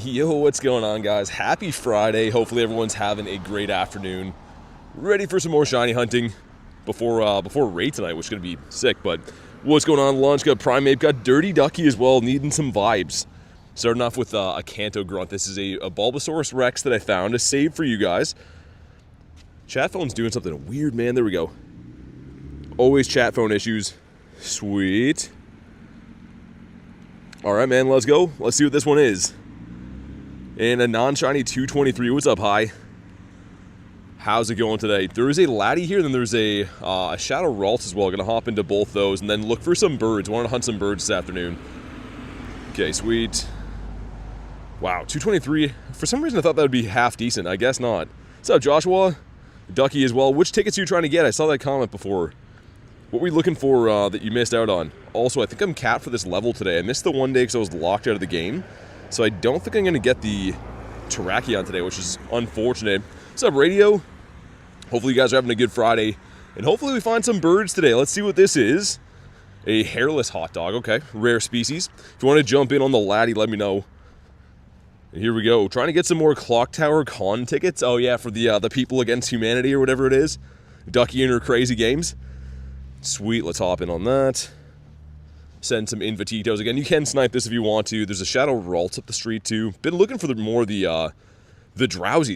Yo, what's going on, guys? Happy Friday. Hopefully everyone's having a great afternoon. Ready for some more shiny hunting before raid tonight, which is going to be sick. But what's going on? Launch got Primeape, got Dirty Ducky as well, needing some vibes. Starting off with a Kanto Grunt. This is a Bulbasaurus Rex that I found to save for you guys. Chat phone's doing something weird, man. There we go. Always chat phone issues. Sweet. All right, man, let's go. Let's see what this one is. And a non-shiny 223. What's up, Hi? How's it going today? There is a Laddie here, then there's a Shadow Ralts as well. Gonna hop into both those and then look for some birds. Wanted to hunt some birds this afternoon. Okay, sweet. Wow, 223. For some reason, I thought that would be half decent. I guess not. What's up, Joshua? Ducky as well. Which tickets are you trying to get? I saw that comment before. What were you looking for that you missed out on? Also, I think I'm capped for this level today. I missed the one day because I was locked out of the game. So I don't think I'm going to get the Terrakion today, which is unfortunate. What's up, Radio? Hopefully you guys are having a good Friday. And hopefully we find some birds today. Let's see what this is. A hairless hot dog. Okay, rare species. If you want to jump in on the Laddie, let me know. And here we go. Trying to get some more Clock Tower Con tickets. Oh, yeah, for the People Against Humanity or whatever it is. Ducky and her crazy games. Sweet, let's hop in on that. Send some Invititos. Again, you can snipe this if you want to. There's a Shadow Ralts up the street, too. Been looking for the Drowsies.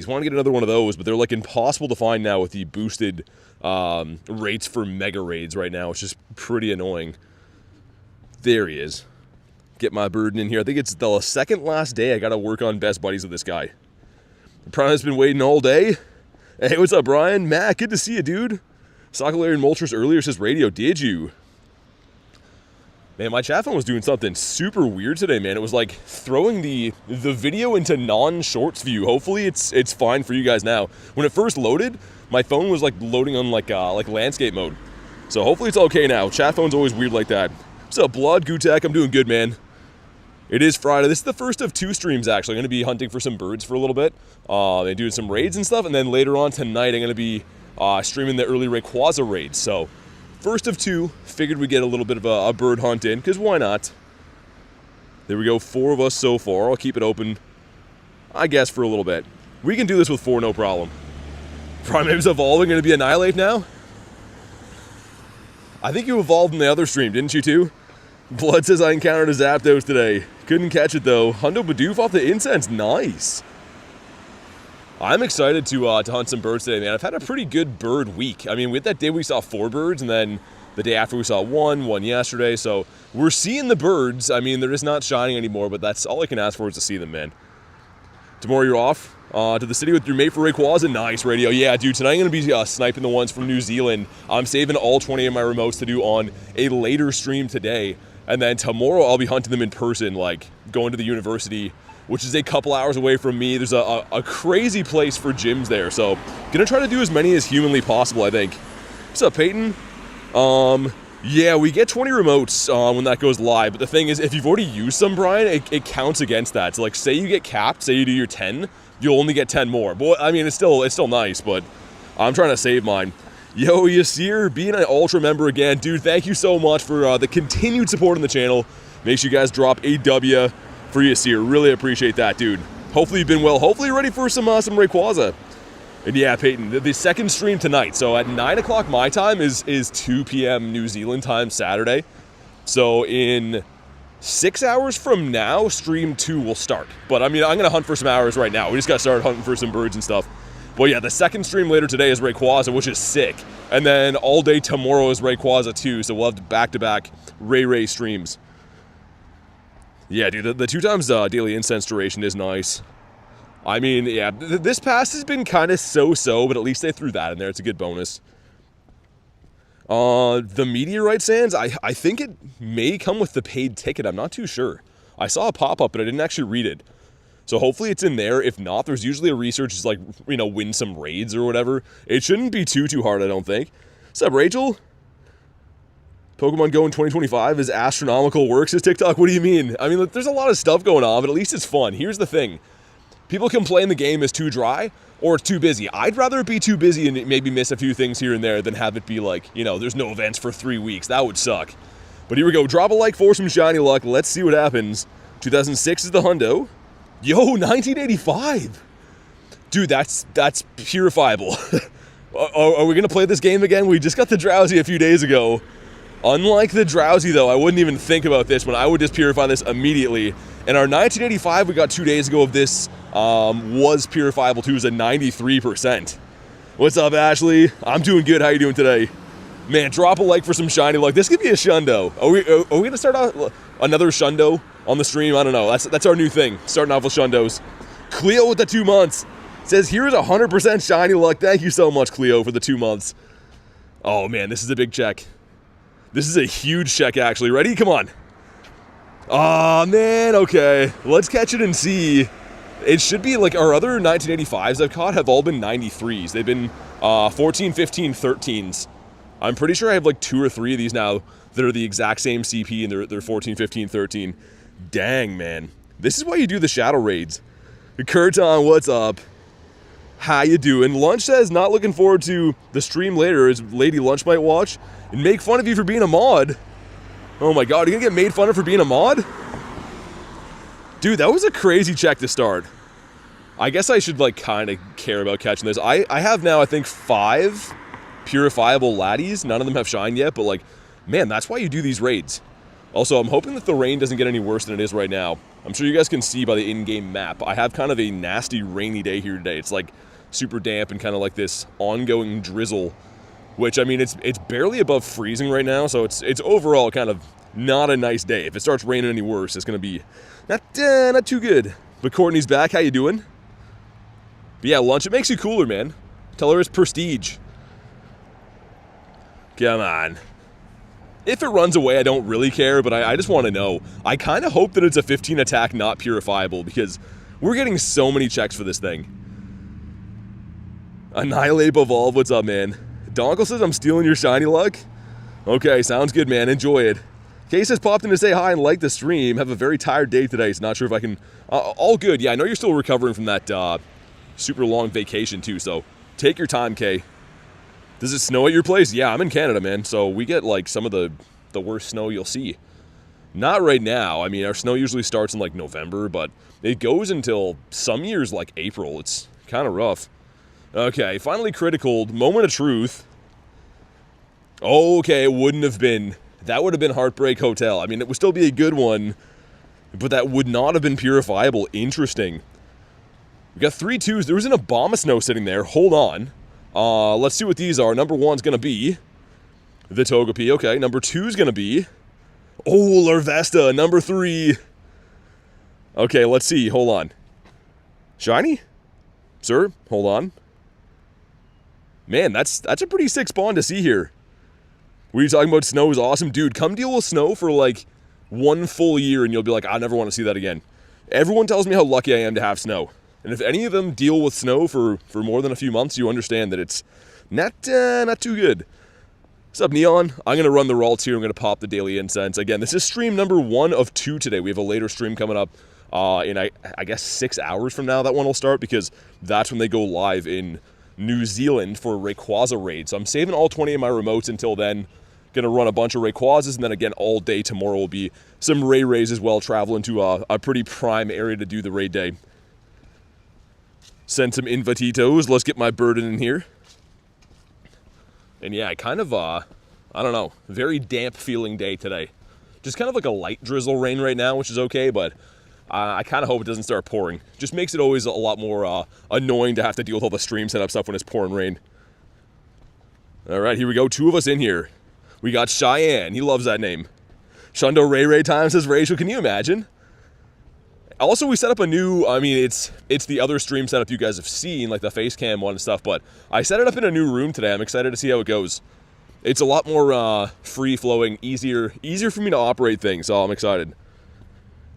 Want to get another one of those, but they're, like, impossible to find now with the boosted rates for Mega Raids right now. It's just pretty annoying. There he is. Get my burden in here. I think it's the second last day I got to work on Best Buddies with this guy. Brian's been waiting all day. Hey, what's up, Brian? Matt, good to see you, dude. Socolarian Moltres earlier says, Radio, did you? Man, my chat phone was doing something super weird today, man. It was like throwing the video into non-shorts view. Hopefully it's fine for you guys now. When it first loaded, my phone was like loading on like landscape mode. So hopefully it's okay now. Chat phone's always weird like that. What's up, Blood? Gutek, I'm doing good, man. It is Friday. This is the first of 2 streams, actually. I'm going to be hunting for some birds for a little bit. And doing some raids and stuff. And then later on tonight, I'm going to be streaming the early Rayquaza raids. So first of 2, figured we'd get a little bit of a bird hunt in, because why not? There we go, 4 of us so far. I'll keep it open, I guess, for a little bit. We can do this with 4, no problem. Primeape's evolving, going to be Annihilate now? I think you evolved in the other stream, didn't you too? Blood says I encountered a Zapdos today. Couldn't catch it though. Hundo Bidoof off the incense, nice. I'm excited to hunt some birds today, man. I've had a pretty good bird week. I mean, with that day we saw 4 birds, and then the day after we saw one yesterday. So we're seeing the birds. I mean, they're just not shining anymore, but that's all I can ask for is to see them, man. Tomorrow you're off to the city with your mate for Rayquaza. Nice, Radio. Yeah, dude, tonight I'm going to be sniping the ones from New Zealand. I'm saving all 20 of my remotes to do on a later stream today. And then tomorrow I'll be hunting them in person, like going to the university, which is a couple hours away from me. There's a crazy place for gyms there, so gonna try to do as many as humanly possible, I think. What's up, Peyton? Yeah, we get 20 remotes when that goes live, but the thing is, if you've already used some, Brian, it counts against that. So, like, say you get capped, say you do your 10, you'll only get 10 more. But, I mean, it's still nice, but I'm trying to save mine. Yo, Yasir, being an Ultra member again. Dude, thank you so much for the continued support on the channel. Make sure you guys drop a W for Yasir. Really appreciate that, dude. Hopefully you've been well. Hopefully you're ready for some Rayquaza. And yeah, Peyton, the second stream tonight. So at 9 o'clock my time is 2 p.m. New Zealand time Saturday. So in 6 hours from now, stream 2 will start. But I mean, I'm going to hunt for some hours right now. We just got started hunting for some birds and stuff. But yeah, the second stream later today is Rayquaza, which is sick. And then all day tomorrow is Rayquaza too. So we'll have back-to-back Ray streams. Yeah, dude, the 2 times daily incense duration is nice. I mean, yeah, this pass has been kind of so-so, but at least they threw that in there. It's a good bonus. The Meteorite Sands, I think it may come with the paid ticket. I'm not too sure. I saw a pop-up, but I didn't actually read it. So hopefully it's in there. If not, there's usually a research, just like, you know, win some raids or whatever. It shouldn't be too hard, I don't think. What's up, Rachel? Pokemon Go in 2025 is astronomical works his TikTok. What do you mean? I mean, there's a lot of stuff going on, but at least it's fun. Here's the thing. People complain the game is too dry or it's too busy. I'd rather it be too busy and maybe miss a few things here and there than have it be like, you know, there's no events for 3 weeks. That would suck. But here we go. Drop a like for some shiny luck. Let's see what happens. 2006 is the hundo. Yo, 1985. Dude, that's purifiable. Are we going to play this game again? We just got the Drowsy a few days ago. Unlike the Drowsy, though, I wouldn't even think about this one. I would just purify this immediately. And our 1985 we got 2 days ago of this was purifiable, too. It was a 93%. What's up, Ashley? I'm doing good. How you doing today? Man, drop a like for some shiny luck. This could be a shundo. Are we going to start out another shundo on the stream? I don't know. That's our new thing, starting off with shundos. Cleo with the 2 months. Says, here's 100% shiny luck. Thank you so much, Cleo, for the 2 months. Oh, man, this is a big check. This is a huge check, actually. Ready? Come on. Aw, man, okay. Let's catch it and see. It should be like our other 1985s I've caught have all been 93s. They've been 14, 15, 13s. I'm pretty sure I have like 2 or 3 of these now that are the exact same CP and they're 14, 15, 13. Dang, man. This is why you do the shadow raids. Kurton, what's up? How you doing? Lunch says not looking forward to the stream later as Lady Lunch might watch and make fun of you for being a mod. Oh my god, are you gonna get made fun of for being a mod? Dude, that was a crazy check to start. I guess I should like kind of care about catching this. I have now I think 5 purifiable laddies. None of them have shined yet, but like, man, that's why you do these raids. Also, I'm hoping that the rain doesn't get any worse than it is right now. I'm sure you guys can see by the in-game map. I have kind of a nasty rainy day here today. It's like super damp and kind of like this ongoing drizzle, which I mean it's barely above freezing right now, so it's overall kind of not a nice day. If it starts raining any worse, it's gonna be not too good. But Courtney's back. How you doing? But yeah, Lunch, it makes you cooler, man. Tell her it's prestige. Come on. If it runs away, I don't really care, but I just want to know. I kind of hope that it's a 15 attack, not purifiable, because we're getting so many checks for this thing. Annihilate Evolve, what's up, man? Donkle says I'm stealing your shiny luck. Okay, sounds good, man. Enjoy it. Case has popped in to say hi and like the stream. Have a very tired day today, so not sure if I can... all good. Yeah, I know you're still recovering from that super long vacation, too, so take your time, Kay. Does it snow at your place? Yeah, I'm in Canada, man, so we get, like, some of the worst snow you'll see. Not right now. I mean, our snow usually starts in, like, November, but it goes until some years, like, April. It's kind of rough. Okay, finally critical. Moment of truth. Okay, it wouldn't have been. That would have been Heartbreak Hotel. I mean, it would still be a good one, but that would not have been purifiable. Interesting. We got 3 2s. There was an Abomasnow sitting there. Hold on. Let's see what these are. Number 1's going to be the Togepi. Okay, number 2's going to be... Oh, Larvesta. Number 3. Okay, let's see. Hold on. Shiny? Sir, hold on. Man, that's a pretty sick spawn to see here. What are you talking about? Snow is awesome. Dude, come deal with snow for like 1 full year and you'll be like, I never want to see that again. Everyone tells me how lucky I am to have snow. And if any of them deal with snow for more than a few months, you understand that it's not too good. What's up, Neon? I'm going to run the Ralts here. I'm going to pop the Daily Incense. Again, this is stream number 1 of 2 today. We have a later stream coming up in, I guess, 6 hours from now. That one will start because that's when they go live in New Zealand for Rayquaza raid. So I'm saving all 20 of my remotes until then. Going to run a bunch of Rayquazas, and then again all day tomorrow will be some Rays as well, traveling to a pretty prime area to do the raid day. Send some invititos. Let's get my burden in here. And yeah, kind of, I don't know, very damp feeling day today. Just kind of like a light drizzle rain right now, which is okay, but I kind of hope it doesn't start pouring. Just makes it always a lot more annoying to have to deal with all the stream setup stuff when it's pouring rain. All right, here we go. 2 of us in here. We got Cheyenne. He loves that name. Shundo Ray Time says, Rachel, can you imagine? Also, we set up a new, I mean, it's the other stream setup you guys have seen, like the face cam one and stuff, but I set it up in a new room today. I'm excited to see how it goes. It's a lot more free-flowing, easier for me to operate things, so I'm excited.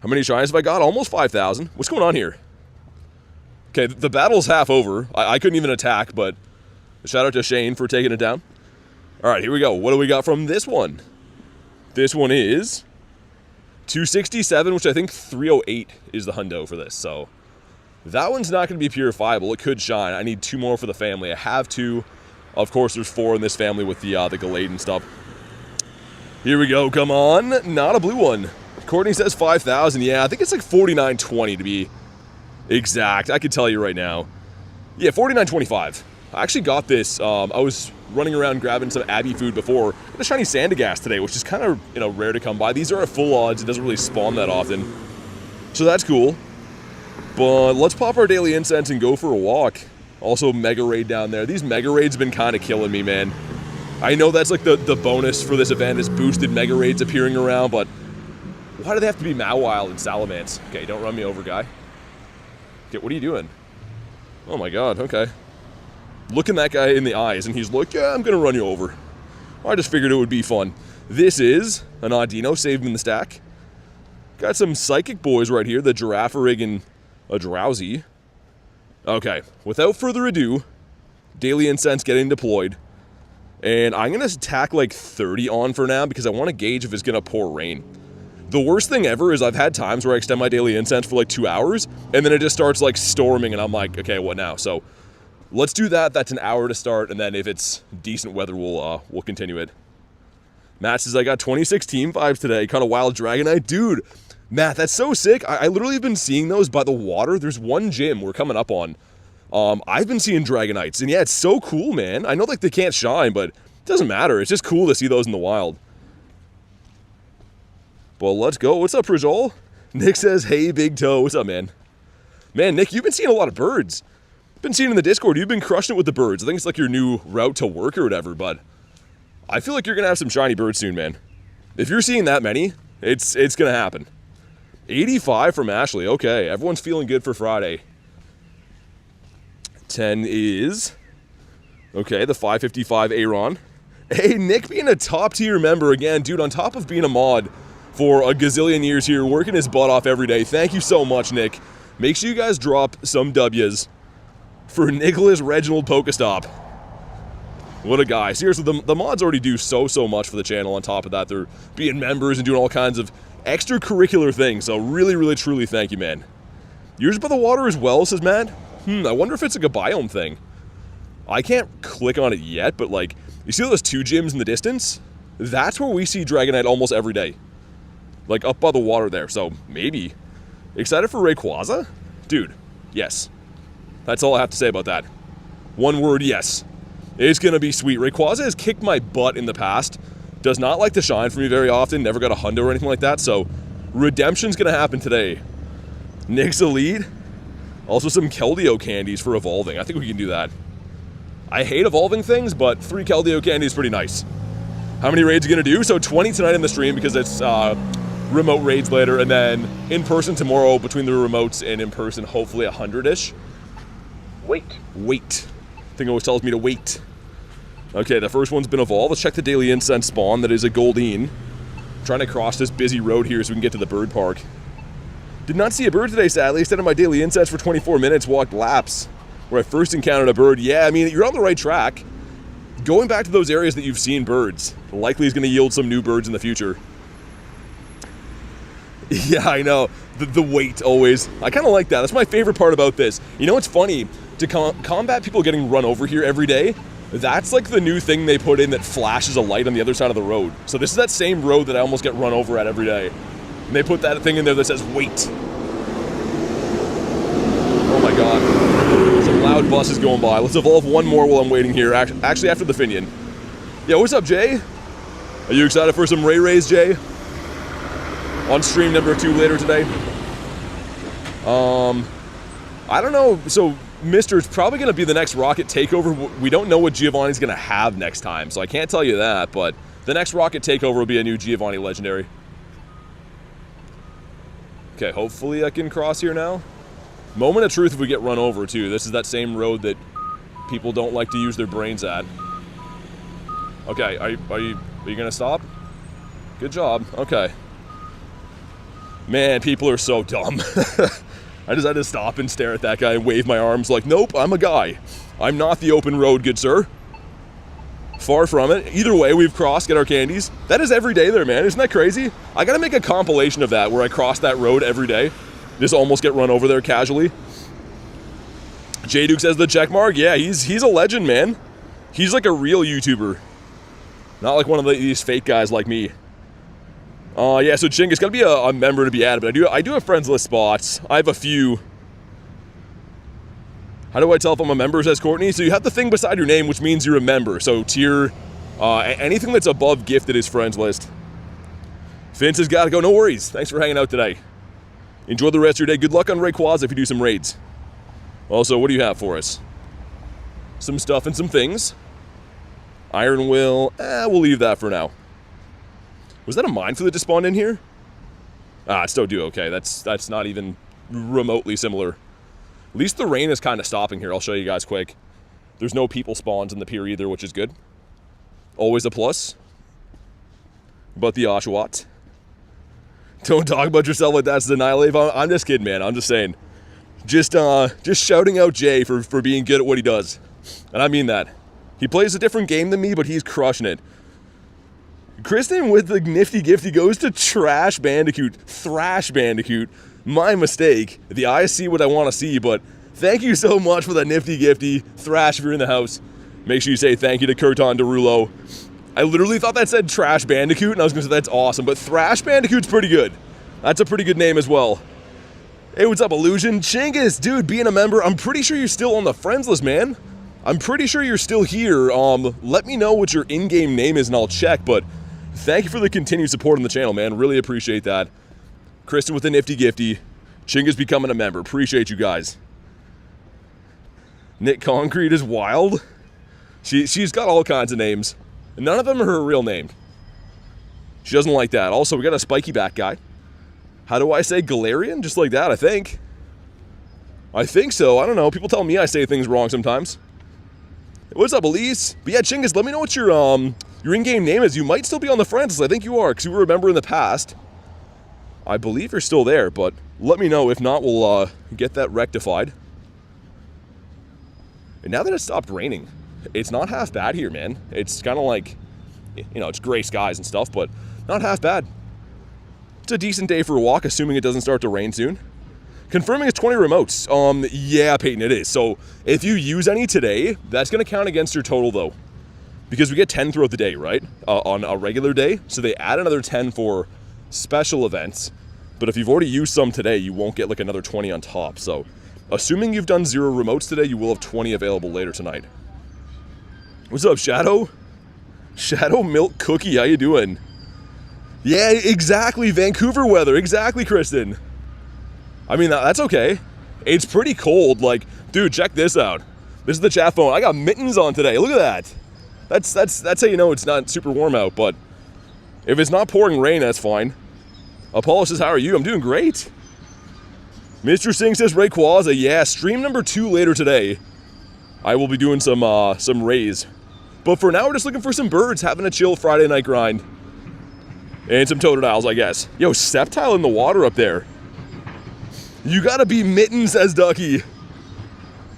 How many shinies have I got? Almost 5,000. What's going on here? Okay, the battle's half over. I couldn't even attack, but shout out to Shane for taking it down. All right, here we go. What do we got from this one? This one is 267, which I think 308 is the hundo for this. So that one's not going to be purifiable. It could shine. I need 2 more for the family. I have 2. Of course, there's 4 in this family with the Gallade stuff. Here we go. Come on. Not a blue one. Courtney says 5,000. Yeah, I think it's like 4920 to be Exact. I can tell you right now. Yeah, 49.25. I actually got this. I was running around grabbing some Abby food before. Got a shiny Sandygast today, which is kind of, you know, rare to come by. These are at full odds. It doesn't really spawn that often. So that's cool. But let's pop our daily incense and go for a walk. Also, Mega Raid down there. These Mega Raids have been kind of killing me, man. I know that's like the bonus for this event is boosted Mega Raids appearing around, but why do they have to be Mawile and Salamence? Okay, don't run me over, guy. Okay, what are you doing? Oh my god, okay. Looking that guy in the eyes, and he's like, yeah, I'm gonna run you over. I just figured it would be fun. This is an Audino, saved in the stack. Got some Psychic boys right here, the Girafarig and a Drowsy. Okay, without further ado, Daily Incense getting deployed. And I'm gonna tack like 30 on for now because I want to gauge if it's gonna pour rain. The worst thing ever is I've had times where I extend my Daily Incense for like 2 hours, and then it just starts like storming, and I'm like, okay, what now? So let's do that. That's an hour to start, and then if it's decent weather, we'll continue it. Matt says, I got 26 team vibes today. Caught a wild Dragonite. Dude, Matt, that's so sick. I literally have been seeing those by the water. There's one gym we're coming up on. I've been seeing Dragonites, and yeah, it's so cool, man. I know like they can't shine, but it doesn't matter. It's just cool to see those in the wild. Well, let's go. What's up, Prijol? Nick says, hey, Big Toe. What's up, man? Man, Nick, you've been seeing a lot of birds. Been seeing in the Discord, you've been crushing it with the birds. I think it's like your new route to work or whatever, but I feel like you're gonna have some shiny birds soon, man. If you're seeing that many, it's gonna happen. 85 from Ashley. Okay, everyone's feeling good for Friday. 10 is okay, the 555 Aaron. Hey, Nick being a top tier member again, dude, on top of being a mod for a gazillion years here, working his butt off every day. Thank you so much, Nick. Make sure you guys drop some W's for Nicholas Reginald Pokestop. What a guy. Seriously, the mods already do so much for the channel. On top of that, they're being members and doing all kinds of extracurricular things. So really, really, truly thank you, man. Yours by the water as well, says Matt. I wonder if it's like a biome thing. I can't click on it yet, but like, you see those two gyms in the distance? That's where we see Dragonite almost every day. Like up by the water there, so maybe. Excited for Rayquaza? Dude, yes. That's all I have to say about that. One word, yes. It's gonna be sweet. Rayquaza has kicked my butt in the past. Does not like to shine for me very often. Never got a hundo or anything like that, so redemption's gonna happen today. Nick's Elite. Also some Keldeo candies for evolving. I think we can do that. I hate evolving things, but 3 Keldeo candies is pretty nice. How many raids are you gonna do? So 20 tonight in the stream because it's remote raids later, and then in person tomorrow between the remotes and in person, hopefully 100-ish. Wait. I think it always tells me to wait. Okay, the first one's been evolved. Let's check the Daily Incense spawn. That is a Goldeen. Trying to cross this busy road here so we can get to the bird park. Did not see a bird today, sadly. Extended my Daily Incense for 24 minutes, walked laps where I first encountered a bird. Yeah, I mean, you're on the right track. Going back to those areas that you've seen birds likely is going to yield some new birds in the future. Yeah, I know. The wait always. I kind of like that. That's my favorite part about this. You know what's funny? To combat people getting run over here every day, that's like the new thing they put in that flashes a light on the other side of the road. So this is that same road that I almost get run over at every day. And they put that thing in there that says, wait. Oh my god. Some loud buses going by. Let's evolve one more while I'm waiting here. Actually, after the Finion. Yeah, what's up, Jay? Are you excited for some Ray Rays, Jay? On stream number 2 later today. I don't know. So, Mister's probably going to be the next Rocket Takeover. We don't know what Giovanni's going to have next time, so I can't tell you that, but the next Rocket Takeover will be a new Giovanni Legendary. Okay, hopefully I can cross here now. Moment of truth if we get run over, too. This is that same road that people don't like to use their brains at. Okay, are you going to stop? Good job. Okay. Man, people are so dumb. I just had to stop and stare at that guy and wave my arms like, nope, I'm a guy. I'm not the open road, good sir. Far from it. Either way, we've crossed, get our candies. That is every day there, man. Isn't that crazy? I gotta make a compilation of that where I cross that road every day. Just almost get run over there casually. J-Duke says the check mark. Yeah, he's a legend, man. He's like a real YouTuber. Not like one of these fake guys like me. Yeah, so Ching, it's gotta be a member to be added, but I do have friends list spots. I have a few How do I tell if I'm a member, says Courtney? So you have the thing beside your name, which means you're a member. So tier, anything that's above gifted is friends list. Vince has got to go. No worries. Thanks for hanging out today. Enjoy the rest of your day. Good luck on Rayquaza if you do some raids. Also, what do you have for us? Some stuff and some things. Iron Will, we'll leave that for now. Was that a mine for the despawn in here? It's still do okay. That's not even remotely similar. At least the rain is kind of stopping here. I'll show you guys quick. There's no people spawns in the pier either, which is good. Always a plus. But the Oshawott. Don't talk about yourself like that's Annihilate. I'm just kidding, man. I'm just saying. Just shouting out Jay for being good at what he does. And I mean that. He plays a different game than me, but he's crushing it. Kristen with the nifty gifty goes to Trash Bandicoot. Thrash Bandicoot. My mistake. The eyes see what I want to see, but thank you so much for that nifty gifty. Thrash, if you're in the house, make sure you say thank you to Kurton Derulo. I literally thought that said Trash Bandicoot, and I was going to say that's awesome, but Thrash Bandicoot's pretty good. That's a pretty good name as well. Hey, what's up, Illusion? Chingus, dude, being a member, I'm pretty sure you're still on the friends list, man. I'm pretty sure you're still here. Let me know what your in-game name is, and I'll check, but thank you for the continued support on the channel, man. Really appreciate that. Kristen with the nifty gifty. Chingus becoming a member. Appreciate you guys. Nick Concrete is wild. She's got all kinds of names. None of them are her real name. She doesn't like that. Also, we got a spiky back guy. How do I say Galarian? Just like that, I think. I think so. I don't know. People tell me I say things wrong sometimes. What's up, Elise? But yeah, Chingus, let me know what your in-game name is. You might still be on the friends list. I think you are, because you were a member in the past. I believe you're still there, but let me know. If not, we'll get that rectified. And now that it stopped raining, it's not half bad here, man. It's kind of like, you know, it's gray skies and stuff, but not half bad. It's a decent day for a walk, assuming it doesn't start to rain soon. Confirming it's 20 remotes. Yeah, Peyton, it is. So if you use any today, that's going to count against your total, though. Because we get 10 throughout the day, right? On a regular day. So they add another 10 for special events. But if you've already used some today, you won't get like another 20 on top. So assuming you've done 0 remotes today, you will have 20 available later tonight. What's up, Shadow? Shadow Milk Cookie, how you doing? Yeah, exactly, Vancouver weather. Exactly, Kristen. I mean, that's okay. It's pretty cold. Like, dude, check this out. This is the chat phone. I got mittens on today. Look at that. That's how you know it's not super warm out, but if it's not pouring rain, that's fine. Apollo says, how are you? I'm doing great. Mr. Singh says, Rayquaza. Yeah, stream number 2 later today. I will be doing some rays. But for now, we're just looking for some birds, having a chill Friday night grind. And some Totodiles, I guess. Yo, Sceptile in the water up there. You gotta be Mitten, says Ducky.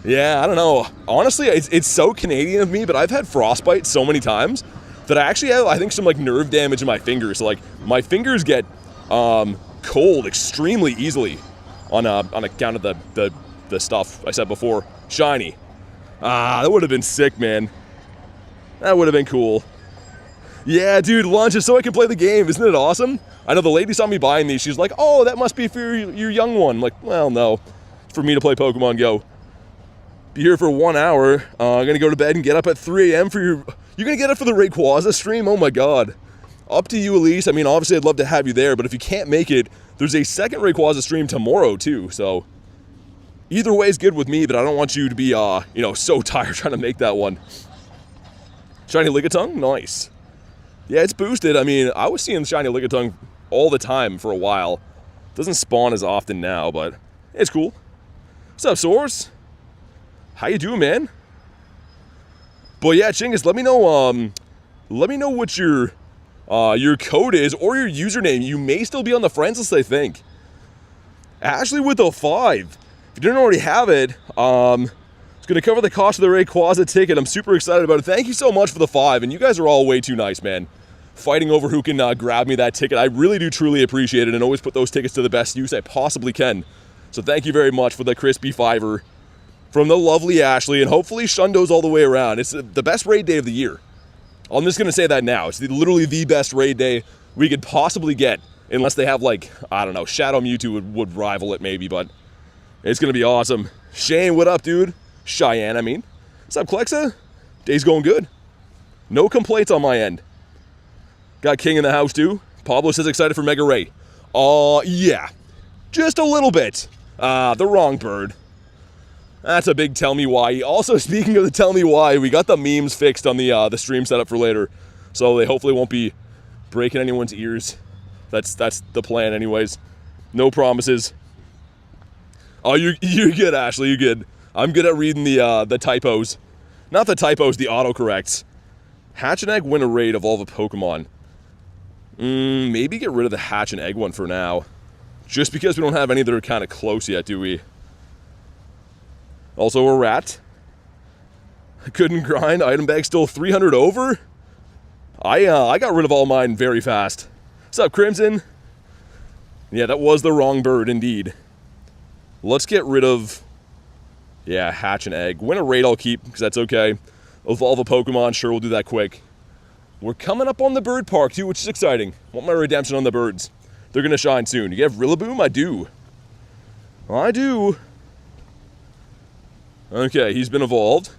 Yeah, I don't know. Honestly, it's so Canadian of me, but I've had frostbite so many times that I actually have, I think, some like nerve damage in my fingers. So, like, my fingers get cold extremely easily on account of the stuff I said before. Shiny. That would have been sick, man. That would have been cool. Yeah, dude, lunch is so I can play the game. Isn't it awesome? I know the lady saw me buying these. She's like, oh, that must be for your young one. I'm like, well, no. It's for me to play Pokemon Go. Be here for 1 hour. I'm going to go to bed and get up at 3 a.m. for your... You're going to get up for the Rayquaza stream? Oh, my God. Up to you, Elise. I mean, obviously, I'd love to have you there, but if you can't make it, there's a second Rayquaza stream tomorrow, too. So, either way is good with me, but I don't want you to be, you know, so tired trying to make that one. Shiny Lickitung? Nice. Yeah, it's boosted. I mean, I was seeing Shiny Lickitung all the time for a while. Doesn't spawn as often now, but it's cool. What's up, Source? How you doing, man? But yeah, Chingus, let me know what your code is or your username. You may still be on the friends list, I think. Ashley with a 5. If you didn't already have it, it's going to cover the cost of the Rayquaza ticket. I'm super excited about it. Thank you so much for the 5, and you guys are all way too nice, man. Fighting over who can grab me that ticket. I really do truly appreciate it and always put those tickets to the best use I possibly can. So thank you very much for the crispy 5er from the lovely Ashley, and hopefully Shundo's all the way around. It's the best raid day of the year. I'm just going to say that now. It's literally the best raid day we could possibly get, unless they have, like, I don't know, Shadow Mewtwo would rival it maybe, but it's going to be awesome. Shane, what up, dude? Cheyenne, I mean. What's up, Klexa? Day's going good. No complaints on my end. Got King in the house, too. Pablo says excited for Mega Ray. Yeah. Just a little bit. The wrong bird. That's a big tell me why. Also, speaking of the tell me why, we got the memes fixed on the stream setup for later. So they hopefully won't be breaking anyone's ears. That's the plan anyways. No promises. Oh, you're good, Ashley. You're good. I'm good at reading the typos. Not the typos, the autocorrects. Hatch and egg win a raid of all the Pokemon. Maybe get rid of the hatch and egg one for now. Just because we don't have any that are kind of close yet, do we? Also a rat. Couldn't grind. Item bag still 300 over. I got rid of all mine very fast. What's up, Crimson? Yeah, that was the wrong bird, indeed. Let's get rid of... Yeah, hatch and egg. Win a raid I'll keep, because that's okay. Evolve a Pokemon, sure, we'll do that quick. We're coming up on the bird park, too, which is exciting. Want my redemption on the birds. They're going to shine soon. You have Rillaboom? I do. I do. Okay, he's been evolved.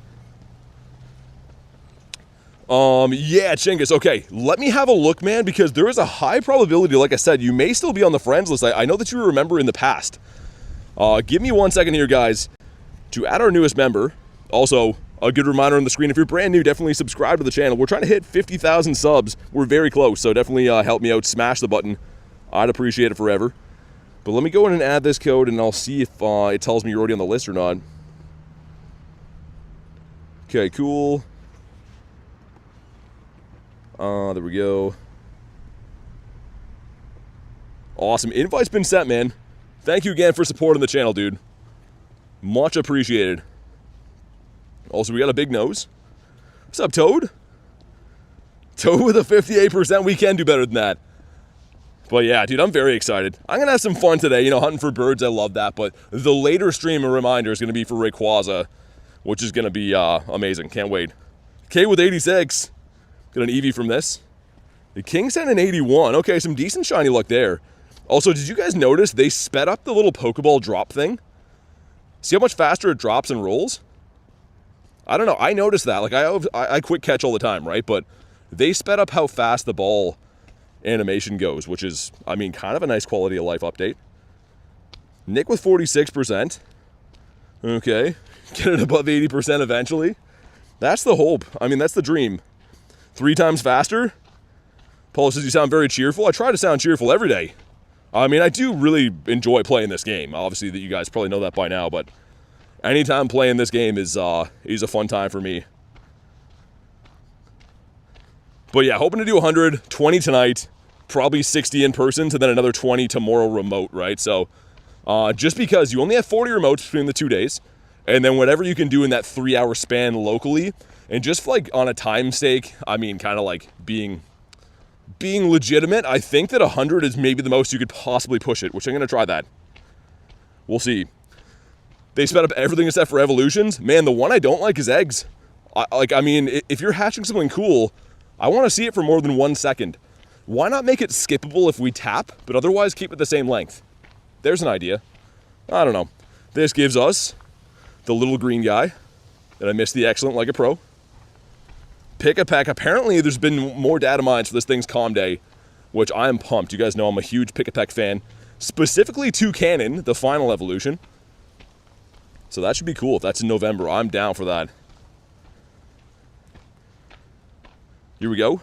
Yeah, Chinggis. Okay, let me have a look, man, because there is a high probability, like I said, you may still be on the friends list. I know that you remember in the past. Give me 1 second here, guys, to add our newest member. Also, a good reminder on the screen, if you're brand new, definitely subscribe to the channel. We're trying to hit 50,000 subs. We're very close, so definitely help me out. Smash the button. I'd appreciate it forever. But let me go in and add this code, and I'll see if it tells me you're already on the list or not. Okay, cool. There we go. Awesome. Invite's been sent, man. Thank you again for supporting the channel, dude. Much appreciated. Also, we got a big nose. What's up, Toad? Toad with a 58%. We can do better than that. But yeah, dude, I'm very excited. I'm going to have some fun today. You know, hunting for birds, I love that. But the later stream, a reminder, is going to be for Rayquaza, which is going to be amazing. Can't wait. K with 86. Got an Eevee from this. The King sent an 81. Okay, some decent shiny luck there. Also, did you guys notice they sped up the little Pokeball drop thing? See how much faster it drops and rolls? I don't know. I noticed that. Like, I quick catch all the time, right? But they sped up how fast the ball animation goes, which is, I mean, kind of a nice quality of life update. Nick with 46%. Okay. Get it above 80% eventually. That's the hope. I mean, that's the dream. 3 times faster. Paul says you sound very cheerful. I try to sound cheerful every day. I mean, I do really enjoy playing this game. Obviously, that you guys probably know that by now, but anytime playing this game is a fun time for me. But yeah, hoping to do 100, 20 tonight, probably 60 in person, to then another 20 tomorrow remote, right? So just because you only have 40 remotes between the 2 days, and then whatever you can do in that 3-hour span locally, and just like on a time stake, I mean, kind of like being legitimate, I think that 100 is maybe the most you could possibly push it, which I'm going to try that. We'll see. They sped up everything except for evolutions. Man, the one I don't like is eggs. I mean, if you're hatching something cool, I want to see it for more than 1 second. Why not make it skippable if we tap, but otherwise keep it the same length? There's an idea. I don't know. This gives us the little green guy. Did I miss the excellent like a pro? Pick a pack. Apparently, there's been more data mines for this thing's Calm Day, which I am pumped. You guys know I'm a huge Pick a Peck fan. Specifically Toucannon, the final evolution. So that should be cool. If that's in November, I'm down for that. Here we go.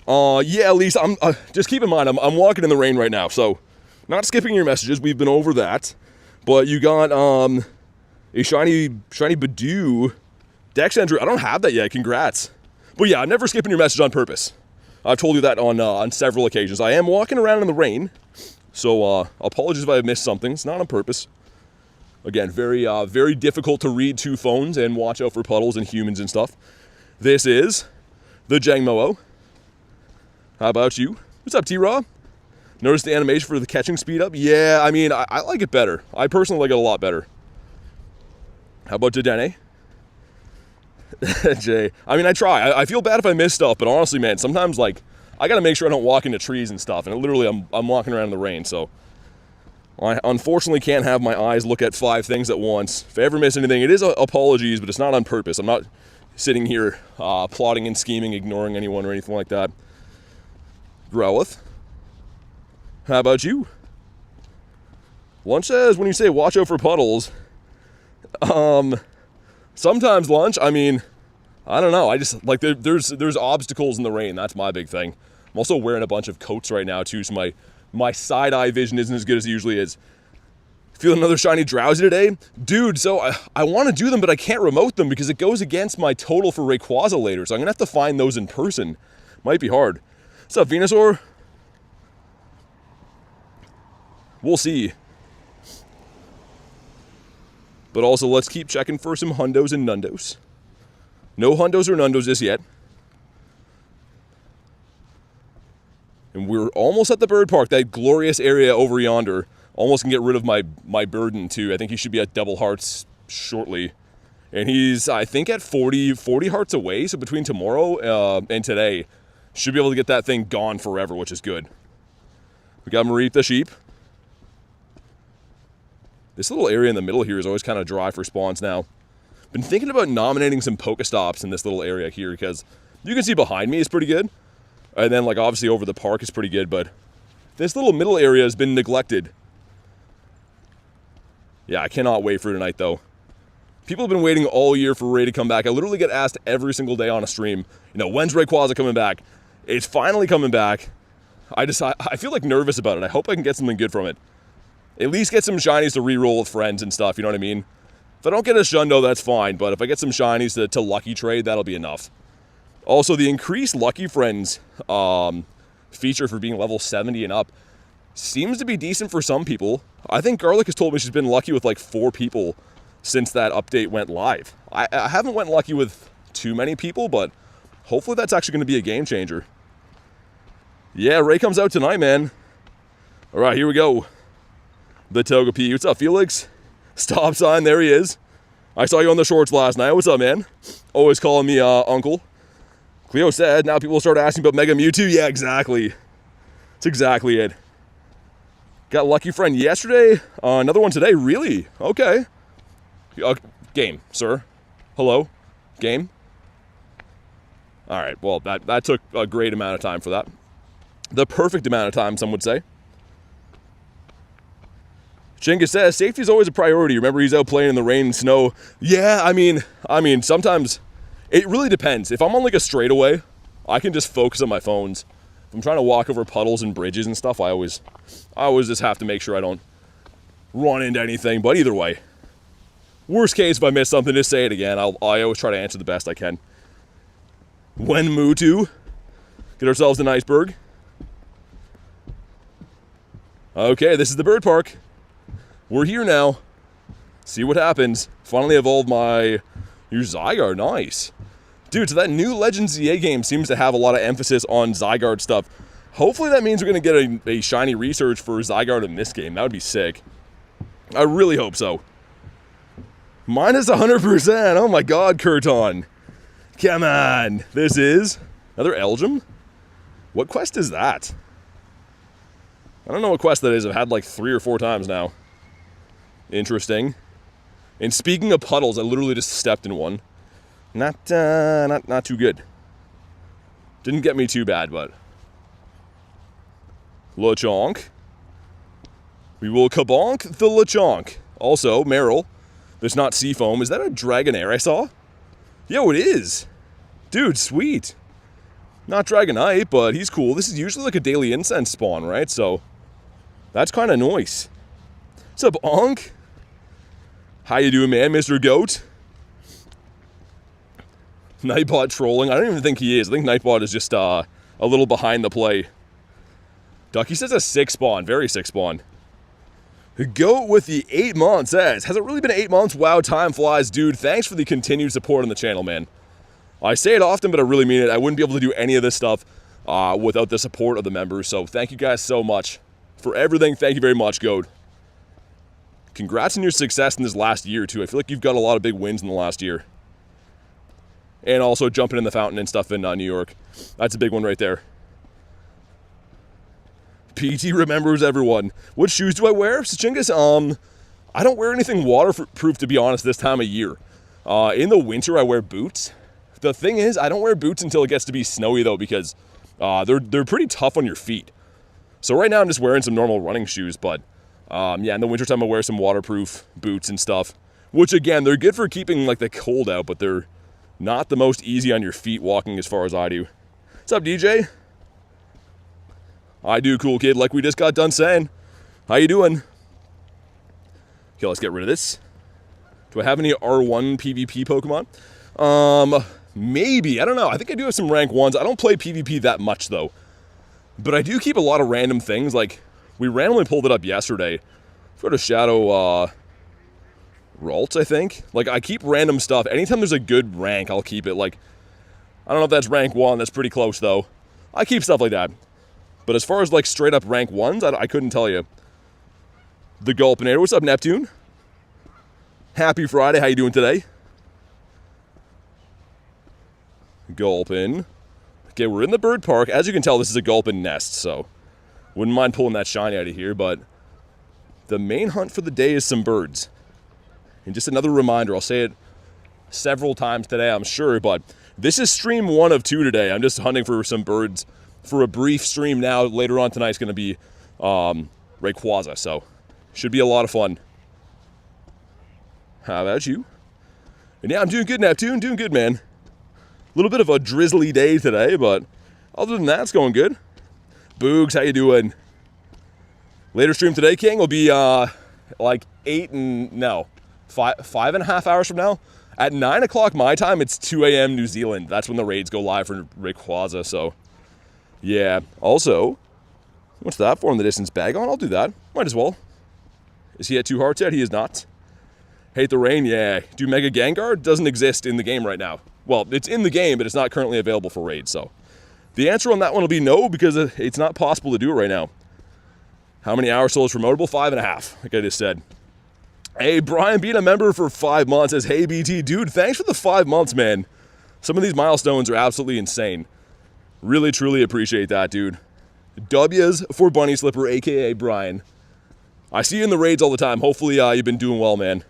Yeah, Lisa, I'm just keep in mind, I'm walking in the rain right now, so not skipping your messages. We've been over that. But you got a shiny Badoo Dex entry. I don't have that yet. Congrats. But yeah, I'm never skipping your message on purpose. I've told you that on several occasions. I am walking around in the rain, so apologies if I missed something. It's not on purpose. Again, very difficult to read 2 phones and watch out for puddles and humans and stuff. This is the Jangmo-O. How about you? What's up, T-Raw? Notice the animation for the catching speed up? Yeah, I mean, I like it better. I personally like it a lot better. How about Dedenne? Jay. I mean, I try. I feel bad if I miss stuff, but honestly, man, sometimes, like, I gotta make sure I don't walk into trees and stuff, and literally, I'm walking around in the rain, so I unfortunately can't have my eyes look at 5 things at once. If I ever miss anything, it is apologies, but it's not on purpose. I'm not sitting here plotting and scheming, ignoring anyone or anything like that. Growlith, how about you? Lunch says, when you say watch out for puddles, sometimes Lunch, I mean, I don't know. I just, like, there's obstacles in the rain. That's my big thing. I'm also wearing a bunch of coats right now, too, so my side-eye vision isn't as good as it usually is. Feeling another shiny Drowsy today? Dude, so I want to do them, but I can't remote them because it goes against my total for Rayquaza later, so I'm going to have to find those in person. Might be hard. What's up, Venusaur? We'll see. But also, let's keep checking for some hundos and nundos. No hundos or nundos just yet. And we're almost at the bird park, that glorious area over yonder. Almost can get rid of my burden, too. I think he should be at double hearts shortly. And he's, I think, at 40 hearts away. So between tomorrow and today, should be able to get that thing gone forever, which is good. We got Mareep the sheep. This little area in the middle here is always kind of dry for spawns now. Been thinking about nominating some Pokestops in this little area here because you can see behind me is pretty good. And then, like, obviously over the park is pretty good, but this little middle area has been neglected. Yeah, I cannot wait for tonight, though. People have been waiting all year for Ray to come back. I literally get asked every single day on a stream, you know, when's Rayquaza coming back? It's finally coming back. I feel, like, nervous about it. I hope I can get something good from it. At least get some shinies to re-roll with friends and stuff, you know what I mean? If I don't get a Shundo, that's fine, but if I get some shinies to Lucky Trade, that'll be enough. Also, the increased Lucky Friends feature for being level 70 and up seems to be decent for some people. I think Garlic has told me she's been lucky with like 4 people since that update went live. I haven't went lucky with too many people, but hopefully that's actually going to be a game changer. Yeah, Ray comes out tonight, man. All right, here we go. The Togepi. What's up, Felix? Stop sign, there he is. I saw you on the shorts last night. What's up, man? Always calling me uncle. Cleo said, now people will start asking about Mega Mewtwo. Yeah, exactly. That's exactly it. Got Lucky Friend yesterday. Another one today. Really? Okay. Game, sir. Hello? Game? All right. Well, that took a great amount of time for that. The perfect amount of time, some would say. Chinga says, safety is always a priority. Remember, he's out playing in the rain and snow. Yeah, I mean, sometimes it really depends. If I'm on like a straightaway, I can just focus on my phones. If I'm trying to walk over puddles and bridges and stuff, I always just have to make sure I don't run into anything. But either way, worst case, if I miss something, just say it again. I always try to answer the best I can. When Mewtwo, get ourselves an iceberg. Okay, this is the bird park. We're here now. See what happens. Finally evolved your Zygarde. Nice. Dude, so that new Legends ZA game seems to have a lot of emphasis on Zygarde stuff. Hopefully that means we're going to get a shiny research for Zygarde in this game. That would be sick. I really hope so. Minus 100%. Oh my god, Kurton. Come on. This is another Elgyem? What quest is that? I don't know what quest that is. I've had like 3 or 4 times now. Interesting. And speaking of puddles, I literally just stepped in one. Not too good. Didn't get me too bad, but Lechonk. We will kabonk the Lechonk. Also, Meryl. There's not Seafoam. Is that a Dragonair I saw? Yo, it is. Dude, sweet. Not Dragonite, but he's cool. This is usually like a daily incense spawn, right? So that's kind of nice. What's up, Onk? How you doing, man, Mr. Goat? Nightbot trolling. I don't even think he is. I think Nightbot is just a little behind the play. Ducky says a 6 spawn. Very 6 spawn. Goat with the 8 months says, has it really been 8 months? Wow, time flies. Dude, thanks for the continued support on the channel, man. I say it often, but I really mean it. I wouldn't be able to do any of this stuff without the support of the members. So thank you guys so much for everything. Thank you very much, Goat. Congrats on your success in this last year, too. I feel like you've got a lot of big wins in the last year. And also jumping in the fountain and stuff in New York. That's a big one right there. PT remembers everyone. What shoes do I wear, Sachingus? I don't wear anything waterproof, to be honest, this time of year. In the winter, I wear boots. The thing is, I don't wear boots until it gets to be snowy, though, because they're pretty tough on your feet. So right now, I'm just wearing some normal running shoes, but yeah, in the wintertime, I wear some waterproof boots and stuff, which, again, they're good for keeping, like, the cold out, but they're not the most easy on your feet walking as far as I do. What's up, DJ? I do, cool kid, like we just got done saying. How you doing? Okay, let's get rid of this. Do I have any R1 PvP Pokemon? Maybe. I don't know. I think I do have some rank 1s. I don't play PvP that much, though. But I do keep a lot of random things. Like, we randomly pulled it up yesterday. Go to Shadow, Ralt, I think. Like, I keep random stuff. Anytime there's a good rank, I'll keep it. Like, I don't know if that's rank 1. That's pretty close, though. I keep stuff like that. But as far as, like, straight up rank 1s, I couldn't tell you. The Gulpinator. What's up, Neptune? Happy Friday. How you doing today? Gulpin. Okay, we're in the bird park. As you can tell, this is a Gulpin nest, so wouldn't mind pulling that shiny out of here, but the main hunt for the day is some birds. And just another reminder, I'll say it several times today, I'm sure, but this is stream 1 of 2 today. I'm just hunting for some birds for a brief stream now. Later on tonight is going to be Rayquaza, so should be a lot of fun. How about you? And yeah, I'm doing good, Neptune. Doing good, man. A little bit of a drizzly day today, but other than that, it's going good. Boogs, how you doing? Later stream today, King, will be like 5.5 hours from now. At 9 o'clock my time, it's 2 a.m. New Zealand. That's when the raids go live for Rayquaza, so yeah. Also, what's that for in the distance? Bag on? I'll do that. Might as well. Is he at 2 hearts yet? He is not. Hate the rain? Yeah. Do Mega Gengar? Doesn't exist in the game right now. Well, it's in the game, but it's not currently available for raid, so the answer on that one will be no, because it's not possible to do it right now. How many hours till it's promotable? 5.5, like I just said. Hey, Brian, being a member for 5 months says, hey, BT, dude, thanks for the 5 months, man. Some of these milestones are absolutely insane. Really, truly appreciate that, dude. W's for Bunny Slipper, a.k.a. Brian. I see you in the raids all the time. Hopefully, you've been doing well, man.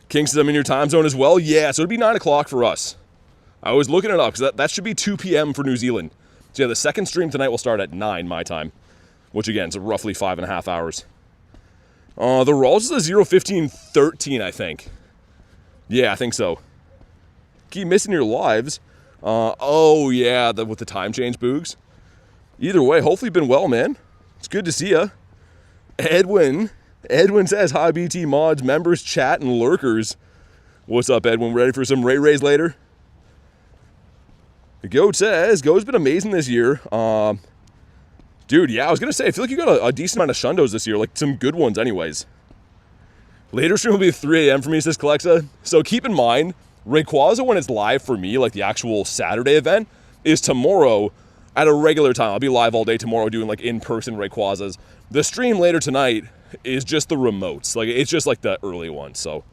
King says I'm in your time zone as well. Yeah, so it'd be 9 o'clock for us. I was looking it up, because that should be 2 p.m. for New Zealand. So yeah, the second stream tonight will start at 9 my time, which again is roughly 5.5 hours. The rolls is a 0:15:13, I think. Yeah, I think so. Keep missing your lives. Oh yeah, with the time change, Boogs. Either way, hopefully you've been well, man. It's good to see ya. Edwin says, hi, BT mods, members, chat, and lurkers. What's up, Edwin? Ready for some Rays later? The Goat says, Goat's been amazing this year. Dude, yeah, I was going to say, I feel like you got a decent amount of shundos this year, like some good ones anyways. Later stream will be 3 a.m. for me, says Calexa. So keep in mind, Rayquaza, when it's live for me, like the actual Saturday event, is tomorrow at a regular time. I'll be live all day tomorrow doing like in-person Rayquazas. The stream later tonight is just the remotes. Like, it's just like the early ones. So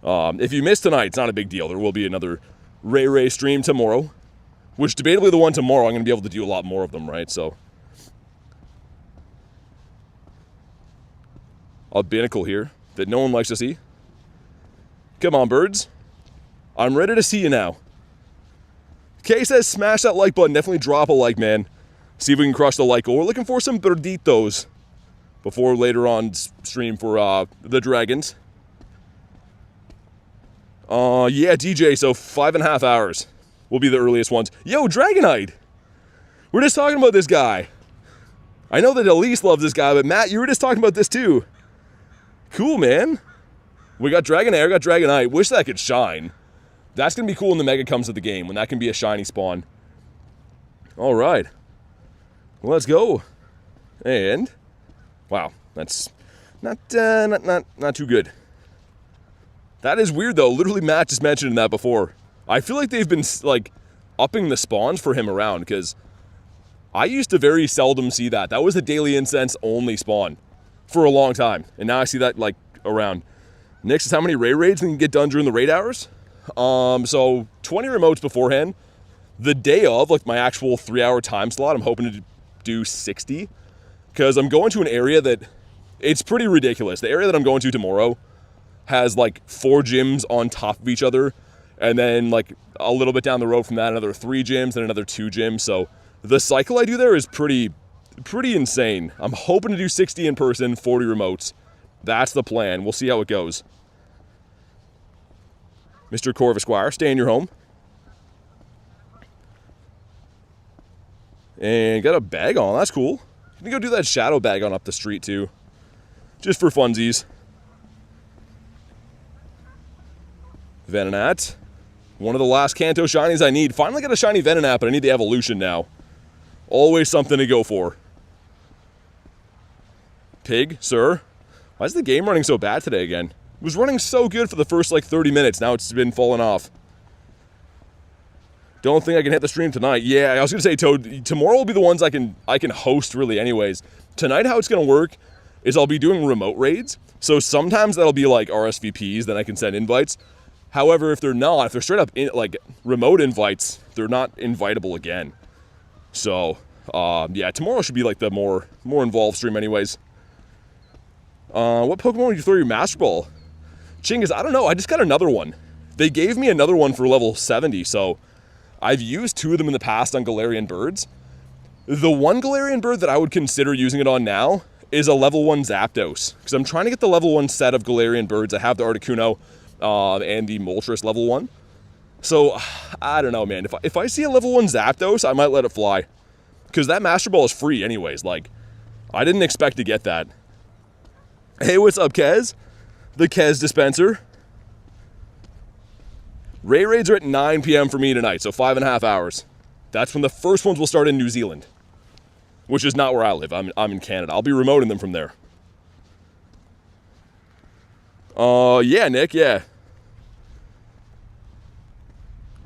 if you miss tonight, it's not a big deal. There will be another Ray stream tomorrow, which debatably the one tomorrow, I'm going to be able to do a lot more of them, right? So a binnacle here that no one likes to see. Come on, birds. I'm ready to see you now. Kay says, smash that like button. Definitely drop a like, man. See if we can crush the like goal. We're looking for some birditos before later on stream for the Dragons. Yeah, DJ, so 5.5 hours will be the earliest ones. Yo, Dragonite! We're just talking about this guy. I know that Elise loves this guy, but Matt, you were just talking about this too. Cool, man. We got Dragonair, got Dragonite. Wish that could shine. That's going to be cool when the Mega comes to the game, when that can be a shiny spawn. All right. Well, let's go. And, wow, that's not too good. That is weird, though. Literally, Matt just mentioned that before. I feel like they've been, like, upping the spawns for him around, because I used to very seldom see that. That was a daily incense only spawn for a long time. And now I see that, like, around. Next is how many raids can get done during the raid hours. So 20 remotes beforehand. The day of, like, my actual 3-hour time slot, I'm hoping to do 60 because I'm going to an area that it's pretty ridiculous. The area that I'm going to tomorrow has like 4 gyms on top of each other, and then like a little bit down the road from that, another 3 gyms, then another 2 gyms. So the cycle I do there is pretty insane. I'm hoping to do 60 in person, 40 remotes. That's the plan. We'll see how it goes. Mr. Corv Esquire, stay in your home. And got a bag on. That's cool. Gonna go do that shadow bag on up the street too, just for funsies. Venonat. One of the last Kanto shinies I need. Finally got a shiny Venonat, but I need the evolution now. Always something to go for. Pig, sir. Why is the game running so bad today again? It was running so good for the first like 30 minutes. Now it's been falling off. Don't think I can hit the stream tonight. Yeah, I was gonna say, Toad, tomorrow will be the ones I can host really anyways. Tonight how it's gonna work is I'll be doing remote raids. So sometimes that'll be like RSVPs, then I can send invites. However, if they're not, if they're straight up like remote invites, they're not invitable again. So yeah, tomorrow should be like the more involved stream anyways. What Pokemon would you throw your Master Ball? Chingus, I don't know. I just got another one. They gave me another one for level 70, so I've used 2 of them in the past on Galarian birds. The one Galarian bird that I would consider using it on now is a level 1 Zapdos, because I'm trying to get the level 1 set of Galarian birds. I have the Articuno and the Moltres level 1. So, I don't know, man. If I see a level 1 Zapdos, I might let it fly. Because that Master Ball is free anyways. Like, I didn't expect to get that. Hey, what's up, Kez? The Kez dispenser. Ray raids are at 9 p.m. for me tonight, so 5.5 hours. That's when the first ones will start in New Zealand, which is not where I live. I'm in Canada. I'll be remoting them from there. Yeah, Nick, yeah.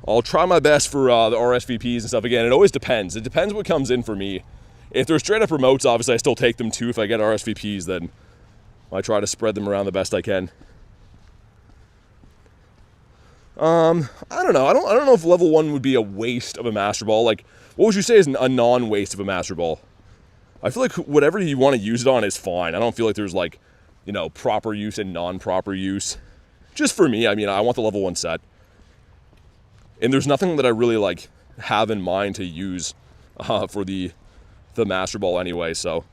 I'll try my best for the RSVPs and stuff. Again, it always depends. It depends what comes in for me. If they're straight up remotes, obviously I still take them too. If I get RSVPs, then I try to spread them around the best I can. I don't know. I don't know if level 1 would be a waste of a Master Ball. Like, what would you say is a non-waste of a Master Ball? I feel like whatever you want to use it on is fine. I don't feel like there's like, you know, proper use and non-proper use. Just for me, I mean, I want the level 1 set. And there's nothing that I really like have in mind to use for the Master Ball anyway, so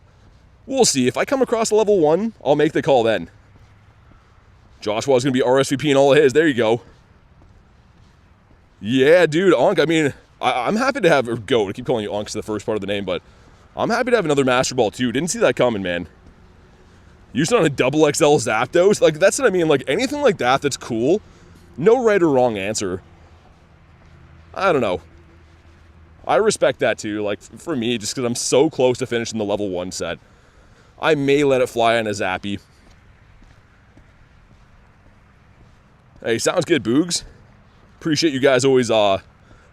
we'll see. If I come across a level 1, I'll make the call then. Joshua's going to be RSVPing all of his. There you go. Yeah, dude, Onk, I mean, I'm happy to have, or Goat, I keep calling you Onk to the first part of the name, but I'm happy to have another Master Ball too. Didn't see that coming, man. Used it on a double XL Zapdos. Like, that's what I mean. Like, anything like that that's cool. No right or wrong answer. I don't know. I respect that too. Like, for me, just because I'm so close to finishing the level 1 set, I may let it fly on a Zappy. Hey, sounds good, Boogs. Appreciate you guys always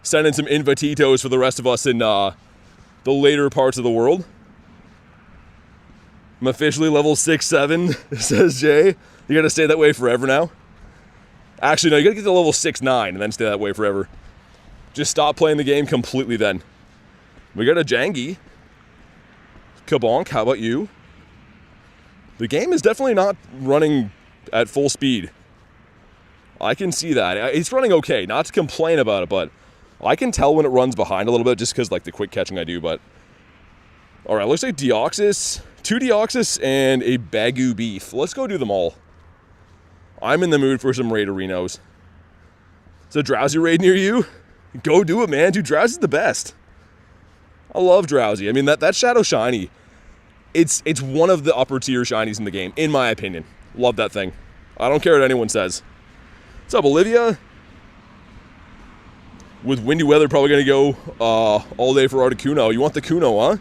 sending some invititos for the rest of us in the later parts of the world. I'm officially level 6-7, says Jay. You gotta stay that way forever now. Actually, no, you gotta get to level 6-9 and then stay that way forever. Just stop playing the game completely then. We got a Jangi. Kabonk, how about you? The game is definitely not running at full speed. I can see that. It's running okay. Not to complain about it, but I can tell when it runs behind a little bit just because, like, the quick catching I do, but... Alright, looks like Deoxys, 2 Deoxys, and a Bagu Beef. Let's go do them all. I'm in the mood for some Raiderinos. Is a Drowsy raid near you? Go do it, man. Dude, Drowsy's the best. I love Drowsy. I mean, that Shadow Shiny, it's one of the upper tier shinies in the game, in my opinion. Love that thing. I don't care what anyone says. What's up, Olivia? With windy weather, probably going to go all day for Articuno. You want the Kuno, huh?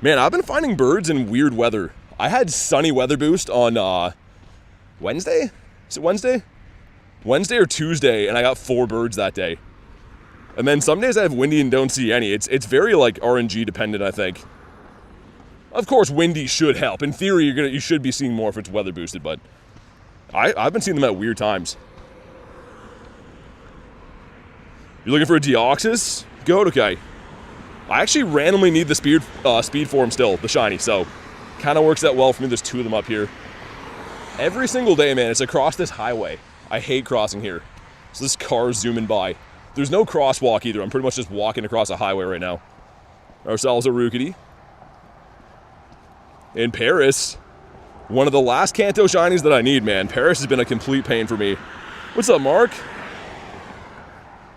Man, I've been finding birds in weird weather. I had sunny weather boost on Wednesday? Is it Wednesday? Wednesday or Tuesday, and I got 4 birds that day. And then some days I have windy and don't see any. It's very, like, RNG dependent, I think. Of course, windy should help. In theory, you should be seeing more if it's weather boosted, but I've been seeing them at weird times. You're looking for a Deoxys? Goat? Okay. I actually randomly need the speed form still, the shiny, so kind of works out well for me. There's 2 of them up here. Every single day, man, it's across this highway. I hate crossing here. So this car's zooming by. There's no crosswalk either. I'm pretty much just walking across a highway right now. Ourselves a Rookity. In Paris, one of the last Kanto shinies that I need, man. Paris has been a complete pain for me. What's up, Mark?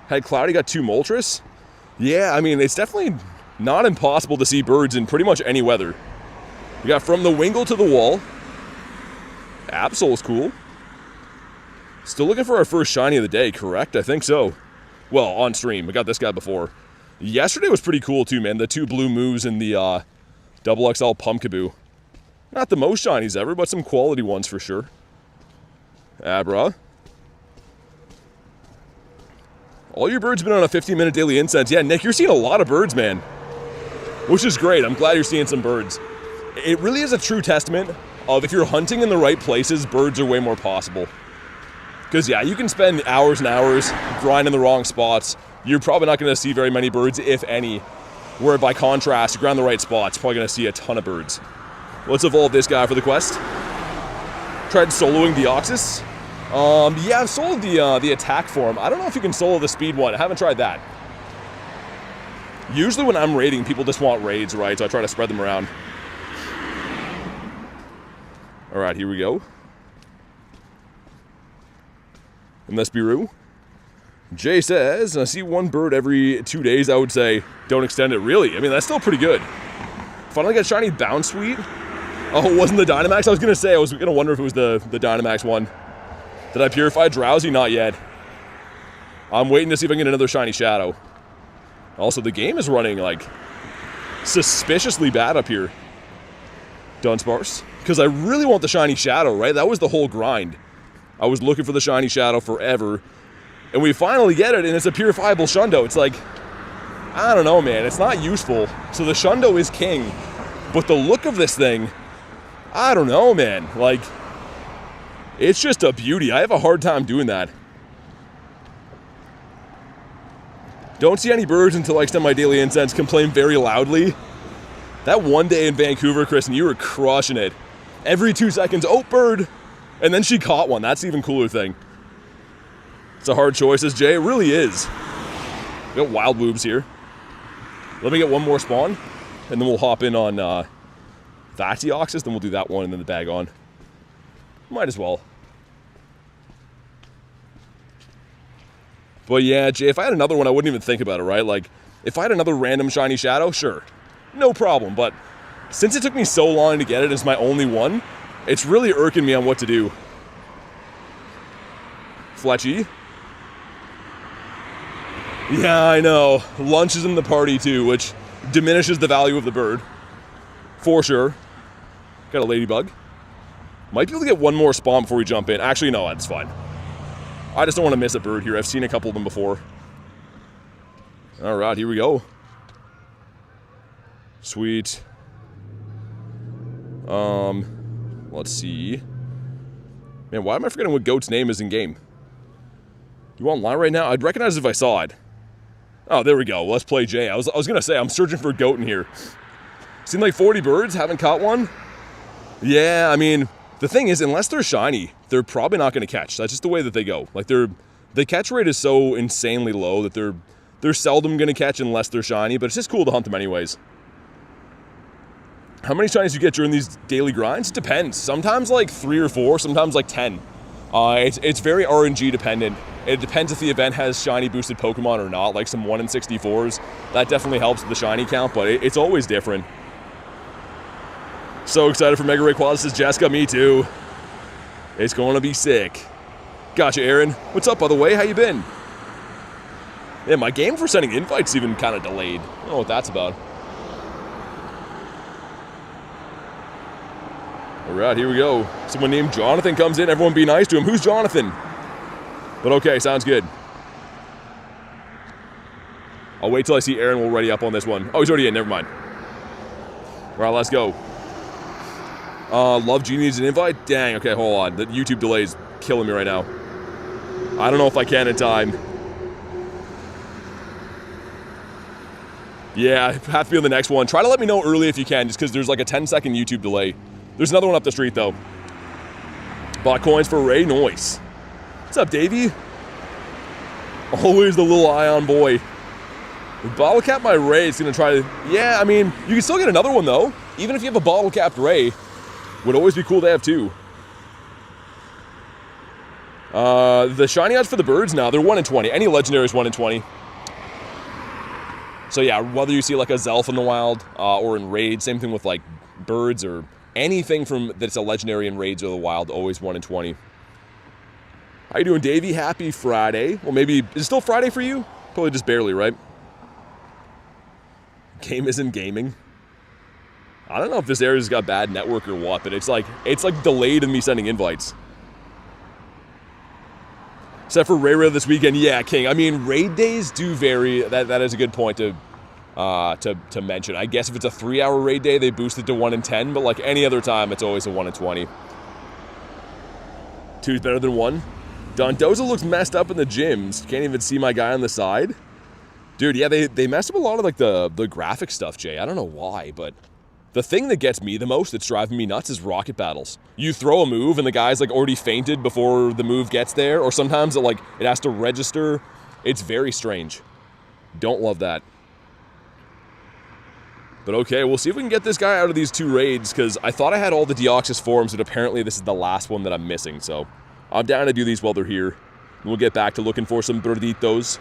Had Cloudy got 2 Moltres? Yeah, I mean, it's definitely not impossible to see birds in pretty much any weather. We got From the Wingle to the Wall. Absol's cool. Still looking for our first shiny of the day, correct? I think so. Well, on stream. I got this guy before. Yesterday was pretty cool too, man. The 2 blue moves and the XXL Pumpkaboo. Not the most shinies ever, but some quality ones for sure. Abra. All your birds been on a 15-minute daily incense. Yeah, Nick, you're seeing a lot of birds, man. Which is great. I'm glad you're seeing some birds. It really is a true testament of if you're hunting in the right places, birds are way more possible. Because, yeah, you can spend hours and hours grinding the wrong spots. You're probably not going to see very many birds, if any. Where, by contrast, you grind the right spots, probably going to see a ton of birds. Let's evolve this guy for the quest. Tried soloing Deoxys. Yeah, I've soloed the attack form. I don't know if you can solo the speed one. I haven't tried that. Usually when I'm raiding, people just want raids, right? So I try to spread them around. Alright, here we go. Unless Biru. Jay says, I see 1 bird every 2 days. I would say, don't extend it. Really? I mean, that's still pretty good. Finally got shiny Bounce Sweet. Oh, it wasn't the Dynamax? I was going to say, I was going to wonder if it was the Dynamax one. Did I purify Drowsy? Not yet. I'm waiting to see if I can get another shiny Shadow. Also, the game is running, like, suspiciously bad up here. Dunsparce. Because I really want the shiny Shadow, right? That was the whole grind. I was looking for the shiny Shadow forever. And we finally get it, and it's a purifiable Shundo. It's like, I don't know, man. It's not useful. So the Shundo is king. But the look of this thing, I don't know, man. Like, it's just a beauty. I have a hard time doing that. Don't see any birds until I extend my daily incense. Complain very loudly. That one day in Vancouver, Kristen, you were crushing it. Every 2 seconds, oh, bird. And then she caught one. That's the even cooler thing. It's a hard choice, as Jay. It really is. We got wild moves here. Let me get 1 more spawn, and then we'll hop in on that Deoxys, then we'll do that one, and then the bag on. Might as well. But yeah, Jay, if I had another one, I wouldn't even think about it, right? Like, if I had another random shiny Shadow, sure. No problem. But since it took me so long to get it as my only one, it's really irking me on what to do. Fletchy. Yeah, I know. Lunch is in the party too, which diminishes the value of the bird. For sure. Got a ladybug. Might be able to get 1 more spawn before we jump in. Actually, no, that's fine. I just don't want to miss a bird here. I've seen a couple of them before. Alright, here we go. Sweet. Let's see. Man, why am I forgetting what Goat's name is in game? You online right now? I'd recognize it if I saw it. Oh, there we go. Let's play Jay. I was gonna say, I'm searching for a goat in here. Seen like 40 birds, haven't caught one? Yeah, I mean, the thing is, unless they're shiny, they're probably not gonna catch. That's just the way that they go. Like, the catch rate is so insanely low that they're seldom gonna catch unless they're shiny, but it's just cool to hunt them anyways. How many shinies do you get during these daily grinds? It depends. Sometimes like 3 or 4, sometimes like 10. It's very RNG dependent. It depends if the event has shiny boosted Pokemon or not, like some 1 in 64s. That definitely helps with the shiny count, but it's always different. So excited for Mega Rayquaza, says Jessica. Me too. It's going to be sick. Gotcha, Aaron. What's up, by the way? How you been? Yeah, my game for sending invites even kind of delayed. I don't know what that's about. Alright, here we go. Someone named Jonathan comes in. Everyone be nice to him. Who's Jonathan? But okay, sounds good. I'll wait till I see Aaron. We'll ready up on this one. Oh, he's already in. Never mind. Alright, let's go. Love Genie needs an invite? Dang, okay, hold on. The YouTube delay is killing me right now. I don't know if I can in time. Yeah, have to be on the next one. Try to let me know early if you can, just because there's like a 10-second YouTube delay. There's another one up the street, though. Bought coins for Ray. Noise. What's up, Davey? Always the little Ion boy. Bottle cap my Ray is going to try to... Yeah, I mean, you can still get another one, though. Even if you have a bottle capped Ray, would always be cool to have, too. The shiny odds for the birds now, they're 1 in 20. Any legendary is 1 in 20. So yeah, whether you see like a Zelf in the wild or in raids, same thing with like birds or anything from that's a legendary in raids or the wild, always 1 in 20. How you doing, Davey? Happy Friday. Well, maybe, is it still Friday for you? Probably just barely, right? Game isn't gaming. I don't know if this area's got bad network or what, but it's like delayed in me sending invites. Except for Ray this weekend, yeah, King. I mean, raid days do vary. That is a good point to mention. I guess if it's a 3-hour raid day, they boost it to 1 in 10, but like any other time, it's always a 1 in 20. 2's better than 1. Dondoza looks messed up in the gyms. Can't even see my guy on the side. Dude, yeah, they messed up a lot of like the graphic stuff, Jay. I don't know why, but the thing that gets me the most, that's driving me nuts, is rocket battles. You throw a move and the guy's like already fainted before the move gets there, or sometimes it has to register. It's very strange. Don't love that. But okay, we'll see if we can get this guy out of these 2 raids, because I thought I had all the Deoxys forms, but apparently this is the last one that I'm missing, so I'm down to do these while they're here. We'll get back to looking for some birditos.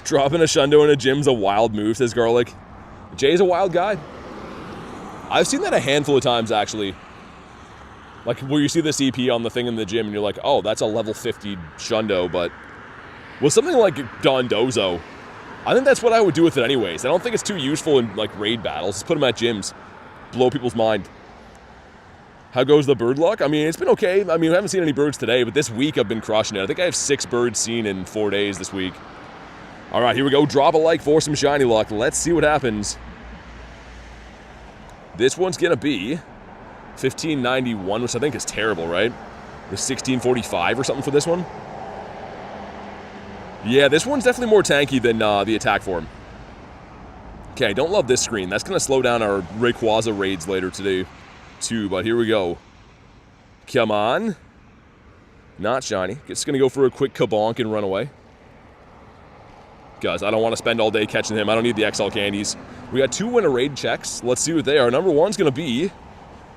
Dropping a Shundo in a gym's a wild move, says Garlic. Jay's a wild guy. I've seen that a handful of times, actually. Like, where you see the CP on the thing in the gym, and you're like, oh, that's a level 50 Shundo, but with something like Dondozo, I think that's what I would do with it anyways. I don't think it's too useful in, like, raid battles. Just put them at gyms. Blow people's mind. How goes the bird luck? I mean, it's been okay. I mean, we haven't seen any birds today, but this week I've been crushing it. I think I have 6 birds seen in 4 days this week. All right, here we go. Drop a like for some shiny luck. Let's see what happens. This one's going to be 1591, which I think is terrible, right? The 1645 or something for this one. Yeah, this one's definitely more tanky than the attack form. Okay, don't love this screen. That's going to slow down our Rayquaza raids later today, too. But here we go. Come on. Not shiny. It's going to go for a quick kabonk and run away. Guys, I don't want to spend all day catching him. I don't need the XL candies. We got 2 winner raid checks. Let's see what they are. Number 1's going to be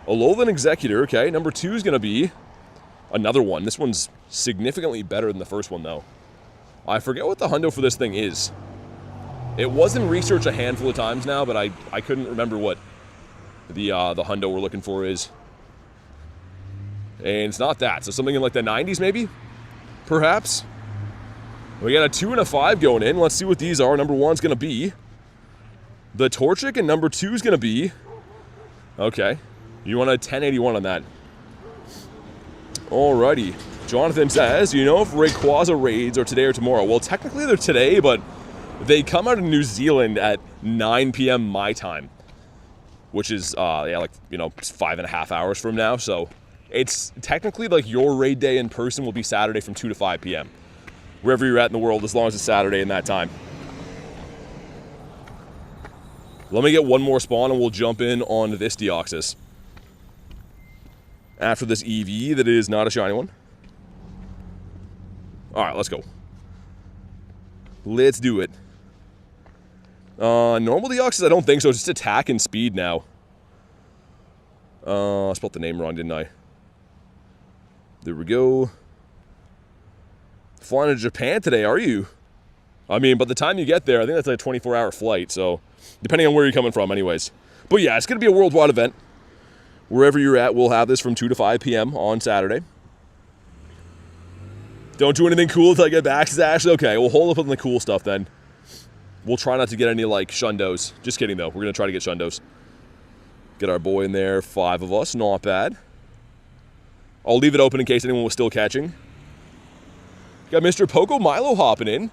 a Alolan Executor. Okay, number 2 is going to be another one. This one's significantly better than the first one, though. I forget what the hundo for this thing is. It was in research a handful of times now, but I couldn't remember what the hundo we're looking for is. And it's not that. So something in like the 90s, maybe? Perhaps? We got a 2 and a 5 going in. Let's see what these are. Number 1's going to be the Torchic, and number 2 is going to be... Okay. You want a 1081 on that. Alrighty. Jonathan says, you know if Rayquaza raids are today or tomorrow? Well, technically they're today, but they come out of New Zealand at 9 p.m. my time. Which is, yeah, like, you know, 5.5 hours from now. So it's technically like your raid day in person will be Saturday from 2 to 5 p.m. Wherever you're at in the world, as long as it's Saturday in that time. Let me get one more spawn and we'll jump in on this Deoxys. After this EV that is not a shiny one. Alright, let's go. Let's do it. Normal Deoxys, I don't think so. It's just attack and speed now. I spelled the name wrong, didn't I? There we go. Flying to Japan today, are you? I mean, by the time you get there, I think that's like a 24-hour flight, so depending on where you're coming from anyways. But yeah, it's going to be a worldwide event. Wherever you're at, we'll have this from 2 to 5 p.m. on Saturday. Don't do anything cool until I get back, Ash. Okay, we'll hold up on the cool stuff then. We'll try not to get any, like, Shundos. Just kidding, though. We're going to try to get Shundos. Get our boy in there. 5 of us. Not bad. I'll leave it open in case anyone was still catching. Got Mr. Poco Milo hopping in.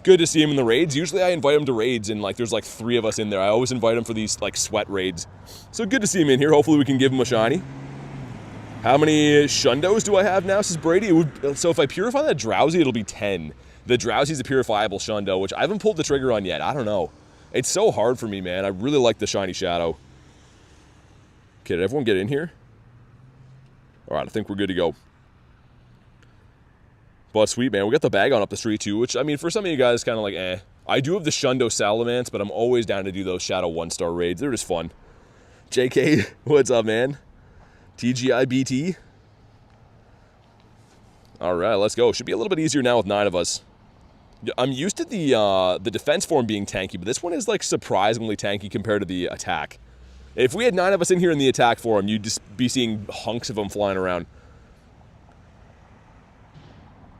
Good to see him in the raids. Usually I invite him to raids and like there's like 3 of us in there. I always invite him for these like sweat raids. So good to see him in here. Hopefully we can give him a shiny. How many Shundos do I have now, says Brady? So if I purify that Drowsy, it'll be 10. The Drowsy's a purifiable Shundo, which I haven't pulled the trigger on yet. I don't know. It's so hard for me, man. I really like the shiny Shadow. Okay, did everyone get in here? All right, I think we're good to go. But sweet, man. We got the bag on up the street, too, which, I mean, for some of you guys, kind of like, eh. I do have the Shundo Salamence, but I'm always down to do those Shadow 1-star raids. They're just fun. JK, what's up, man? TGIBT. All right, let's go. Should be a little bit easier now with 9 of us. I'm used to the defense form being tanky, but this one is, like, surprisingly tanky compared to the attack. If we had 9 of us in here in the attack form, you'd just be seeing hunks of them flying around.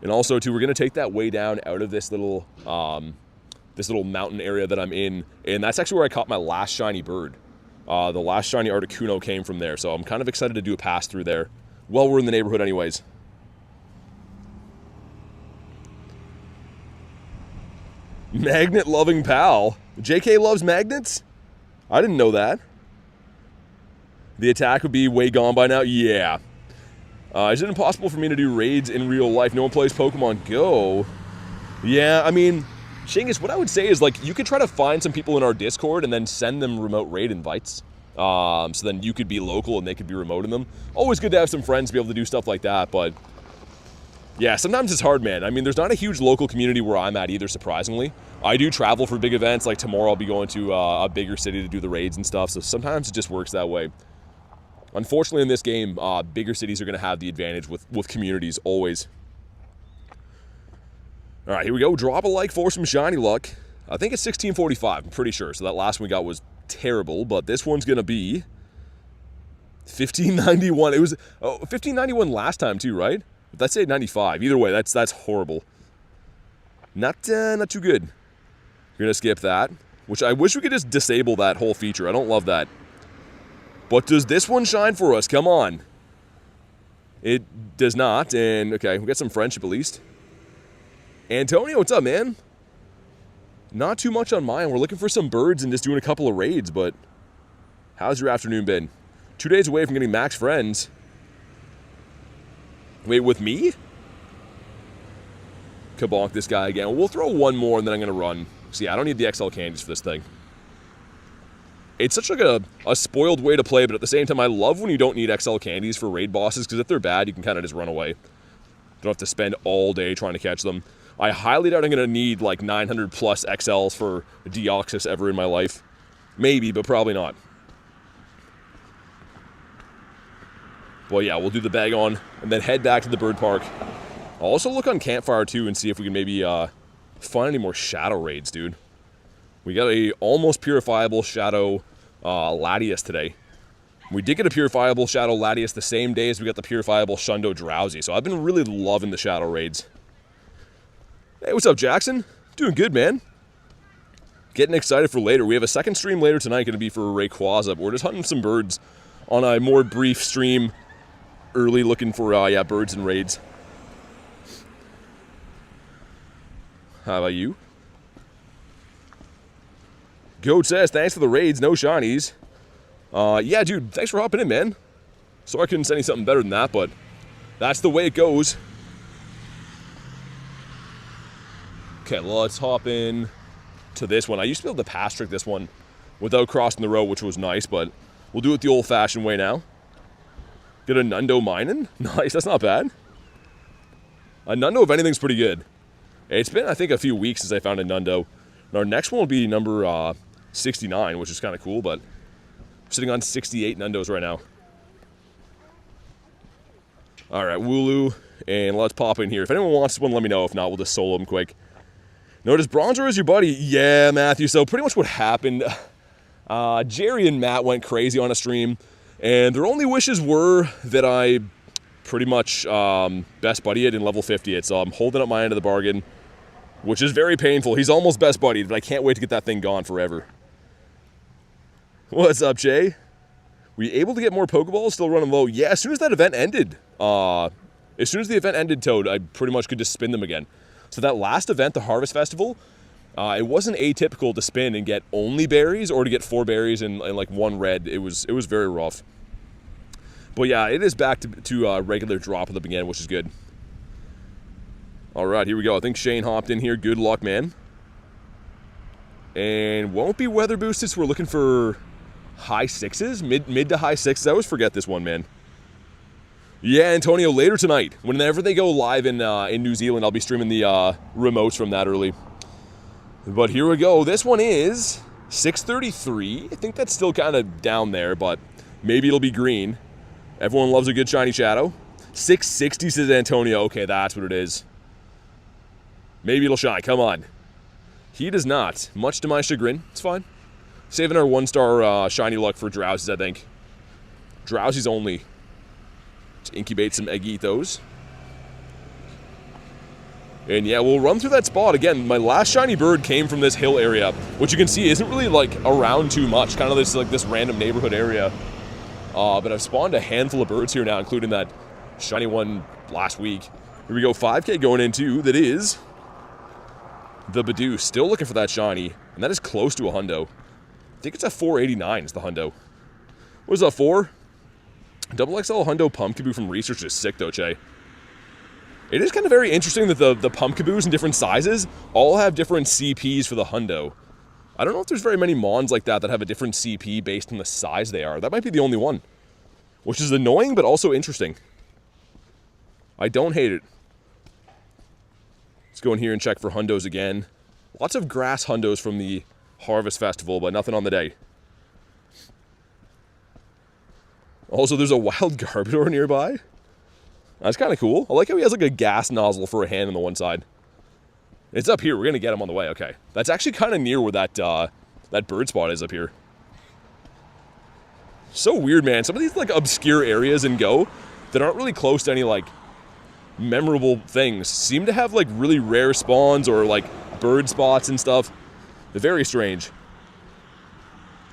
And also, too, we're going to take that way down out of this little mountain area that I'm in. And that's actually where I caught my last shiny bird. The last shiny Articuno came from there. So I'm kind of excited to do a pass through there. Well, we're in the neighborhood anyways. Magnet-loving pal. JK loves magnets? I didn't know that. The attack would be way gone by now? Yeah. Is it impossible for me to do raids in real life? No one plays Pokemon Go. Yeah, I mean, Shingus, what I would say is, like, you could try to find some people in our Discord and then send them remote raid invites. So then you could be local and they could be remote in them. Always good to have some friends to be able to do stuff like that, but yeah, sometimes it's hard, man. I mean, there's not a huge local community where I'm at either, surprisingly. I do travel for big events. Like tomorrow I'll be going to a bigger city to do the raids and stuff, so sometimes it just works that way. Unfortunately, in this game, bigger cities are going to have the advantage with communities, always. All right, here we go. Drop a like for some shiny luck. I think it's 1645, I'm pretty sure. So that last one we got was terrible, but this one's going to be 1591. It was 1591 last time too, right? Let's say 95. Either way, that's horrible. Not too good. We're going to skip that, which I wish we could just disable that whole feature. I don't love that. But does this one shine for us? Come on. It does not. And, okay, we got some friendship at least. Antonio, what's up, man? Not too much on mine. We're looking for some birds and just doing a couple of raids, but how's your afternoon been? 2 days away from getting max friends. Wait, with me? Kabonk this guy again. We'll throw one more and then I'm going to run. See, I don't need the XL candies for this thing. It's such like a spoiled way to play, but at the same time, I love when you don't need XL candies for raid bosses, because if they're bad, you can kind of just run away. Don't have to spend all day trying to catch them. I highly doubt I'm going to need like 900 plus XLs for Deoxys ever in my life. Maybe, but probably not. Well, yeah, we'll do the bag on and then head back to the bird park. I'll also look on Campfire, too, and see if we can maybe find any more Shadow raids, dude. We got a almost purifiable Shadow Latias today. We did get a purifiable Shadow Latias the same day as we got the purifiable Shundo Drowsy, so I've been really loving the Shadow raids. Hey, what's up, Jackson? Doing good, man. Getting excited for later. We have a second stream later tonight going to be for Rayquaza, but we're just hunting some birds on a more brief stream. Early looking for, yeah, birds and raids. How about you? Goat says, thanks for the raids, no shinies. Yeah, dude, thanks for hopping in, man. Sorry I couldn't send you something better than that, but that's the way it goes. Okay, let's hop in to this one. I used to be able to pass trick this one without crossing the road, which was nice, but we'll do it the old-fashioned way now. Get a Nundo mining? Nice, that's not bad. A Nundo, if anything's pretty good. It's been, I think, a few weeks since I found a Nundo. And our next one will be number 69, which is kind of cool, but I'm sitting on 68 Nundos right now. All right, Wooloo, and let's pop in here. If anyone wants one, let me know. If not, we'll just solo them quick. Notice Bronzer is your buddy. Yeah, Matthew. So pretty much what happened, Jerry and Matt went crazy on a stream, and their only wishes were that I pretty much best buddy it and level 50 it. So I'm holding up my end of the bargain, which is very painful. He's almost best buddied, but I can't wait to get that thing gone forever. What's up, Jay? Were you able to get more Pokeballs still running low? Yeah, as soon as that event ended. As soon as the event ended, Toad, I pretty much could just spin them again. So that last event, the Harvest Festival, it wasn't atypical to spin and get only berries or to get 4 berries and like 1 red. It was very rough. But yeah, it is back to regular drop at the beginning, which is good. All right, here we go. I think Shane hopped in here. Good luck, man. And won't be weather boosted, so we're looking for high sixes, mid to high sixes. I always forget this one, man. Yeah, Antonio, later tonight, whenever they go live in New Zealand, I'll be streaming the remotes from that early. But here we go. This one is 633. I think that's still kind of down there, but maybe it'll be green. Everyone loves a good shiny shadow. 660 says Antonio. Okay, that's what it is. Maybe it'll shine. Come on. He does not. Much to my chagrin. It's fine. Saving our 1-star shiny luck for Drowsies, I think. Drowsies only. To incubate some Eggitos. And yeah, we'll run through that spot. Again, my last shiny bird came from this hill area, which you can see isn't really like around too much. Kind of this random neighborhood area. But I've spawned a handful of birds here now, including that shiny one last week. Here we go, 5K going into, that is the Badoo. Still looking for that shiny, and that is close to a hundo. I think it's a 489 is the hundo. What is that for? Double XL hundo Pumpkaboo from Research is sick though, Che. It is kind of very interesting that the Pumpkaboos in different sizes all have different CPs for the hundo. I don't know if there's very many Mons like that have a different CP based on the size they are. That might be the only one. Which is annoying, but also interesting. I don't hate it. Let's go in here and check for hundos again. Lots of grass hundos from the Harvest Festival, but nothing on the day. Also, there's a wild Garbodor nearby. That's kind of cool. I like how he has like a gas nozzle for a hand on the one side. It's up here. We're going to get him on the way. Okay. That's actually kind of near where that bird spot is up here. So weird, man. Some of these like obscure areas in Go that aren't really close to any like memorable things seem to have like really rare spawns or like bird spots and stuff. They're very strange.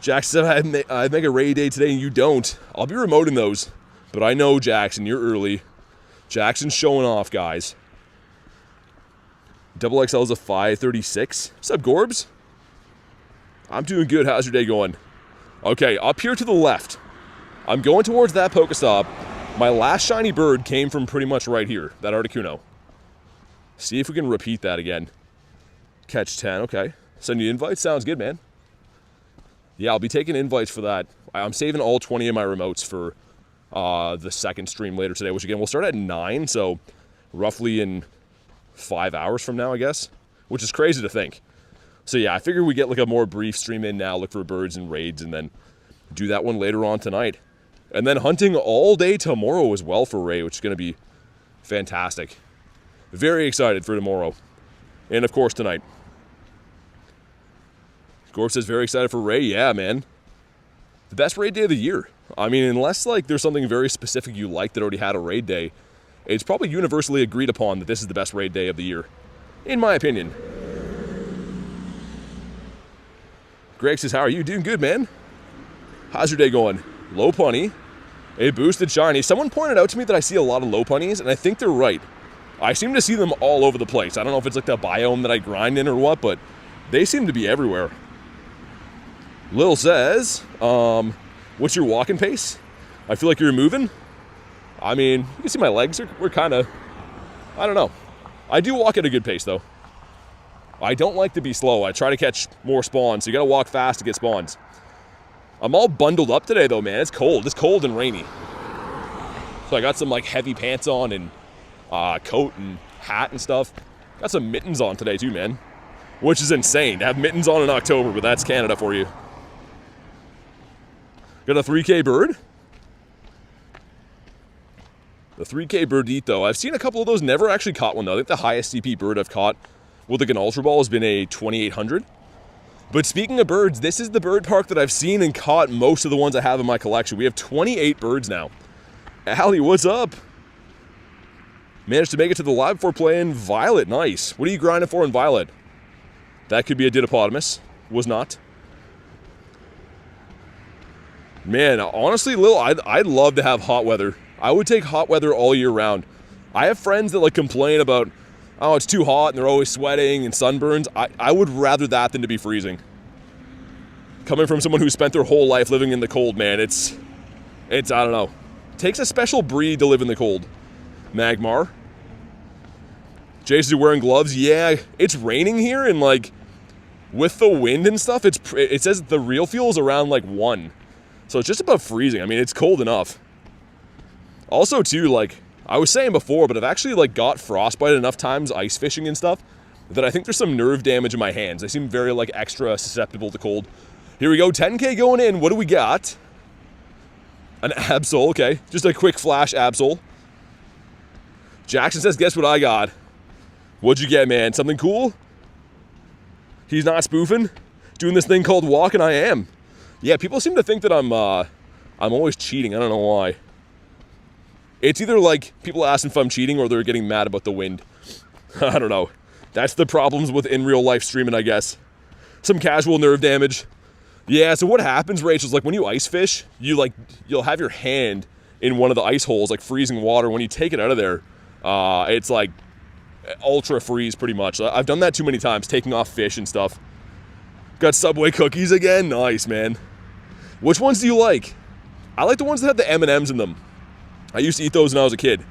Jackson said I have Mega Ray Day today and you don't. I'll be remoting those. But I know, Jackson, you're early. Jackson's showing off, guys. Double XL is a 536. What's up, Gorbs? I'm doing good. How's your day going? Okay, up here to the left. I'm going towards that Pokestop. My last shiny bird came from pretty much right here, that Articuno. See if we can repeat that again. Catch 10, okay. Send you invites, sounds good, man. Yeah, I'll be taking invites for that. I'm saving all 20 of my remotes for the second stream later today, which again, we'll start at 9, so roughly in 5 hours from now, I guess, which is crazy to think. So yeah, I figured we get like a more brief stream in now, look for birds and raids, and then do that one later on tonight. And then hunting all day tomorrow as well for Ray, which is going to be fantastic. Very excited for tomorrow. And of course tonight. Gorf says very excited for Ray. Yeah, man. The best raid day of the year. I mean, unless like there's something very specific you like that already had a raid day, it's probably universally agreed upon that this is the best raid day of the year. In my opinion. Greg says, how are you? Doing good, man. How's your day going? Low punny. A boosted shiny. Someone pointed out to me that I see a lot of low punnies, and I think they're right. I seem to see them all over the place. I don't know if it's like the biome that I grind in or what, but they seem to be everywhere. Lil says, what's your walking pace? I feel like you're moving. I mean, you can see my legs we're kind of, I don't know. I do walk at a good pace, though. I don't like to be slow. I try to catch more spawns, so you gotta walk fast to get spawns. I'm all bundled up today, though, man. It's cold. It's cold and rainy. So I got some, like, heavy pants on and coat and hat and stuff. Got some mittens on today, too, man. Which is insane to have mittens on in October, but that's Canada for you. Got a 3K bird. The 3K birdito. I've seen a couple of those. Never actually caught one, though. I think the highest CP bird I've caught with like an Ultra Ball has been a 2800. But speaking of birds, this is the bird park that I've seen and caught most of the ones I have in my collection. We have 28 birds now. Allie, what's up? Managed to make it to the live before playing Violet. Nice. What are you grinding for in Violet? That could be a Didopotamus. Was not. Man, honestly, Lil, I'd love to have hot weather. I would take hot weather all year round. I have friends that like complain about, oh, it's too hot and they're always sweating and sunburns. I would rather that than to be freezing. Coming from someone who spent their whole life living in the cold, man, it's I don't know. It takes a special breed to live in the cold. Magmar. Jason's wearing gloves. Yeah, it's raining here, and like with the wind and stuff, it says the real fuel is around like 1. So it's just above freezing. I mean, it's cold enough. Also, too, like I was saying before, but I've actually like got frostbite enough times ice fishing and stuff that I think there's some nerve damage in my hands. They seem very like extra susceptible to cold. Here we go, 10K going in. What do we got? An Absol, okay. Just a quick flash Absol. Jackson says, guess what I got? What'd you get, man? Something cool? He's not spoofing? Doing this thing called walking? I am. Yeah, people seem to think that I'm always cheating. I don't know why. It's either like people asking if I'm cheating or they're getting mad about the wind. I don't know. That's the problems with in real life streaming, I guess. Some casual nerve damage. Yeah, so what happens, Rachel, is like when you ice fish, you'll have your hand in one of the ice holes, like freezing water. When you take it out of there, it's like ultra freeze pretty much. I've done that too many times, taking off fish and stuff. Got Subway cookies again. Nice, man. Which ones do you like? I like the ones that have the M&Ms in them. I used to eat those when I was a kid.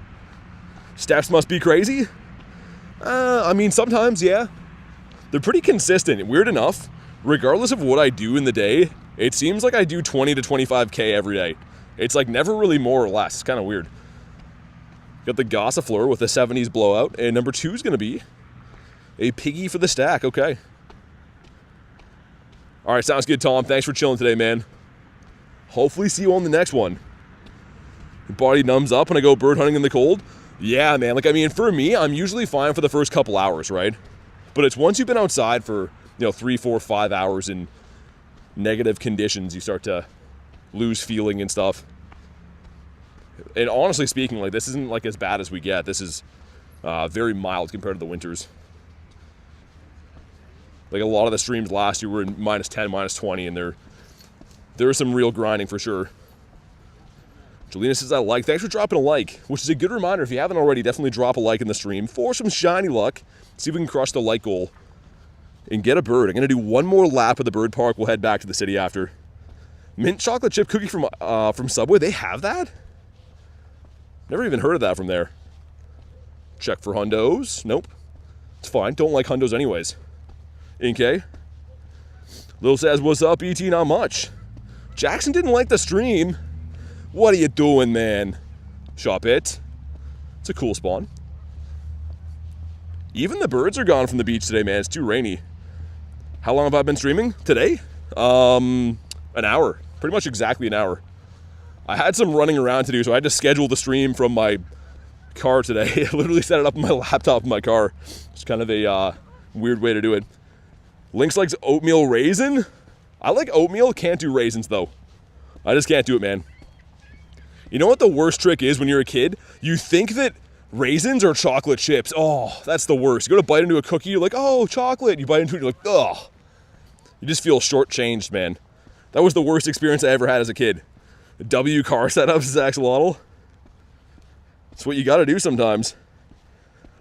Steps must be crazy? I mean, sometimes, yeah. They're pretty consistent. Weird enough, regardless of what I do in the day, it seems like I do 20 to 25K every day. It's like never really more or less. It's kind of weird. Got the Gossifleur with a 70s blowout, and number 2 is going to be a Piggy for the stack. Okay. All right, sounds good, Tom. Thanks for chilling today, man. Hopefully see you on the next one. Your body numbs up when I go bird hunting in the cold. Yeah, man. Like, I mean, for me, I'm usually fine for the first couple hours, right? But it's once you've been outside for, 3, 4, 5 hours in negative conditions, you start to lose feeling and stuff. And honestly speaking, like, this isn't like as bad as we get. This is very mild compared to the winters. Like a lot of the streams last year were in -10, -20, and there was some real grinding for sure. Jelena says, I like. Thanks for dropping a like, which is a good reminder. If you haven't already, definitely drop a like in the stream for some shiny luck. See if we can crush the like goal and get a bird. I'm going to do one more lap of the bird park. We'll head back to the city after. Mint chocolate chip cookie from Subway. They have that? Never even heard of that from there. Check for hundos. Nope. It's fine. Don't like hundos anyways. Inkay. Lil says, what's up, ET? Not much. Jackson didn't like the stream. What are you doing, man? Shop it. It's a cool spawn. Even the birds are gone from the beach today, man. It's too rainy. How long have I been streaming? Today? An hour. Pretty much exactly an hour. I had some running around to do, so I had to schedule the stream from my car today. I literally set it up on my laptop in my car. It's kind of a weird way to do it. Lynx likes oatmeal raisin. I like oatmeal, can't do raisins though. I just can't do it, man. You know what the worst trick is when you're a kid? You think that raisins are chocolate chips. Oh, that's the worst. You go to bite into a cookie, you're like, oh, chocolate. You bite into it, you're like, ugh. You just feel shortchanged, man. That was the worst experience I ever had as a kid. W car setups, Zach Slottle. That's what you gotta do sometimes.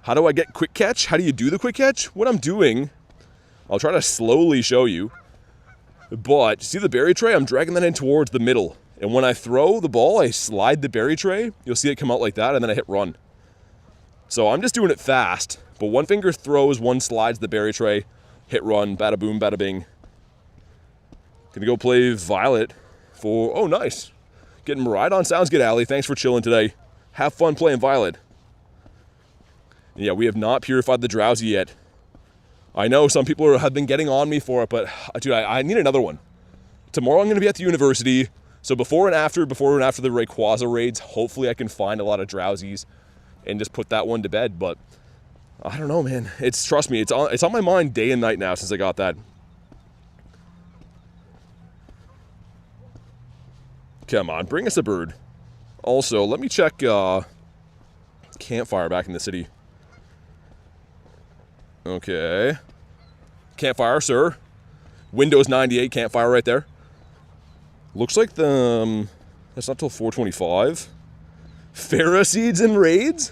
How do I get quick catch? How do you do the quick catch? What I'm doing, I'll try to slowly show you. But, see the berry tray? I'm dragging that in towards the middle. And when I throw the ball, I slide the berry tray. You'll see it come out like that, and then I hit run. So I'm just doing it fast. But one finger throws, one slides the berry tray. Hit run, bada boom, bada bing. Gonna go play Violet for, oh nice. Getting right on, sounds good, Allie. Thanks for chilling today. Have fun playing Violet. And yeah, we have not purified the drowsy yet. I know some people have been getting on me for it, but dude, I need another one. Tomorrow I'm gonna be at the university. So before and after the Rayquaza raids, hopefully I can find a lot of drowsies and just put that one to bed. But I don't know, man. Trust me, it's on my mind day and night now since I got that. Come on, bring us a bird. Also, let me check campfire back in the city. Okay. Campfire, sir. Windows 98 campfire right there. Looks like that's not till 425. Pharaoh seeds and raids?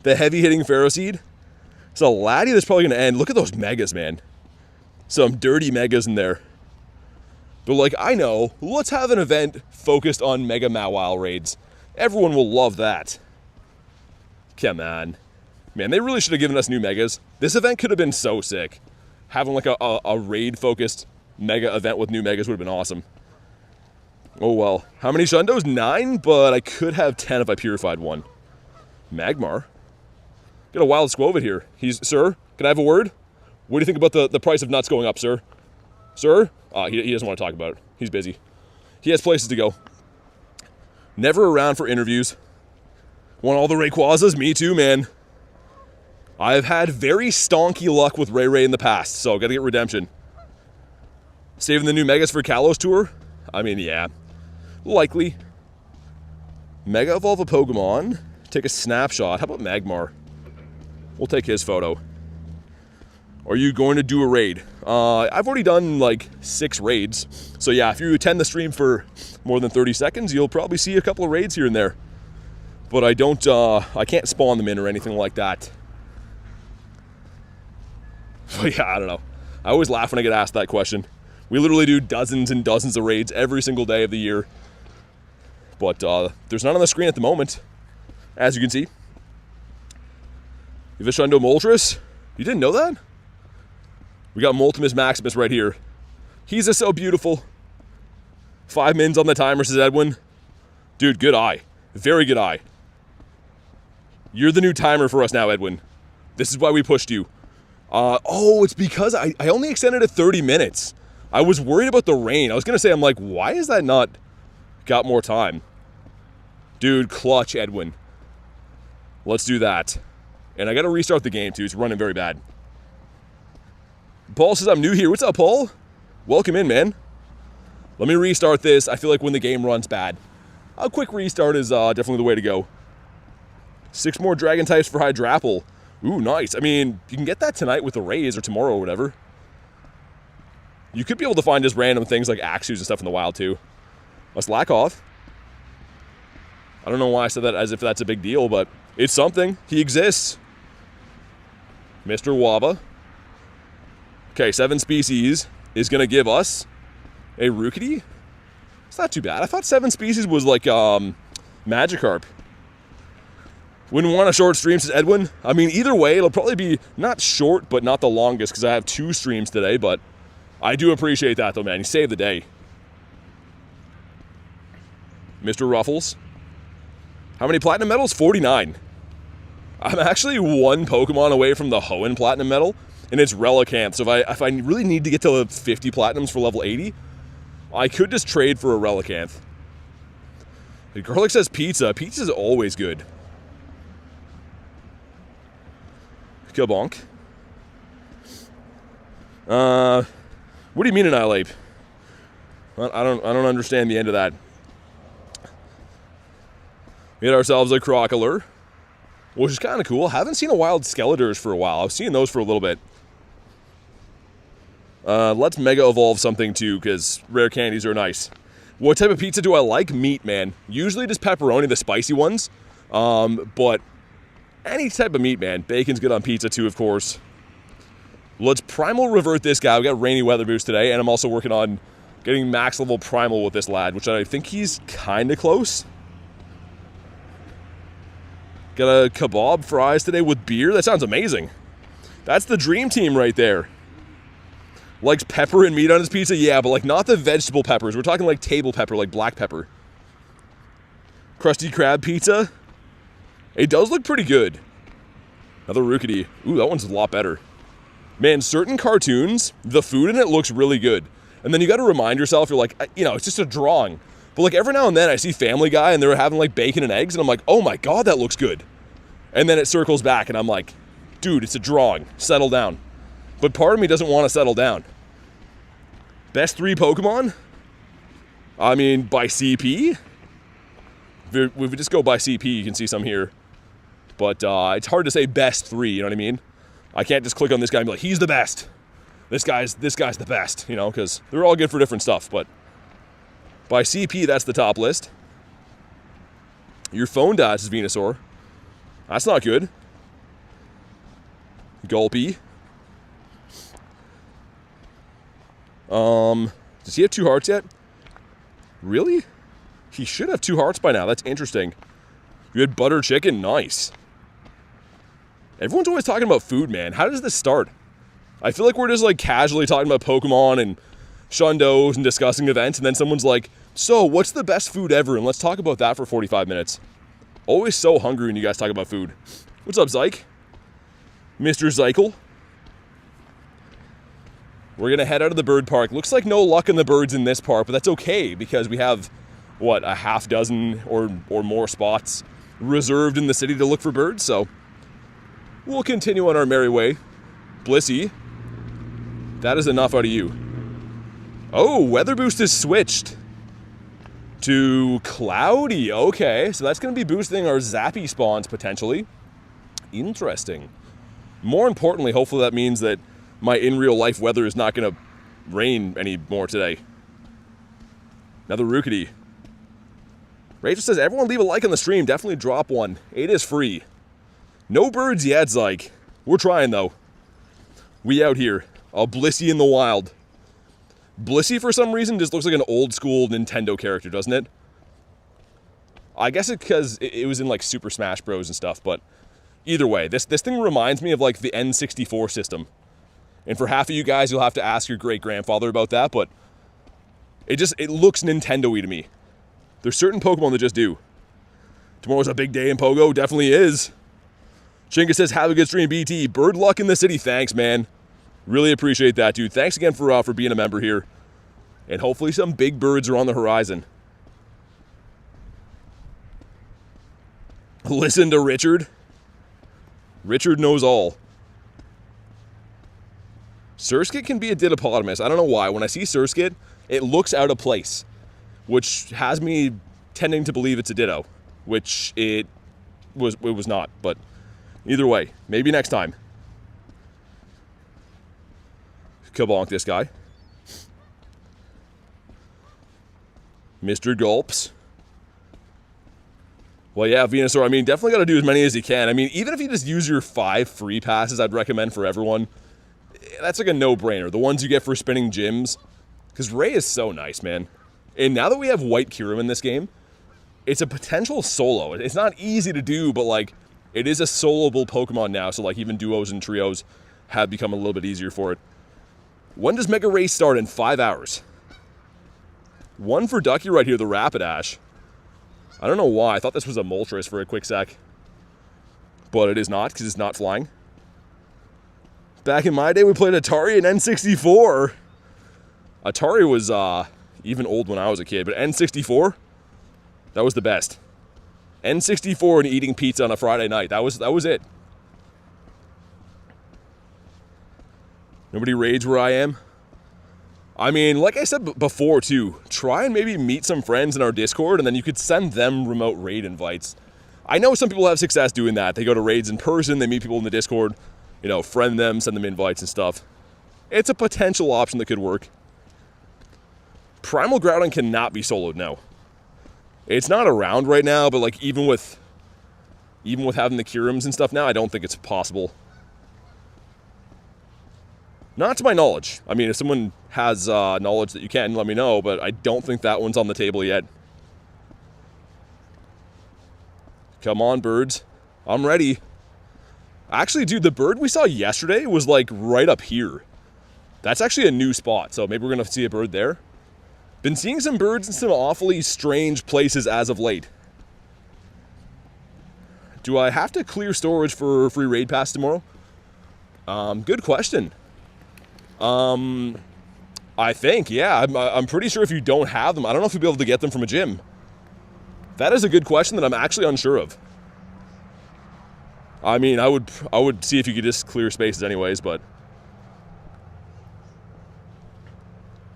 The heavy hitting Pharaoh seed? It's a laddie that's probably gonna end. Look at those megas, man. Some dirty megas in there. But like, I know, let's have an event focused on Mega Mawile raids. Everyone will love that. Come on. Man, they really should have given us new Megas. This event could have been so sick. Having like a raid-focused Mega event with new Megas would have been awesome. Oh well. How many Shundos? 9, but I could have 10 if I purified one. Magmar. Got a wild Squovit here. Sir, can I have a word? What do you think about the price of nuts going up, sir? Sir? He doesn't want to talk about it. He's busy. He has places to go. Never around for interviews. Want all the Rayquazas? Me too, man. I've had very stonky luck with Ray in the past, so gotta get redemption. Saving the new Megas for Kalos Tour? I mean, yeah. Likely. Mega Evolve a Pokemon. Take a snapshot. How about Magmar? We'll take his photo. Are you going to do a raid? I've already done like 6 raids. So yeah, if you attend the stream for more than 30 seconds, you'll probably see a couple of raids here and there. But I can't spawn them in or anything like that. But yeah, I don't know. I always laugh when I get asked that question. We literally do dozens and dozens of raids every single day of the year. But there's none on the screen at the moment, as you can see. Vishundo Moltres? You didn't know that? We got Multimus Maximus right here. He's just so beautiful. 5 mins on the timer, says Edwin. Dude, good eye. Very good eye. You're the new timer for us now, Edwin. This is why we pushed you. Oh, it's because I only extended it 30 minutes. I was worried about the rain. I was going to say, I'm like, why is that not got more time? Dude, clutch, Edwin. Let's do that. And I got to restart the game, too. It's running very bad. Paul says I'm new here. What's up, Paul? Welcome in, man. Let me restart this. I feel like when the game runs bad, a quick restart is definitely the way to go. 6 more dragon types for Hydrapple. Ooh, nice. I mean, you can get that tonight with the Rays or tomorrow or whatever. You could be able to find just random things like Axews and stuff in the wild, too. Let's lack off. I don't know why I said that as if that's a big deal, but it's something. He exists. Mr. Waba. Okay, 7 species is going to give us a Rookity. It's not too bad. I thought 7 species was like Magikarp. Wouldn't want a short stream, says Edwin. I mean, either way, it'll probably be not short, but not the longest, because I have 2 streams today, but I do appreciate that, though, man. You saved the day. Mr. Ruffles. How many Platinum Medals? 49. I'm actually 1 Pokemon away from the Hoenn Platinum Medal, and it's Relicanth. So if I really need to get to 50 Platinums for level 80, I could just trade for a Relicanth. The Garlic says pizza. Pizza's always good. Killbonk. What do you mean Annihilate? I don't understand the end of that. We had ourselves a Crocodile, which is kind of cool. Haven't seen a wild Skeletors for a while. I've seen those for a little bit. Let's Mega Evolve something too, because rare candies are nice. What type of pizza do I like? Meat, man. Usually just pepperoni, the spicy ones. But any type of meat, man. Bacon's good on pizza too, of course. Let's Primal Revert this guy. We got Rainy Weather Boost today, and I'm also working on getting max level Primal with this lad, which I think he's kind of close. Got a kebab fries today with beer. That sounds amazing. That's the dream team right there. Likes pepper and meat on his pizza? Yeah, but like not the vegetable peppers. We're talking like table pepper, like black pepper. Krusty Krab pizza. It does look pretty good. Another Rookity. Ooh, that one's a lot better. Man, certain cartoons, the food in it looks really good. And then you got to remind yourself, you're like, you know, it's just a drawing. But like every now and then I see Family Guy and they're having like bacon and eggs and I'm like, oh my God, that looks good. And then it circles back and I'm like, dude, it's a drawing. Settle down. But part of me doesn't want to settle down. Best 3 Pokemon? I mean, by CP? If we just go by CP, you can see some here. But it's hard to say best 3, you know what I mean? I can't just click on this guy and be like, he's the best. This guy's the best, you know, because they're all good for different stuff. But by CP, that's the top list. Your phone dies, is Venusaur. That's not good. Gulpy. Does he have 2 hearts yet? Really? He should have 2 hearts by now. That's interesting. You had butter chicken? Nice. Everyone's always talking about food, man. How does this start? I feel like we're just like casually talking about Pokemon and Shundos and discussing events, and then someone's like, so what's the best food ever? And let's talk about that for 45 minutes. Always so hungry when you guys talk about food. What's up, Zyke? Mr. Zykel? We're going to head out of the bird park. Looks like no luck in the birds in this park, but that's okay because we have, what, a half dozen or more spots reserved in the city to look for birds, so we'll continue on our merry way. Blissey, that is enough out of you. Oh, weather boost is switched to cloudy. Okay, so that's going to be boosting our Zappy spawns potentially. Interesting. More importantly, hopefully that means that my in real life weather is not going to rain anymore today. Another Rookity. Rachel says, everyone leave a like on the stream. Definitely drop one. It is free. No birds yet, Zyke. We're trying, though. We out here. A Blissey in the wild. Blissey, for some reason, just looks like an old-school Nintendo character, doesn't it? I guess it's because it was in, like, Super Smash Bros. And stuff, but either way, this thing reminds me of, like, the N64 system. And for half of you guys, you'll have to ask your great-grandfather about that, but it looks Nintendo-y to me. There's certain Pokemon that just do. Tomorrow's a big day in Pogo. Definitely is. Shinka says, have a good stream, BT. Bird luck in the city. Thanks, man. Really appreciate that, dude. Thanks again for being a member here. And hopefully some big birds are on the horizon. Listen to Richard. Richard knows all. Surskit can be a Dittopotamus. I don't know why. When I see Surskit, it looks out of place, which has me tending to believe it's a Ditto, which it was not. But either way, maybe next time. Kabonk this guy. Mr. Gulps. Well, yeah, Venusaur, I mean, definitely got to do as many as you can. I mean, even if you just use your 5 free passes I'd recommend for everyone, that's like a no-brainer. The ones you get for spinning gyms. Because Ray is so nice, man. And now that we have White Kyurem in this game, it's a potential solo. It's not easy to do, but, like, it is a soloable Pokemon now, so, like, even duos and trios have become a little bit easier for it. When does Mega Ray start? In 5 hours. One for Ducky right here, the Rapidash. I don't know why. I thought this was a Moltres for a quick sec. But it is not, because it's not flying. Back in my day, we played Atari and N64. Atari was even old when I was a kid, but N64, that was the best. N64 and eating pizza on a Friday night. That was it. Nobody raids where I am. I mean, like I said before, too, try and maybe meet some friends in our Discord, and then you could send them remote raid invites. I know some people have success doing that. They go to raids in person, they meet people in the Discord, you know, friend them, send them invites and stuff. It's a potential option that could work. Primal Groudon cannot be soloed now. It's not around right now, but like even with having the Kyurems and stuff now, I don't think it's possible. Not to my knowledge. I mean, if someone has knowledge that you can, let me know, but I don't think that one's on the table yet. Come on, birds. I'm ready. Actually, dude, the bird we saw yesterday was like right up here. That's actually a new spot, so maybe we're going to see a bird there. Been seeing some birds in some awfully strange places as of late. Do I have to clear storage for free raid pass tomorrow? Good question. I think, yeah. I'm pretty sure if you don't have them, I don't know if you'll be able to get them from a gym. That is a good question that I'm actually unsure of. I mean, I would see if you could just clear spaces anyways, but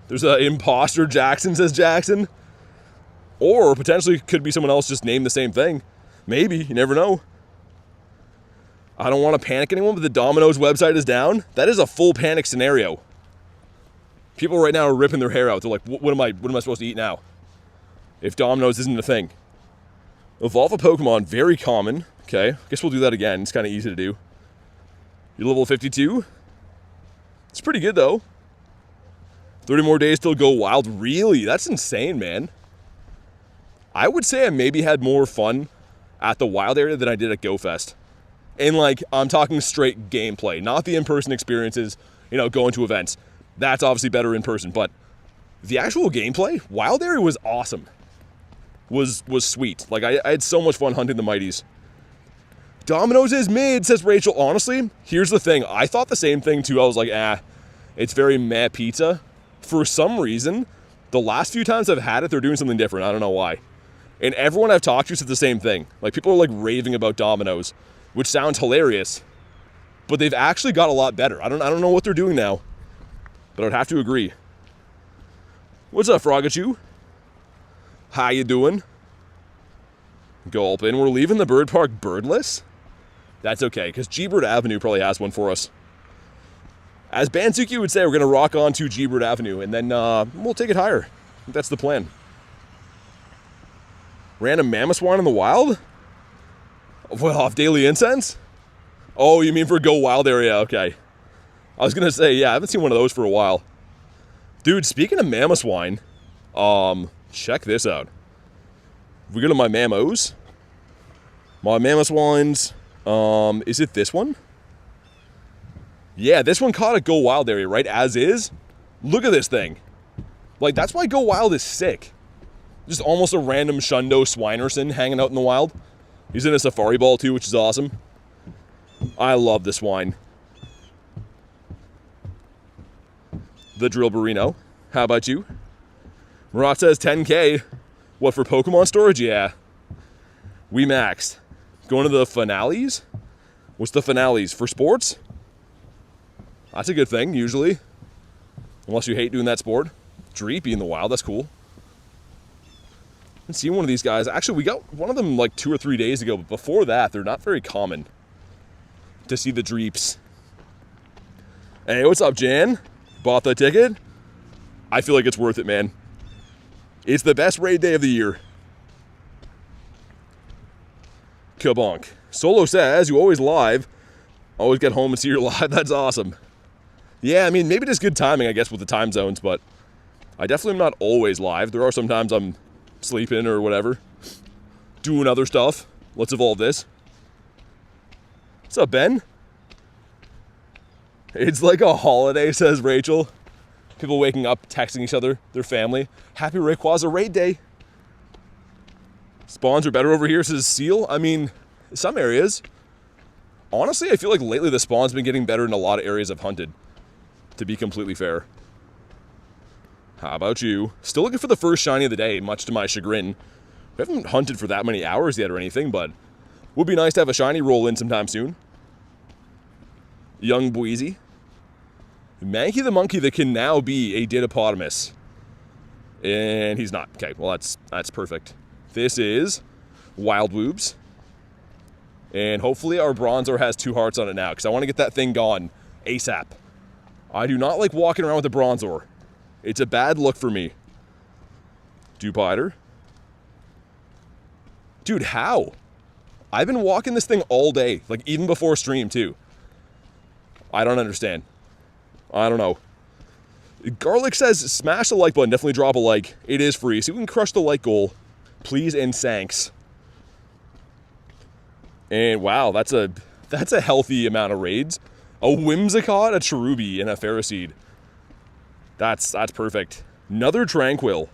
there's an imposter Jackson, says Jackson. Or potentially could be someone else just named the same thing. Maybe, you never know. I don't want to panic anyone, but the Domino's website is down. That is a full panic scenario. People right now are ripping their hair out. They're like, what am I supposed to eat now? If Domino's isn't a thing. Evolve a Pokemon, very common. Okay, guess we'll do that again. It's kind of easy to do. You're level 52? It's pretty good, though. 30 more days till go wild. Really? That's insane, man. I would say I maybe had more fun at the wild area than I did at GoFest. And, like, I'm talking straight gameplay, not the in-person experiences, you know, going to events. That's obviously better in person, but the actual gameplay, Wild Area was awesome. Was sweet. Like, I had so much fun hunting the Mighties. Domino's is mid, says Rachel. Honestly, here's the thing. I thought the same thing, too. I was like, it's very meh pizza. For some reason, the last few times I've had it, they're doing something different. I don't know why. And everyone I've talked to said the same thing. Like, people are, like, raving about Domino's, which sounds hilarious. But they've actually got a lot better. I don't know what they're doing now. But I'd have to agree. What's up, Frogachu? How you doing? Gulpin. We're leaving the bird park birdless? That's okay, because G-Bird Avenue probably has one for us. As Bansuki would say, we're going to rock on to G-Bird Avenue, and then we'll take it higher. I think that's the plan. Random Mammoth-Swine in the wild? What, off Daily Incense? Oh, you mean for Go Wild Area? Okay. I was going to say, yeah, I haven't seen one of those for a while. Dude, speaking of Mammoth-Swine, check this out. If we go to my Mamos, my Mammoth-Swines, is it this one? Yeah, this one caught at Go Wild Area, right? As is. Look at this thing. Like, that's why Go Wild is sick. Just almost a random Shundo Swinerson hanging out in the wild. He's in a safari ball, too, which is awesome. I love the swine. The Drill Burrino. How about you? Murat says 10K. What, for Pokemon storage? Yeah. We maxed. Going to the finales? What's the finales? For sports? That's a good thing, usually. Unless you hate doing that sport. Dreepy in the wild, that's cool. I haven't seen one of these guys. Actually, we got one of them like 2 or 3 days ago, but before that, they're not very common to see the Dreeps. Hey, what's up, Jan? Bought the ticket? I feel like it's worth it, man. It's the best raid day of the year. Kabonk. Solo says, you always live. Always get home and see your live. That's awesome. Yeah, I mean, maybe just good timing, I guess, with the time zones, but I definitely am not always live. There are some times I'm sleeping or whatever. Doing other stuff. Let's evolve this. What's up, Ben? It's like a holiday, says Rachel. People waking up, texting each other, their family. Happy Rayquaza raid day. Spawns are better over here, says Seal. I mean, some areas. Honestly, I feel like lately the spawn's been getting better in a lot of areas I've hunted, to be completely fair. How about you? Still looking for the first shiny of the day, much to my chagrin. We haven't hunted for that many hours yet or anything, but would be nice to have a shiny roll in sometime soon. Young Bweezy. Mankey the monkey that can now be a Didopotamus. And he's not. Okay, well that's perfect. This is Wild Woobs. And hopefully our Bronzor has 2 hearts on it now, because I want to get that thing gone ASAP. I do not like walking around with a Bronzor. It's a bad look for me. Dewpider. Dude, how? I've been walking this thing all day, like even before stream too. I don't understand. I don't know. Garlic says, smash the like button, definitely drop a like. It is free, so you can crush the like goal. Please and thanks. And wow, that's a healthy amount of raids. A Whimsicott, a Cherubi, and a Ferroseed. That's perfect. Another Tranquil.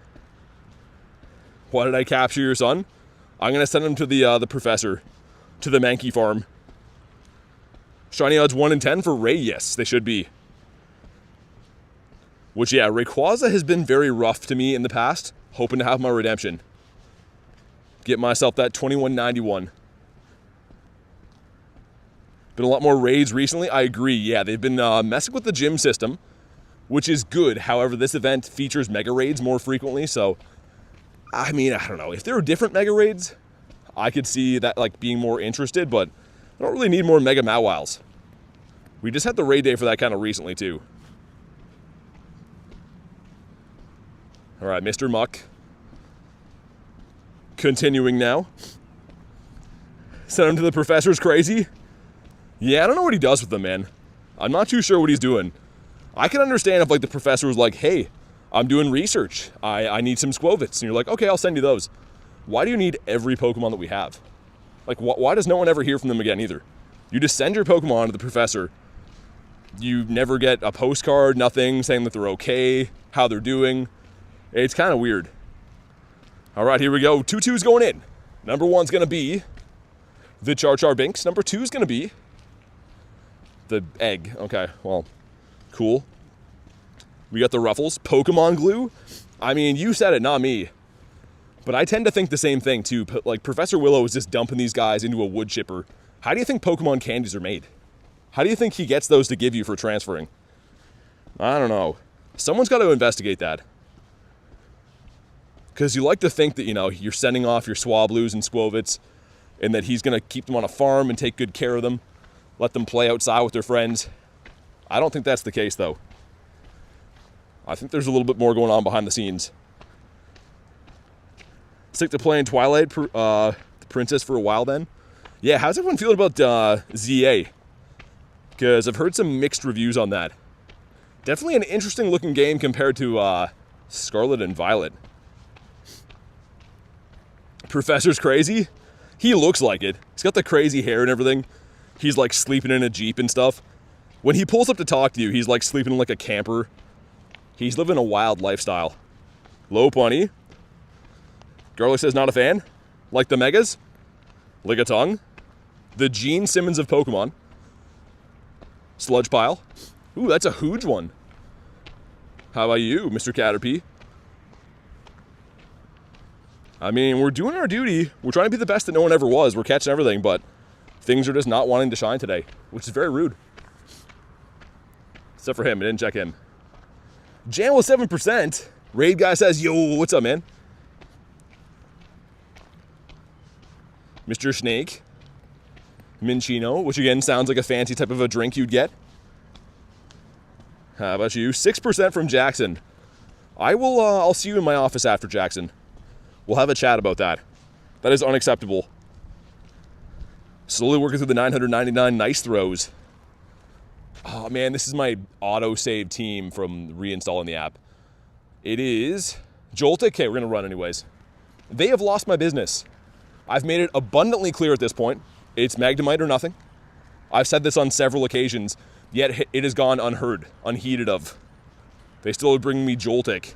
Why did I capture your son? I'm gonna send him to the professor, to the Mankey farm. Shiny odds 1 in 10 for Ray. Yes, they should be. Which, yeah, Rayquaza has been very rough to me in the past. Hoping to have my redemption. Get myself that 2191. Been a lot more raids recently. I agree. Yeah, they've been messing with the gym system, which is good. However, this event features mega raids more frequently, so I mean, I don't know. If there were different mega raids, I could see that like being more interested, but I don't really need more mega Mawwows. We just had the raid day for that kind of recently too. All right, Mr. Muck. Continuing now. Send him to the professor's crazy. Yeah, I don't know what he does with them, man. I'm not too sure what he's doing. I can understand if like the professor was like, hey, I'm doing research. I need some Squovits. And you're like, okay, I'll send you those. Why do you need every Pokemon that we have? Like, why does no one ever hear from them again either? You just send your Pokemon to the professor. You never get a postcard, nothing, saying that they're okay, how they're doing. It's kind of weird. All right, here we go. 2-2's going in. Number 1's going to be the Char Char Binks. Number 2's going to be the egg. Okay, well, cool. We got the Ruffles. Pokemon glue. I mean, you said it, not me. But I tend to think the same thing, too. Like, Professor Willow is just dumping these guys into a wood chipper. How do you think Pokemon candies are made? How do you think he gets those to give you for transferring? I don't know. Someone's got to investigate that. Because you like to think that, you know, you're sending off your Swablues and Squovits and that he's going to keep them on a farm and take good care of them, let them play outside with their friends. I don't think that's the case, though. I think there's a little bit more going on behind the scenes. Stick to playing Twilight the Princess for a while then. Yeah, how's everyone feeling about ZA? Because I've heard some mixed reviews on that. Definitely an interesting looking game compared to Scarlet and Violet. Professor's crazy? He looks like it. He's got the crazy hair and everything. He's like sleeping in a Jeep and stuff. When he pulls up to talk to you, he's like sleeping like a camper. He's living a wild lifestyle. Low Punny. Garlic says not a fan. Like the Megas. Lick a tongue. The Gene Simmons of Pokemon. Sludge Pile. Ooh, that's a huge one. How about you, Mr. Caterpie? I mean, we're doing our duty. We're trying to be the best that no one ever was. We're catching everything, but things are just not wanting to shine today, which is very rude. Except for him. I didn't check him. Jan was 7%. Raid guy says, yo, what's up, man? Mr. Snake. Minchino, which again sounds like a fancy type of a drink you'd get. How about you? 6% from Jackson. I'll see you in my office after, Jackson. We'll have a chat about that. That is unacceptable. Slowly working through the 999 nice throws. Oh man, this is my auto-save team from reinstalling the app. It is Joltik. Okay, we're gonna run anyways. They have lost my business. I've made it abundantly clear at this point. It's Magnemite or nothing. I've said this on several occasions, yet it has gone unheard, unheeded of. They still bring me Joltik.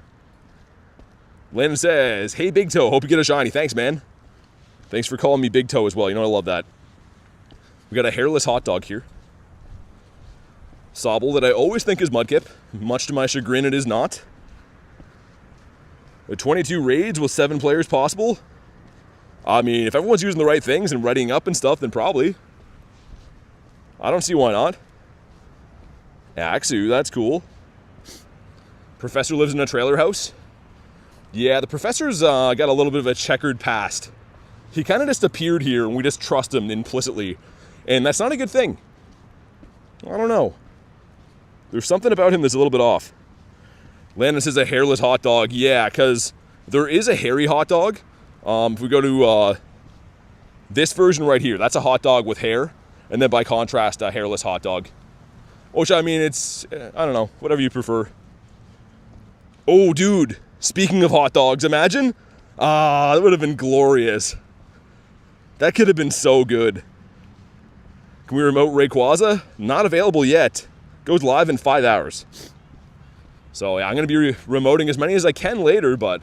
Landon says, hey Big Toe, hope you get a shiny. Thanks, man. Thanks for calling me Big Toe as well. You know I love that. We got a hairless hot dog here. Sobble that I always think is Mudkip. Much to my chagrin, it is not. 22 raids with 7 players possible. I mean, if everyone's using the right things and readying up and stuff, then probably. I don't see why not. Axu, that's cool. Professor lives in a trailer house. Yeah, the professor's got a little bit of a checkered past. He kind of just appeared here and we just trust him implicitly. And that's not a good thing. I don't know. There's something about him that's a little bit off. Landon says a hairless hot dog. Yeah, because there is a hairy hot dog. If we go to this version right here, that's a hot dog with hair. And then by contrast, a hairless hot dog. Which, I mean, it's, I don't know, whatever you prefer. Oh, dude. Speaking of hot dogs, imagine. That would have been glorious. That could have been so good. Can we remote Rayquaza? Not available yet. Goes live in 5 hours. So yeah, I'm going to be remoting as many as I can later, but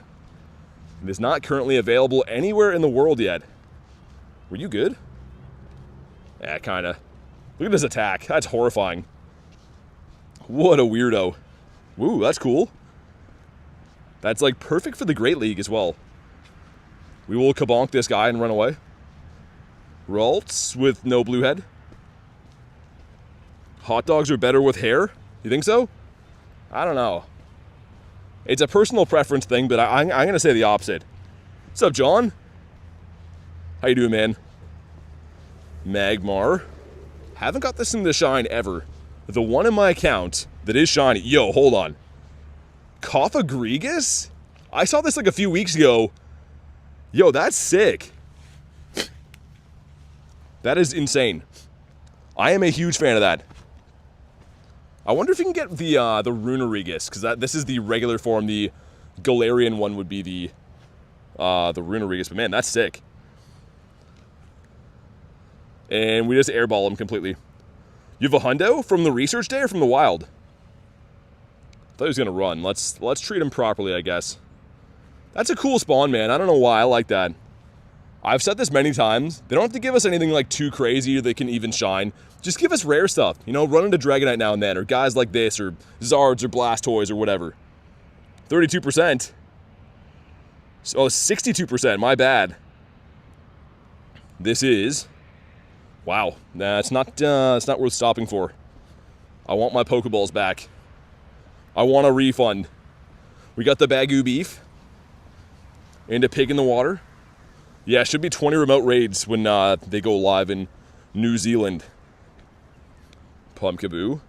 it is not currently available anywhere in the world yet. Were you good? Yeah, kind of. Look at this attack. That's horrifying. What a weirdo. Woo, that's cool. That's like perfect for the Great League as well. We will kabonk this guy and run away. Ralts with no blue head. Hot dogs are better with hair? You think so? I don't know. It's a personal preference thing, but I'm going to say the opposite. What's up, John? How you doing, man? Magmar. Haven't got this in the shine ever. The one in my account that is shiny. Yo, hold on. Kothagrigus? I saw this like a few weeks ago. Yo, that's sick. That is insane. I am a huge fan of that. I wonder if you can get the Runerigus, because this is the regular form. The Galarian one would be the Runerigus, but man, that's sick. And we just airball him completely. You have a hundo from the research day or from the wild? I thought he was going to run. Let's treat him properly, I guess. That's a cool spawn, man. I don't know why I like that. I've said this many times. They don't have to give us anything like too crazy or they can even shine. Just give us rare stuff. You know, run into Dragonite now and then, or guys like this, or Zards or Blastoise or whatever. 32%. Oh, 62%. My bad. This is... Wow. Nah, it's not worth stopping for. I want my Pokeballs back. I want a refund. We got the Bagoo beef. And a pig in the water. Yeah, it should be 20 remote raids when they go live in New Zealand. Pumpkaboo.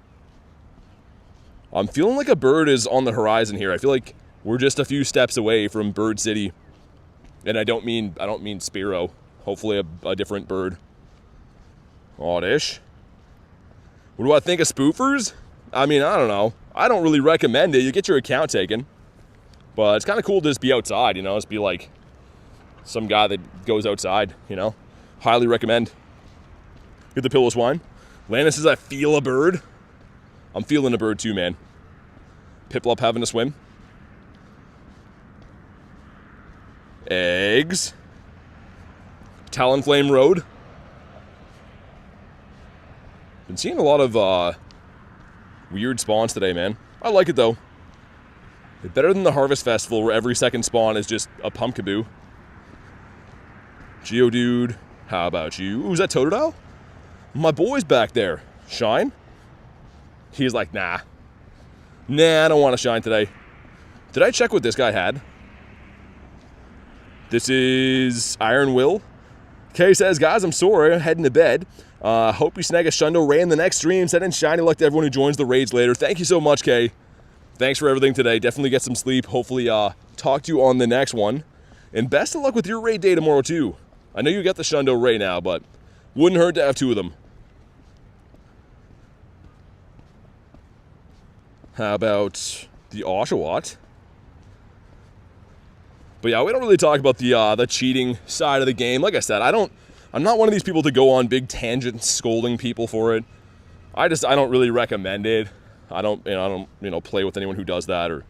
I'm feeling like a bird is on the horizon here. I feel like we're just a few steps away from Bird City. And I don't mean Spearow. Hopefully a different bird. Oddish. What do I think of spoofers? I mean, I don't know. I don't really recommend it. You get your account taken. But it's kind of cool to just be outside, you know? Just be like some guy that goes outside, you know? Highly recommend. Get the Pillow Swine. Lana says, I feel a bird. I'm feeling a bird too, man. Piplup having a swim. Eggs. Talonflame Road. Been seeing a lot of weird spawns today, man. I like it, though. It's better than the Harvest Festival, where every second spawn is just a Pumpkaboo. Geodude, how about you? Ooh, is that Totodile? My boy's back there. Shine? He's like, nah. Nah, I don't want to shine today. Did I check what this guy had? This is Iron Will. Kay says, guys, I'm sorry. I'm heading to bed. Hope you snag a Shundo Ray in the next stream. Send in shiny luck to everyone who joins the raids later. Thank you so much, Kay. Thanks for everything today. Definitely get some sleep. Hopefully, talk to you on the next one. And best of luck with your raid day tomorrow, too. I know you got the Shundo Ray now, but wouldn't hurt to have two of them. How about the Oshawott? But yeah, we don't really talk about the cheating side of the game. Like I said, I'm not one of these people to go on big tangents scolding people for it. I don't really recommend it. I don't play with anyone who does that or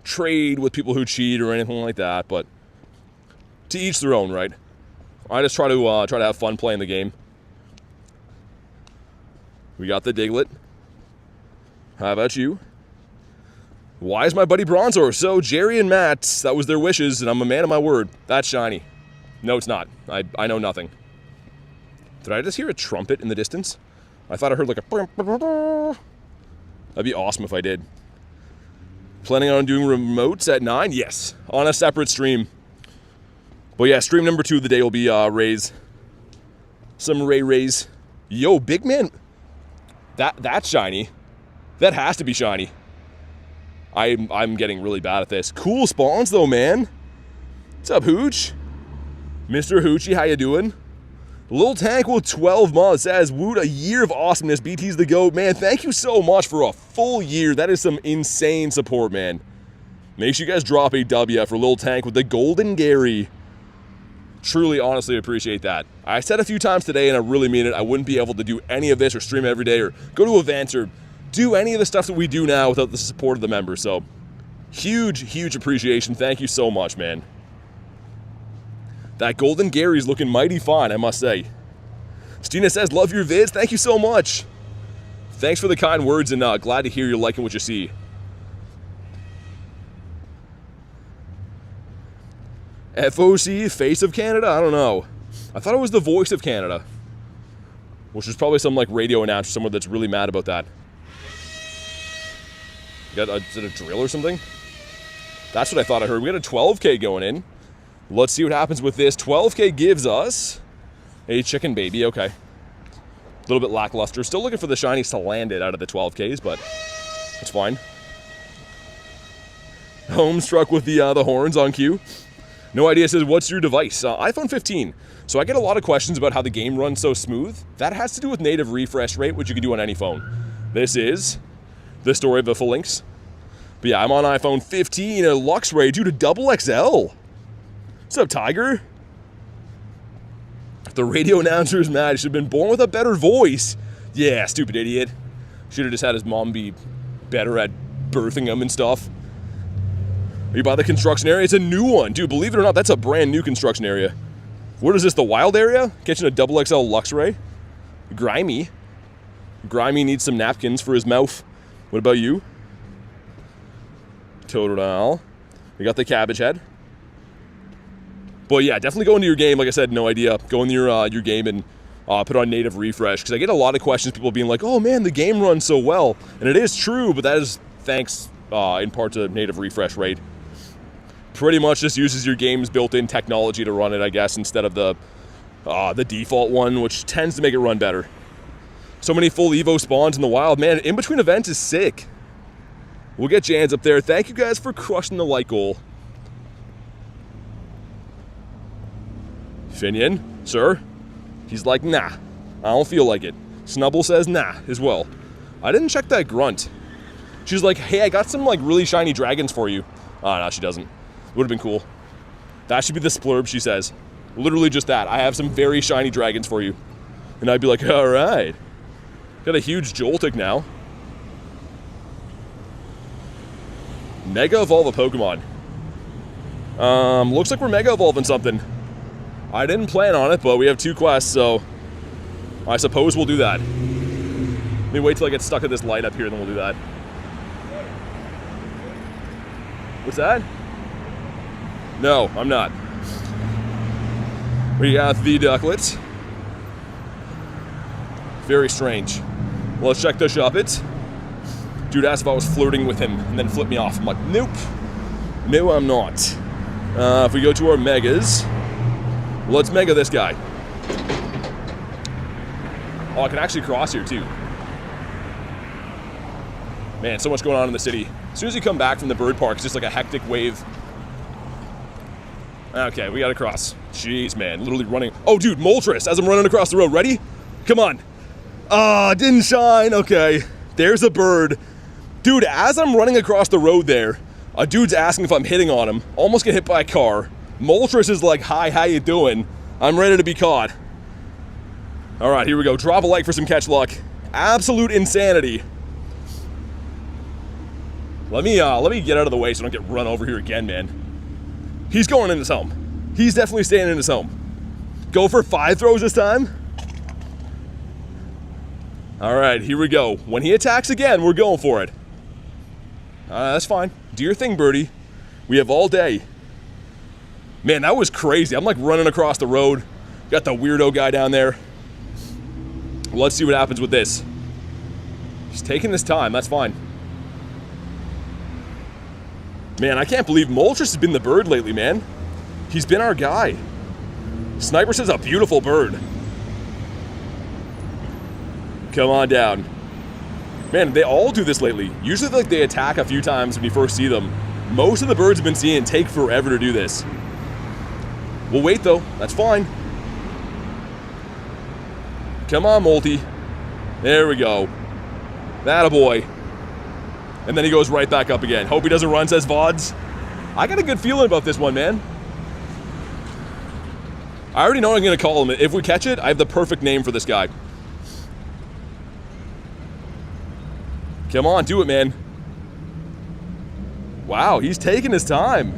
trade with people who cheat or anything like that. But to each their own, right? I just try to have fun playing the game. We got the Diglett. How about you? Why is my buddy Bronzor? So Jerry and Matt, that was their wishes, and I'm a man of my word. That's shiny. No, it's not. I know nothing. Did I just hear a trumpet in the distance? I thought I heard like a... That'd be awesome if I did. Planning on doing remotes at 9? Yes, on a separate stream. But yeah, stream number 2 of the day will be Rays. Some Rays. Yo, big man. That's shiny. That has to be shiny. I'm getting really bad at this. Cool spawns though, man. What's up, Hooch? Mr. Hoochie, how you doing? Lil Tank with 12 months says, Woot, a year of awesomeness. BT's the GOAT. Man, thank you so much for a full year. That is some insane support, man. Make sure you guys drop a W for Lil Tank with the Golden Gary. Truly, honestly appreciate that. I said a few times today, and I really mean it, I wouldn't be able to do any of this or stream every day or go to events or do any of the stuff that we do now without the support of the members. So, huge appreciation. Thank you so much, man. That Golden Gary's looking mighty fine, I must say. Stina says, love your vids. Thank you so much. Thanks for the kind words, and glad to hear you're liking what you see. FOC, Face of Canada? I don't know. I thought it was the Voice of Canada. Which is probably some like radio announcer somewhere that's really mad about that. Is it a drill or something? That's what I thought I heard. We got a 12K going in. Let's see what happens with this. 12K gives us a chicken baby. Okay. A little bit lackluster. Still looking for the shinies to land it out of the 12Ks, but it's fine. Homestruck with the horns on cue. No Idea says, what's your device? iPhone 15. So I get a lot of questions about how the game runs so smooth. That has to do with native refresh rate, which you can do on any phone. This is the story of the Phalanx. But yeah, I'm on iPhone 15, a Luxray due to double XL. What's up, Tiger? The radio announcer is mad. He should have been born with a better voice. Yeah, stupid idiot. Should have just had his mom be better at birthing him and stuff. Are you by the construction area? It's a new one. Dude, believe it or not, that's a brand new construction area. What is this, the wild area? Catching a double XL Luxray. Grimy. Grimy needs some napkins for his mouth. What about you? Totodile. We got the cabbage head. But yeah, definitely go into your game. Like I said, no idea. Go into your game and put on native refresh. Because I get a lot of questions, people being like, oh man, the game runs so well. And it is true, but that is thanks in part to native refresh rate. Pretty much just uses your game's built-in technology to run it, I guess, instead of the default one, which tends to make it run better. So many full Evo spawns in the wild. Man, in between events is sick. We'll get Jans up there. Thank you guys for crushing the like goal. Finian, sir? He's like, nah, I don't feel like it. Snubble says nah as well. I didn't check that grunt. She's like, hey, I got some like really shiny dragons for you. Oh, no, she doesn't. Would have been cool. That should be the splurb, she says. Literally just that. I have some very shiny dragons for you. And I'd be like, all right. Got a huge Joltik now. Mega Evolve a Pokemon. Looks like we're Mega Evolving something. I didn't plan on it, but we have 2 quests, so I suppose we'll do that. Let me wait till I get stuck at this light up here, then we'll do that. What's that? No, I'm not. We got the Ducklets. Very strange. Let's check the Shuppet. Dude asked if I was flirting with him and then flipped me off. I'm like, nope. No, I'm not. If we go to our Megas, let's Mega this guy. Oh, I can actually cross here too. Man, so much going on in the city. As soon as you come back from the bird park, it's just like a hectic wave. Okay, we gotta cross. Jeez, man, literally running. Oh, dude, Moltres, as I'm running across the road. Ready? Come on. Ah, didn't shine. Okay, there's a bird. Dude, as I'm running across the road there, a dude's asking if I'm hitting on him. Almost get hit by a car. Moltres is like, hi, how you doing? I'm ready to be caught. All right, here we go. Drop a like for some catch luck. Absolute insanity. Let me get out of the way so I don't get run over here again, man. He's going in his home. He's definitely staying in his home. Go for 5 throws this time. All right, here we go. When he attacks again, we're going for it. That's fine. Do your thing, birdie. We have all day. Man, that was crazy. I'm like running across the road. Got the weirdo guy down there. Let's see what happens with this. He's taking his time. That's fine. Man, I can't believe Moltres has been the bird lately, man. He's been our guy. Sniper says a beautiful bird. Come on down. Man, they all do this lately. Usually like they attack a few times when you first see them. Most of the birds I've been seeing take forever to do this. We'll wait though, that's fine. Come on, Molty. There we go. Attaboy. And then he goes right back up again. Hope he doesn't run, says Vods. I got a good feeling about this one, man. I already know what I'm gonna call him. If we catch it, I have the perfect name for this guy. Come on, do it, man. Wow, he's taking his time.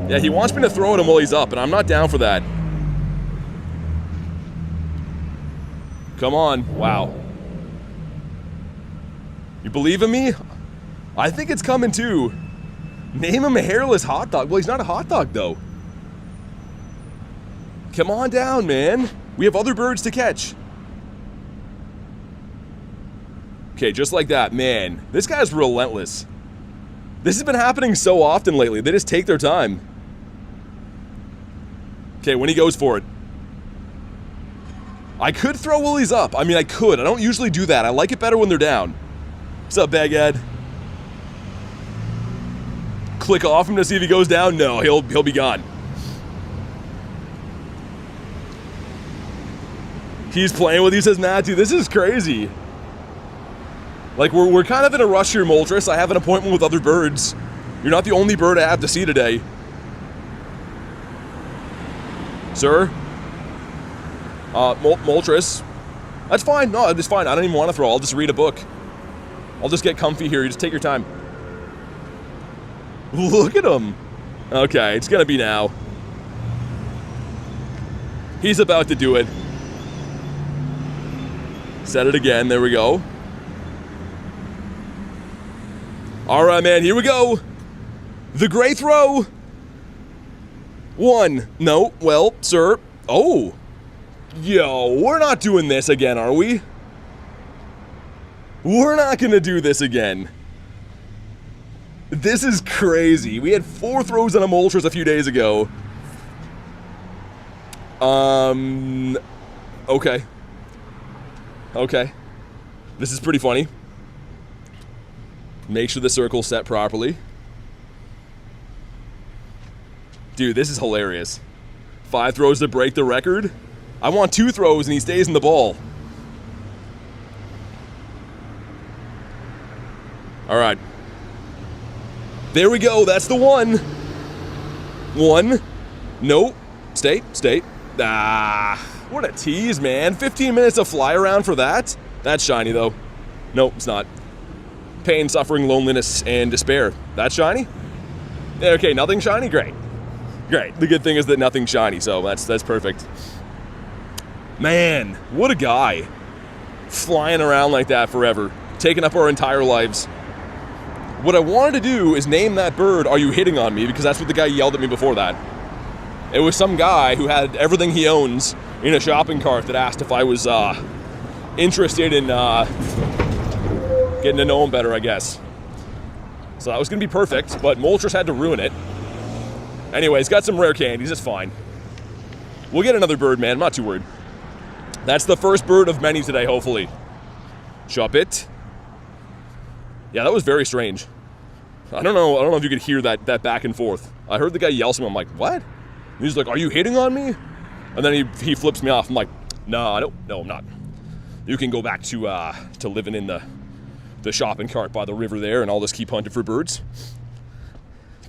Yeah, he wants me to throw at him while he's up, and I'm not down for that. Come on, wow. You believe in me? I think it's coming too. Name him a hairless hot dog. Well, he's not a hot dog though. Come on down, man. We have other birds to catch. Okay, just like that, man. This guy's relentless. This has been happening so often lately. They just take their time. Okay, when he goes for it. I could throw while he's up. I mean, I could. I don't usually do that. I like it better when they're down. What's up, Baghead? Click off him to see if he goes down? No, he'll be gone. He's playing with you, says Matthew. This is crazy. Like, we're kind of in a rush here, Moltres. I have an appointment with other birds. You're not the only bird I have to see today. Sir? Moltres. That's fine. No, it's fine. I don't even want to throw. I'll just read a book. I'll just get comfy here. You just take your time. Look at him. Okay, it's gonna be now. He's about to do it. Set it again. There we go. All right, man. Here we go. The great throw. 1. No. Well, sir. Oh. Yo, we're not doing this again, are we? We're not gonna do this again. This is crazy. We had 4 throws on a Moltres a few days ago. Okay. Okay. This is pretty funny. Make sure the circle's set properly. Dude, this is hilarious. 5 throws to break the record. I want 2 throws and he stays in the ball. All right. There we go. That's the 1. 1. Nope. Stay. Ah, what a tease, man. 15 minutes of fly around for that? That's shiny, though. Nope, it's not. Pain, suffering, loneliness, and despair. That's shiny? Yeah, okay, nothing shiny? Great. Great. The good thing is that nothing's shiny, so that's perfect. Man, what a guy. Flying around like that forever. Taking up our entire lives. What I wanted to do is name that bird, Are You Hitting On Me? Because that's what the guy yelled at me before that. It was some guy who had everything he owns in a shopping cart that asked if I was interested in getting to know him better, I guess. So that was going to be perfect, but Moltres had to ruin it. Anyways, got some rare candies, it's fine. We'll get another bird, man, I'm not too worried. That's the first bird of many today, hopefully. Shuppet. Yeah, that was very strange. I don't know if you could hear that back and forth. I heard the guy yell something, I'm like, what? And he's like, are you hitting on me? And then he flips me off. I'm like, no, I'm not. You can go back to living in the shopping cart by the river there, and I'll just keep hunting for birds.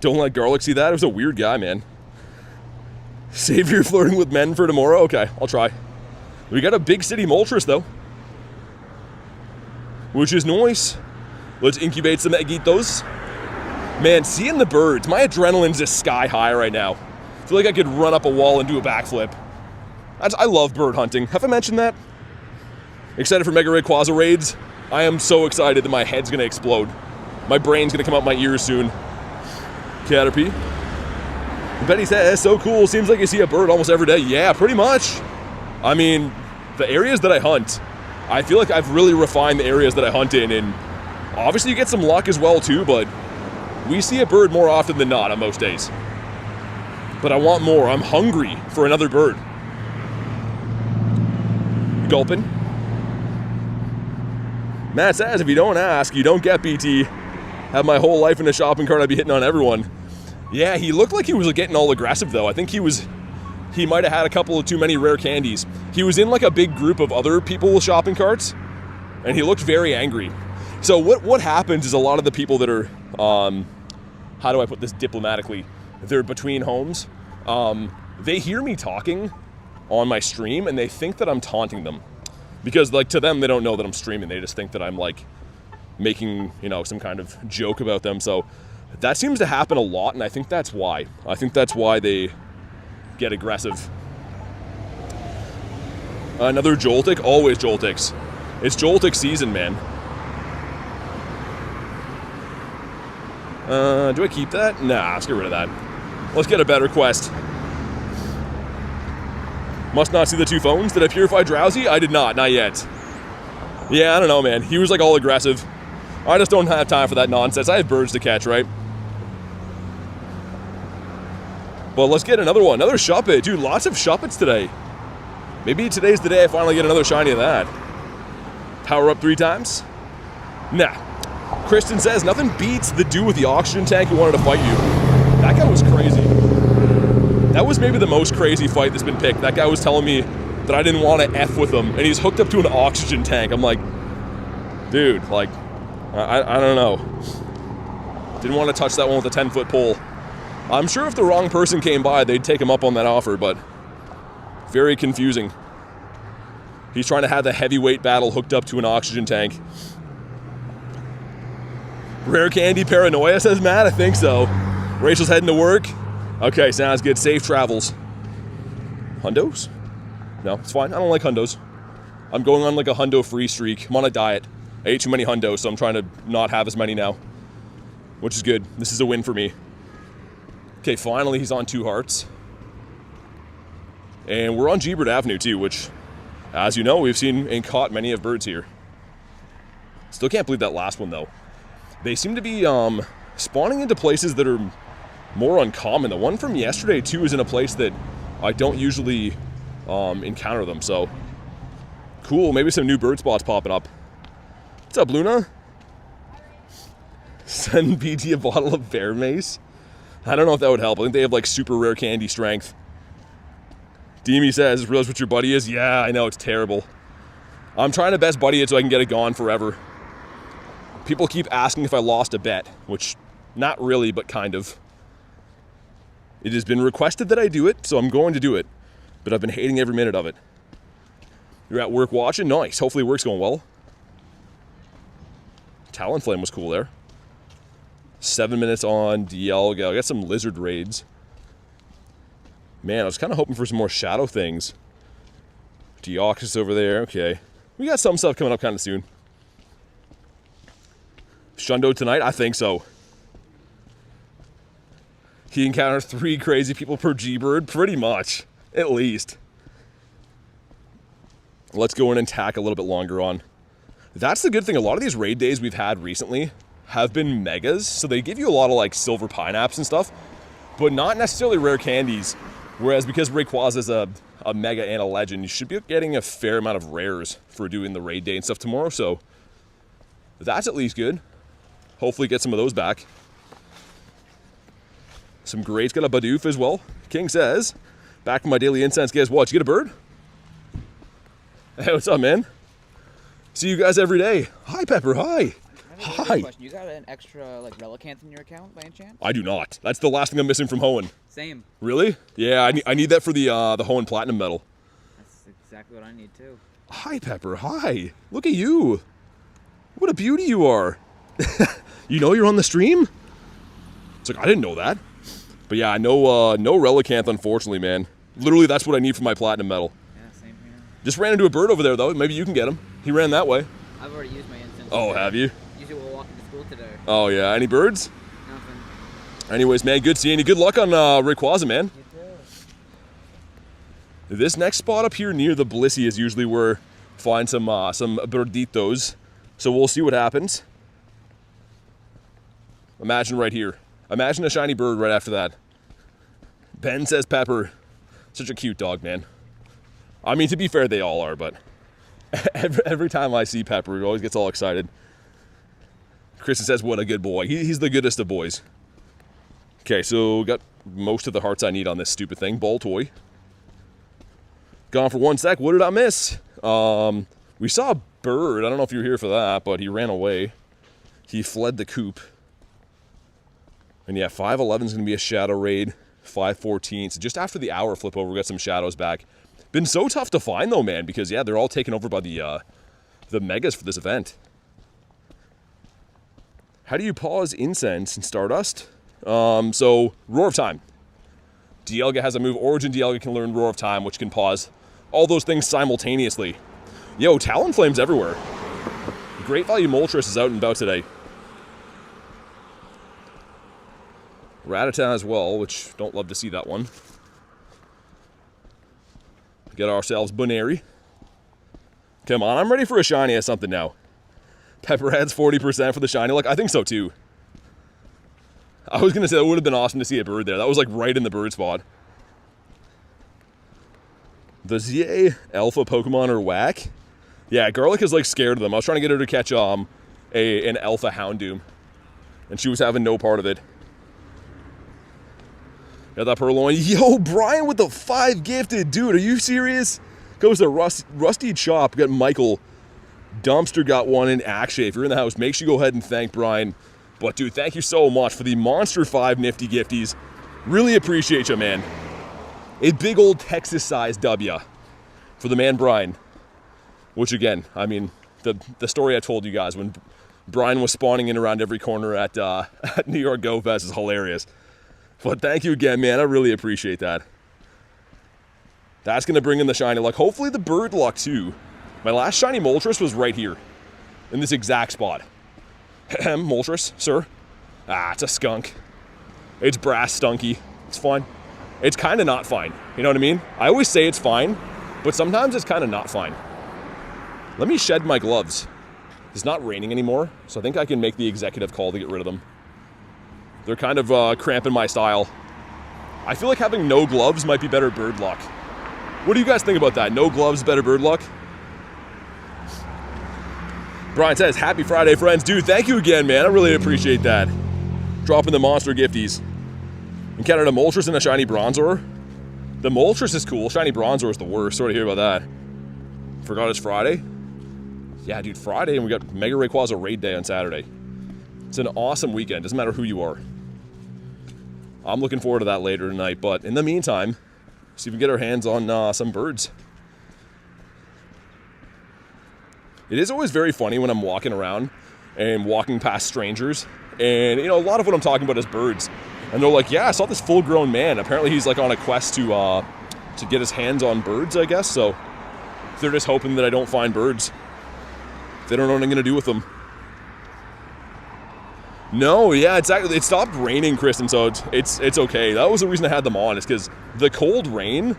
Don't let Garlic see that. It was a weird guy, man. Save your flirting with men for tomorrow? Okay, I'll try. We got a big city Moltres, though. Which is nice. Let's incubate some eggitos. Man, seeing the birds, my adrenaline's just sky high right now. I feel like I could run up a wall and do a backflip. I love bird hunting. Have I mentioned that? Excited for Mega Rayquaza raids? I am so excited that my head's gonna explode. My brain's gonna come out my ears soon. Caterpie. Betty says, so cool. Seems like you see a bird almost every day. Yeah, pretty much. I mean, the areas that I hunt, I feel like I've really refined the areas that I hunt in, and obviously you get some luck as well too, but we see a bird more often than not on most days. But I want more. I'm hungry for another bird. Gulpin. Matt says, if you don't ask, you don't get, BT. Have my whole life in a shopping cart, I'd be hitting on everyone. Yeah, he looked like he was getting all aggressive, though. I think he might have had a couple of too many rare candies. He was in like a big group of other people with shopping carts, and he looked very angry. So what happens is a lot of the people that are, how do I put this diplomatically? They're between homes. They hear me talking on my stream, and they think that I'm taunting them. Because, like, to them, they don't know that I'm streaming. They just think that I'm, like, making, some kind of joke about them. So that seems to happen a lot, and I think that's why. I think that's why they get aggressive. Another Joltik? Always Joltiks. It's Joltik season, man. Do I keep that? Nah, let's get rid of that. Let's get a better quest. Must not see the 2 phones. Did I purify Drowsy? I did not yet. Yeah, I don't know, man. He was like all aggressive. I just don't have time for that nonsense. I have birds to catch, right? Well, let's get another one. Another Shuppet. Dude, lots of Shuppets today. Maybe today's the day I finally get another shiny of that. Power up 3 times? Nah. Kristen says, nothing beats the dude with the oxygen tank who wanted to fight you. That guy was crazy. That was maybe the most crazy fight that's been picked. That guy was telling me that I didn't want to F with him, and he's hooked up to an oxygen tank. I'm like, dude, like, I don't know. Didn't want to touch that one with a 10-foot pole. I'm sure if the wrong person came by, they'd take him up on that offer, but very confusing. He's trying to have the heavyweight battle hooked up to an oxygen tank. Rare candy paranoia, says Matt. I think so. Rachel's heading to work. Okay, sounds good. Safe travels. Hundos? No, it's fine. I don't like hundos. I'm going on like a hundo free streak. I'm on a diet. I ate too many hundos, so I'm trying to not have as many now, which is good. This is a win for me. Okay, finally he's on 2 hearts. And we're on Gebert Avenue too, which, as you know, we've seen and caught many of birds here. Still can't believe that last one though. They seem to be spawning into places that are more uncommon. The one from yesterday too is in a place that I don't usually encounter them, so cool. Maybe some new bird spots popping up. What's up, Luna? Send BT a bottle of bear mace. I don't know if that would help. I think they have like super rare candy strength. Deemy says, realize what your buddy is? Yeah, I know, it's terrible. I'm trying to best buddy it so I can get it gone forever. People keep asking if I lost a bet, which not really, but kind of. It has been requested that I do it, so I'm going to do it. But I've been hating every minute of it. You're at work watching? Nice. Hopefully work's going well. Talonflame was cool there. 7 minutes on Dialga. I got some lizard raids. Man, I was kind of hoping for some more shadow things. Deoxys over there. Okay. We got some stuff coming up kind of soon. Shundo tonight? I think so. He encounters 3 crazy people per G-Bird? Pretty much. At least. Let's go in and tack a little bit longer on. That's the good thing. A lot of these raid days we've had recently have been megas. So they give you a lot of like silver pineapples and stuff. But not necessarily rare candies. Whereas because Rayquaza is a mega and a legend, you should be getting a fair amount of rares for doing the raid day and stuff tomorrow. So that's at least good. Hopefully get some of those back. Some greats. Got a Bidoof as well. King says, back from my daily incense. Guys, what? You get a bird? Hey, what's up, man? See you guys every day. Hi, Pepper. Hi. Hi. You got an extra like Relicanth in your account by any chance? I do not. That's the last thing I'm missing from Hoenn. Same. Really? Yeah, I need that for the Hoenn Platinum Medal. That's exactly what I need too. Hi, Pepper. Hi. Look at you. What a beauty you are. You know you're on the stream? It's like, I didn't know that. But yeah, no Relicanth, unfortunately, man. Literally, that's what I need for my Platinum Medal. Yeah, same here. Just ran into a bird over there, though. Maybe you can get him. He ran that way. I've already used my instance. Oh, have you? Used it while walking to school today. Oh, yeah. Any birds? Nothing. Anyways, man, good seeing you. Good luck on Rayquaza, man. You too. This next spot up here near the Blissey is usually where find some birditos. So we'll see what happens. Imagine right here. Imagine a shiny bird right after that. Ben says Pepper. Such a cute dog, man. I mean, to be fair, they all are, but every time I see Pepper, he always gets all excited. Kristen says, what a good boy. He's the goodest of boys. Okay, so got most of the hearts I need on this stupid thing. Ball toy. Gone for 1 sec. What did I miss? We saw a bird. I don't know if you were here for that, but he ran away. He fled the coop. And yeah, 511 is going to be a shadow raid. 514. So just after the hour flip over, we got some shadows back. Been so tough to find though, man, because yeah, they're all taken over by the megas for this event. How do you pause incense and Stardust? So Roar of Time. Dialga has a move. Origin Dialga can learn Roar of Time, which can pause all those things simultaneously. Yo, Talonflame's everywhere. Great Value Moltres is out and about today. Rattata as well, which don't love to see that one. Get ourselves Bunary. Come on, I'm ready for a shiny as something now. Pepperhead's 40% for the shiny. Like, I think so too. I was gonna say it would have been awesome to see a bird there. That was like right in the bird spot. The ZA Alpha Pokemon are whack. Yeah, Garlic is like scared of them. I was trying to get her to catch an Alpha Houndoom, and she was having no part of it. Got that Purloin. Yo, Brian with the 5 gifted. Dude, are you serious? Goes to Rusty Chop. Got Michael. Dumpster got one in Akshay. If you're in the house, make sure you go ahead and thank Brian. But dude, thank you so much for the Monster 5 nifty gifties. Really appreciate you, man. A big old Texas-sized W for the man Brian. Which again, I mean, the story I told you guys when Brian was spawning in around every corner at New York Go Fest is hilarious. But thank you again, man. I really appreciate that. That's going to bring in the shiny luck. Hopefully the bird luck, too. My last shiny Moltres was right here. In this exact spot. Moltres, sir. Ah, it's a skunk. It's brass stunky. It's fine. It's kind of not fine. You know what I mean? I always say it's fine, but sometimes it's kind of not fine. Let me shed my gloves. It's not raining anymore, so I think I can make the executive call to get rid of them. They're kind of cramping my style. I feel like having no gloves might be better bird luck. What do you guys think about that? No gloves, better bird luck? Brian says, happy Friday, friends. Dude, thank you again, man. I really appreciate that. Dropping the monster gifties. Encountered a Moltres and a shiny Bronzor. The Moltres is cool. Shiny Bronzor is the worst. Sorry to hear about that. Forgot it's Friday? Yeah, dude, Friday, and we got Mega Rayquaza raid day on Saturday. It's an awesome weekend. Doesn't matter who you are. I'm looking forward to that later tonight, but in the meantime, see if we can get our hands on some birds. It is always very funny when I'm walking around and walking past strangers, and you know, a lot of what I'm talking about is birds. And they're like, yeah, I saw this full-grown man. Apparently he's like on a quest to get his hands on birds, I guess. So they're just hoping that I don't find birds. They don't know what I'm gonna do with them. No, yeah, exactly. It stopped raining, Kristen, so it's okay. That was the reason I had them on, is because the cold rain,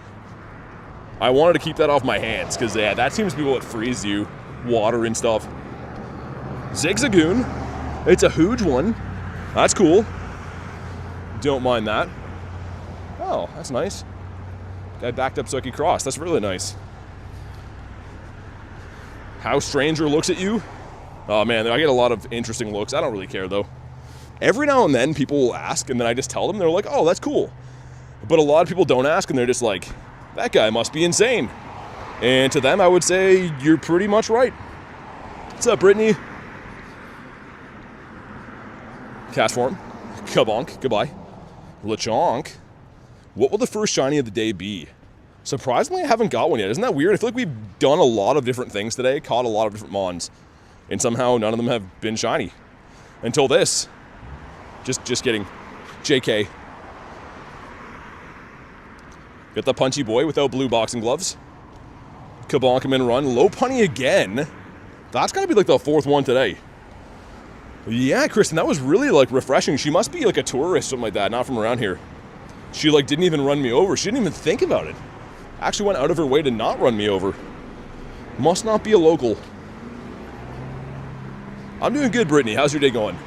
I wanted to keep that off my hands, because yeah, that seems to be what frees you. Water and stuff. Zigzagoon. It's a huge one. That's cool. Don't mind that. Oh, that's nice. Guy backed up so I could cross. That's really nice. How stranger looks at you? Oh man, I get a lot of interesting looks. I don't really care though. Every now and then people will ask and then I just tell them. They're like, oh, that's cool. But a lot of people don't ask and they're just like, that guy must be insane. And to them, I would say, you're pretty much right. What's up, Brittany? Cast form. Kabonk. Goodbye. Lechonk. What will the first shiny of the day be? Surprisingly, I haven't got one yet. Isn't that weird? I feel like we've done a lot of different things today, caught a lot of different mons, and somehow none of them have been shiny. Until this. Just kidding. JK. Got the punchy boy without blue boxing gloves. Kabonk him and run. Lopunny again. That's got to be like the fourth one today. Yeah, Kristen, that was really like refreshing. She must be like a tourist, something like that, not from around here. She like didn't even run me over. She didn't even think about it. Actually went out of her way to not run me over. Must not be a local. I'm doing good, Brittany. How's your day going?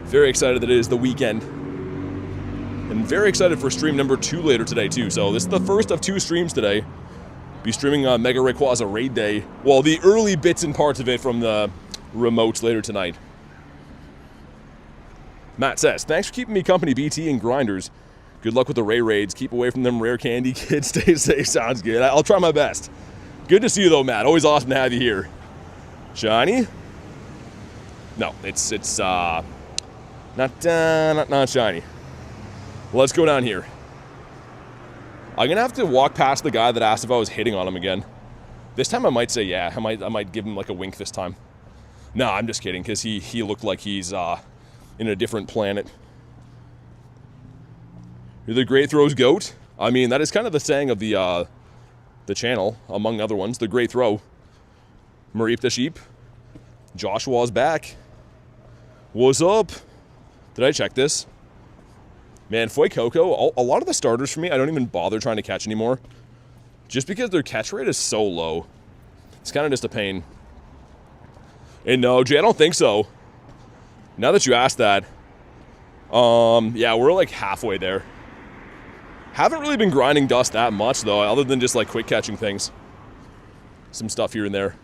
Very excited that it is the weekend. And very excited for stream number 2 later today, too. So this is the first of 2 streams today. Be streaming Mega Rayquaza raid day. Well, the early bits and parts of it from the remotes later tonight. Matt says, thanks for keeping me company, BT and Grinders. Good luck with the Ray raids. Keep away from them rare candy kids. Stay safe. Sounds good. I'll try my best. Good to see you, though, Matt. Always awesome to have you here. Shiny? No, it's not shiny. Let's go down here. I'm gonna have to walk past the guy that asked if I was hitting on him again. This time I might say yeah. I might give him like a wink this time. No, I'm just kidding, because he looked like he's in a different planet. You're the Great Throws goat? I mean, that is kind of the saying of the channel, among other ones. The Great Throw. Mareep the sheep. Joshua's back. What's up? Did I check this? Man, Foy Coco, a lot of the starters for me, I don't even bother trying to catch anymore. Just because their catch rate is so low. It's kind of just a pain. And no, Jay, I don't think so. Now that you asked that, yeah, we're like halfway there. Haven't really been grinding dust that much, though, other than just like quick catching things. Some stuff here and there.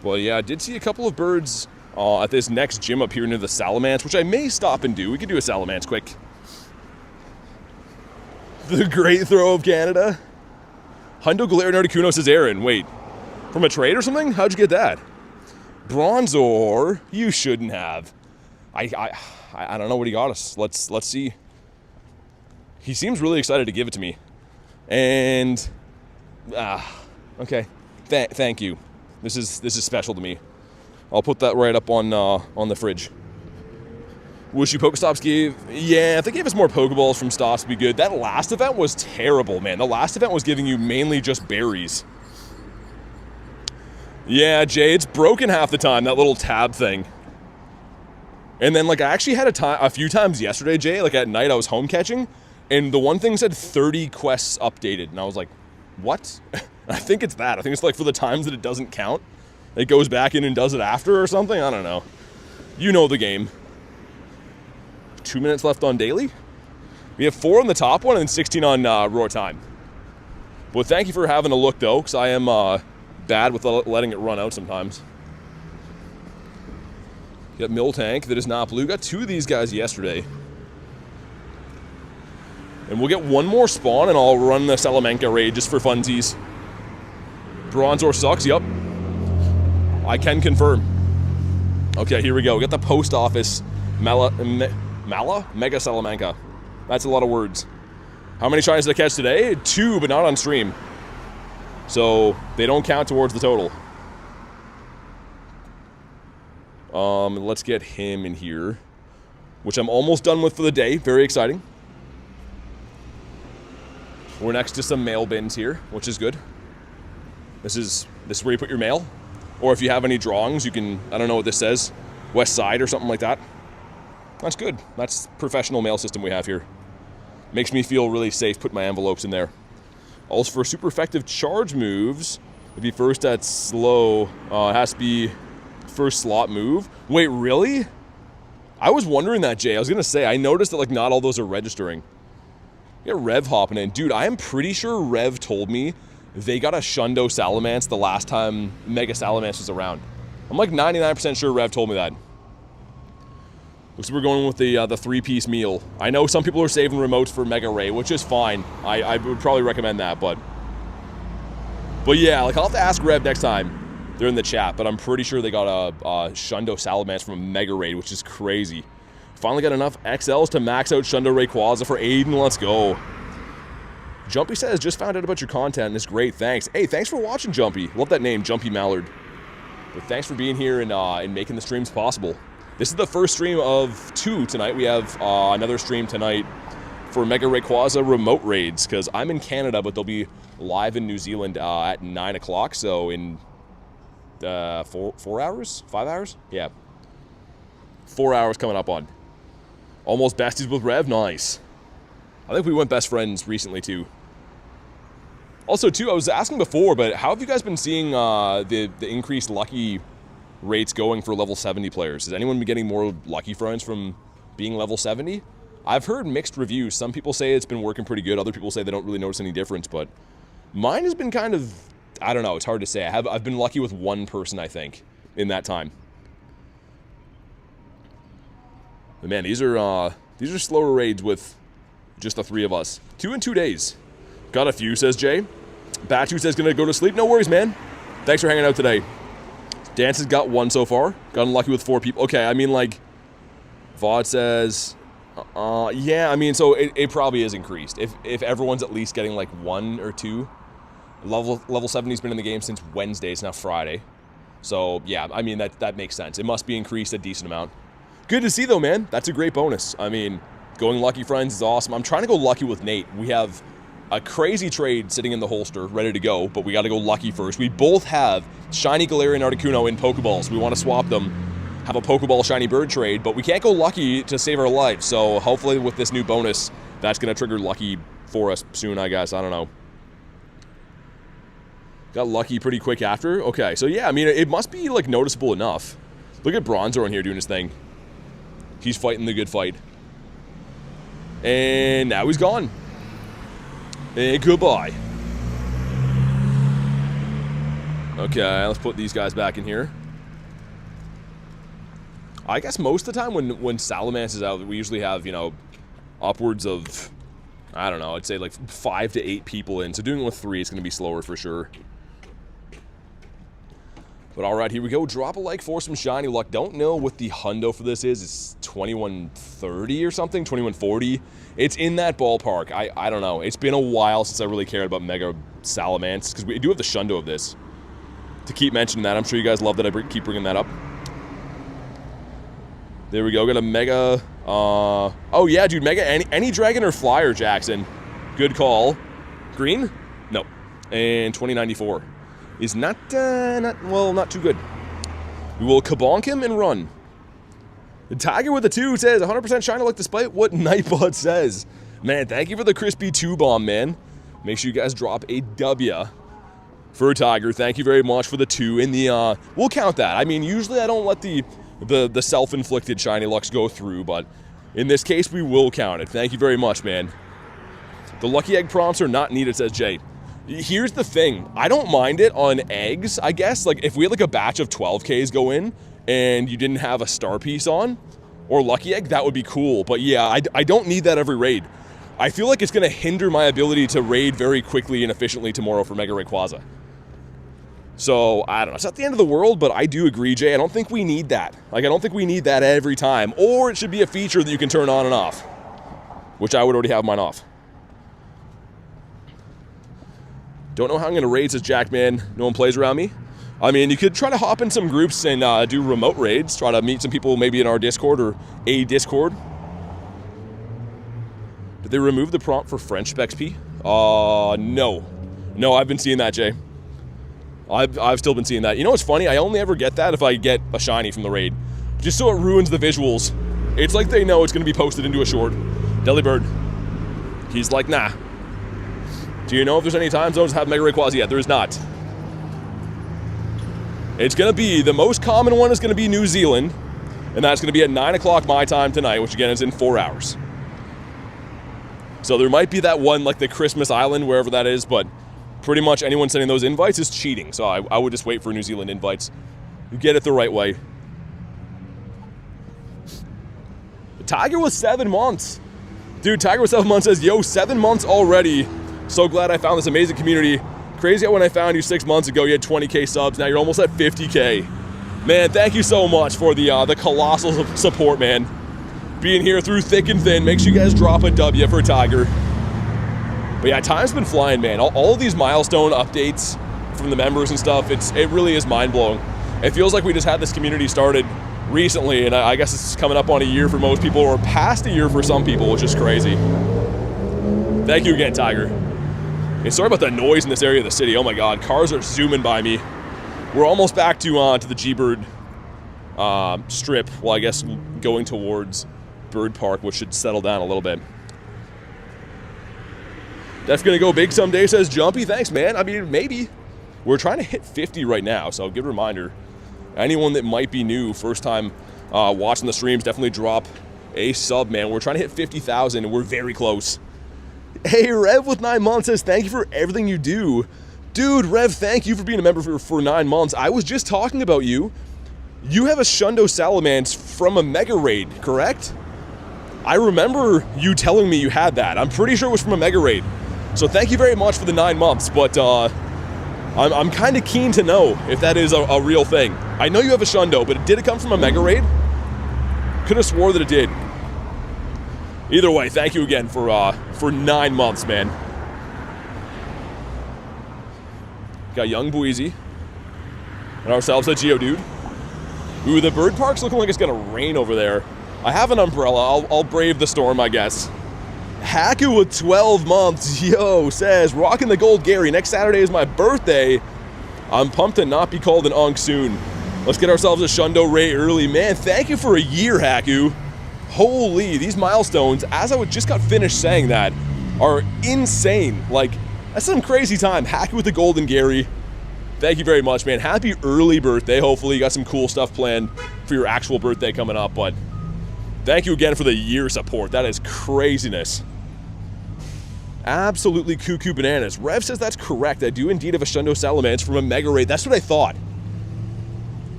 Well, yeah, I did see a couple of birds at this next gym up here near the Salamence, which I may stop and do. We could do a Salamence quick. The Great Throw of Canada. Hundo Galarian Articuno says Aaron. Wait, from a trade or something? How'd you get that? Bronzor, you shouldn't have. I don't know what he got us. Let's see. he seems really excited to give it to me. And, okay, thank you. This is special to me. I'll put that right up on the fridge. Wish you Pokestops gave... Yeah, if they gave us more Pokeballs from Stops, would be good. That last event was terrible, man. The last event was giving you mainly just berries. Yeah, Jay, it's broken half the time, that little tab thing. And then, like, I actually had a few times yesterday, Jay, like at night I was home catching, and the one thing said 30 quests updated, and I was like, what? I think it's that. I think it's like for the times that it doesn't count. It goes back in and does it after or something? I don't know. You know the game. 2 minutes left on daily. We have 4 on the top one and 16 on raw time. Well, thank you for having a look, though, because I am bad with letting it run out sometimes. Got Miltank that is not blue. Got 2 of these guys yesterday. And we'll get 1 more spawn, and I'll run the Salamanca raid just for funsies. Bronzor sucks, yup. I can confirm. Okay, here we go. We got the post office Mega Salamanca. That's a lot of words. How many shinies did I catch today? 2, but not on stream. So they don't count towards the total. Let's get him in here, which I'm almost done with for the day. Very exciting. We're next to some mail bins here, which is good. This is where you put your mail. Or if you have any drawings, you can, I don't know what this says, West Side or something like that. That's good. That's professional mail system we have here. Makes me feel really safe putting my envelopes in there. Also for super effective charge moves, it'd be first at slow. It has to be first slot move. Wait, really? I was wondering that, Jay. I was going to say, I noticed that like not all those are registering. We got Rev hopping in. Dude, I am pretty sure Rev told me they got a Shundo Salamence the last time Mega Salamence was around. I'm like 99% sure Rev told me that. Looks like we're going with the 3-piece meal. I know some people are saving remotes for Mega Ray, which is fine. I would probably recommend that, but yeah, like I'll have to ask Rev next time. They're in the chat, but I'm pretty sure they got a Shundo Salamence from a Mega Raid, which is crazy. Finally got enough XLs to max out Shundo Rayquaza for Aiden. Let's go. Jumpy says, just found out about your content and it's great. Thanks. Hey, thanks for watching, Jumpy. Love that name, Jumpy Mallard. But thanks for being here and making the streams possible. This is the first stream of 2 tonight. We have another stream tonight for Mega Rayquaza remote raids, because I'm in Canada, but they'll be live in New Zealand at 9 o'clock, so in 4 hours? 5 hours? Yeah. 4 hours coming up on. Almost besties with Rev? Nice. I think we went best friends recently, too. Also, too, I was asking before, but how have you guys been seeing the increased lucky rates going for level 70 players? Has anyone been getting more lucky friends from being level 70? I've heard mixed reviews. Some people say it's been working pretty good. Other people say they don't really notice any difference, but mine has been kind of, I don't know, it's hard to say. I've been lucky with 1 person, I think, in that time. But man, these are slower raids with just the 3 of us. 2 in 2 days. Got a few, says Jay. Batu says gonna go to sleep. No worries, man. Thanks for hanging out today. Dance has got 1 so far. Got unlucky with 4 people. Okay, I mean, like, Vod says, yeah, I mean, so it probably is increased. If everyone's at least getting like 1 or 2. Level 70's been in the game since Wednesday. It's now Friday. So yeah, I mean, that makes sense. It must be increased a decent amount. Good to see though, man. That's a great bonus. I mean, going lucky friends is awesome. I'm trying to go lucky with Nate. We have a crazy trade sitting in the holster, ready to go, but we got to go lucky first. We both have Shiny Galarian Articuno in Pokeballs. We want to swap them, have a Pokeball Shiny Bird trade, but we can't go lucky to save our lives. So hopefully with this new bonus, that's going to trigger lucky for us soon, I guess. I don't know. Got lucky pretty quick after. Okay, so yeah, I mean, it must be like noticeable enough. Look at Bronzor in here doing his thing. He's fighting the good fight. And now he's gone. And goodbye. Okay, let's put these guys back in here. I guess most of the time when Salamence is out, we usually have, you know, upwards of, I don't know, I'd say like 5 to 8 people in. So doing it with 3 is going to be slower for sure. But all right, here we go. Drop a like for some shiny luck. Don't know what the hundo for this is. It's 2130 or something, 2140. It's in that ballpark. I don't know. It's been a while since I really cared about Mega Salamence, because we do have the shundo of this. To keep mentioning that, I'm sure you guys love that I keep bringing that up. There we go. Got a Mega. Oh yeah, dude. Mega any dragon or flyer, Jackson. Good call. Green? No. And 2094 is not too good. We will kabonk him and run. The Tiger with the 2 says 100% shiny luck despite what Nightbot says. Man, thank you for the crispy 2 bomb, man. Make sure you guys drop a W for Tiger. Thank you very much for the 2 in the we'll count that. I mean, usually I don't let the self-inflicted shiny lucks go through, but in this case we will count it. Thank you very much, man. The lucky egg prompts are not needed, says Jay. Here's the thing. I don't mind it on eggs, I guess. Like, if we had like a batch of 12Ks go in and you didn't have a star piece on or lucky egg, that would be cool. But yeah, I don't need that every raid. I feel like it's going to hinder my ability to raid very quickly and efficiently tomorrow for Mega Rayquaza. So, I don't know. It's not the end of the world, but I do agree, Jay. I don't think we need that. Like, I don't think we need that every time. Or it should be a feature that you can turn on and off, which I would already have mine off. Don't know how I'm going to raid, says Jackman. No one plays around me. I mean, you could try to hop in some groups and do remote raids. Try to meet some people maybe in our Discord or a Discord. Did they remove the prompt for French XP? No. No, I've been seeing that, Jay. I've still been seeing that. You know what's funny? I only ever get that if I get a shiny from the raid. Just so it ruins the visuals. It's like they know it's going to be posted into a short. Delibird. He's like, nah. Do you know if there's any time zones that have Mega Rayquaza yet? There is not. It's going to be, the most common one is going to be New Zealand, and that's going to be at 9 o'clock my time tonight, which again is in 4 hours. So there might be that one, like the Christmas Island, wherever that is, but pretty much anyone sending those invites is cheating, so I would just wait for New Zealand invites. You get it the right way. The Tiger was 7 months. Dude, Tiger was 7 months says, yo, 7 months already. So glad I found this amazing community. Crazy how when I found you 6 months ago, you had 20K subs. Now you're almost at 50K. Man, thank you so much for the colossal support, man. Being here through thick and thin. Make sure you guys drop a W for Tiger. But yeah, time's been flying, man. All of these milestone updates from the members and stuff, it really is mind-blowing. It feels like we just had this community started recently, and I guess it's coming up on a year for most people, or past a year for some people, which is crazy. Thank you again, Tiger. Hey, sorry about that noise in this area of the city. Oh my god, cars are zooming by me. We're almost back to the G-Bird strip. Well, I guess going towards Bird Park, which should settle down a little bit. That's gonna go big someday, says Jumpy. Thanks, man. I mean, maybe. We're trying to hit 50 right now, so good reminder. Anyone that might be new, first time watching the streams, definitely drop a sub, man. We're trying to hit 50,000, and we're very close. Hey, Rev with 9 months says, thank you for everything you do. Dude, Rev, thank you for being a member for 9 months. I was just talking about you. You have a Shundo Salamence from a Mega Raid, correct? I remember you telling me you had that. I'm pretty sure it was from a Mega Raid. So thank you very much for the 9 months, but I'm kind of keen to know if that is a real thing. I know you have a Shundo, but did it come from a Mega Raid? Could have swore that it did. Either way, thank you again for 9 months, man. Got young Buizy. And ourselves a Geodude. Ooh, the bird park's looking like it's gonna rain over there. I have an umbrella. I'll brave the storm, I guess. Haku with 12 months, yo, says, rocking the gold Gary. Next Saturday is my birthday. I'm pumped to not be called an Unk soon. Let's get ourselves a Shundo Ray early. Man, thank you for a year, Haku. Holy, these milestones, as I just got finished saying that, are insane. Like, that's some crazy time. Haku with the golden Gary. Thank you very much, man. Happy early birthday. Hopefully you got some cool stuff planned for your actual birthday coming up, but thank you again for the year support. That is craziness. Absolutely cuckoo bananas. Rev says that's correct. I do indeed have a Shundo Salamence from a Mega Raid. That's what I thought.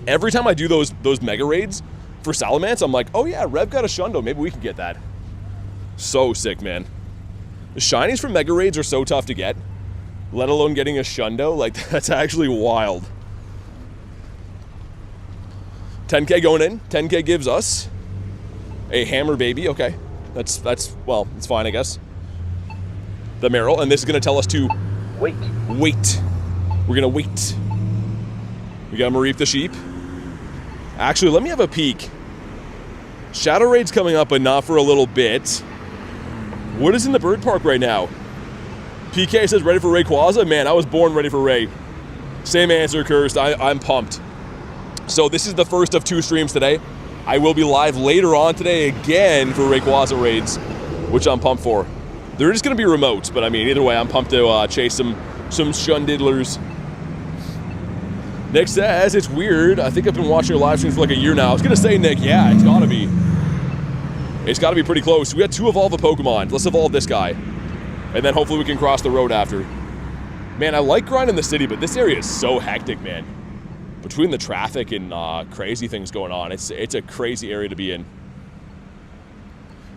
Every time I do those Mega Raids for Salamence, I'm like, oh yeah, Rev got a Shundo. Maybe we can get that. So sick, man. The shinies from Mega Raids are so tough to get, let alone getting a Shundo. Like, that's actually wild. 10K going in. 10K gives us a hammer baby. Okay. Well, it's fine, I guess. The Meryl, and this is going to tell us to wait. We're going to wait. We got Mareep the sheep. Actually, let me have a peek. Shadow Raid's coming up, but not for a little bit. What is in the bird park right now? PK says ready for Rayquaza. Man, I was born ready for Ray. Same answer, Cursed. I'm pumped. So this is the first of 2 streams today. I will be live later on today again for Rayquaza raids, which I'm pumped for. They're just going to be remote, but I mean, either way, I'm pumped to chase some shundiddlers. Nick says, it's weird. I think I've been watching your live stream for like a year now. I was going to say, Nick, yeah, it's got to be. It's got to be pretty close. We got 2 evolve a Pokemon. Let's evolve this guy. And then hopefully we can cross the road after. Man, I like grinding the city, but this area is so hectic, man. Between the traffic and crazy things going on, it's a crazy area to be in.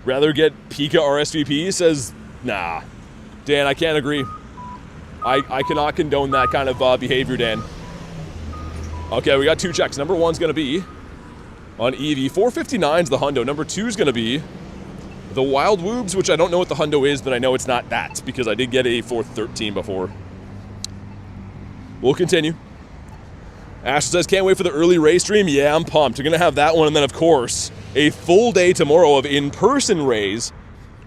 Rather get Pika RSVP, says, nah. Dan, I can't agree. I cannot condone that kind of behavior, Dan. Okay, we got 2 checks. Number 1's going to be on Eevee. 459's the hundo. Number 2's going to be the Wild Woobs, which I don't know what the hundo is, but I know it's not that because I did get a 413 before. We'll continue. Ash says, can't wait for the early Ray stream. Yeah, I'm pumped. We're going to have that one, and then, of course, a full day tomorrow of in-person Rays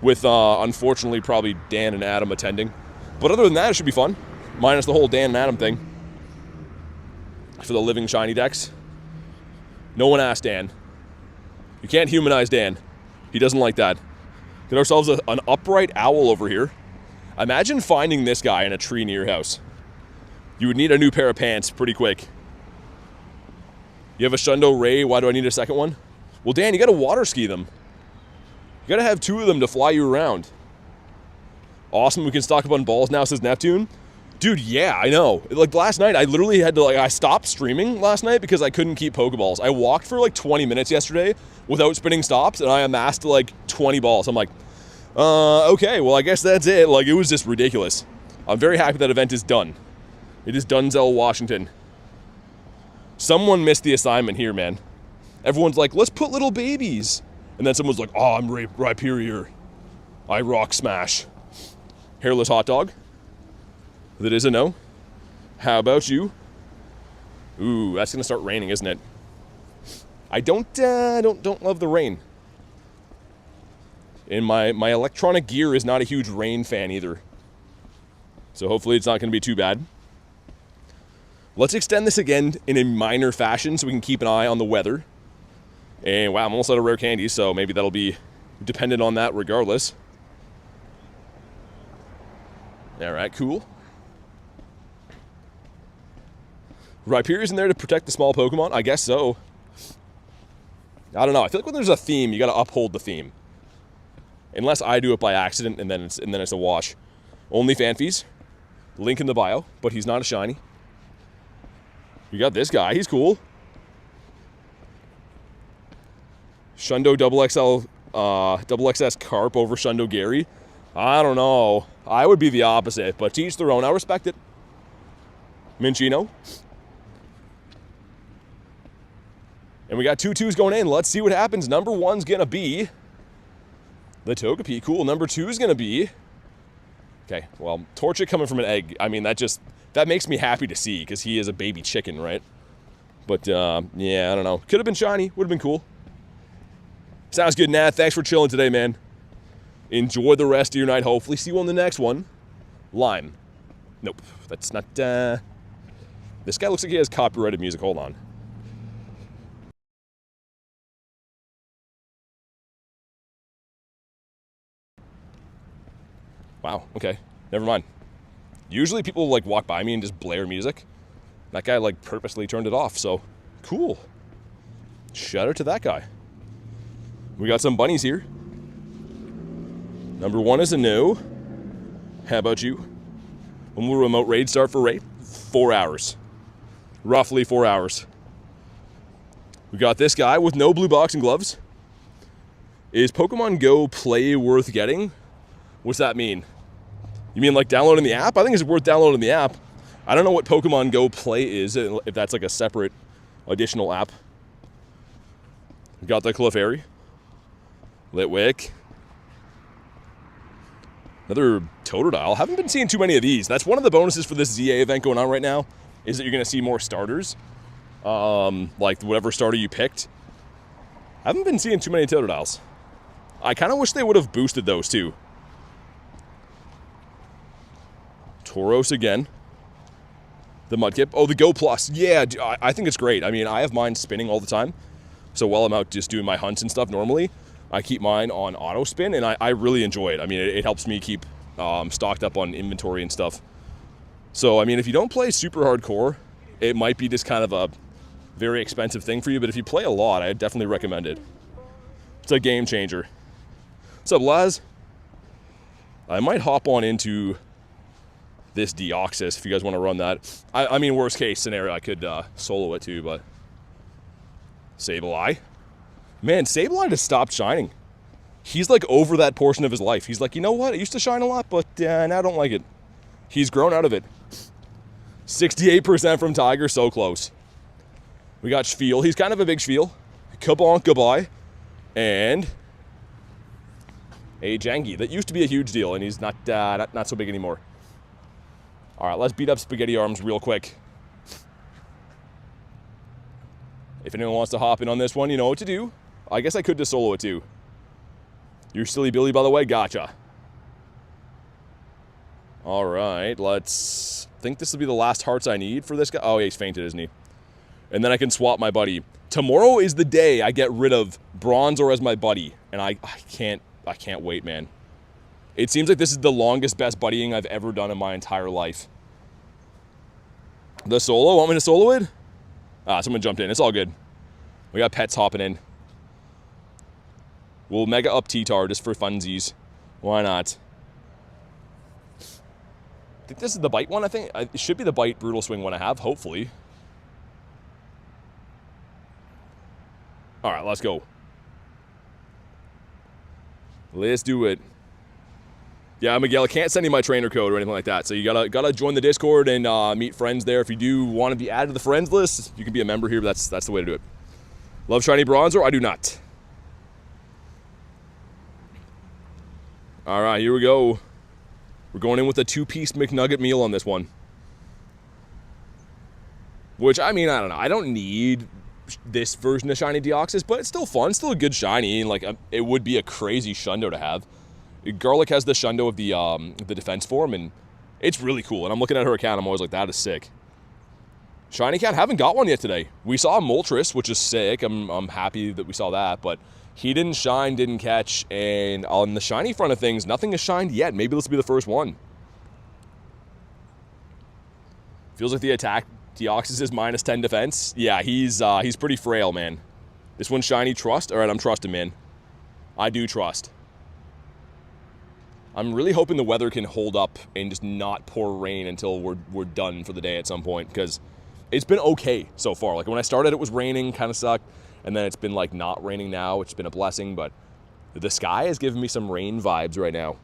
with, unfortunately, probably Dan and Adam attending. But other than that, it should be fun, minus the whole Dan and Adam thing. For the living shiny decks. No one asked Dan. You can't humanize Dan. He doesn't like that. Get ourselves an upright owl over here. Imagine finding this guy in a tree near your house. You would need a new pair of pants pretty quick. You have a Shundo Ray. Why do I need a second one? Well, Dan, you got to water ski them. You got to have 2 of them to fly you around. Awesome. We can stock up on balls now, says Neptune. Dude, yeah, I know. Like, last night, I literally had to, I stopped streaming last night because I couldn't keep Pokeballs. I walked for, 20 minutes yesterday without spinning stops, and I amassed, 20 balls. I'm like, okay, well, I guess that's it. It was just ridiculous. I'm very happy that event is done. It is Dunzell, Washington. Someone missed the assignment here, man. Everyone's like, let's put little babies. And then someone's like, oh, I'm Rhyperior. I rock smash. Hairless hot dog. That is a no. How about you? Ooh, that's gonna start raining, isn't it? I don't love the rain. And my electronic gear is not a huge rain fan either. So hopefully it's not gonna be too bad. Let's extend this again in a minor fashion so we can keep an eye on the weather. And wow, I'm almost out of rare candy, so maybe that'll be dependent on that regardless. All right, cool. Rhyperior's in there to protect the small Pokemon? I guess so. I don't know. I feel like when there's a theme, you got to uphold the theme. Unless I do it by accident, and then it's a wash. Only Fanfees. Link in the bio, but he's not a shiny. We got this guy. He's cool. Shundo XXS Carp over Shundo Gary. I don't know. I would be the opposite, but to each their own. I respect it. Minchino. And we got 2 2s going in. Let's see what happens. Number 1's going to be the Togepi. Cool. Number 2 is going to be... Okay, well, Torchic coming from an egg. I mean, that makes me happy to see because he is a baby chicken, right? But, yeah, I don't know. Could have been shiny. Would have been cool. Sounds good, Nat. Thanks for chilling today, man. Enjoy the rest of your night. Hopefully see you on the next one. Lime. Nope. That's not... This guy looks like he has copyrighted music. Hold on. Wow, okay. Never mind. Usually people walk by me and just blare music. That guy purposely turned it off, so cool. Shout out to that guy. We got some bunnies here. Number 1 is a no. How about you? When will remote raid start for raid? 4 hours. Roughly 4 hours. We got this guy with no blue boxing gloves. Is Pokemon Go play worth getting? What's that mean? You mean downloading the app? I think it's worth downloading the app. I don't know what Pokemon Go Play is, if that's a separate additional app. We got the Clefairy. Litwick. Another Totodile. Haven't been seeing too many of these. That's one of the bonuses for this ZA event going on right now, is that you're going to see more starters. Like whatever starter you picked. I haven't been seeing too many Totodiles. I kind of wish they would have boosted those too. Tauros again. The Mudkip. Oh, the Go Plus. Yeah, I think it's great. I mean, I have mine spinning all the time. So while I'm out just doing my hunts and stuff normally, I keep mine on auto spin, and I really enjoy it. I mean, it helps me keep stocked up on inventory and stuff. So, I mean, if you don't play super hardcore, it might be just kind of a very expensive thing for you, but if you play a lot, I definitely recommend it. It's a game changer. What's up, Laz? I might hop on into this Deoxys if you guys want to run that. I mean, worst case scenario, I could solo it too, but... Sableye. Man, Sableye just stopped shining. He's like over that portion of his life. He's like, you know what? It used to shine a lot, but now I don't like it. He's grown out of it. 68% from Tiger, so close. We got Spiel. He's kind of a big Spiel. Kabonk, goodbye. And a Jangi. That used to be a huge deal, and he's not so big anymore. All right, let's beat up Spaghetti Arms real quick. If anyone wants to hop in on this one, you know what to do. I guess I could just solo it too. You're Silly Billy, by the way. Gotcha. All right, let's... I think this will be the last hearts I need for this guy. Oh, yeah, he's fainted, isn't he? And then I can swap my buddy. Tomorrow is the day I get rid of Bronzor as my buddy. And I can't wait, man. It seems like this is the longest best buddying I've ever done in my entire life. The solo? Want me to solo it? Ah, someone jumped in. It's all good. We got pets hopping in. We'll mega up T-Tar just for funsies. Why not? I think this is the bite one, I think. It should be the bite Brutal Swing one I have, hopefully. All right, let's go. Let's do it. Yeah, Miguel, I can't send you my trainer code or anything like that. So you gotta join the Discord and meet friends there. If you do want to be added to the friends list, you can be a member here, but that's the way to do it. Love shiny Bronzor? I do not. All right, here we go. We're going in with a 2-piece McNugget meal on this one. Which, I mean, I don't know. I don't need this version of shiny Deoxys, but it's still fun. It's still a good shiny. Like, it would be a crazy Shundo to have. Garlic has the Shundo of the defense form, and it's really cool. And I'm looking at her account, I'm always like, that is sick. Shiny Cat, haven't got one yet today. We saw Moltres, which is sick. I'm happy that we saw that, but he didn't shine, didn't catch, and on the shiny front of things, nothing has shined yet. Maybe this will be the first one. Feels like the attack Deoxys is minus 10 defense. Yeah, he's pretty frail, man. This one's shiny. Trust? All right, I'm trusting, man. I do trust. I'm really hoping the weather can hold up and just not pour rain until we're done for the day at some point, because it's been okay so far. Like, when I started, it was raining, kind of sucked, and then it's been, like, not raining now, which has been a blessing, but the sky is giving me some rain vibes right now.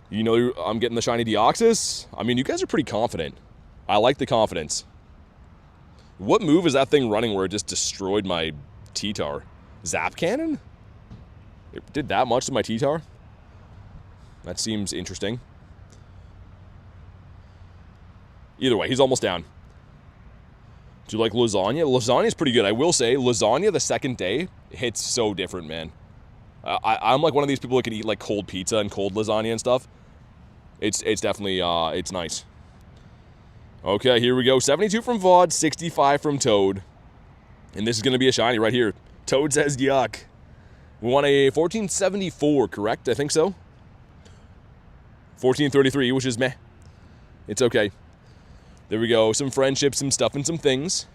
You know I'm getting the shiny Deoxys? I mean, you guys are pretty confident. I like the confidence. What move is that thing running where it just destroyed my T-Tar? Zap Cannon? It did that much to my T-Tar? That seems interesting. Either way, he's almost down. Do you like lasagna? Lasagna's pretty good. I will say, lasagna the second day hits so different, man. I'm like one of these people that can eat like cold pizza and cold lasagna and stuff. It's definitely, it's nice. Okay, here we go. 72 from Vod, 65 from Toad. And this is going to be a shiny right here. Toad says yuck. We want a 1474, correct? I think so. 1433, which is meh. It's okay. There we go. Some friendship, some stuff, and some things.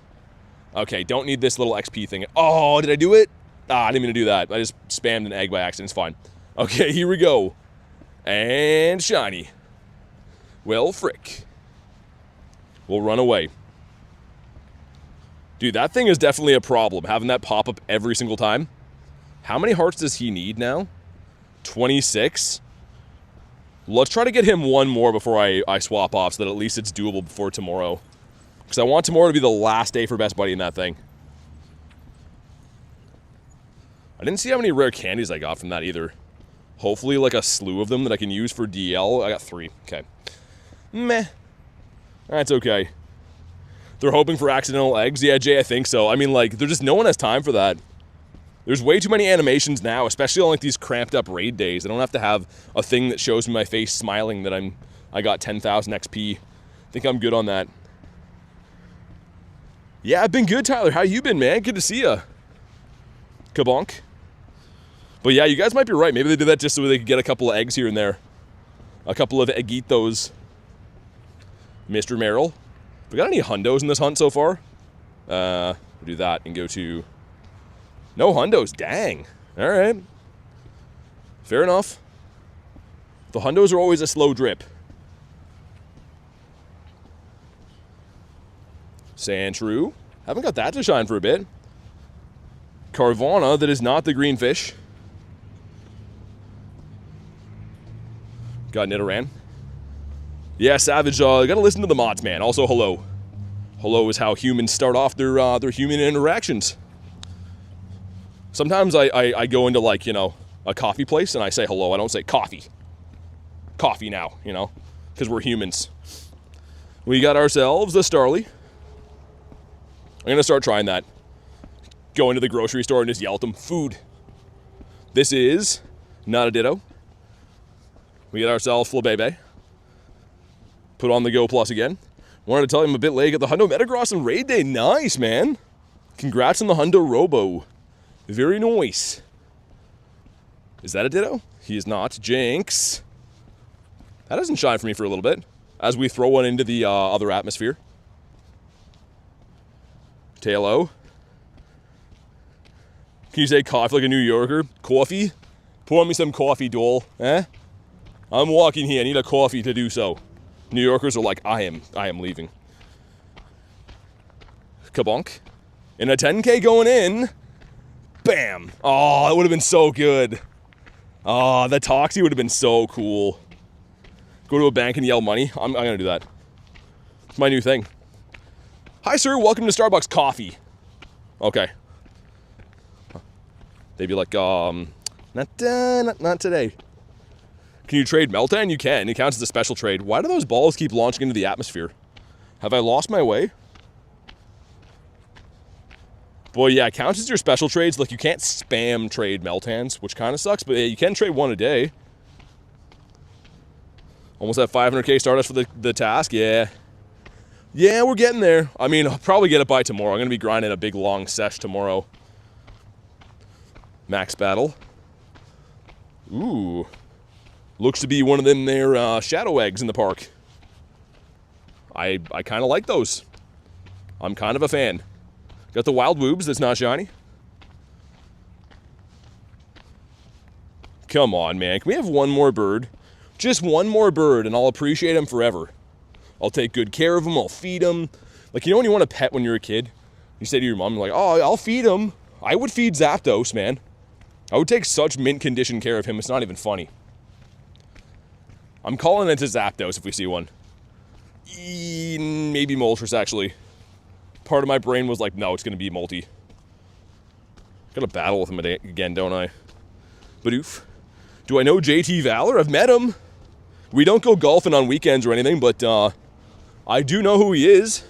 Okay, don't need this little XP thing. Oh, did I do it? Ah, I didn't mean to do that. I just spammed an egg by accident. It's fine. Okay, here we go. And shiny. Well, frick. We'll run away. Dude, that thing is definitely a problem, having that pop up every single time. How many hearts does he need now? 26? Let's try to get him one more before I swap off, so that at least it's doable before tomorrow. Because I want tomorrow to be the last day for Best Buddy in that thing. I didn't see how many rare candies I got from that either. Hopefully like a slew of them that I can use for DL. I got 3. Okay. Meh. That's okay. They're hoping for accidental eggs. Yeah, Jay, I think so. I mean, like, there's just no one has time for that. There's way too many animations now, especially on like these cramped up raid days. I don't have to have a thing that shows me my face smiling that I got 10,000 XP. I think I'm good on that. Yeah, I've been good, Tyler. How you been, man? Good to see ya. Kabonk. But yeah, you guys might be right. Maybe they did that just so they could get a couple of eggs here and there. A couple of eggitos. Mr. Merrill. We got any hundos in this hunt so far? We'll do that and go to... No hundos. Dang. All right. Fair enough. The hundos are always a slow drip. Sandshrew. Haven't got that to shine for a bit. Carvana, that is not the green fish. Got Nidoran. Yeah, Savage, gotta listen to the mods, man. Also, hello. Hello is how humans start off their human interactions. Sometimes I go into, like, you know, a coffee place and I say hello. I don't say coffee. Coffee now, you know, because we're humans. We got ourselves the Starly. I'm gonna start trying that. Go into the grocery store and just yell at them, food. This is not a ditto. We get ourselves Flabebe. Put on the Go Plus again. Wanted to tell him a bit late at the Hundo Metagross and Raid Day. Nice, man. Congrats on the Hundo Robo. Very nice. Is that a ditto? He is not. Jinx. That doesn't shine for me for a little bit. As we throw one into the other atmosphere. Tailo. Can you say coffee like a New Yorker? Coffee? Pour me some coffee, doll. Eh? I'm walking here. I need a coffee to do so. New Yorkers are like, I am leaving. Kabonk. And a 10K going in. Bam. Oh, that would have been so good. Oh, the Toxie would have been so cool. Go to a bank and yell money. I'm going to do that. It's my new thing. Hi, sir. Welcome to Starbucks Coffee. Okay. They'd be like, not today. Can you trade Meltan? You can. It counts as a special trade. Why do those balls keep launching into the atmosphere? Have I lost my way? Boy, yeah, it counts as your special trades. Like, you can't spam trade Meltans, which kind of sucks, but yeah, you can trade one a day. Almost at 500k Stardust for the task. Yeah. Yeah, we're getting there. I mean, I'll probably get it by tomorrow. I'm going to be grinding a big, long sesh tomorrow. Max Battle. Ooh. Looks to be one of them there shadow eggs in the park. I kind of like those. I'm kind of a fan. Got the Wild Woobs that's not shiny. Come on, man. Can we have one more bird? Just one more bird, and I'll appreciate him forever. I'll take good care of him. I'll feed him. Like, you know when you want a pet when you're a kid? You say to your mom, like, oh, I'll feed him. I would feed Zapdos, man. I would take such mint condition care of him. It's not even funny. I'm calling it to Zapdos if we see one. Maybe Moltres, actually. Part of my brain was like, no, it's going to be Multi. Gotta battle with him again, don't I? Badoof. Do I know JT Valor? I've met him. We don't go golfing on weekends or anything, but I do know who he is.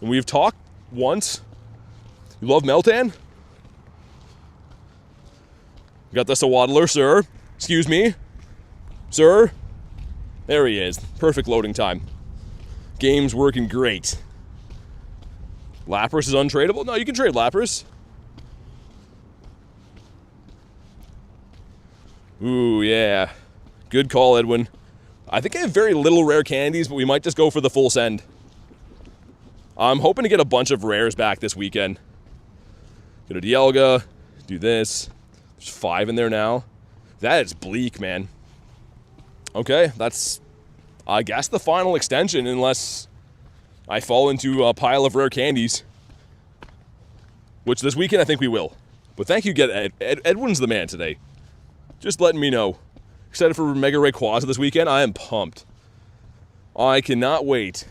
And we've talked once. You love Meltan? Got the Sawadler, sir. Excuse me. Sir. There he is. Perfect loading time. Game's working great. Lapras is untradeable? No, you can trade Lapras. Ooh, yeah. Good call, Edwin. I think I have very little rare candies, but we might just go for the full send. I'm hoping to get a bunch of rares back this weekend. Go to Dialga. Do this. There's 5 in there now. That is bleak, man. Okay, that's, I guess, the final extension, unless I fall into a pile of rare candies. Which this weekend I think we will. But thank you, Edwin's the man today. Just letting me know. Excited for Mega Rayquaza this weekend? I am pumped. I cannot wait.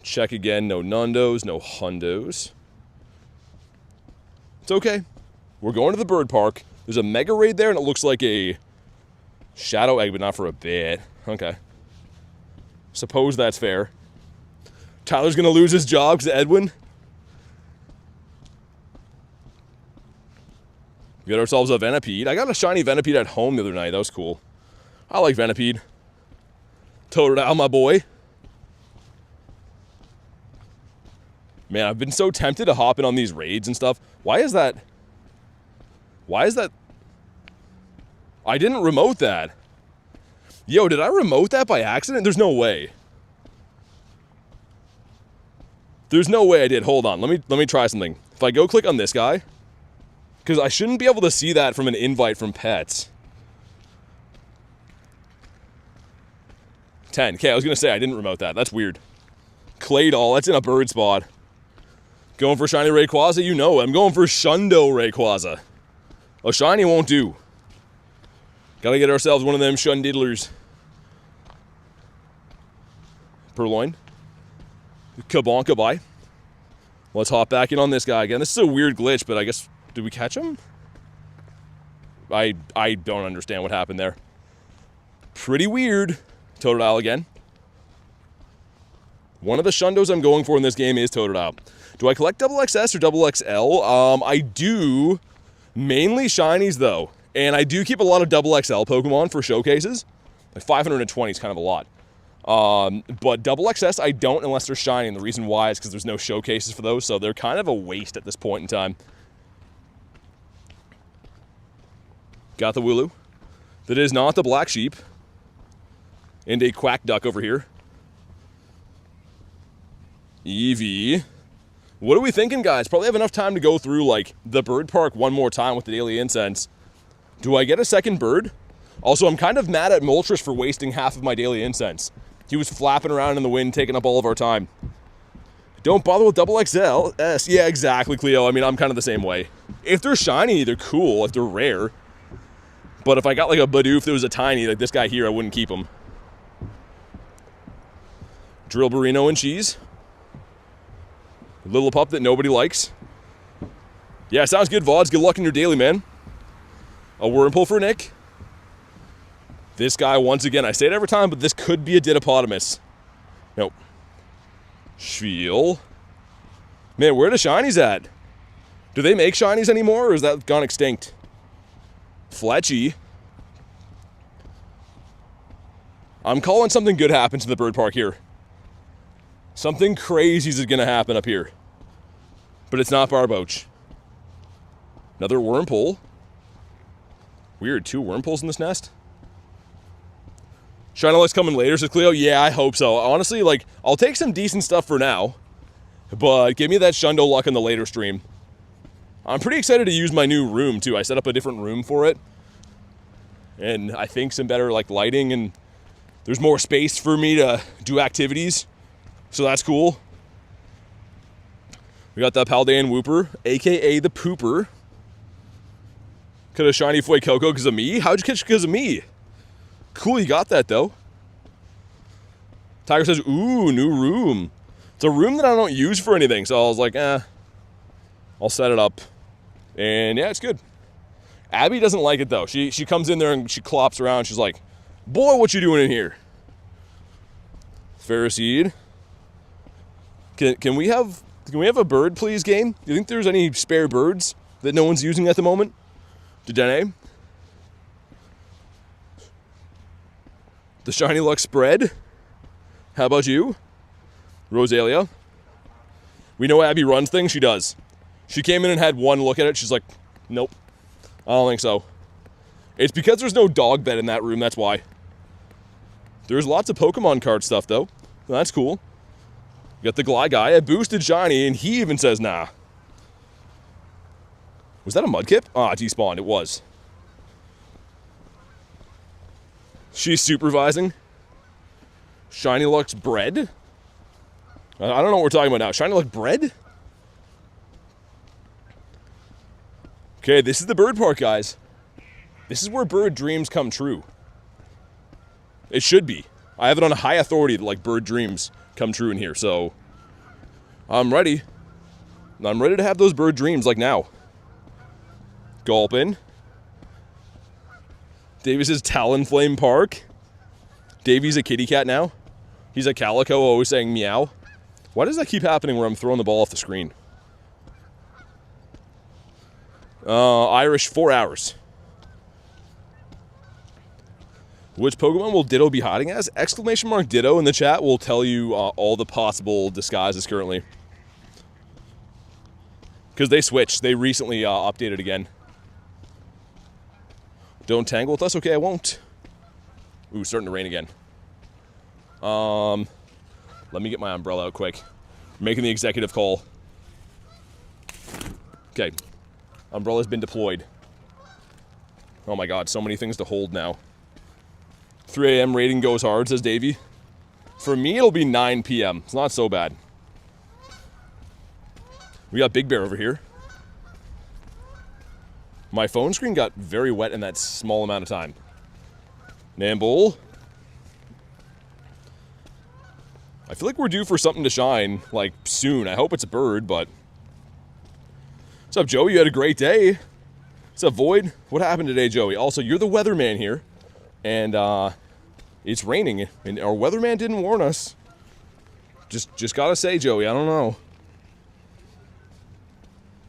Check again. No Nundos, no Hundos. It's okay. We're going to the bird park. There's a Mega Raid there, and it looks like a shadow egg, but not for a bit. Okay. Suppose that's fair. Tyler's going to lose his job because of Edwin. We got ourselves a Venipede. I got a shiny Venipede at home the other night. That was cool. I like Venipede. Totodile, my boy. Man, I've been so tempted to hop in on these raids and stuff. Why is that? Why is that? I didn't remote that. Yo, did I remote that by accident? There's no way. There's no way I did. Hold on. Let me try something. If I go click on this guy, because I shouldn't be able to see that from an invite from pets. 10. Okay, I was going to say I didn't remote that. That's weird. Claydol, that's in a bird spot. Going for shiny Rayquaza, you know it. I'm going for Shundo Rayquaza. A shiny won't do. Gotta get ourselves one of them Shundiddlers. Purloin. Kabonka, bye. Let's hop back in on this guy again. This is a weird glitch, but I guess... Did we catch him? I don't understand what happened there. Pretty weird. Totodile again. One of the Shundos I'm going for in this game is Totodile. Do I collect double XS or double XL? I do. Mainly shinies, though. And I do keep a lot of double XL Pokemon for showcases. Like 520 is kind of a lot. But double XS, I don't unless they're shiny. And the reason why is because there's no showcases for those. So they're kind of a waste at this point in time. Got the Wooloo. That is not the Black Sheep. And a Quack Duck over here. Eevee. What are we thinking, guys? Probably have enough time to go through, like, the bird park one more time with the daily incense. Do I get a second bird? Also, I'm kind of mad at Moltres for wasting half of my daily incense. He was flapping around in the wind, taking up all of our time. Don't bother with double XL. S. Yeah, exactly, Cleo. I mean, I'm kind of the same way. If they're shiny, they're cool. If they're rare. But if I got, like, a Bidoof that was a tiny, like this guy here, I wouldn't keep him. Drill Burrino and cheese. Little pup that nobody likes. Yeah, sounds good, Vods. Good luck in your daily, man. A Wurmple for Nick. This guy, once again, I say it every time, but this could be a Didopotamus. Nope. Schweel. Man, where are the shinies at? Do they make shinies anymore, or is that gone extinct? Fletchy. I'm calling something good happens in the bird park here. Something crazy is going to happen up here. But it's not Barboach. Another Wurmple. Weird, 2 Wurmples in this nest. Shinoluck's coming later, says Cleo. Yeah, I hope so. Honestly, like, I'll take some decent stuff for now. But give me that Shundo luck in the later stream. I'm pretty excited to use my new room, too. I set up a different room for it. And I think some better, like, lighting. And there's more space for me to do activities. So that's cool. We got that Paldean Whooper, a.k.a. the Pooper. Could have shiny Foy Coco because of me? How'd you catch because of me? Cool, you got that, though. Tiger says, ooh, new room. It's a room that I don't use for anything, so I was like, I'll set it up. And, yeah, it's good. Abby doesn't like it, though. She comes in there and she clops around. She's like, boy, what you doing in here? Ferroseed. Can we have a bird, please, game? Do you think there's any spare birds that no one's using at the moment? Dedenne. The Shiny Luck spread. How about you? Rosalia. We know Abby runs things. She does. She came in and had one look at it. She's like, nope. I don't think so. It's because there's no dog bed in that room. That's why. There's lots of Pokemon card stuff, though. That's cool. Got the Gly guy. I boosted shiny, and he even says, nah. Was that a Mudkip? Ah, despawned. It was. She's supervising. Shiny Luck's bread? I don't know what we're talking about now. Shiny Luck bread? Okay, this is the bird park, guys. This is where bird dreams come true. It should be. I have it on a high authority that, like, bird dreams come true in here, so I'm ready. I'm ready to have those bird dreams, like, now. Gulpin. Davies is Talonflame Park. Davey's a kitty cat now. He's a calico, always saying meow. Why does that keep happening where I'm throwing the ball off the screen? Irish, 4 hours. Which Pokemon will Ditto be hiding as? Exclamation mark Ditto in the chat will tell you all the possible disguises currently. Because they switched. They recently updated again. Don't tangle with us? Okay, I won't. Ooh, starting to rain again. Let me get my umbrella out quick. Making the executive call. Okay. Umbrella's been deployed. Oh my god, so many things to hold now. 3 a.m. rating goes hard, says Davey. For me, it'll be 9 p.m. It's not so bad. We got Big Bear over here. My phone screen got very wet in that small amount of time. Namble. I feel like we're due for something to shine, like, soon. I hope it's a bird, but... What's up, Joey? You had a great day. What's up, Void? What happened today, Joey? Also, you're the weatherman here. And, it's raining, and our weatherman didn't warn us. Just gotta say, Joey, I don't know.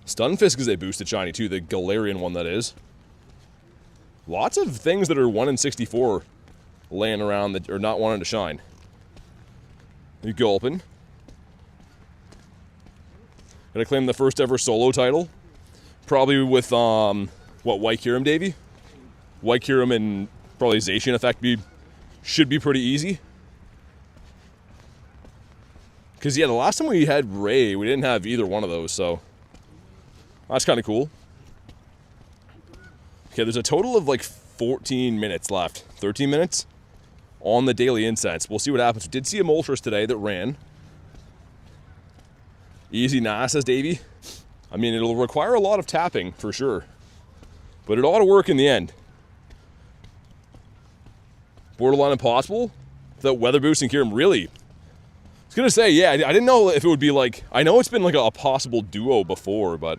Stunfisk is a boosted shiny, too. The Galarian one, that is. Lots of things that are 1 in 64 laying around that are not wanting to shine. You Gulpin. Gonna claim the first ever solo title. Probably with, what, White Kyurem, Davey? White Kyurem and probably Zacian effect should be pretty easy. Because, yeah, the last time we had Ray, we didn't have either one of those, so... That's kind of cool. Okay, there's a total of like 14 minutes left. 13 minutes on the daily incense. We'll see what happens. We did see a Moltres today that ran. Easy nah, says Davey. I mean, it'll require a lot of tapping, for sure. But it ought to work in the end. Borderline impossible? That weather boosting Kyurem, really? I was going to say, yeah, I didn't know if it would be like... I know it's been like a possible duo before, but...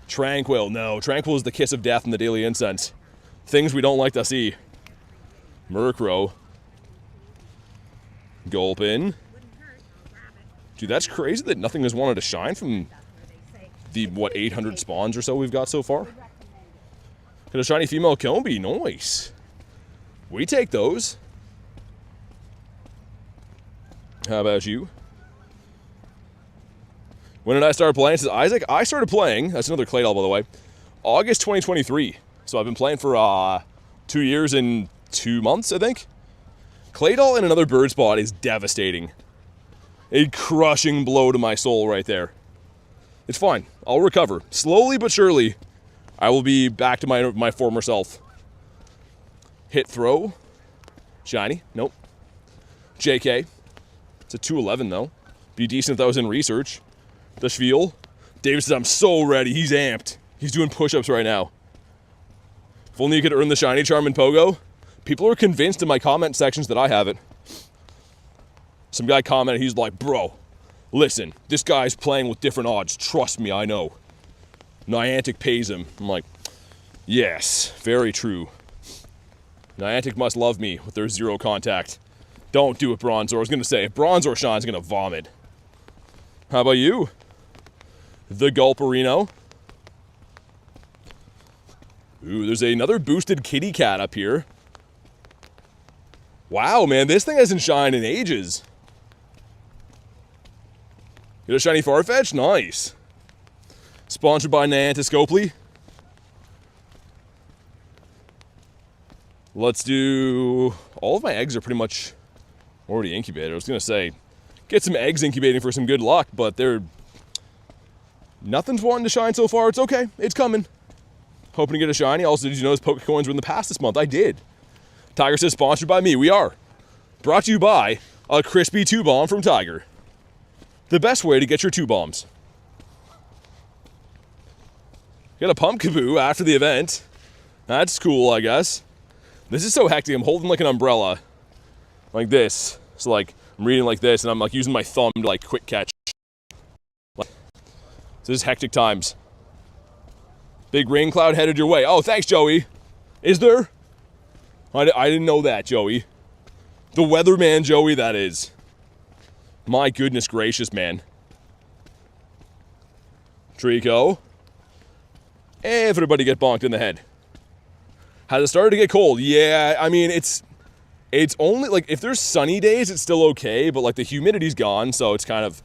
Tranquil, no. Tranquil is the kiss of death in the daily incense. Things we don't like to see. Murkrow. Gulpin. Dude, that's crazy that nothing has wanted to shine from the, what, 800 spawns or so we've got so far. Got a shiny female Combi. Nice. We take those. How about you? When did I start playing? Says Isaac. I started playing, that's another Claydol, by the way, August 2023. So I've been playing for 2 years and 2 months, I think. Claydol in another bird spot is devastating. A crushing blow to my soul right there. It's fine. I'll recover. Slowly but surely, I will be back to my former self. Hit throw. Shiny. Nope. JK. It's a 211, though. Be decent if that was in research. The Schviel. David says, I'm so ready. He's amped. He's doing push-ups right now. If only you could earn the shiny charm in Pogo. People are convinced in my comment sections that I have it. Some guy commented, he's like, bro, listen, this guy's playing with different odds. Trust me, I know. Niantic pays him. I'm like, yes, very true. Niantic must love me with their zero contact. Don't do it, Bronzor. I was going to say, if Bronzor shines, going to vomit. How about you? The Gulperino. Ooh, there's another boosted kitty cat up here. Wow, man, this thing hasn't shined in ages. Get a shiny Farfetch? Nice. Sponsored by Niantic Scopely. Let's do... All of my eggs are pretty much already incubated. I was going to say, get some eggs incubating for some good luck, but they're... Nothing's wanting to shine so far. It's okay. It's coming. Hoping to get a shiny. Also, did you notice Pokecoins were in the past this month? I did. Tiger says, sponsored by me. We are. Brought to you by a crispy 2-bomb from Tiger. The best way to get your 2 bombs. Got a Pumpkaboo after the event. That's cool, I guess. This is so hectic. I'm holding like an umbrella. Like this. So like, I'm reading like this, and I'm like using my thumb to like quick catch. Like, this is hectic times. Big rain cloud headed your way. Oh, thanks, Joey. Is there? I didn't know that, Joey. The weatherman Joey, that is. My goodness gracious, man. Trico. Everybody get bonked in the head. Has it started to get cold? Yeah, I mean, it's only, like, if there's sunny days, it's still okay, but, like, the humidity's gone, so it's kind of,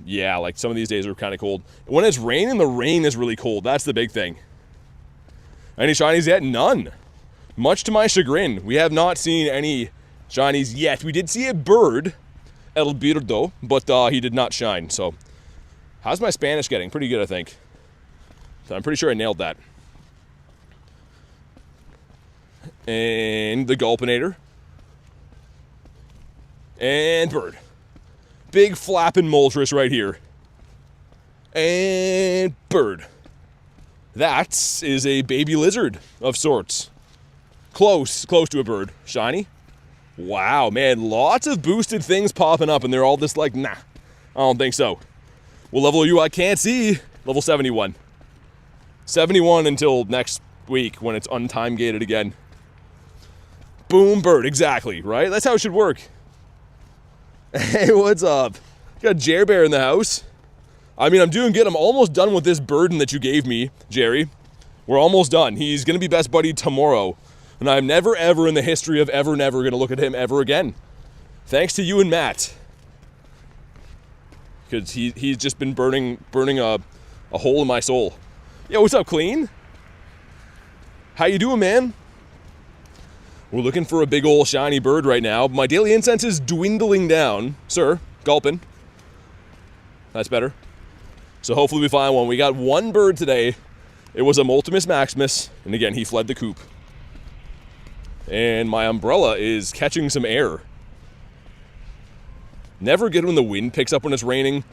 yeah, like, some of these days are kind of cold. When it's raining, the rain is really cold. That's the big thing. Any shinies yet? None. Much to my chagrin. We have not seen any shinies yet. We did see a bird, El Birdo, but he did not shine, so. How's my Spanish getting? Pretty good, I think. So I'm pretty sure I nailed that. And the Gulpinator. And bird. Big flapping Moltres right here. And bird. That is a baby lizard of sorts. Close to a bird. Shiny. Wow, man, lots of boosted things popping up, and they're all just like, nah, I don't think so. What level are you? I can't see. Level 71. 71 until next week when it's untime gated again. Boom, bird, exactly, right? That's how it should work. Hey, what's up? Got Jer Bear in the house. I mean, I'm doing good. I'm almost done with this burden that you gave me, Jerry. We're almost done. He's going to be best buddy tomorrow. And I'm never, ever in the history of ever, never going to look at him ever again. Thanks to you and Matt. Because he's just been burning a hole in my soul. Yeah, what's up, Clean? How you doing, man? We're looking for a big old shiny bird right now. My daily incense is dwindling down. Sir, gulping. That's better. So hopefully we find one. We got one bird today. It was a Multimus Maximus. And again, he fled the coop. And my umbrella is catching some air. Never good when the wind picks up when it's raining.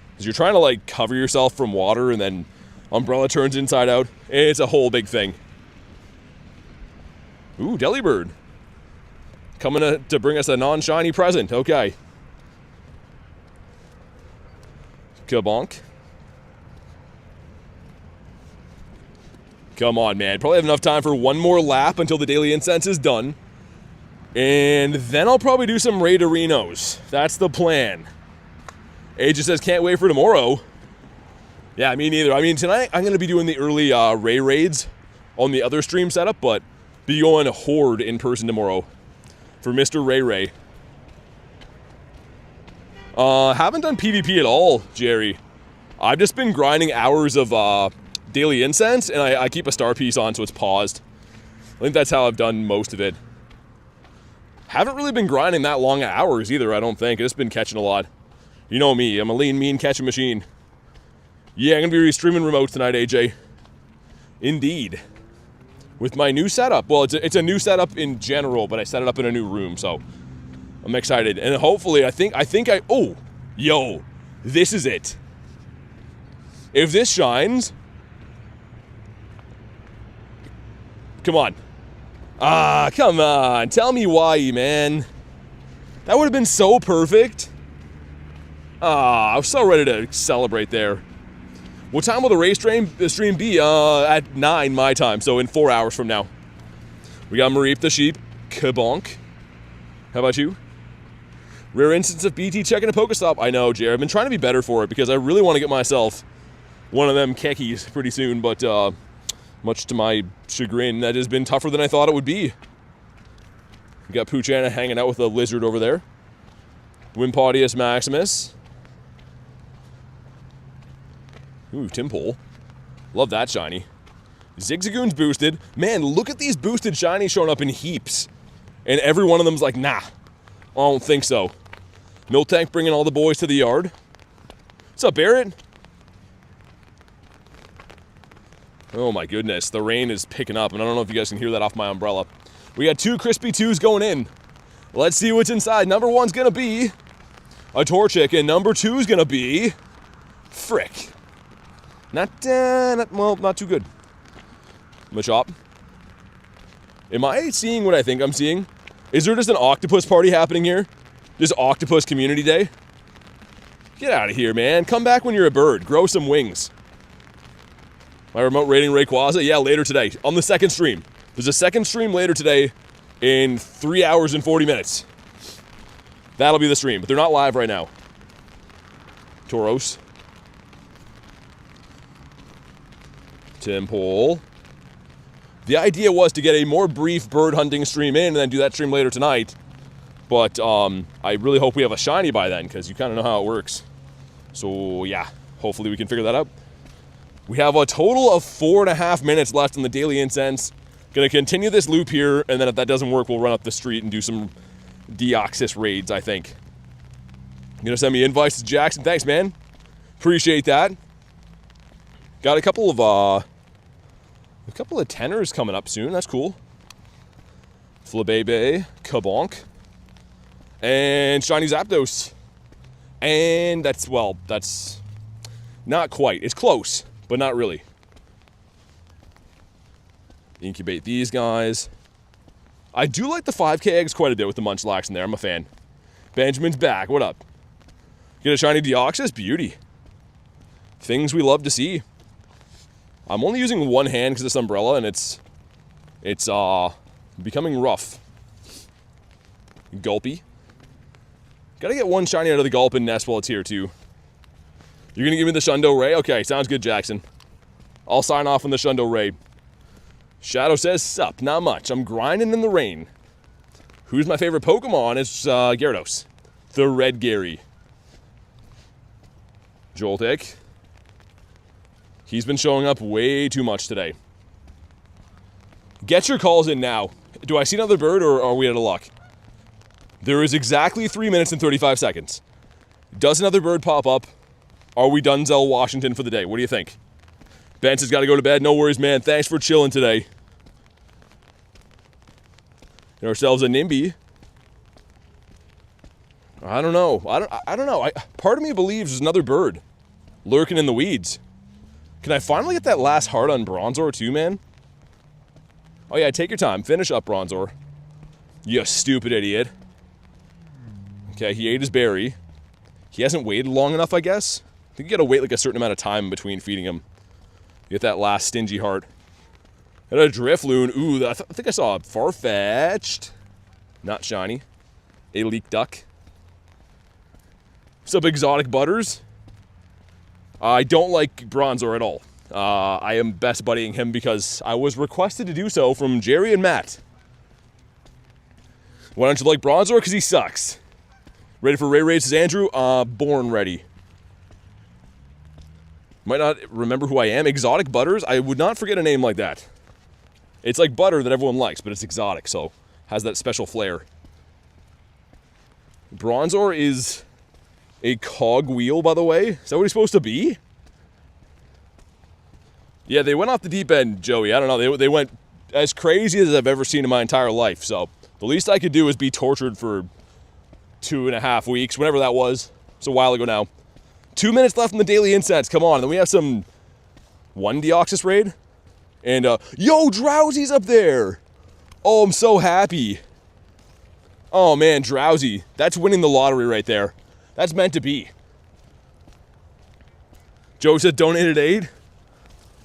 Because you're trying to, like, cover yourself from water and then umbrella turns inside out. It's a whole big thing. Ooh, Delibird. Coming to bring us a non-shiny present. Okay. Kabonk. Come on, man. Probably have enough time for one more lap until the daily incense is done. And then I'll probably do some Raiderinos. That's the plan. Aegis says, can't wait for tomorrow. Yeah, me neither. I mean, tonight I'm going to be doing the early Ray raids on the other stream setup, but be going Horde in person tomorrow for Mr. Ray. Haven't done PvP at all, Jerry. I've just been grinding hours of daily incense, and I keep a star piece on so it's paused. I think that's how I've done most of it. Haven't really been grinding that long hours either, I don't think. I've just been catching a lot. You know me, I'm a lean, mean catching machine. Yeah, I'm going to be streaming remote tonight, AJ. Indeed. With my new setup. Well, it's a new setup in general, but I set it up in a new room, so I'm excited. And hopefully, I think oh, yo, this is it. If this shines, come on. Come on. Tell me why, man. That would have been so perfect. I was so ready to celebrate there. What time will the stream be? At 9 my time, so in 4 hours from now. We got Mareep the sheep. Kabonk. How about you? Rare instance of BT checking a Pokestop. I know, Jared. I've been trying to be better for it because I really want to get myself one of them kekis pretty soon, but much to my chagrin, that has been tougher than I thought it would be. We got Poochana hanging out with a lizard over there. Wimpodius Maximus. Ooh, Timpole. Love that shiny. Zigzagoon's boosted. Man, look at these boosted shinies showing up in heaps. And every one of them's like, nah, I don't think so. Miltank bringing all the boys to the yard. What's up, Barrett? Oh my goodness, the rain is picking up, and I don't know if you guys can hear that off my umbrella. We got 2 crispy 2s going in. Let's see what's inside. Number 1's gonna be a Torchic, and number 2's gonna be Frick. Not too good. Machop. Am I seeing what I think I'm seeing? Is there just an octopus party happening here? Just Octopus Community Day? Get out of here, man. Come back when you're a bird. Grow some wings. My remote rating Rayquaza? Yeah, later today. On the second stream. There's a second stream later today in 3 hours and 40 minutes. That'll be the stream, but they're not live right now. Tauros. Timpole. The idea was to get a more brief bird hunting stream in and then do that stream later tonight. But I really hope we have a shiny by then, because you kind of know how it works. So yeah, hopefully we can figure that out. We have a total of 4.5 minutes left in the daily incense. Gonna continue this loop here, and then if that doesn't work, we'll run up the street and do some Deoxys raids, I think. You're gonna send me invites to Jackson. Thanks, man. Appreciate that. Got a couple of tenors coming up soon. That's cool. Flabebe, Kabonk, and Shiny Zapdos. And that's not quite. It's close, but not really. Incubate these guys. I do like the 5k eggs quite a bit with the Munchlax in there. I'm a fan. Benjamin's back. What up? Get a shiny Deoxys? Beauty. Things we love to see. I'm only using one hand because of this umbrella, and it's becoming rough. Gulpy. Gotta get one shiny out of the Gulp and nest while it's here, too. You're gonna give me the Shundo Ray? Okay, sounds good, Jackson. I'll sign off on the Shundo Ray. Shadow says, sup, not much. I'm grinding in the rain. Who's my favorite Pokemon? It's Gyarados. The Red Gary. Joltik. He's been showing up way too much today. Get your calls in now. Do I see another bird, or are we out of luck? There is exactly 3 minutes and 35 seconds. Does another bird pop up? Are we Dunzell, Washington for the day? What do you think? Bence has got to go to bed. No worries, man. Thanks for chilling today. Get ourselves a Nimby. I don't know. I don't know. Part of me believes there's another bird lurking in the weeds. Can I finally get that last heart on Bronzor too, man? Oh yeah, take your time. Finish up, Bronzor. You stupid idiot. Okay, he ate his berry. He hasn't waited long enough, I guess. I think you gotta wait like a certain amount of time in between feeding him. Get that last stingy heart. Got a Drifloon. Ooh, I think I saw a Farfetch'd. Not shiny. A Leak Duck. What's up, Exotic Butters? I don't like Bronzor at all. I am best buddying him because I was requested to do so from Jerry and Matt. Why don't you like Bronzor? Because he sucks. Ready for Ray Raid, says Andrew? Born ready. Might not remember who I am. Exotic Butters? I would not forget a name like that. It's like butter that everyone likes, but it's exotic, so has that special flair. Bronzor is a cogwheel, by the way. Is that what he's supposed to be? Yeah, they went off the deep end, Joey. I don't know. They went as crazy as I've ever seen in my entire life. So the least I could do is be tortured for 2.5 weeks, whenever that was. It's a while ago now. 2 minutes left in the daily incense. Come on. Then we have some one Deoxys raid. And, yo, Drowsy's up there. Oh, I'm so happy. Oh, man, Drowsy. That's winning the lottery right there. That's meant to be. Joe said donated aid.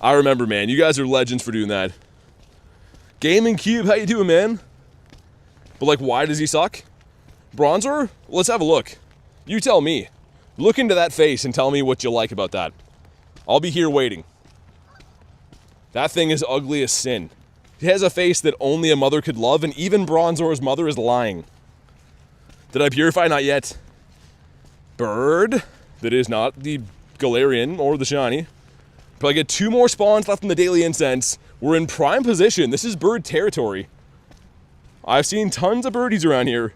I remember, man. You guys are legends for doing that. Gaming Cube, how you doing, man? But, like, why does he suck? Bronzor? Let's have a look. You tell me. Look into that face and tell me what you like about that. I'll be here waiting. That thing is ugly as sin. It has a face that only a mother could love, and even Bronzor's mother is lying. Did I purify? Not yet. Bird. That is not the Galarian or the shiny. But I get 2 more spawns left in the daily incense. We're in prime position. This is bird territory. I've seen tons of birdies around here.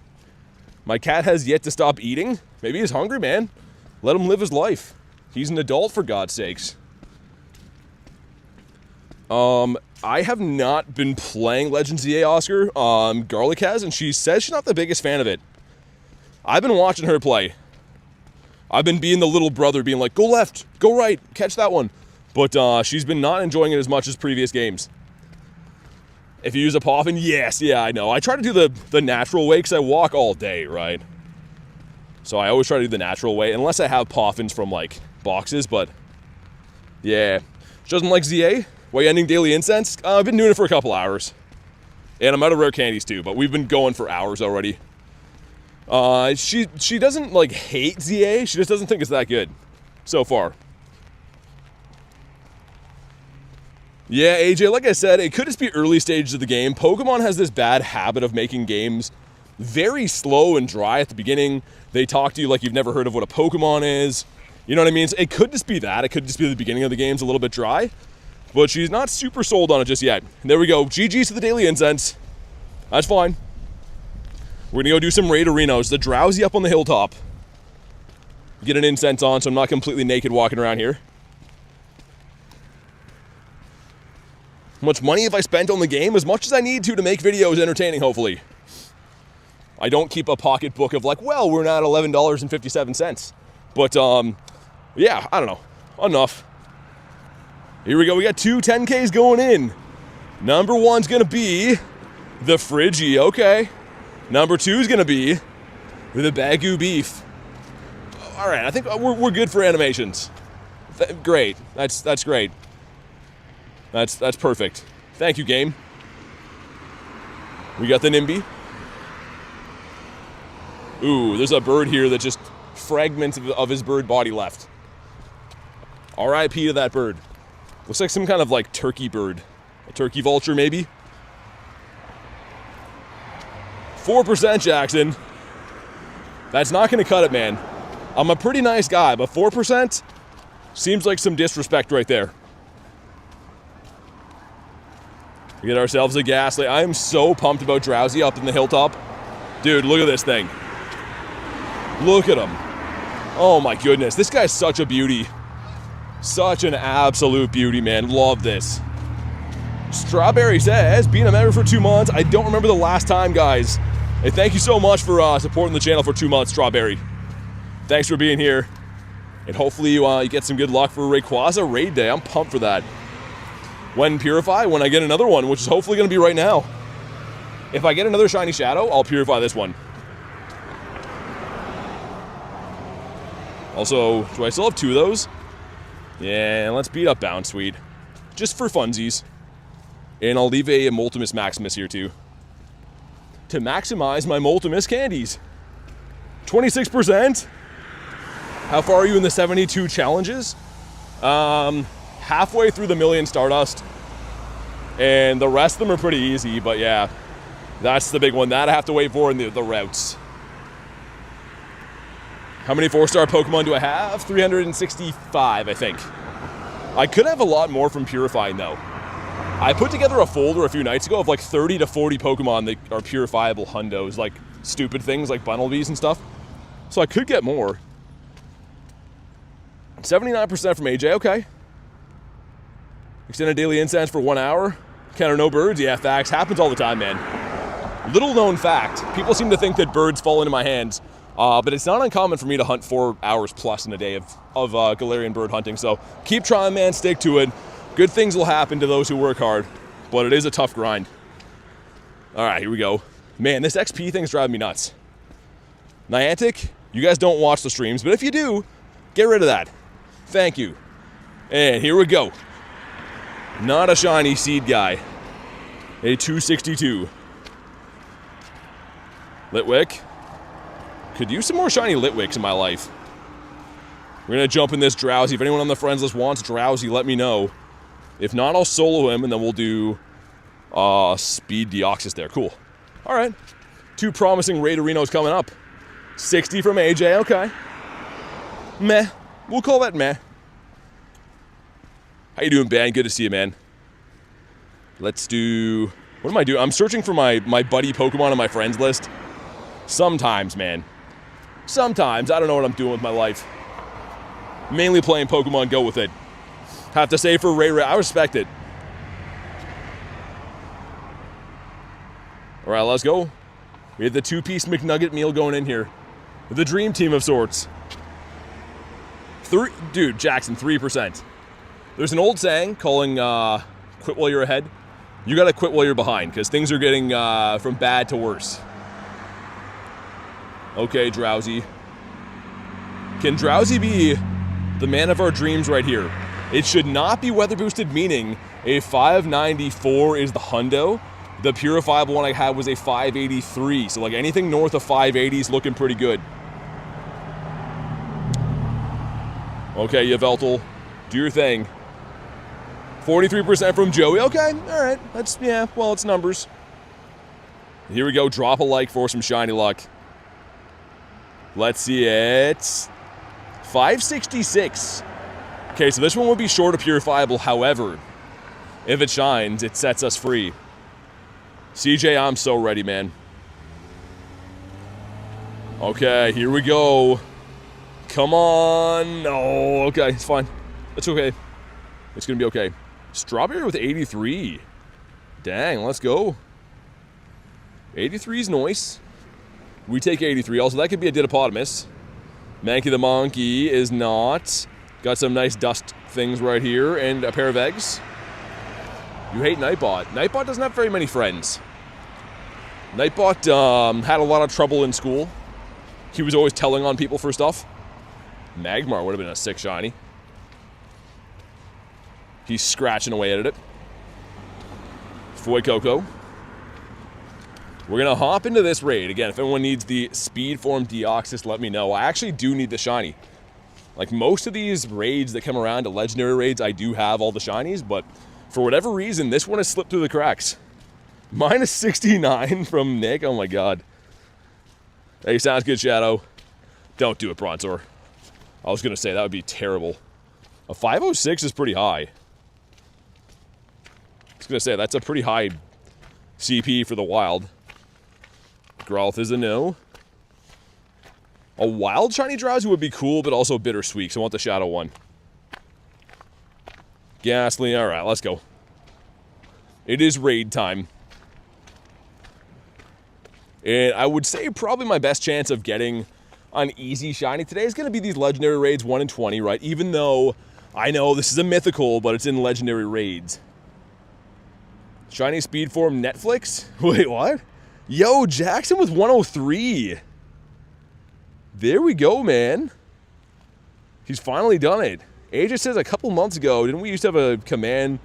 My cat has yet to stop eating. Maybe he's hungry, man. Let him live his life. He's an adult, for God's sakes. I have not been playing Legends EA, Oscar. Garlic has, and she says she's not the biggest fan of it. I've been watching her play. I've been being the little brother, being like, go left, go right, catch that one. But she's been not enjoying it as much as previous games. If you use a Poffin, yes, yeah, I know. I try to do the natural way because I walk all day, right? So I always try to do the natural way, unless I have Poffins from, like, boxes, but yeah. She doesn't like ZA. Why ending daily incense? I've been doing it for a couple hours. And I'm out of rare candies too, but we've been going for hours already. She doesn't like hate ZA, she just doesn't think it's that good so far. Yeah, AJ, like I said, it could just be early stages of the game. Pokemon has this bad habit of making games very slow and dry at the beginning. They talk to you like you've never heard of what a Pokemon is. You know what I mean? So it could just be that. It could just be the beginning of the game's a little bit dry. But she's not super sold on it just yet. And there we go. GG's to the daily incense. That's fine. We're going to go do some raid arenas. The Drowsy up on the hilltop. Get an incense on so I'm not completely naked walking around here. How much money have I spent on the game? As much as I need to make videos entertaining, hopefully. I don't keep a pocketbook of like, well, we're not $11.57. But, yeah, I don't know. Enough. Here we go. We got two 10Ks going in. Number one's going to be the Friggy. Okay. Number two is going to be the Bagu Beef. All right. I think we're good for animations. Great. That's great. That's perfect. Thank you, game. We got the Nimby. Ooh, there's a bird here that just fragments of his bird body left. R.I.P. to that bird. Looks like some kind of like turkey bird. A turkey vulture, maybe? 4%, Jackson. That's not going to cut it, man. I'm a pretty nice guy, but 4% seems like some disrespect right there. We get ourselves a Ghastly. I am so pumped about Drowsy up in the hilltop. Dude, look at this thing. Look at him. Oh my goodness. This guy's such a beauty. Such an absolute beauty, man. Love this. Strawberry says, being a member for 2 months. I don't remember the last time, guys. Hey, thank you so much for supporting the channel for 2 months, Strawberry. Thanks for being here. And hopefully you get some good luck for Rayquaza Raid Day. I'm pumped for that. When Purify? When I get another one, which is hopefully going to be right now. If I get another Shiny Shadow, I'll Purify this one. Also, do I still have 2 of those? Yeah, let's beat up Bound Sweet. Just for funsies. And I'll leave a Moltemus Maximus here too. To maximize my Moltemus candies. 26%? How far are you in the 72 challenges? Halfway through the million Stardust. And the rest of them are pretty easy, but yeah. That's the big one. That I have to wait for in the routes. How many 4-star Pokemon do I have? 365, I think. I could have a lot more from Purifying, though. I put together a folder a few nights ago of like 30 to 40 Pokemon that are purifiable hundos, like stupid things like Bunnelbees and stuff. So I could get more. 79% from AJ, okay. Extended daily incense for 1 hour. Counter no birds, yeah, facts. Happens all the time, man. Little known fact, people seem to think that birds fall into my hands. But it's not uncommon for me to hunt 4 hours plus in a day of Galarian bird hunting. So keep trying, man. Stick to it. Good things will happen to those who work hard. But it is a tough grind. All right, here we go. Man, this XP thing's driving me nuts. Niantic, you guys don't watch the streams. But if you do, get rid of that. Thank you. And here we go. Not a shiny seed guy. A 262. Litwick. Could use some more shiny Litwicks in my life. We're going to jump in this Drowsy. If anyone on the friends list wants Drowsy, let me know. If not, I'll solo him, and then we'll do Speed Deoxys there. Cool. All right. 2 promising raid arenas coming up. 60 from AJ. Okay. Meh. We'll call that meh. How you doing, Ben? Good to see you, man. Let's do... What am I doing? I'm searching for my buddy Pokemon on my friends list. Sometimes, man. Sometimes. I don't know what I'm doing with my life. Mainly playing Pokemon Go with it. Have to say for Ray, I respect it. All right, let's go. We have the 2-piece McNugget meal going in here. The dream team of sorts. Dude, Jackson, 3%. There's an old saying calling quit while you're ahead. You gotta quit while you're behind, because things are getting from bad to worse. Okay, Drowsy. Can Drowsy be the man of our dreams right here? It should not be weather boosted, meaning a 594 is the hundo. The purifiable one I had was a 583. So like anything north of 580 is looking pretty good. Okay, Yveltal, do your thing. 43% from Joey. Okay, all right. That's, yeah, well, it's numbers. Here we go. Drop a like for some shiny luck. Let's see it. 566. Okay, so this one will be short of purifiable. However, if it shines, it sets us free. CJ, I'm so ready, man. Okay, here we go. Come on. No, okay, it's fine. It's okay. It's going to be okay. Strawberry with 83. Dang, let's go. 83 is nice. We take 83. Also, that could be a Didapodimus. Mankey the Monkey is not. Got some nice dust things right here and a pair of eggs. You hate Nightbot. Nightbot doesn't have very many friends. Nightbot had a lot of trouble in school. He was always telling on people for stuff. Magmar would have been a sick shiny. He's scratching away at it. Foy Coco. We're going to hop into this raid. Again, if anyone needs the Speed Form Deoxys, let me know. I actually do need the shiny. Like most of these raids that come around to legendary raids, I do have all the shinies, but for whatever reason, this one has slipped through the cracks. Minus 69 from Nick. Oh my god. Hey, sounds good, Shadow. Don't do it, Bronzor. I was going to say, that would be terrible. A 506 is pretty high. I was going to say, that's a pretty high CP for the wild. Growlithe is a no. A wild shiny Drowsy would be cool, but also bittersweet, so I want the shadow one. Ghastly, alright, let's go. It is raid time. And I would say probably my best chance of getting an easy shiny today is going to be these legendary raids 1 in 20, right? Even though I know this is a mythical, but it's in legendary raids. Shiny Speed Form Netflix? Wait, what? Yo, Jackson with 103. There we go, man. He's finally done it. Aegis says a couple months ago, didn't we used to have a command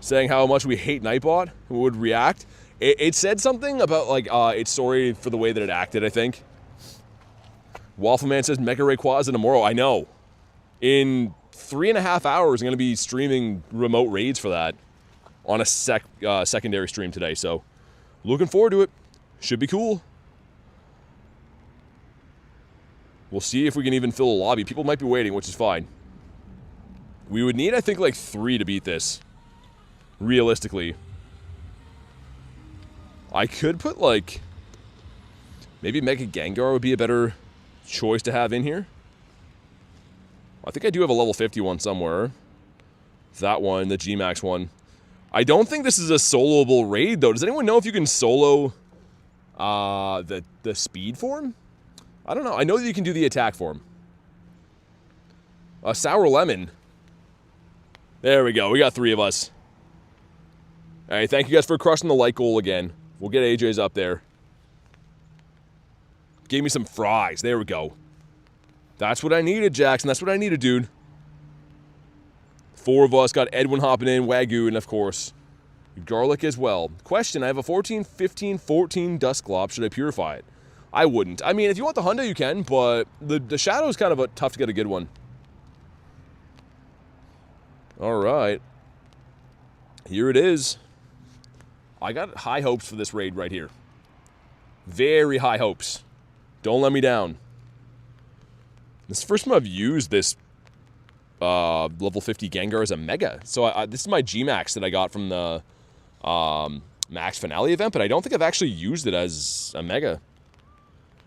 saying how much we hate Nightbot and would react? It said something about, like, its sorry for the way that it acted, I think. Waffleman says Mega Rayquaza tomorrow. I know. In 3.5 hours, I'm going to be streaming remote raids for that on a secondary stream today, so looking forward to it. Should be cool. We'll see if we can even fill a lobby. People might be waiting, which is fine. We would need, I think, like 3 to beat this. Realistically. I could put, like, maybe Mega Gengar would be a better choice to have in here. I think I do have a level 50 one somewhere. That one, the G-Max one. I don't think this is a soloable raid, though. Does anyone know if you can solo the speed form? I don't know. I know that you can do the attack form. Sour Lemon. There we go. We got 3 of us. All right, thank you guys for crushing the like goal again. We'll get AJ's up there. Gave me some fries. There we go. That's what I needed, Jackson. That's what I needed, dude. 4 of us. Got Edwin hopping in, Wagyu, and of course, Garlic as well. Question, I have a 14, 15, 14 Dusclops. Should I purify it? I wouldn't. I mean, if you want the Hundo, you can, but the Shadow is kind of tough to get a good one. All right. Here it is. I got high hopes for this raid right here. Very high hopes. Don't let me down. This is the first time I've used this level 50 Gengar as a Mega. So this is my G-Max that I got from the Max Finale event, but I don't think I've actually used it as a Mega.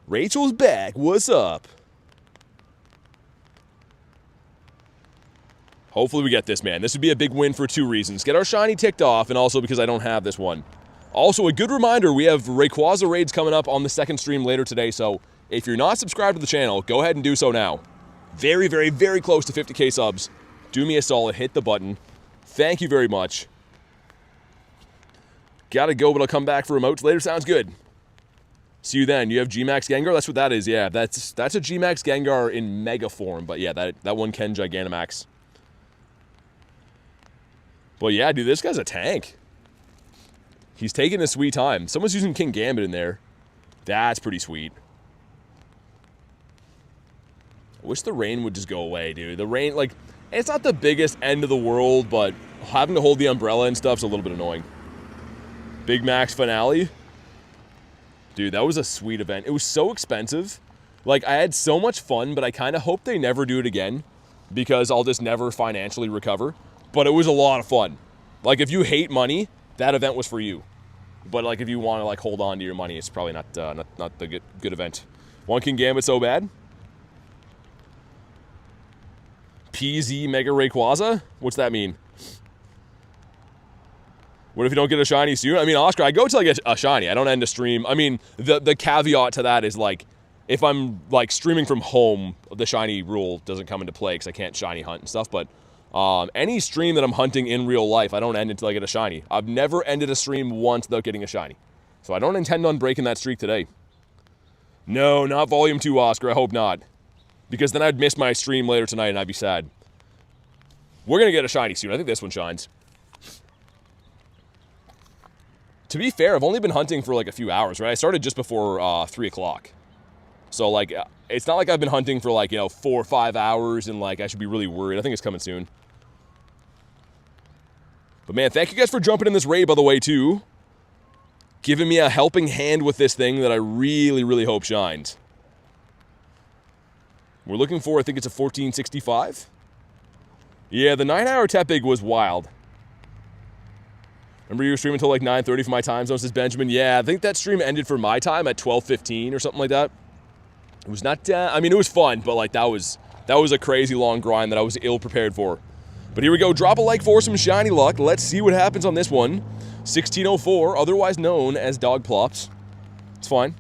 Rachel's back. What's up? Hopefully we get this, man. This would be a big win for 2 reasons. Get our shiny ticked off, and also because I don't have this one. Also, a good reminder, we have Rayquaza raids coming up on the second stream later today, so if you're not subscribed to the channel, go ahead and do so now. Very, very, very close to 50k subs. Do me a solid, hit the button. Thank you very much. Gotta go, but I'll come back for remotes later. Sounds good. See you then. You have G-Max Gengar? That's what that is, yeah. That's a G-Max Gengar in Mega form, but yeah, that one can Gigantamax. But yeah, dude, this guy's a tank. He's taking a sweet time. Someone's using King Gambit in there. That's pretty sweet. I wish the rain would just go away, dude. The rain, like, it's not the biggest end of the world, but having to hold the umbrella and stuff's a little bit annoying. Big Max finale. Dude, that was a sweet event. It was so expensive. Like, I had so much fun, but I kind of hope they never do it again because I'll just never financially recover. But it was a lot of fun. Like, if you hate money, that event was for you. But, like, if you want to, like, hold on to your money, it's probably not the good event. One King Gambit so bad? PZ Mega Rayquaza? What's that mean? What if you don't get a shiny soon? I mean, Oscar, I go till I get a shiny. I don't end a stream. I mean, the caveat to that is, like, if I'm, like, streaming from home, the shiny rule doesn't come into play because I can't shiny hunt and stuff. But any stream that I'm hunting in real life, I don't end until I get a shiny. I've never ended a stream once without getting a shiny. So I don't intend on breaking that streak today. No, not Volume 2, Oscar. I hope not. Because then I'd miss my stream later tonight and I'd be sad. We're going to get a shiny soon. I think this one shines. To be fair, I've only been hunting for like a few hours, right? I started just before 3 o'clock. So, like, it's not like I've been hunting for, like, 4 or 5 hours and, like, I should be really worried. I think it's coming soon. But, man, thank you guys for jumping in this raid, by the way, too. Giving me a helping hand with this thing that I really, really hope shines. We're looking for, I think it's a 1465. Yeah, the 9-hour Tepig was wild. Remember you were streaming until like 9:30 for my time zone, says Benjamin. Yeah, I think that stream ended for my time at 12:15 or something like that. It was not, I mean, it was fun, but like that was a crazy long grind that I was ill prepared for. But here we go, drop a like for some shiny luck. Let's see what happens on this one. 1604, otherwise known as Dog Plops. It's fine.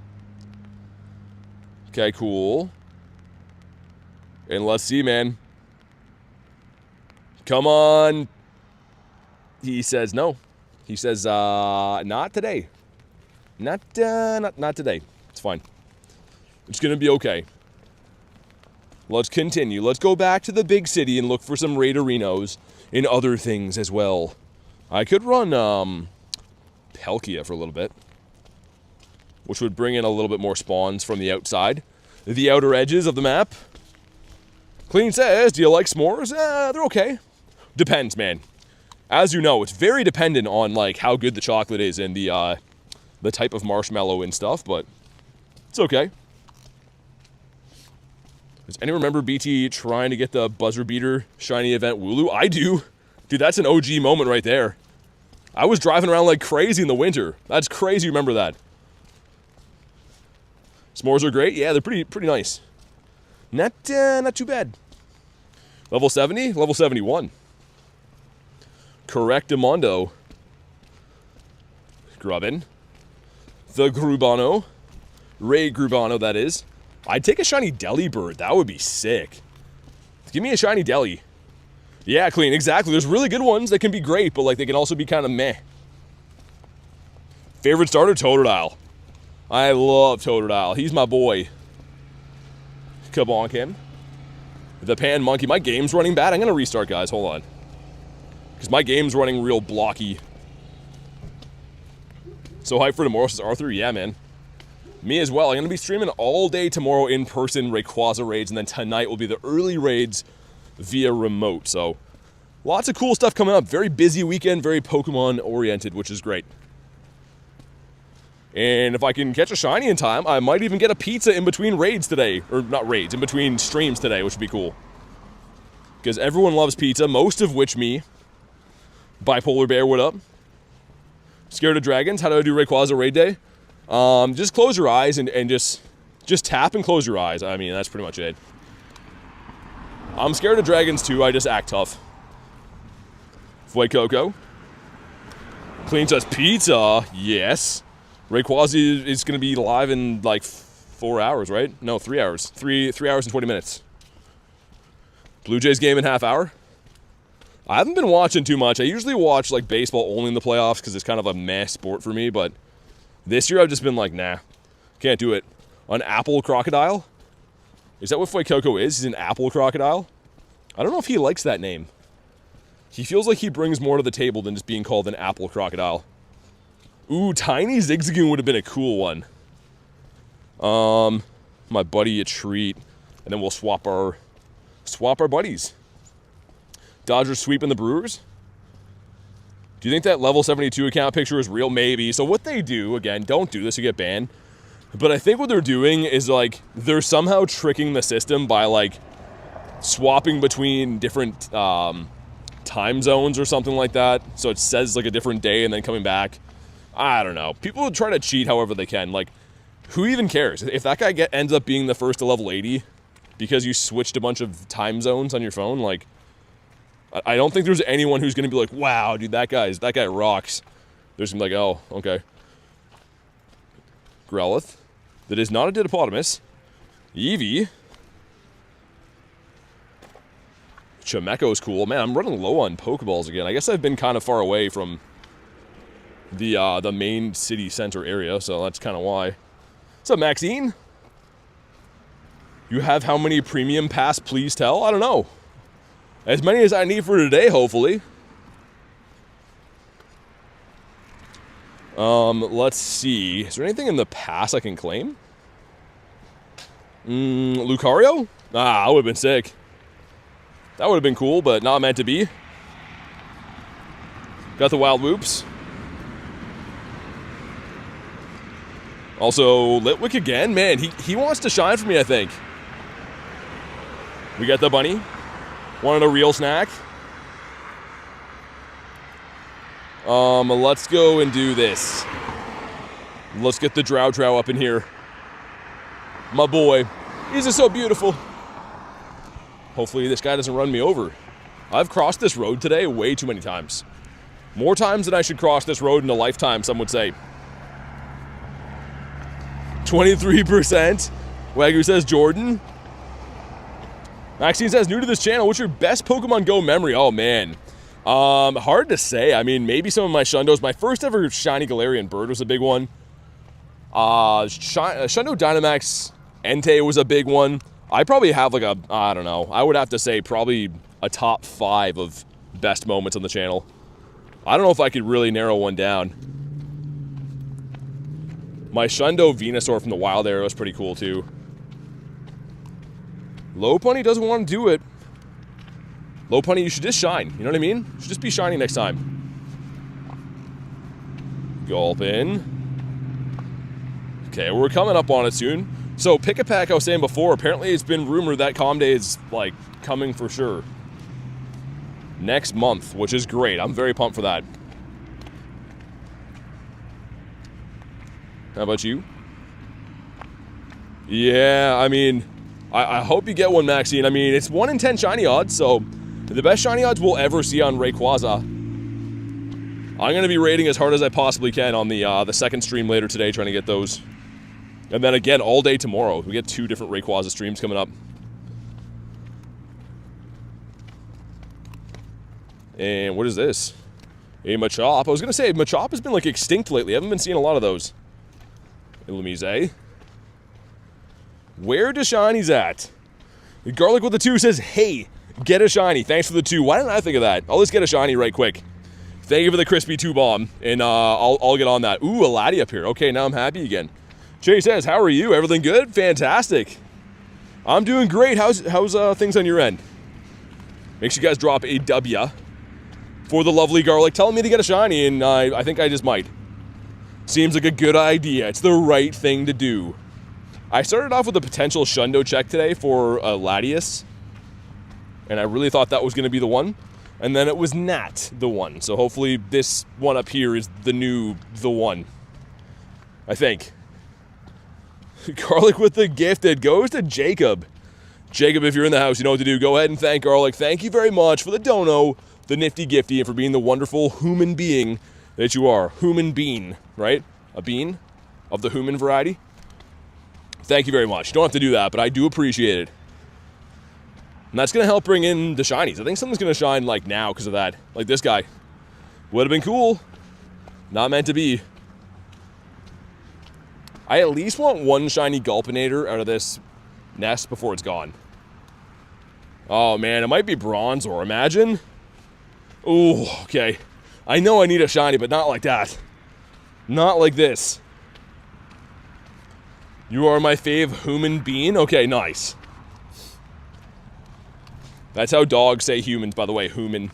Okay, cool. And let's see, man. Come on. He says no. He says, not today. Not today. It's fine. It's gonna be okay. Let's continue. Let's go back to the big city and look for some Raiderinos and other things as well. I could run, Palkia for a little bit, which would bring in a little bit more spawns from the outside, the outer edges of the map. Clean says, do you like s'mores? They're okay. Depends, man. As you know, it's very dependent on, like, how good the chocolate is and the type of marshmallow and stuff, but it's okay. Does anyone remember BT trying to get the buzzer beater shiny event Wooloo? I do. Dude, that's an OG moment right there. I was driving around like crazy in the winter. That's crazy, remember that. S'mores are great. Yeah, they're pretty nice. Not too bad. Level 70? Level 71. Correctamundo. Grubbin. The Grubano. Ray Grubano, that is. I'd take a shiny Delibird. That would be sick. Give me a shiny Deli. Yeah, Clean, exactly. There's really good ones that can be great, but like they can also be kind of meh. Favorite starter? Totodile. I love Totodile. He's my boy. Kabonk him. The Pan Monkey. My game's running bad. I'm going to restart, guys. Hold on. Because my game's running real blocky. So hyped for tomorrow, says Arthur. Yeah, man. Me as well. I'm going to be streaming all day tomorrow in person Rayquaza raids, and then tonight will be the early raids via remote. So lots of cool stuff coming up. Very busy weekend, very Pokemon oriented, which is great. And if I can catch a shiny in time, I might even get a pizza in between raids today. Or not raids, in between streams today, which would be cool. Because everyone loves pizza, most of which me. Bipolar Bear, what up? Scared of dragons? How do I do Rayquaza raid day? Just close your eyes and just tap and close your eyes. I mean, that's pretty much it. I'm scared of dragons too, I just act tough. Fue Coco. Clean says pizza, yes. Rayquaza is going to be live in like 4 hours, right? No, 3 hours. 3 hours and 20 minutes. Blue Jays game in half hour. I haven't been watching too much. I usually watch like baseball only in the playoffs because it's kind of a meh sport for me, but this year I've just been like, nah, can't do it. An apple crocodile? Is that what Fue Coco is? He's an apple crocodile? I don't know if he likes that name. He feels like he brings more to the table than just being called an apple crocodile. Ooh, Tiny Zigzagoon would have been a cool one. My buddy a treat. And then we'll swap our buddies. Dodgers sweeping the Brewers. Do you think that level 72 account picture is real? Maybe. So what they do, again, don't do this, you get banned. But I think what they're doing is, like, they're somehow tricking the system by, like, swapping between different time zones or something like that. So it says, like, a different day and then coming back. I don't know. People try to cheat however they can. Like, who even cares? If that guy ends up being the first to level 80 because you switched a bunch of time zones on your phone, like, I don't think there's anyone who's going to be like, wow, dude, that guy rocks. There's going to be like, oh, okay. Growlithe. That is not a Didiplodomus. Eevee. Chimecho's cool. Man, I'm running low on Pokeballs again. I guess I've been kind of far away from the main city center area, so that's kind of why. What's up, Maxine? You have how many premium pass, please tell? I don't know. As many as I need for today, hopefully. Let's see. Is there anything in the pass I can claim? Lucario? Ah, that would have been sick. That would have been cool, but not meant to be. Got the Wild Whoops. Also, Litwick again. Man, he wants to shine for me, I think. We got the bunny. Wanted a real snack. Let's go and do this. Let's get the Drow up in here. My boy. He's just so beautiful. Hopefully this guy doesn't run me over. I've crossed this road today way too many times. More times than I should cross this road in a lifetime, some would say. 23%. Wagyu says Jordan. Maxine says, new to this channel, what's your best Pokemon Go memory? Oh, man. Hard to say. I mean, maybe some of my Shundos. My first ever shiny Galarian bird was a big one. Shundo Dynamax Entei was a big one. I probably have like a, I don't know. I would have to say probably a top 5 of best moments on the channel. I don't know if I could really narrow one down. My Shundo Venusaur from the Wild Era was pretty cool too. Lopunny doesn't want to do it. Lopunny, you should just shine. You know what I mean? You should just be shiny next time. Gulpin. Okay, we're coming up on it soon. So, Pick-a-Pack, I was saying before, apparently it's been rumored that Calm Day is, like, coming for sure. Next month, which is great. I'm very pumped for that. How about you? Yeah, I mean, I hope you get one, Maxine. I mean, it's 1 in 10 shiny odds, so the best shiny odds we'll ever see on Rayquaza. I'm going to be rating as hard as I possibly can on the second stream later today, trying to get those. And then again, all day tomorrow. We get 2 different Rayquaza streams coming up. And what is this? A Machop. I was going to say, Machop has been, like, extinct lately. I haven't been seeing a lot of those. Illumise. Where do shinies at? Garlic with the 2 says, hey, get a shiny. Thanks for the 2. Why didn't I think of that? I'll just get a shiny right quick. Thank you for the crispy 2 bomb. And I'll get on that. Ooh, a laddie up here. Okay, now I'm happy again. Jay says, how are you? Everything good? Fantastic. I'm doing great. How's things on your end? Make sure you guys drop a W for the lovely Garlic telling me to get a shiny, and I think I just might. Seems like a good idea. It's the right thing to do. I started off with a potential Shundo check today for Latias, and I really thought that was going to be the one, and then it was not the one. So hopefully this one up here is the one. I think. Garlic with the gifted goes to Jacob. Jacob, if you're in the house, you know what to do. Go ahead and thank Garlic. Thank you very much for the dono, the nifty gifty, and for being the wonderful human being that you are. Human bean, right? A bean of the human variety. Thank you very much. You don't have to do that, but I do appreciate it. And that's going to help bring in the shinies. I think something's going to shine like now because of that. Like this guy. Would have been cool. Not meant to be. I at least want 1 shiny Gulpinator out of this nest before it's gone. Oh man, it might be Bronzor. Imagine. Ooh, okay. I know I need a shiny, but not like that. Not like this. You are my fave human being? Okay, nice. That's how dogs say humans, by the way, human.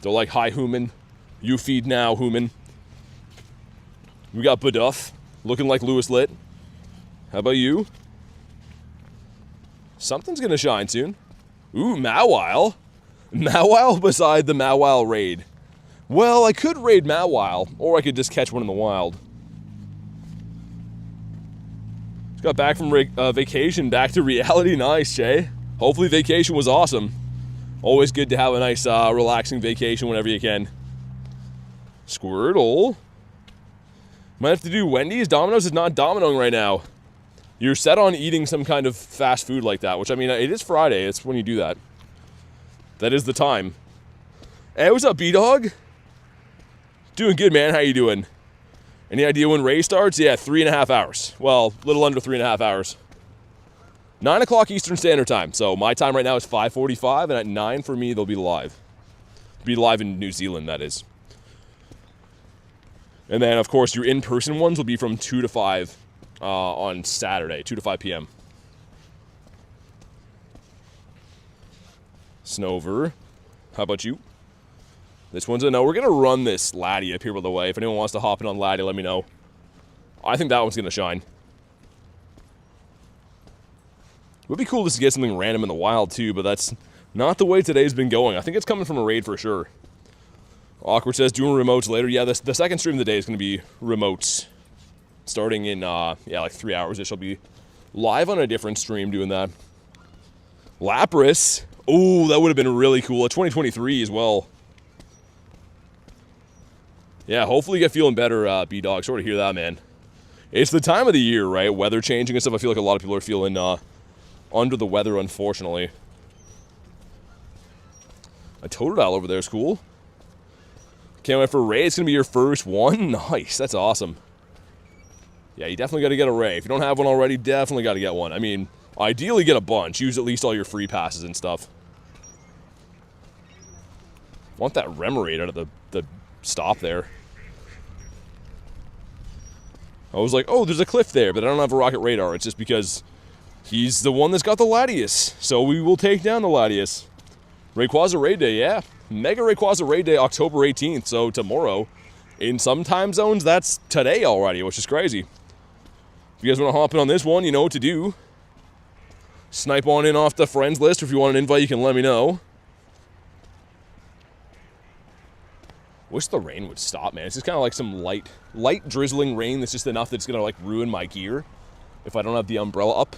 They're like, hi, human. You feed now, human. We got Buduff, looking like Lewis Litt. How about you? Something's gonna shine soon. Ooh, Mawile. Mawile beside the Mawile raid. Well, I could raid Mawile, or I could just catch one in the wild. Just got back from vacation, back to reality. Nice, Shay. Hopefully vacation was awesome. Always good to have a nice, relaxing vacation whenever you can. Squirtle. Might have to do Wendy's. Domino's is not dominoing right now. You're set on eating some kind of fast food like that, which, I mean, it is Friday. It's when you do that. That is the time. Hey, what's up, B-Dog? Doing good, man. How you doing? Any idea when Ray starts? Yeah, 3.5 hours. Well, a little under 3.5 hours. 9 o'clock Eastern Standard Time. So my time right now is 5:45, and at 9 for me, they'll be live. Be live in New Zealand, that is. And then, of course, your in-person ones will be from 2 to 5 on Saturday, 2 to 5 p.m. Snover. How about you? This one's a no. We're going to run this Laddie up here, by the way. If anyone wants to hop in on Laddie, let me know. I think that one's going to shine. It would be cool just to get something random in the wild, too, but that's not the way today's been going. I think it's coming from a raid for sure. Awkward says, doing remotes later. Yeah, the second stream of the day is going to be remotes. Starting in, like 3 hours-ish. I'll be live on a different stream doing that. Lapras. Oh, that would have been really cool. A 2023 as well. Yeah, hopefully you get feeling better, B-Dog. Sort of hear that, man. It's the time of the year, right? Weather changing and stuff. I feel like a lot of people are feeling under the weather, unfortunately. A Totodile over there is cool. Can't wait for Ray. It's going to be your first one. Nice. That's awesome. Yeah, you definitely got to get a Ray. If you don't have one already, definitely got to get one. I mean, ideally get a bunch. Use at least all your free passes and stuff. Want that Remoraid out of the stop there. I was like, oh, there's a cliff there, but I don't have a Rocket Radar. It's just because he's the one that's got the Latias. So we will take down the Latias. Rayquaza Raid Day, yeah. Mega Rayquaza Raid Day, October 18th, so tomorrow. In some time zones, that's today already, which is crazy. If you guys want to hop in on this one, you know what to do. Snipe on in off the friends list, or if you want an invite, you can let me know. Wish the rain would stop, man. It's just kind of like some light drizzling rain that's just enough that's going to, like, ruin my gear if I don't have the umbrella up.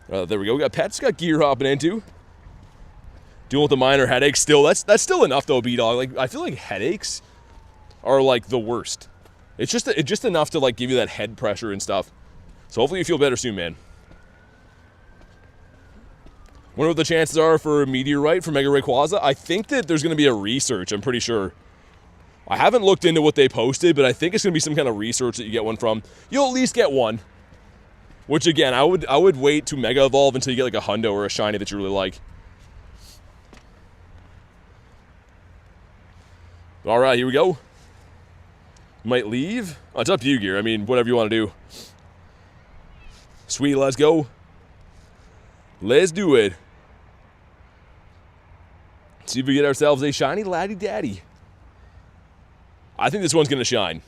There we go. We got pets, got gear hopping into. Dealing with the minor headaches still. That's still enough, though, B-Dog. Like, I feel like headaches are, like, the worst. It's just enough to, like, give you that head pressure and stuff. So hopefully you feel better soon, man. Wonder what the chances are for Meteorite for Mega Rayquaza. I think that there's going to be a research, I'm pretty sure. I haven't looked into what they posted, but I think it's going to be some kind of research that you get one from. You'll at least get one. Which, again, I would wait to Mega Evolve until you get, like, a Hundo or a Shiny that you really like. All right, here we go. Might leave. Oh, it's up to you, Gear. I mean, whatever you want to do. Sweet, let's go. Let's do it. See if we get ourselves a shiny Laddie Daddy. I think this one's going to shine.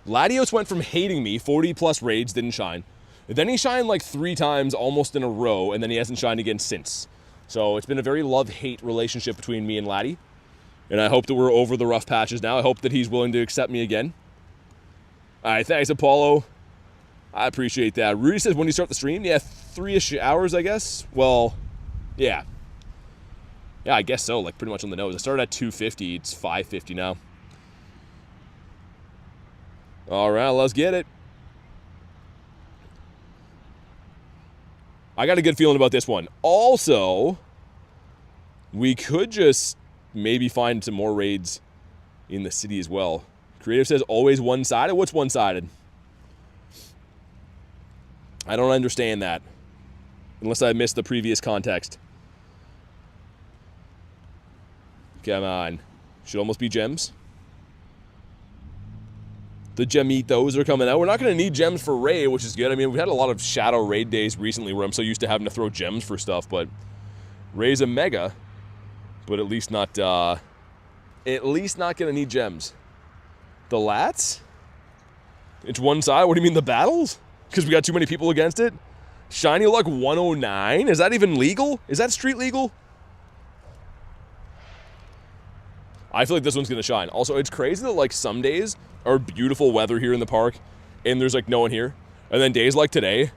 Latios went from hating me, 40-plus raids, didn't shine. And then he shined like 3 times almost in a row, and then he hasn't shined again since. So it's been a very love-hate relationship between me and Laddie. And I hope that we're over the rough patches now. I hope that he's willing to accept me again. All right, thanks, Apollo. I appreciate that. Rudy says, when do you start the stream? Yeah, 3-ish hours, I guess. Well, yeah. Yeah, I guess so, like pretty much on the nose. I started at 2:50. It's 5:50 now. All right, let's get it. I got a good feeling about this one. Also, we could just maybe find some more raids in the city as well. Creative says always one-sided. What's one-sided? I don't understand that. Unless I missed the previous context. Come on. Should almost be gems. The Gemitos are coming out. We're not going to need gems for Ray, which is good. I mean, we had a lot of Shadow Raid days recently where I'm so used to having to throw gems for stuff, but Ray's a Mega, but at least not going to need gems. The Lats? It's one side? What do you mean, the battles? Because we got too many people against it? Shiny Luck 109? Is that even legal? Is that street legal? I feel like this one's going to shine. Also, it's crazy that, like, some days are beautiful weather here in the park, and there's, like, no one here. And then days like today,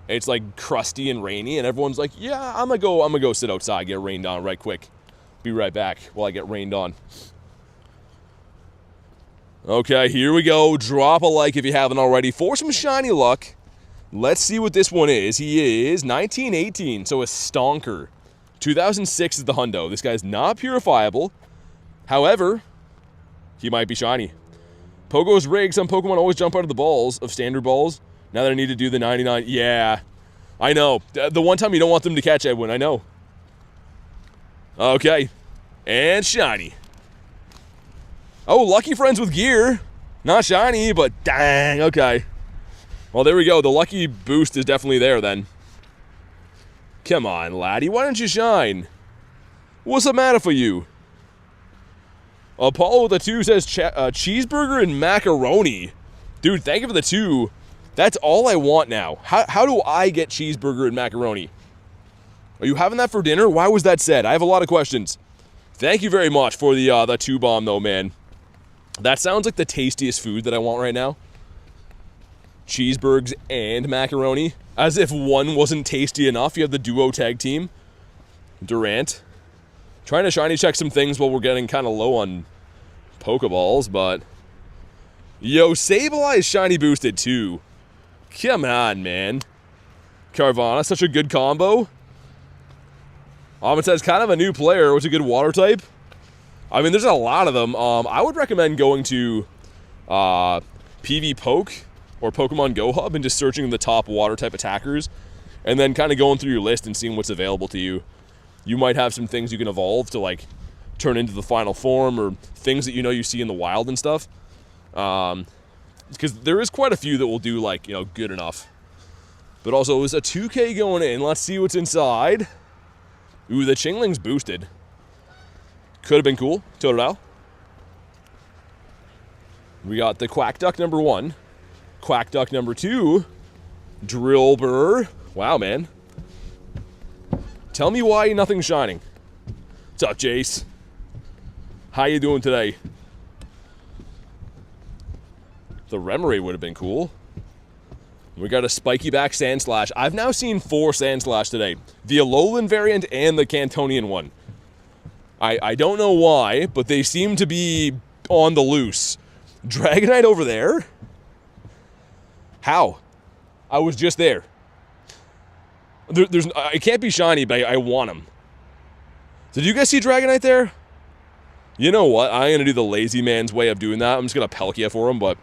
it's, like, crusty and rainy, and everyone's like, yeah, I'm gonna go sit outside, get rained on right quick. Be right back while I get rained on. Okay, here we go. Drop a like if you haven't already for some Shiny Luck. Let's see what this one is. He is 1918, so a stonker. 2006 is the hundo. This guy's not purifiable. However, he might be shiny. Pogo's rigged. Some Pokemon always jump out of the balls, of standard balls. Now that I need to do the 99. Yeah, I know. The one time you don't want them to catch Edwin, I know. Okay. And shiny. Oh, lucky friends with gear. Not shiny, but dang, okay. Well, there we go. The lucky boost is definitely there then. Come on, laddie. Why don't you shine? What's the matter for you? Apollo with a 2 says cheeseburger and macaroni. Dude, thank you for the 2. That's all I want now. How do I get cheeseburger and macaroni? Are you having that for dinner? Why was that said? I have a lot of questions. Thank you very much for the 2 bomb though, man. That sounds like the tastiest food that I want right now. Cheeseburgers and macaroni. As if one wasn't tasty enough. You have the duo tag team. Durant. Trying to shiny check some things while we're getting kind of low on Pokeballs, but... Yo, Sableye is shiny boosted too. Come on, man. Carvana, such a good combo. It says kind of a new player. What's a good water type? I mean, there's a lot of them. I would recommend going to PV Poke or Pokemon Go Hub and just searching the top water type attackers and then kind of going through your list and seeing what's available to you. You might have some things you can evolve to, like, turn into the final form or things that you see in the wild and stuff. Because there is quite a few that will do, like, good enough. But also, it was a 2K going in. Let's see what's inside. Ooh, the Chingling's boosted. Could have been cool. Totodile. We got the Quack Duck number 1. Quack Duck number 2. Drillbur. Wow, man. Tell me why nothing's shining. What's up, Jace? How you doing today? The Remoraid would have been cool. We got a Spiky Back Sandslash. I've now seen 4 Sandslash today. The Alolan variant and the Cantonian one. I don't know why, but they seem to be on the loose. Dragonite over there? How? I was just there. It can't be shiny, but I want him. Did you guys see Dragonite there? You know what? I'm going to do the lazy man's way of doing that. I'm just going to Palkia for him, but...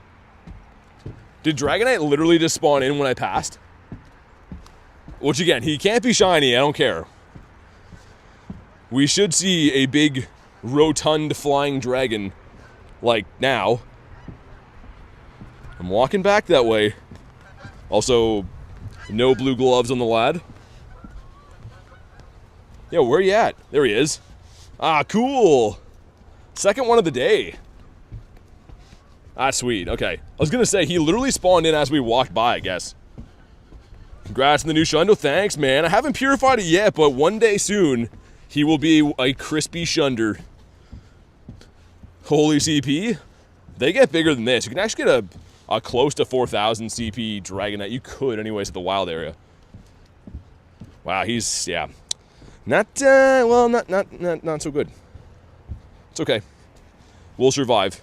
Did Dragonite literally just spawn in when I passed? Which, again, he can't be shiny. I don't care. We should see a big, rotund flying dragon, like, now. I'm walking back that way. Also, no blue gloves on the lad. Yo, where you at? There he is. Ah, cool. Second one of the day. Ah, sweet. Okay. I was going to say, he literally spawned in as we walked by, I guess. Congrats on the new Shundo. Thanks, man. I haven't purified it yet, but one day soon, he will be a crispy Shunder. Holy CP. They get bigger than this. You can actually get a close to 4,000 CP Dragonite. You could, anyways, at the wild area. Wow, he's, yeah. Not so good. It's okay. We'll survive.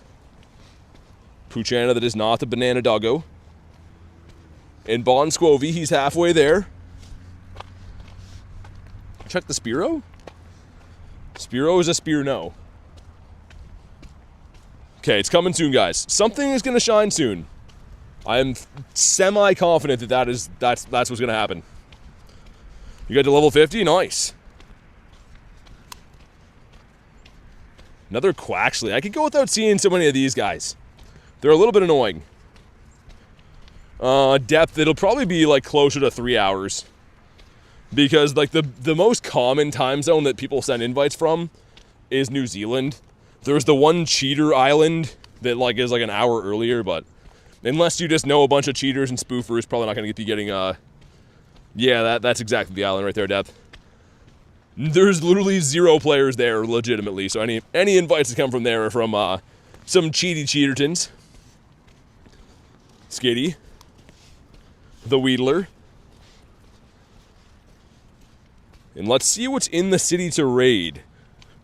Puchana that is not the banana doggo. And Bon Squovy, he's halfway there. Check the Spearow. Spearow is a Spear-no. Okay, it's coming soon, guys. Something is going to shine soon. I am semi-confident that's what's going to happen. You got to level 50? Nice. Another Quaxley. I could go without seeing so many of these guys. They're a little bit annoying. Depth, it'll probably be like closer to 3 hours. Because like the most common time zone that people send invites from is New Zealand. There's the one cheater island that like is like an hour earlier, but unless you just know a bunch of cheaters and spoofers, probably not going to be getting, yeah, that's exactly the island right there, Depth. There's literally 0 players there, legitimately, so any invites that come from there are from, some cheatertons. Skitty. The Wheedler. And let's see what's in the city to raid.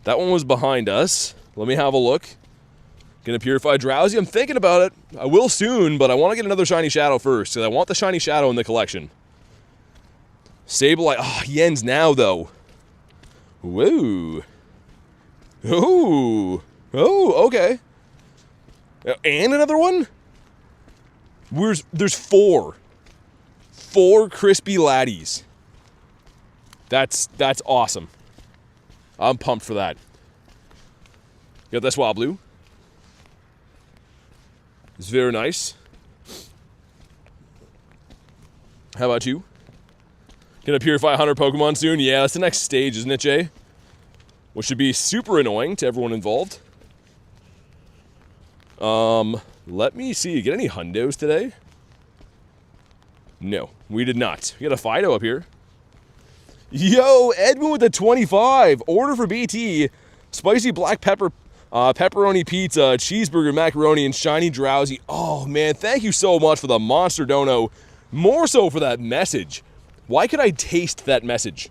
That one was behind us. Let me have a look. Gonna purify Drowsy. I'm thinking about it. I will soon, but I want to get another shiny shadow first, because I want the shiny shadow in the collection. Sableye. Oh, Yen's now, though. Whoa. Oh. Oh, okay. And another one? There's 4. 4 crispy laddies. That's awesome. I'm pumped for that. Got that Swablu. It's very nice. How about you? Gonna purify 100 Pokemon soon? Yeah, that's the next stage, isn't it, Jay? Which should be super annoying to everyone involved. Let me see. Get any hundos today? No, we did not. We got a Fido up here. Yo, Edwin with the 25. Order for BT. Spicy black pepper, pepperoni pizza, cheeseburger, macaroni, and shiny Drowsy. Oh, man, thank you so much for the monster dono. More so for that message. Why could I taste that message?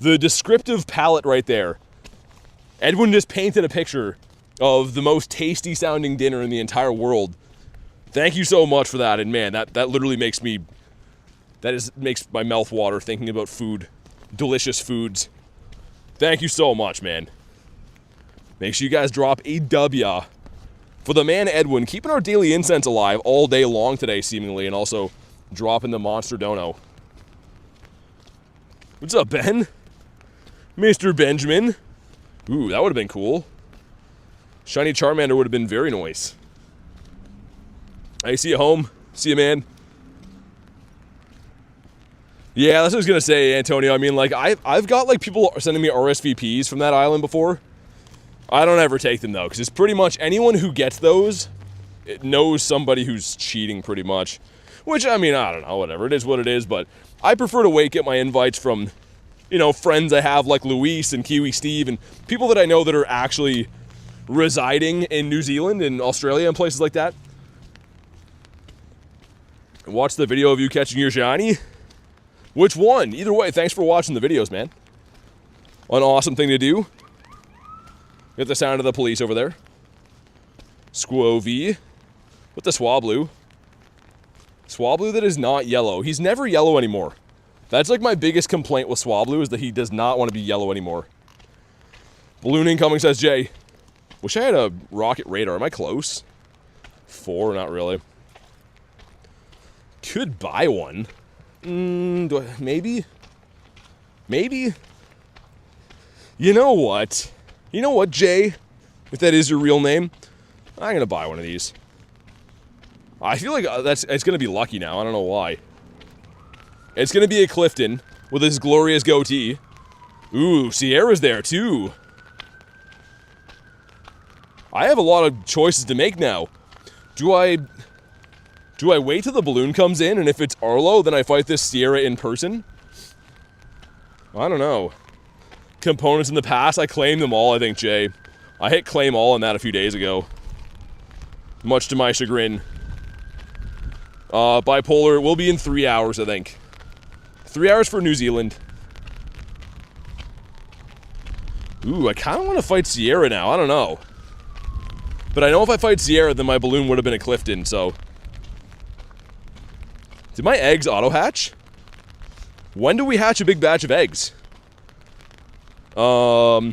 The descriptive palette right there. Edwin just painted a picture of the most tasty sounding dinner in the entire world. Thank you so much for that. And man, that literally makes me, makes my mouth water thinking about food. Delicious foods. Thank you so much, man. Make sure you guys drop a W for the man Edwin, keeping our daily incense alive all day long today, seemingly, and also dropping the monster dono. What's up, Ben? Mr. Benjamin. Ooh, that would have been cool. Shiny Charmander would have been very nice. I see you home. See you, man. Yeah, that's what I was gonna say, Antonio. I mean, like, I've got, like, people sending me RSVPs from that island before. I don't ever take them, though, because it's pretty much anyone who gets those, it knows somebody who's cheating, pretty much. Which, I mean, I don't know, whatever. It is what it is, but I prefer to get my invites from, you know, friends I have, like Luis and Kiwi Steve, and people that I know that are actually residing in New Zealand and Australia and places like that. Watch the video of you catching your shiny. Which one? Either way, thanks for watching the videos, man. An awesome thing to do. Get the sound of the police over there. Squovy. With the Swablu. Swablu that is not yellow. He's never yellow anymore. That's like my biggest complaint with Swablu, is that he does not want to be yellow anymore. Balloon incoming, says Jay. Wish I had a rocket radar. Am I close? 4, not really. Could buy one. Maybe? Maybe? You know what? You know what, Jay? If that is your real name, I'm gonna buy one of these. I feel like it's gonna be lucky now. I don't know why. It's gonna be a Clifton with his glorious goatee. Ooh, Sierra's there too. I have a lot of choices to make now. Do I wait till the balloon comes in, and if it's Arlo, then I fight this Sierra in person? I don't know. Components in the past, I claimed them all, I think, Jay. I hit claim all on that a few days ago. Much to my chagrin. Bipolar will be in 3 hours, I think. 3 hours for New Zealand. Ooh, I kind of want to fight Sierra now. I don't know. But I know if I fight Sierra, then my balloon would have been a Clifton, so... Did my eggs auto-hatch? When do we hatch a big batch of eggs? Oh,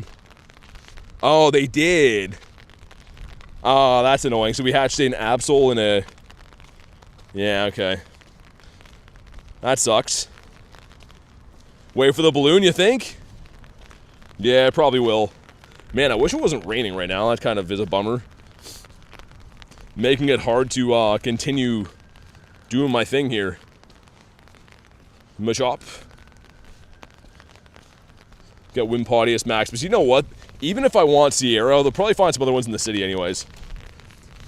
they did. Oh, that's annoying. So we hatched an Absol and a... Yeah, okay. That sucks. Wait for the balloon, you think? Yeah, it probably will. Man, I wish it wasn't raining right now. That kind of is a bummer. Making it hard to continue doing my thing here. Machop. Got Wimpodius Max. But you know what? Even if I want Sierra, they'll probably find some other ones in the city anyways.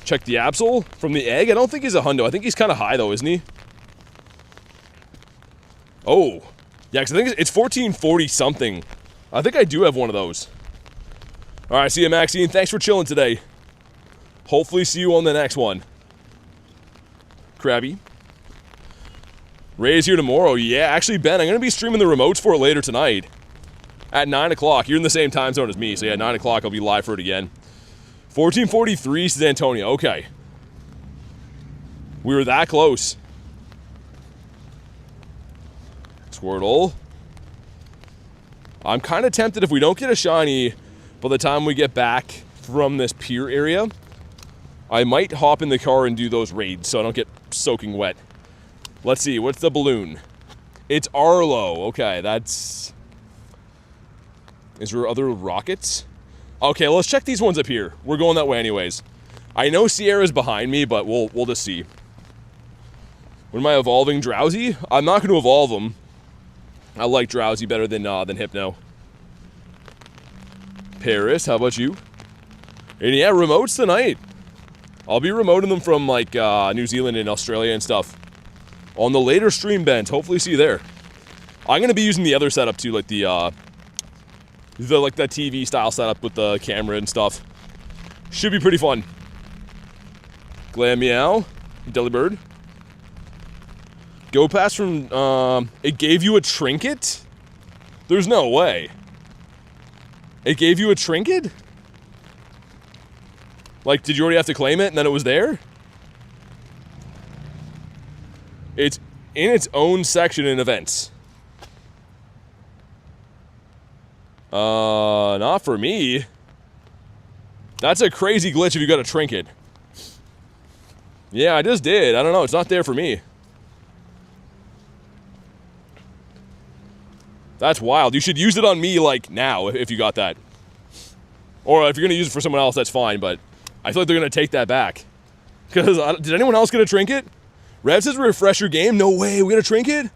Check the Absol from the egg. I don't think he's a hundo. I think he's kind of high though, isn't he? Oh. Yeah, because I think it's 1440 something. I think I do have one of those. Alright, see you, Maxine. Thanks for chilling today. Hopefully see you on the next one. Krabby. Ray's here tomorrow. Yeah, actually, Ben, I'm going to be streaming the remotes for it later tonight. At 9 o'clock. You're in the same time zone as me, so yeah, 9 o'clock I'll be live for it again. 1443, says Antonio. Okay. We were that close. Squirtle. I'm kind of tempted if we don't get a shiny by the time we get back from this pier area, I might hop in the car and do those raids so I don't get soaking wet. Let's see, what's the balloon? It's Arlo. Okay, that's... Is there other rockets? Okay, let's check these ones up here. We're going that way anyways. I know Sierra's behind me, but we'll just see. When am I evolving Drowsy? I'm not going to evolve them. I like Drowsy better than Hypno. Paris, how about you? And yeah, remotes tonight. I'll be remoting them from like New Zealand and Australia and stuff. On the later stream, Bent. Hopefully see you there. I'm gonna be using the other setup too, like the TV style setup with the camera and stuff. Should be pretty fun. Glam Meow, Delibird. Go pass from it gave you a trinket? There's no way. It gave you a trinket? Like, did you already have to claim it and then it was there? It's in its own section in events. Not for me. That's a crazy glitch if you got a trinket. Yeah, I just did. I don't know. It's not there for me. That's wild. You should use it on me, like, now, if you got that. Or if you're going to use it for someone else, that's fine, but I feel like they're going to take that back. Because, did anyone else get a trinket? Rev says refresh your game? No way, we got a trinket?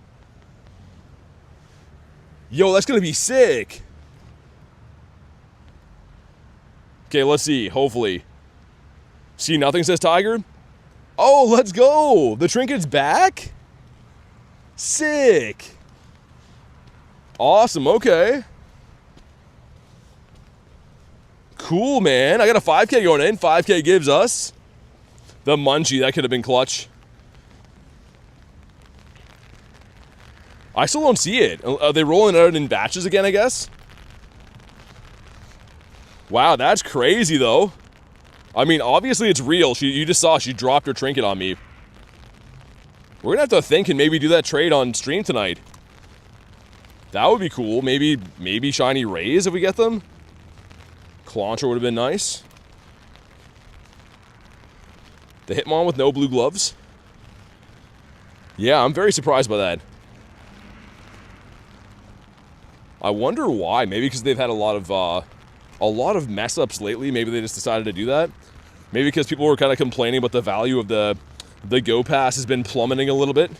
Yo, that's going to be sick. Okay, let's see, hopefully. See nothing, says Tiger. Oh, let's go. The trinket's back? Sick. Awesome, okay. Cool, man. I got a 5K going in. 5K gives us the Munchie. That could have been clutch. I still don't see it. Are they rolling it out in batches again, I guess? Wow, that's crazy, though. I mean, obviously it's real. You just saw she dropped her trinket on me. We're going to have to think and maybe do that trade on stream tonight. That would be cool. Maybe shiny rays if we get them. Clauncher would have been nice. The Hitmon with no blue gloves. Yeah, I'm very surprised by that. I wonder why. Maybe because they've had a lot of mess ups lately. Maybe they just decided to do that. Maybe because people were kind of complaining about the value of the Go Pass has been plummeting a little bit.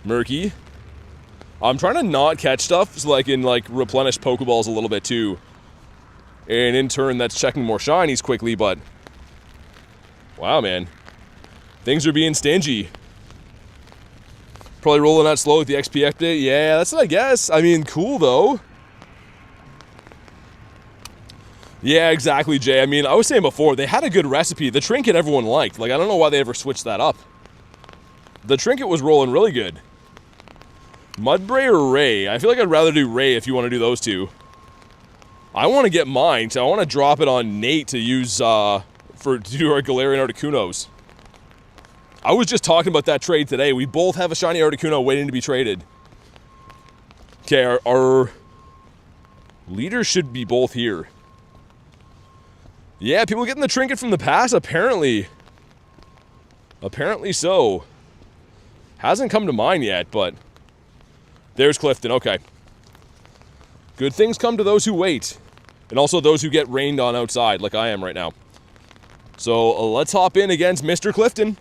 Murky. I'm trying to not catch stuff so I can replenish Pokeballs a little bit too. And in turn, that's checking more shinies quickly, but... Wow, man. Things are being stingy. Probably rolling out slow with the XP update. Yeah, that's what I guess. I mean, cool, though. Yeah, exactly, Jay. I mean, I was saying before, they had a good recipe. The trinket everyone liked. Like, I don't know why they ever switched that up. The trinket was rolling really good. Mudbray or Ray? I feel like I'd rather do Ray if you want to do those two. I want to get mine, so I want to drop it on Nate to use to do our Galarian Articunos. I was just talking about that trade today. We both have a shiny Articuno waiting to be traded. Okay, our leaders should be both here. Yeah, people getting the trinket from the past, apparently. Apparently so. Hasn't come to mind yet, but... There's Clifton, okay. Good things come to those who wait. And also those who get rained on outside, like I am right now. So let's hop in against Mr. Clifton.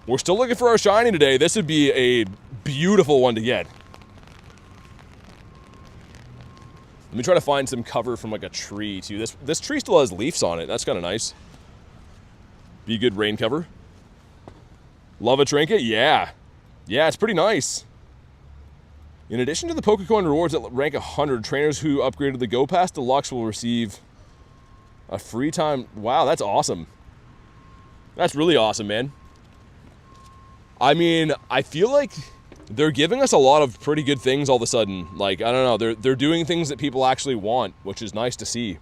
We're still looking for our shiny today. This would be a beautiful one to get. Let me try to find some cover from like a tree too. This tree still has leaves on it. That's kind of nice. Be a good rain cover. Love a trinket? Yeah. Yeah, it's pretty nice. In addition to the Pokécoin rewards that rank 100, trainers who upgraded the Go Pass Deluxe will receive a free time. Wow, that's awesome. That's really awesome, man. I mean, I feel like they're giving us a lot of pretty good things all of a sudden. Like, I don't know, they're doing things that people actually want, which is nice to see.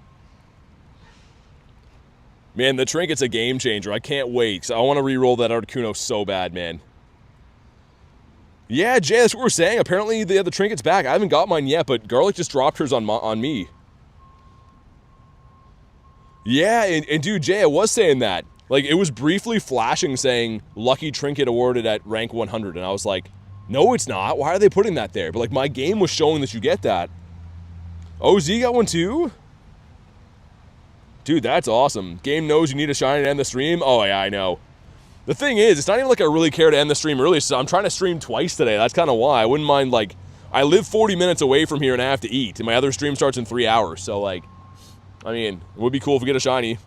Man, the trinket's a game changer. I can't wait, 'cause I want to re-roll that Articuno so bad, man. Yeah, Jay, that's what we're saying. Apparently they have the trinkets back. I haven't got mine yet, but Garlic just dropped hers on me. Yeah, and dude, Jay, I was saying that. Like, it was briefly flashing saying, lucky trinket awarded at rank 100, and I was like, no, it's not. Why are they putting that there? But, like, my game was showing that you get that. OZ got one too? Dude, that's awesome. Game knows you need a shiny to end the stream? Oh, yeah, I know. The thing is, it's not even like I really care to end the stream early, so I'm trying to stream twice today. That's kind of why. I wouldn't mind, like, I live 40 minutes away from here and I have to eat, and my other stream starts in 3 hours, so, like, I mean, it would be cool if we get a shiny.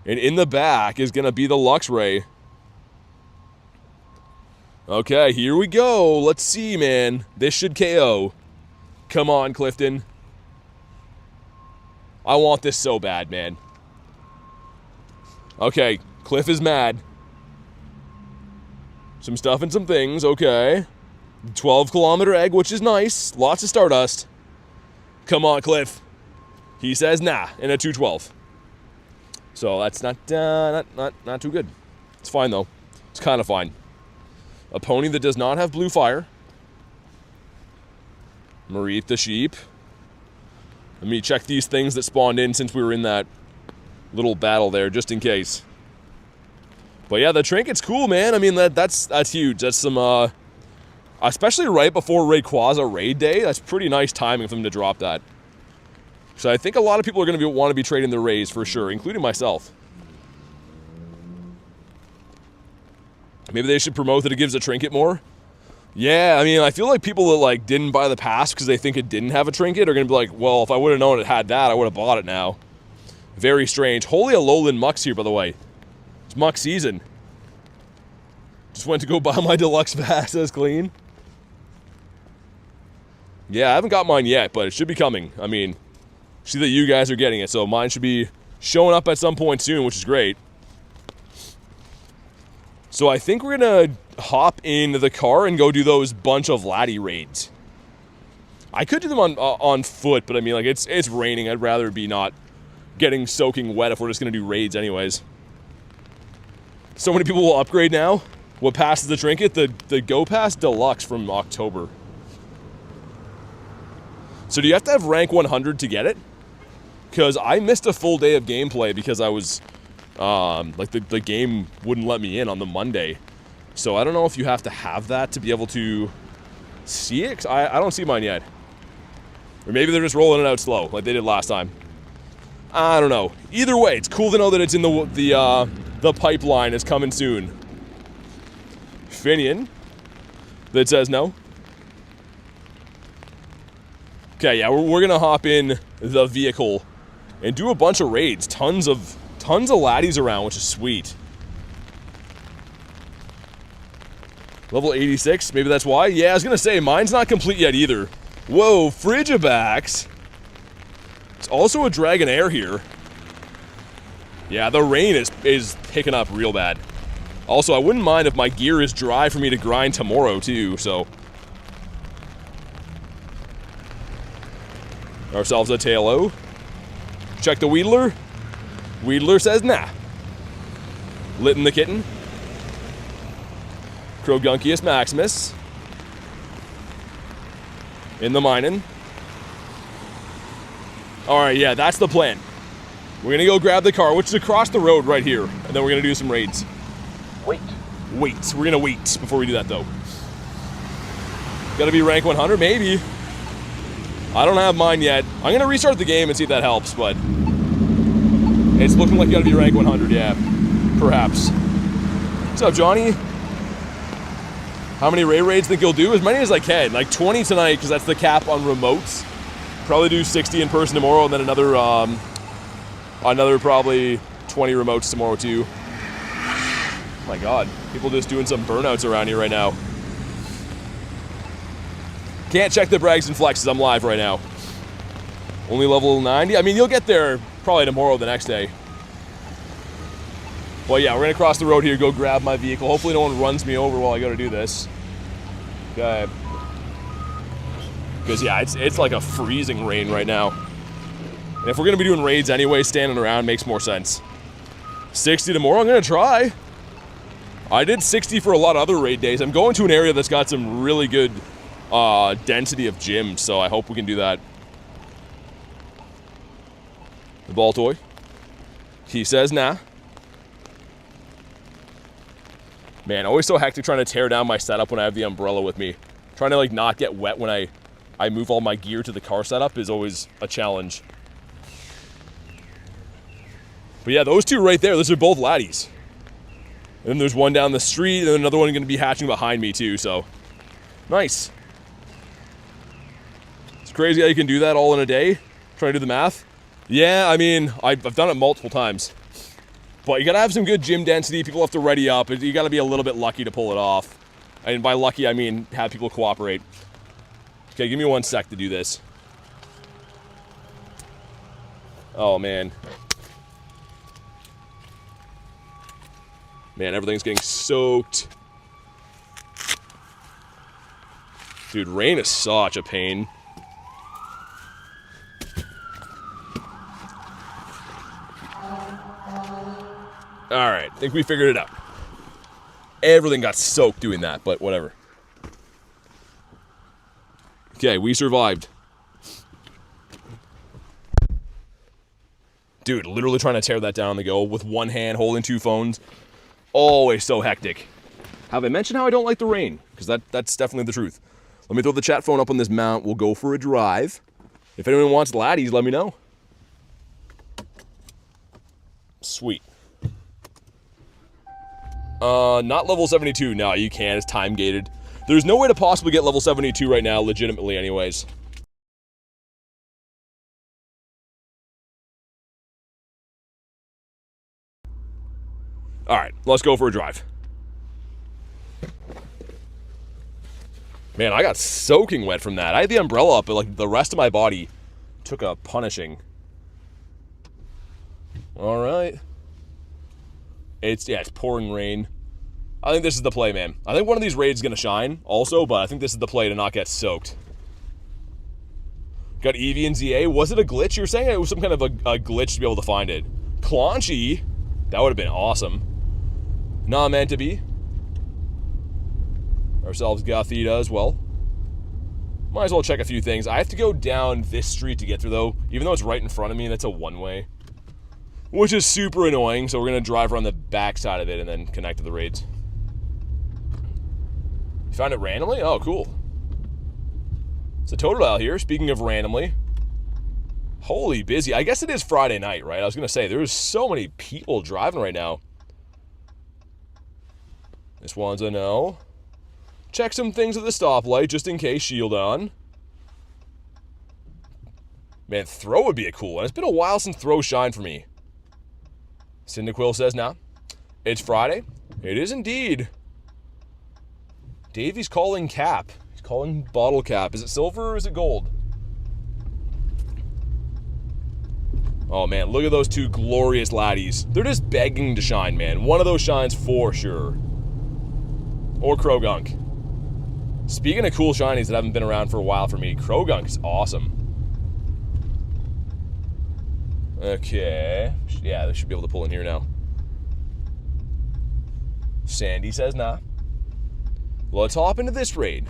And in the back is going to be the Luxray. Okay, here we go. Let's see, man. This should KO. Come on, Clifton. I want this so bad, man. Okay, Cliff is mad. Some stuff and some things, okay. 12-kilometer egg, which is nice. Lots of Stardust. Come on, Cliff. He says nah, in a 212. So that's not too good. It's fine, though. It's kind of fine. A pony that does not have blue fire. Mareep the sheep. Let me check these things that spawned in since we were in that little battle there, just in case. But yeah, the trinket's cool, man. I mean, that's huge. That's some, especially right before Rayquaza raid day. That's pretty nice timing for them to drop that. So I think a lot of people are going to want to be trading their rays for sure, including myself. Maybe they should promote that it gives a trinket more. Yeah, I mean, I feel like people that like didn't buy the pass because they think it didn't have a trinket are going to be like, well, if I would have known it had that, I would have bought it now. Very strange. Holy Alolan Muck's here, by the way. It's Muck season. Just went to go buy my deluxe pass. That's clean. Yeah, I haven't got mine yet, but it should be coming. I mean, see that you guys are getting it, so mine should be showing up at some point soon, which is great. So I think we're gonna hop in the car and go do those bunch of laddie raids. I could do them on foot, but I mean, like, it's raining. I'd rather be not getting soaking wet if we're just gonna do raids anyways. So many people will upgrade now. What passes the trinket? The Go Pass Deluxe from October. So do you have to have rank 100 to get it? Because I missed a full day of gameplay because I was, like, the game wouldn't let me in on the Monday. So I don't know if you have to have that to be able to see it. 'Cause I don't see mine yet. Or maybe they're just rolling it out slow, like they did last time. I don't know. Either way, it's cool to know that it's in the pipeline. It's coming soon. Finian, that says no. Okay, yeah, we're gonna hop in the vehicle and do a bunch of raids. Tons of laddies around, which is sweet. Level 86, maybe that's why. Yeah, I was gonna say mine's not complete yet either. Whoa, Frigibax. It's also a Dragonair here. Yeah, the rain is picking up real bad. Also, I wouldn't mind if my gear is dry for me to grind tomorrow too, so. Ourselves a Tailo. Check the Wheedler. Wheedler says nah. Litten the Kitten. Crogunkius Maximus. In the Minin. Alright, yeah, that's the plan. We're gonna go grab the car, which is across the road right here, and then we're gonna do some raids. Wait. We're gonna wait before we do that, though. Gotta be rank 100, maybe. I don't have mine yet. I'm going to restart the game and see if that helps, but it's looking like you got to be rank 100, yeah. Perhaps. What's up, Johnny? How many Ray Raids think you'll do? As many as I can. Like 20 tonight, because that's the cap on remotes. Probably do 60 in person tomorrow, and then another probably 20 remotes tomorrow, too. Oh my God. People just doing some burnouts around here right now. Can't check the brags and flexes. I'm live right now. Only level 90. I mean, you'll get there probably tomorrow or the next day. Well, yeah, we're going to cross the road here, go grab my vehicle. Hopefully no one runs me over while I go to do this. Okay. Because, yeah, it's like a freezing rain right now. And if we're going to be doing raids anyway, standing around makes more sense. 60 tomorrow, I'm going to try. I did 60 for a lot of other raid days. I'm going to an area that's got some really good density of gyms, so I hope we can do that. The ball toy. He says, nah. Man, always so hectic trying to tear down my setup when I have the umbrella with me. Trying to like not get wet when I move all my gear to the car setup is always a challenge. But yeah, those two right there, those are both laddies. And then there's one down the street, and then another one going to be hatching behind me too, so. Nice. It's crazy how you can do that all in a day. Trying to do the math. Yeah, I mean, I've done it multiple times. But you gotta have some good gym density. People have to ready up. You gotta be a little bit lucky to pull it off. And by lucky, I mean have people cooperate. Okay, give me 1 sec to do this. Oh, man. Man, everything's getting soaked. Dude, rain is such a pain. Alright, I think we figured it out. Everything got soaked doing that, but whatever. Okay, we survived. Dude, literally trying to tear that down on the go with one hand, holding two phones. Always so hectic. Have I mentioned how I don't like the rain? Because that's definitely the truth. Let me throw the chat phone up on this mount. We'll go for a drive. If anyone wants laddies, let me know. Sweet. Not level 72. No, you can't. It's time gated. There's no way to possibly get level 72 right now, legitimately anyways. Alright, let's go for a drive. Man, I got soaking wet from that. I had the umbrella up, but like the rest of my body took a punishing. Alright. It's pouring rain. I think this is the play, man. I think one of these raids is going to shine also, but I think this is the play to not get soaked. Got Eevee and ZA. Was it a glitch? You were saying it was some kind of a glitch to be able to find it. Claunchy? That would have been awesome. Not meant to be. Ourselves Gothita as well. Might as well check a few things. I have to go down this street to get through, though. Even though it's right in front of me, that's a one-way. Which is super annoying, so we're going to drive around the back side of it and then connect to the raids. You found it randomly? Oh, cool. It's a Totodile here, speaking of randomly. Holy busy. I guess it is Friday night, right? I was going to say, there's so many people driving right now. This one's a no. Check some things at the stoplight, just in case, shield on. Man, throw would be a cool one. It's been a while since throw shined for me. Cyndaquil says, nah. It's Friday. It is indeed. Davey's calling cap. He's calling bottle cap. Is it silver or is it gold? Oh, man, look at those two glorious laddies. They're just begging to shine, man. One of those shines for sure. Or Krogunk. Speaking of cool shinies that haven't been around for a while for me, Krogunk is awesome. Okay. Yeah, they should be able to pull in here now. Sandy says nah. Let's hop into this raid.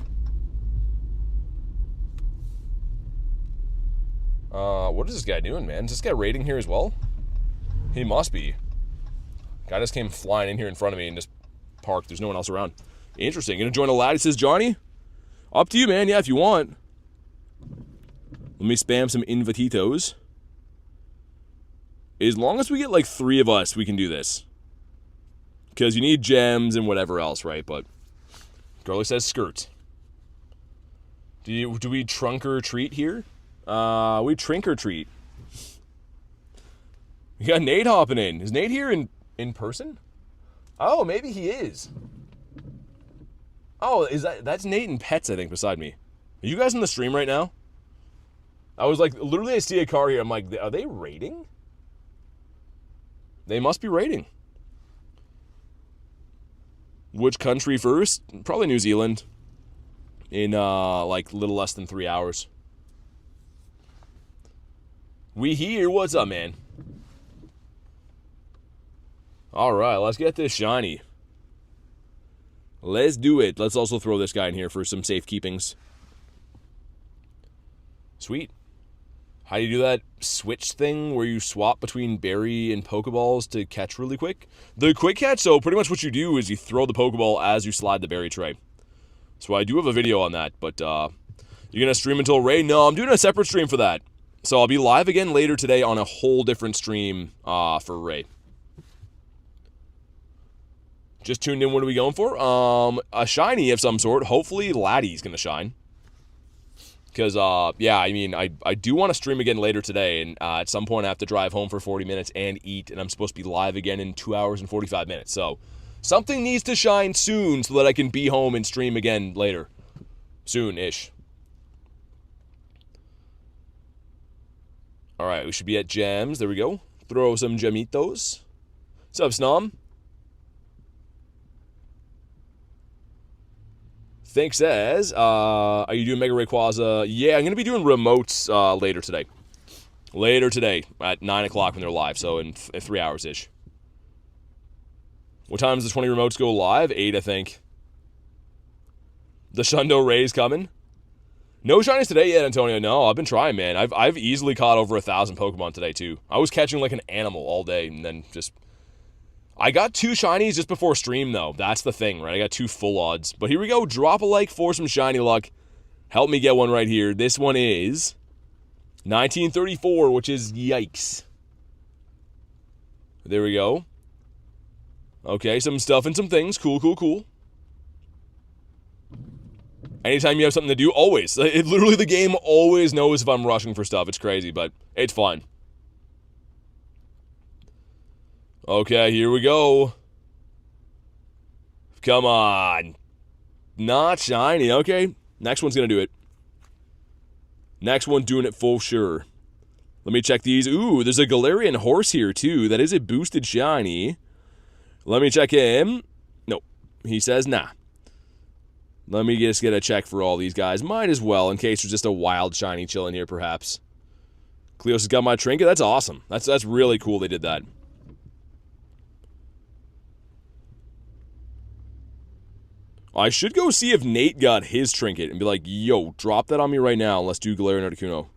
What is this guy doing, man? Is this guy raiding here as well? He must be. Guy just came flying in here in front of me and just parked. There's no one else around. Interesting. Gonna join a laddie, says Johnny? Up to you, man. Yeah, if you want. Let me spam some invititos. As long as we get like 3 of us, we can do this. Because you need gems and whatever else, right? But Girly says skirt. Do we trunk or treat here? We trink or treat. We got Nate hopping in. Is Nate here in person? Oh, maybe he is. Oh, that's Nate and Pets, I think, beside me. Are you guys in the stream right now? I was like, literally I see a car here. I'm like, are they raiding? They must be raiding. Which country first? Probably New Zealand. In like a little less than 3 hours. We here. What's up, man? Alright, let's get this shiny. Let's do it. Let's also throw this guy in here for some safekeepings. Sweet. How do you do that switch thing where you swap between berry and Pokeballs to catch really quick? The quick catch, so pretty much what you do is you throw the Pokeball as you slide the berry tray. So I do have a video on that, but you're going to stream until Ray? No, I'm doing a separate stream for that. So I'll be live again later today on a whole different stream for Ray. Just tuned in, what are we going for? A shiny of some sort. Hopefully Laddie's going to shine. Because, yeah, I mean, I do want to stream again later today, and at some point I have to drive home for 40 minutes and eat, and I'm supposed to be live again in 2 hours and 45 minutes. So, something needs to shine soon so that I can be home and stream again later. Soon-ish. Alright, we should be at gems. There we go. Throw some gemitos. What's up, Snom? Think says, are you doing Mega Rayquaza? Yeah, I'm going to be doing remotes later today. Later today at 9 o'clock when they're live, so in 3 hours-ish. What time does the 20 remotes go live? 8, I think. The Shundo Ray's coming. No shinies today yet, Antonio. No, I've been trying, man. I've easily caught over 1,000 Pokemon today, too. I was catching like an animal all day, and then just... I got 2 shinies just before stream, though. That's the thing, right? I got 2 full odds. But here we go. Drop a like for some shiny luck. Help me get one right here. This one is 1934, which is yikes. There we go. Okay, some stuff and some things. Cool, cool, cool. Anytime you have something to do, always. Literally, the game always knows if I'm rushing for stuff. It's crazy, but it's fun. Okay, here we go. Come on. Not shiny. Okay, next one's going to do it. Next one doing it for sure. Let me check these. Ooh, there's a Galarian horse here, too. That is a boosted shiny. Let me check him. Nope. He says nah. Let me just get a check for all these guys. Might as well, in case there's just a wild shiny chilling here, perhaps. Cleos has got my trinket. That's awesome. That's really cool they did that. I should go see if Nate got his trinket and be like, yo, drop that on me right now. Let's do Galarian Articuno.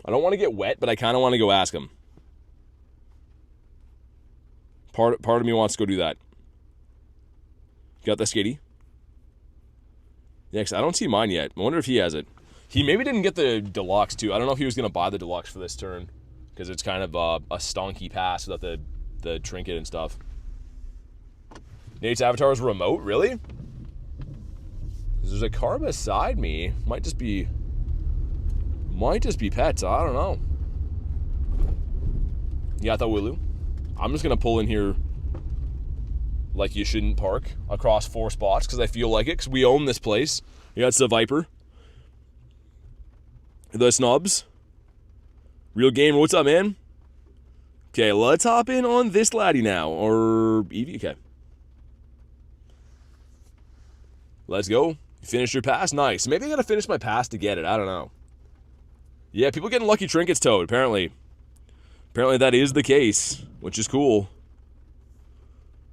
I don't want to get wet, but I kind of want to go ask him. Part of me wants to go do that. Got the skitty? Yeah, 'cause I don't see mine yet. I wonder if he has it. He maybe didn't get the deluxe, too. I don't know if he was going to buy the deluxe for this turn. Because it's kind of a stonky pass without the trinket and stuff. Nate's avatar is remote? Really? There's a car beside me. Might just be pets. I don't know. Yata Wilu. I'm just going to pull in here like you shouldn't park across 4 spots because I feel like it because we own this place. You got the Viper. The Snubs. Real Gamer, what's up, man? Okay, let's hop in on this laddie now. Or Eevee, okay. Let's go. You finished your pass? Nice. Maybe I gotta finish my pass to get it. I don't know. Yeah, people getting lucky trinkets, Toad, apparently. Apparently that is the case, which is cool.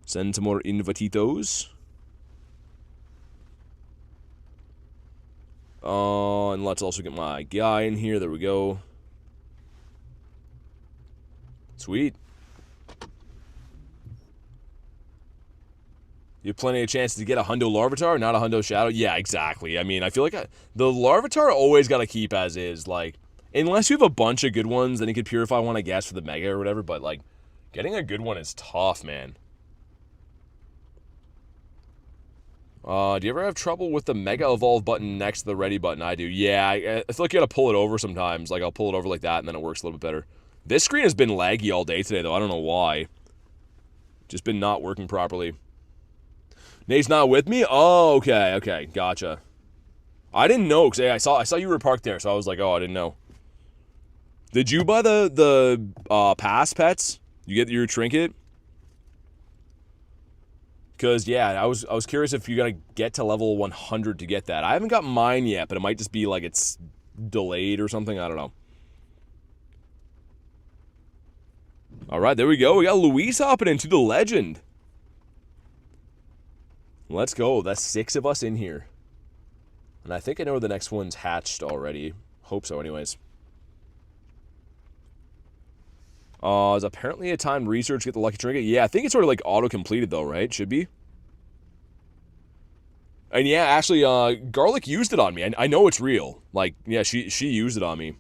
Send some more invititos. And let's also get my guy in here. There we go. Sweet. You have plenty of chances to get a Hundo Larvitar, not a Hundo Shadow. Yeah, exactly. I mean, I feel like the Larvitar always got to keep as is. Like, unless you have a bunch of good ones, then you could purify one, I guess, for the Mega or whatever. But, like, getting a good one is tough, man. Do you ever have trouble with the Mega Evolve button next to the Ready button? I do. Yeah, I feel like you gotta pull it over sometimes. Like, I'll pull it over like that, and then it works a little bit better. This screen has been laggy all day today, though. I don't know why. Just been not working properly. Nate's not with me? Oh, okay, gotcha. I didn't know, because I saw you were parked there, so I was like, oh, I didn't know. Did you buy the pass pets? You get your trinket? Because, yeah, I was curious if you're going to get to level 100 to get that. I haven't got mine yet, but it might just be like it's delayed or something. I don't know. All right, there we go. We got Luis hopping into the legend. Let's go. That's 6 of us in here. And I think I know the next one's hatched already. Hope so, anyways. Is apparently a timed research to get the lucky trinket? Yeah, I think it's sort of like auto-completed, though, right? Should be. And yeah, actually, Garlic used it on me. I know it's real. Like, yeah, she used it on me.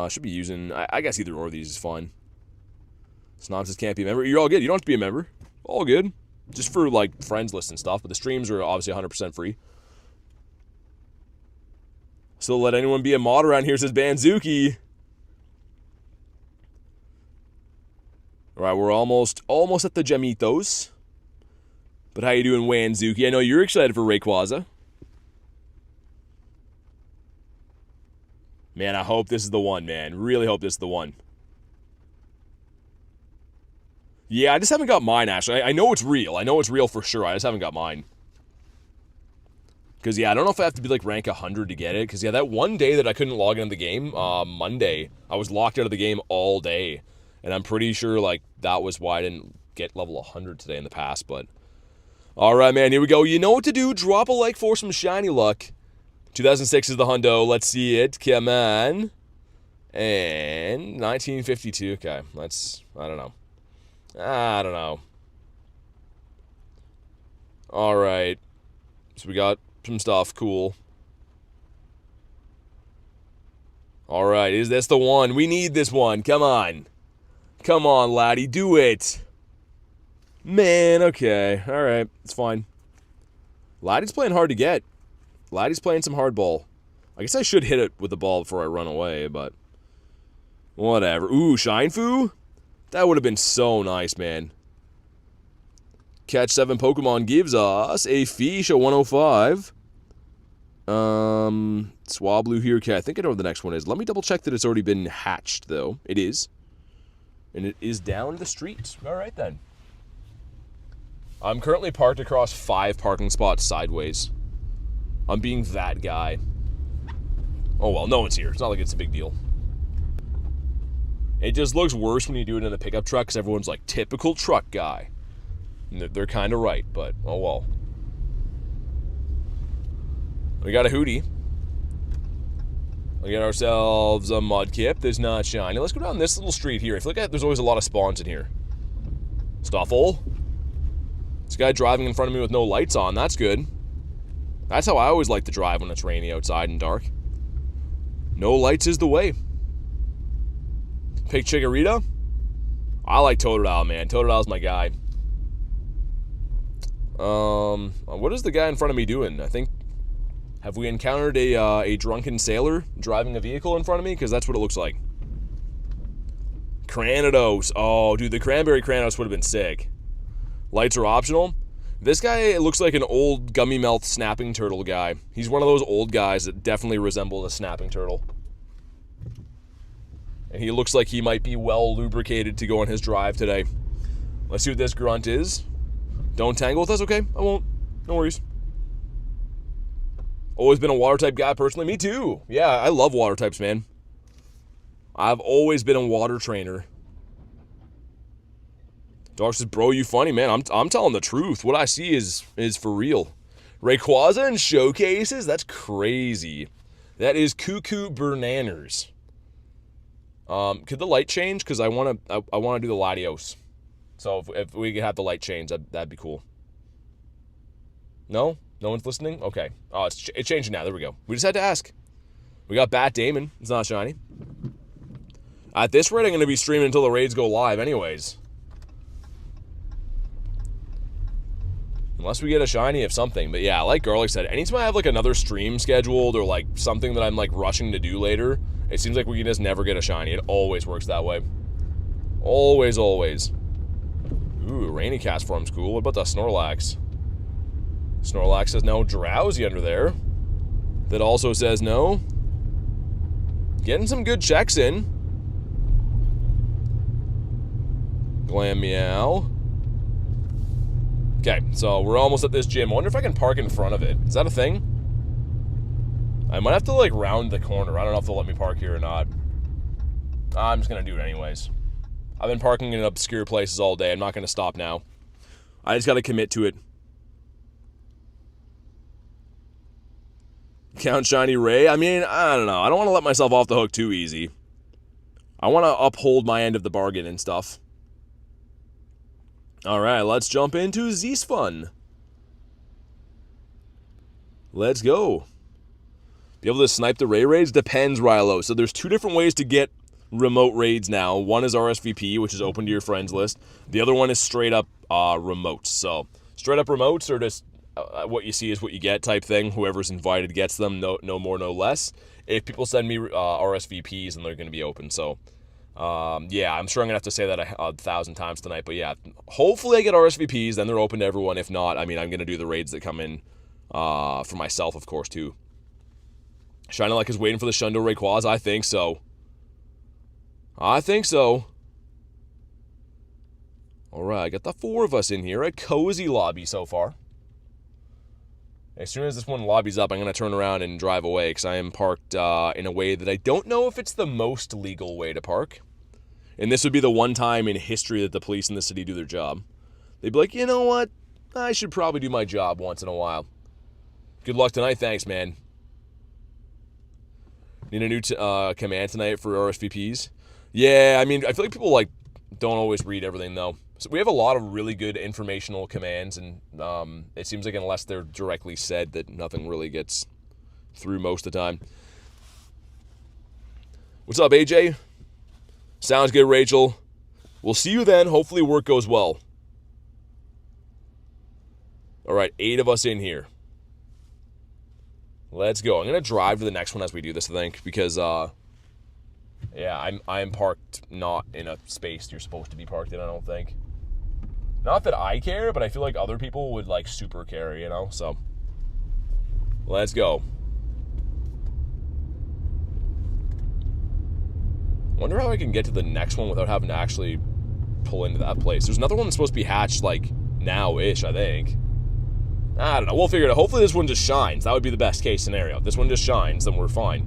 Should be using... I guess either or of these is fine. Synopsis can't be a member. You're all good. You don't have to be a member. All good. Just for, like, friends list and stuff. But the streams are obviously 100% free. So let anyone be a mod around here, says Banzuki. Alright, we're almost at the Gemitos. But how you doing, Wanzuki? I know you're excited for Rayquaza. Man, I hope this is the one, man. Really hope this is the one. Yeah, I just haven't got mine, actually. I know it's real. I know it's real for sure. I just haven't got mine. Because, yeah, I don't know if I have to be, like, rank 100 to get it. Because, yeah, that one day that I couldn't log into the game, Monday, I was locked out of the game all day. And I'm pretty sure, like, that was why I didn't get level 100 today in the past. But, all right, man, here we go. You know what to do. Drop a like for some shiny luck. 2006 is the hundo. Let's see it. Come on. And 1952. Okay, let's... I don't know. All right. So we got some stuff. Cool. All right. Is this the one? We need this one. Come on. Come on, laddie. Do it. Man, okay. All right. It's fine. Laddie's playing hard to get. Laddie's playing some hardball. I guess I should hit it with the ball before I run away, but... whatever. Ooh, Shinfu? That would have been so nice, man. Catch 7 Pokemon gives us a Fish, a 105. Swablu here. Okay, I think I know what the next one is. Let me double check that it's already been hatched, though. It is. And it is down the street. All right, then. I'm currently parked across 5 parking spots sideways. I'm being that guy. Oh, well, no one's here. It's not like it's a big deal. It just looks worse when you do it in a pickup truck because everyone's like, typical truck guy. And they're kind of right, but oh well. We got a Hootie. We got ourselves a Mudkip that's not shiny. Let's go down this little street here. I feel like there's always a lot of spawns in here. Stuffle. This guy driving in front of me with no lights on. That's good. That's how I always like to drive when it's rainy outside and dark. No lights is the way. Pick Chikorita. I like Totodile, man. Totodile's my guy. What is the guy in front of me doing? I think... have we encountered a drunken sailor driving a vehicle in front of me? Because that's what it looks like. Cranidos. Oh, dude, the Cranberry Cranidos would have been sick. Lights are optional. This guy looks like an old gummy mouth snapping turtle guy. He's one of those old guys that definitely resembles a snapping turtle. And he looks like he might be well lubricated to go on his drive today. Let's see what this grunt is. Don't tangle with us, okay? I won't. No worries. Always been a water type guy personally. Me too. Yeah, I love water types, man. I've always been a water trainer. Dog says, bro, you funny, man. I'm telling the truth. What I see is for real. Rayquaza and showcases? That's crazy. That is cuckoo bananas. Could the light change? Because I want to do the Latios. So if we could have the light change, that'd be cool. No? No one's listening? Okay. Oh, it's changing now. There we go. We just had to ask. We got Bat Damon. It's not shiny. At this rate, I'm going to be streaming until the raids go live anyways. Unless we get a shiny of something. But yeah, like Garlic said, anytime I have like another stream scheduled or like something that I'm like rushing to do later, it seems like we can just never get a shiny. It always works that way. Always, always. Ooh, Rainy Cast form's cool. What about the Snorlax? Snorlax says no. Drowsy under there. That also says no. Getting some good checks in. Glam Meow. Okay, so we're almost at this gym. I wonder if I can park in front of it. Is that a thing? I might have to, like, round the corner. I don't know if they'll let me park here or not. I'm just going to do it anyways. I've been parking in obscure places all day. I'm not going to stop now. I just got to commit to it. Count Shiny Ray? I mean, I don't know. I don't want to let myself off the hook too easy. I want to uphold my end of the bargain and stuff. Alright, let's jump into Z's Fun. Let's go. Be able to snipe the Ray raids? Depends, Rilo. So there's two different ways to get remote raids now. One is RSVP, which is open to your friends list. The other one is straight up remotes. So straight up remotes are just what you see is what you get type thing. Whoever's invited gets them, no more, no less. If people send me RSVPs, then they're going to be open. So yeah, I'm sure I'm going to have to say that 1,000 times tonight. But yeah, hopefully I get RSVPs, then they're open to everyone. If not, I mean, I'm going to do the raids that come in for myself, of course, too. Shiny Luck is waiting for the Shundo Rayquaza. I think so. I think so. Alright, got the 4 of us in here. A cozy lobby so far. As soon as this one lobby's up, I'm going to turn around and drive away because I am parked in a way that I don't know if it's the most legal way to park. And this would be the one time in history that the police in the city do their job. They'd be like, you know what? I should probably do my job once in a while. Good luck tonight. Thanks, man. Need a new command tonight for RSVPs? Yeah, I mean, I feel like people like don't always read everything, though. So we have a lot of really good informational commands, and it seems like unless they're directly said, that nothing really gets through most of the time. What's up, AJ? Sounds good, Rachel. We'll see you then. Hopefully work goes well. All right, 8 of us in here. Let's go. I'm going to drive to the next one as we do this, I think, because, yeah, I'm parked not in a space you're supposed to be parked in, I don't think. Not that I care, but I feel like other people would, like, super care, you know? So, let's go. Wonder how I can get to the next one without having to actually pull into that place. There's another one that's supposed to be hatched, like, now-ish, I think. I don't know. We'll figure it out. Hopefully this one just shines. That would be the best case scenario. If this one just shines, then we're fine.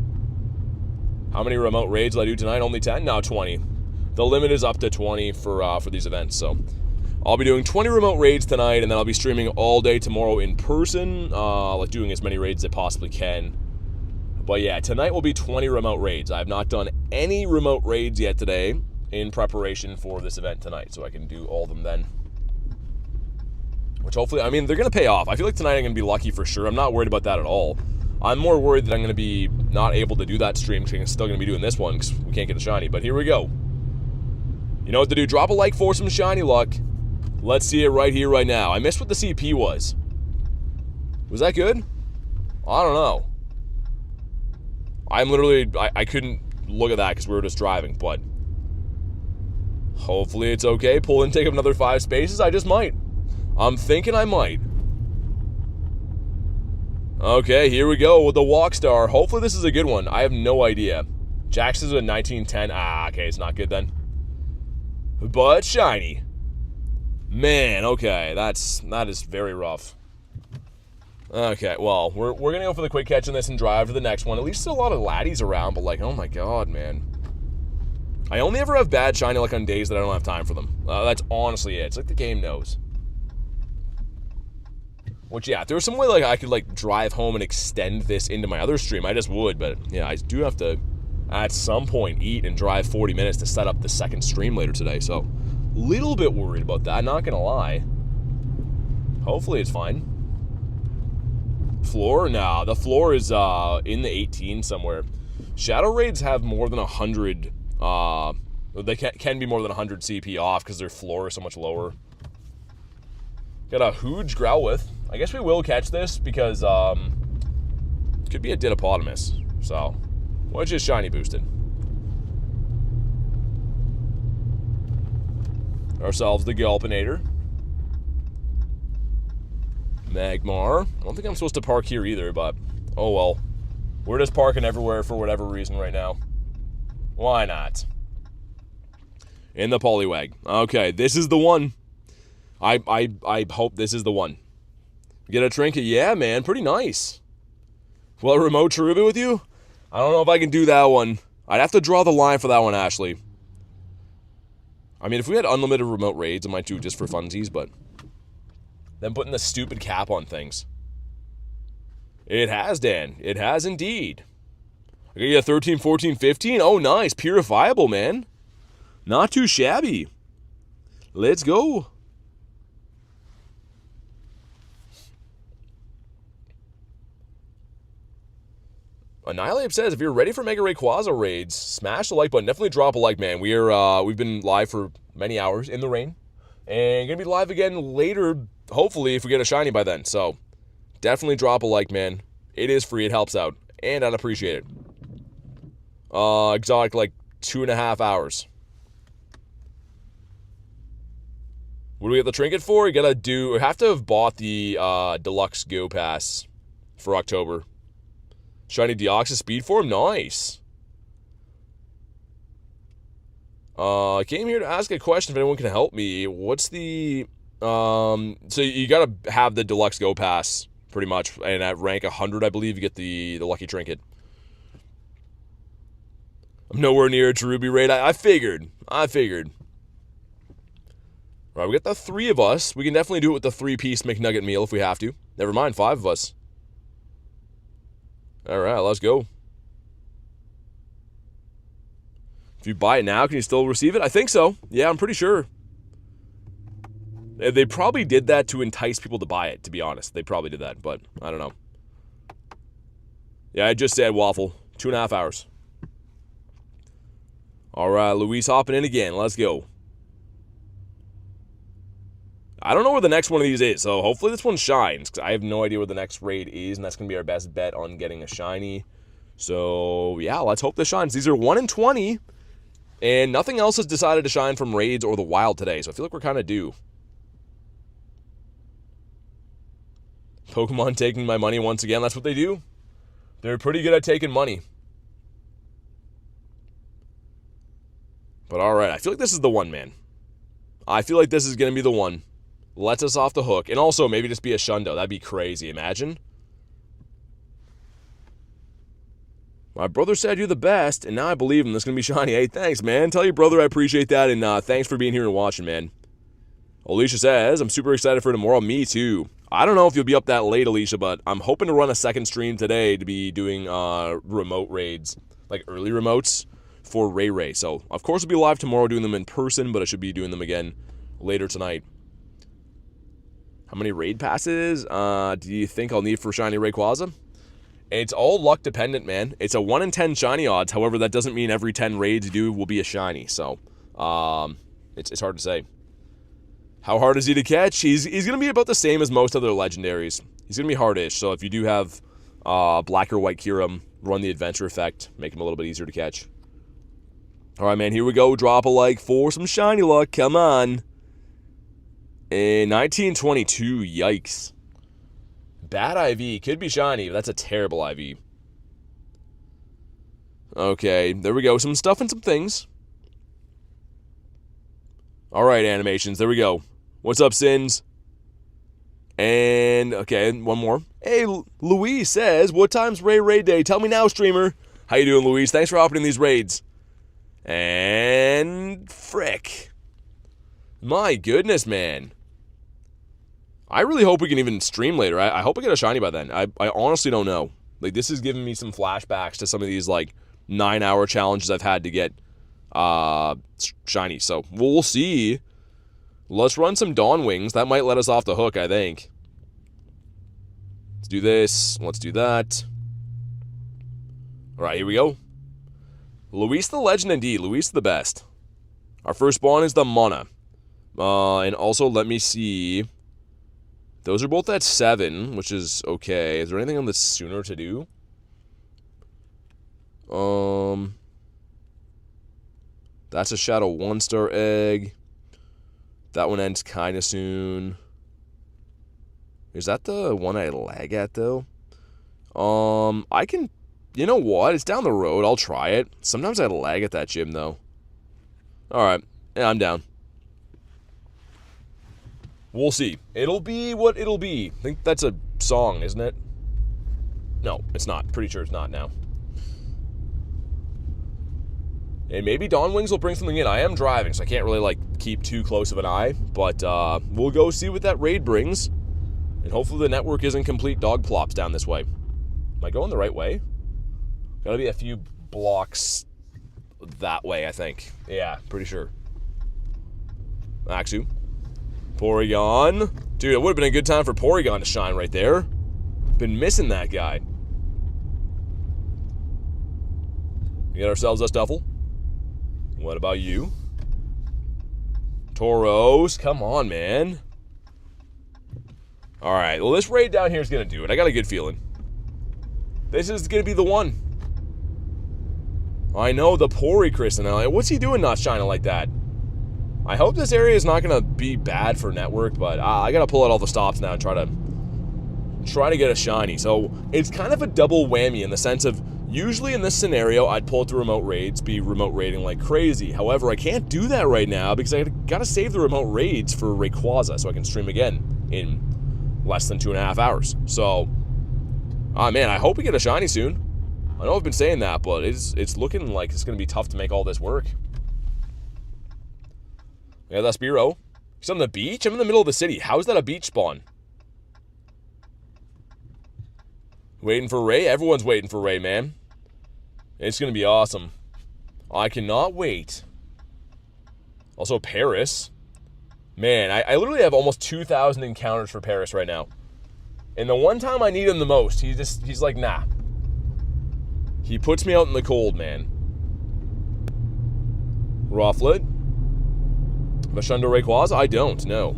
How many remote raids will I do tonight? Only 10? No, 20. The limit is up to 20 for these events, so I'll be doing 20 remote raids tonight, and then I'll be streaming all day tomorrow in person, like doing as many raids as I possibly can. But yeah, tonight will be 20 remote raids. I have not done any remote raids yet today in preparation for this event tonight, so I can do all of them then. Which hopefully, I mean, they're going to pay off. I feel like tonight I'm going to be lucky for sure. I'm not worried about that at all. I'm more worried that I'm going to be not able to do that stream because I'm still going to be doing this one because we can't get a shiny. But here we go. You know what to do. Drop a like for some shiny luck. Let's see it right here, right now. I missed what the CP was. Was that good? I don't know. I'm literally, I couldn't look at that because we were just driving, but hopefully it's okay. Pull and take up another 5 spaces. I just might. I'm thinking I might. Okay, here we go with the Walk Star. Hopefully this is a good one. I have no idea. Jax is a 1910. Ah, okay, it's not good then. But shiny. Man, okay, that is very rough. Okay, well, we're gonna go for the quick catch in this and drive to the next one. At least there's a lot of laddies around, but like, oh my god, man. I only ever have bad shiny luck on days that I don't have time for them. That's honestly it. It's like the game knows. Which, yeah, if there was some way like I could like drive home and extend this into my other stream, I just would. But yeah, I do have to at some point eat and drive 40 minutes to set up the second stream later today. So, little bit worried about that, not gonna lie. Hopefully it's fine. Floor? Nah, the floor is in the 18 somewhere. Shadow Raids have more than 100, they can be more than 100 CP off because their floor is so much lower. Got a huge Growlithe. I guess we will catch this because, it could be a Didapodimus. So, which is shiny boosted. Ourselves the Gulpinator. Magmar. I don't think I'm supposed to park here either, but oh well. We're just parking everywhere for whatever reason right now. Why not? In the Poliwag. Okay, this is the one. I hope this is the one. Get a trinket? Yeah, man, pretty nice. Will I remote Cherubi with you? I don't know if I can do that one. I'd have to draw the line for that one, Ashley. I mean, if we had unlimited remote raids, I might do it just for funsies, but then putting the stupid cap on things. It has, Dan. It has indeed. I got you a 13, 14, 15. Oh, nice. Purifiable, man. Not too shabby. Let's go. Annihilate says, if you're ready for Mega Rayquaza raids, smash the like button. Definitely drop a like, man. We've been live for many hours in the rain. And gonna be live again later, hopefully, if we get a shiny by then. So, definitely drop a like, man. It is free, it helps out. And I'd appreciate it. Exotic, like, 2.5 hours. What do we get the trinket for? We have to have bought the Deluxe Go Pass for October. Shiny Deoxys Speed Form? Nice. I came here to ask a question if anyone can help me. What's the... so you gotta have the Deluxe Go Pass, pretty much. And at rank 100, I believe, you get the Lucky Trinket. I'm nowhere near a Cherubi raid. I figured. Right, we got the 3 of us. We can definitely do it with the 3-piece McNugget meal if we have to. Never mind, 5 of us. Alright, let's go. If you buy it now, can you still receive it? I think so. Yeah, I'm pretty sure. They probably did that to entice people to buy it, to be honest. They probably did that, but I don't know. Yeah, I just said waffle. 2.5 hours. Alright, Luis hopping in again. Let's go. I don't know where the next one of these is, so hopefully this one shines, because I have no idea where the next raid is, and that's going to be our best bet on getting a shiny. So, yeah, let's hope this shines. These are 1 in 20, and nothing else has decided to shine from raids or the wild today, so I feel like we're kind of due. Pokemon taking my money once again, that's what they do. They're pretty good at taking money. But alright, I feel like this is the one, man. I feel like this is going to be the one. Lets us off the hook. And also, maybe just be a Shundo. That'd be crazy. Imagine. My brother said you're the best, and now I believe him. This is going to be shiny. Hey, thanks, man. Tell your brother I appreciate that, and thanks for being here and watching, man. Alicia says, I'm super excited for tomorrow. Me too. I don't know if you'll be up that late, Alicia, but I'm hoping to run a second stream today to be doing remote raids, like early remotes for Ray. So, of course, we'll be live tomorrow doing them in person, but I should be doing them again later tonight. How many raid passes do you think I'll need for shiny Rayquaza? It's all luck dependent, man. It's a 1 in 10 shiny odds. However, that doesn't mean every 10 raids you do will be a shiny. So, it's hard to say. How hard is he to catch? He's going to be about the same as most other legendaries. He's going to be hardish. So if you do have black or white Kyurem, run the adventure effect. Make him a little bit easier to catch. All right, man. Here we go. Drop a like for some shiny luck. Come on. In 1922, yikes. Bad IV. Could be shiny, but that's a terrible IV. Okay, there we go. Some stuff and some things. Alright, animations. There we go. What's up, Sins? And, okay, one more. Hey, Louise says, what time's Raid Day? Tell me now, streamer. How you doing, Louise? Thanks for hopping in these raids. And, frick. My goodness, man. I really hope we can even stream later. I hope I get a shiny by then. I honestly don't know. Like, this is giving me some flashbacks to some of these, like, 9-hour challenges I've had to get shiny. So we'll see. Let's run some Dawn Wings. That might let us off the hook, I think. Let's do this. Let's do that. All right, here we go. Luis the Legend indeed. Luis the best. Our first spawn is the Mana. And also, let me see. Those are both at 7, which is okay. Is there anything on the sooner to do? That's a Shadow 1-star egg. That one ends kind of soon. Is that the one I lag at, though? I can... You know what? It's down the road. I'll try it. Sometimes I lag at that gym, though. Alright. Yeah, I'm down. We'll see. It'll be what it'll be. I think that's a song, isn't it? No, it's not. Pretty sure it's not now. And maybe Dawn Wings will bring something in. I am driving, so I can't really, like, keep too close of an eye. But we'll go see what that raid brings. And hopefully the network isn't complete dog plops down this way. Am I going the right way? Gotta be a few blocks that way, I think. Yeah, pretty sure. Axu. Porygon. Dude, it would have been a good time for Porygon to shine right there. Been missing that guy. We got ourselves a Stuffle. What about you? Tauros. Come on, man. Alright, well, this raid down here is going to do it. I got a good feeling. This is going to be the one. I know, the Porychrist. What's he doing not shining like that? I hope this area is not going to be bad for network, but I got to pull out all the stops now and try to get a shiny. So it's kind of a double whammy in the sense of, usually in this scenario, I'd pull out the remote raids, be remote raiding like crazy. However, I can't do that right now because I got to save the remote raids for Rayquaza so I can stream again in less than 2.5 hours. So, man, I hope we get a shiny soon. I know I've been saying that, but it's looking like it's going to be tough to make all this work. Yeah, that's Spearow. He's on the beach? I'm in the middle of the city. How is that a beach spawn? Waiting for Ray? Everyone's waiting for Ray, man. It's going to be awesome. I cannot wait. Also, Paris. Man, I literally have almost 2,000 encounters for Paris right now. And the one time I need him the most, he's like, nah. He puts me out in the cold, man. Rufflet. Mashundo Rayquaza? I don't, no.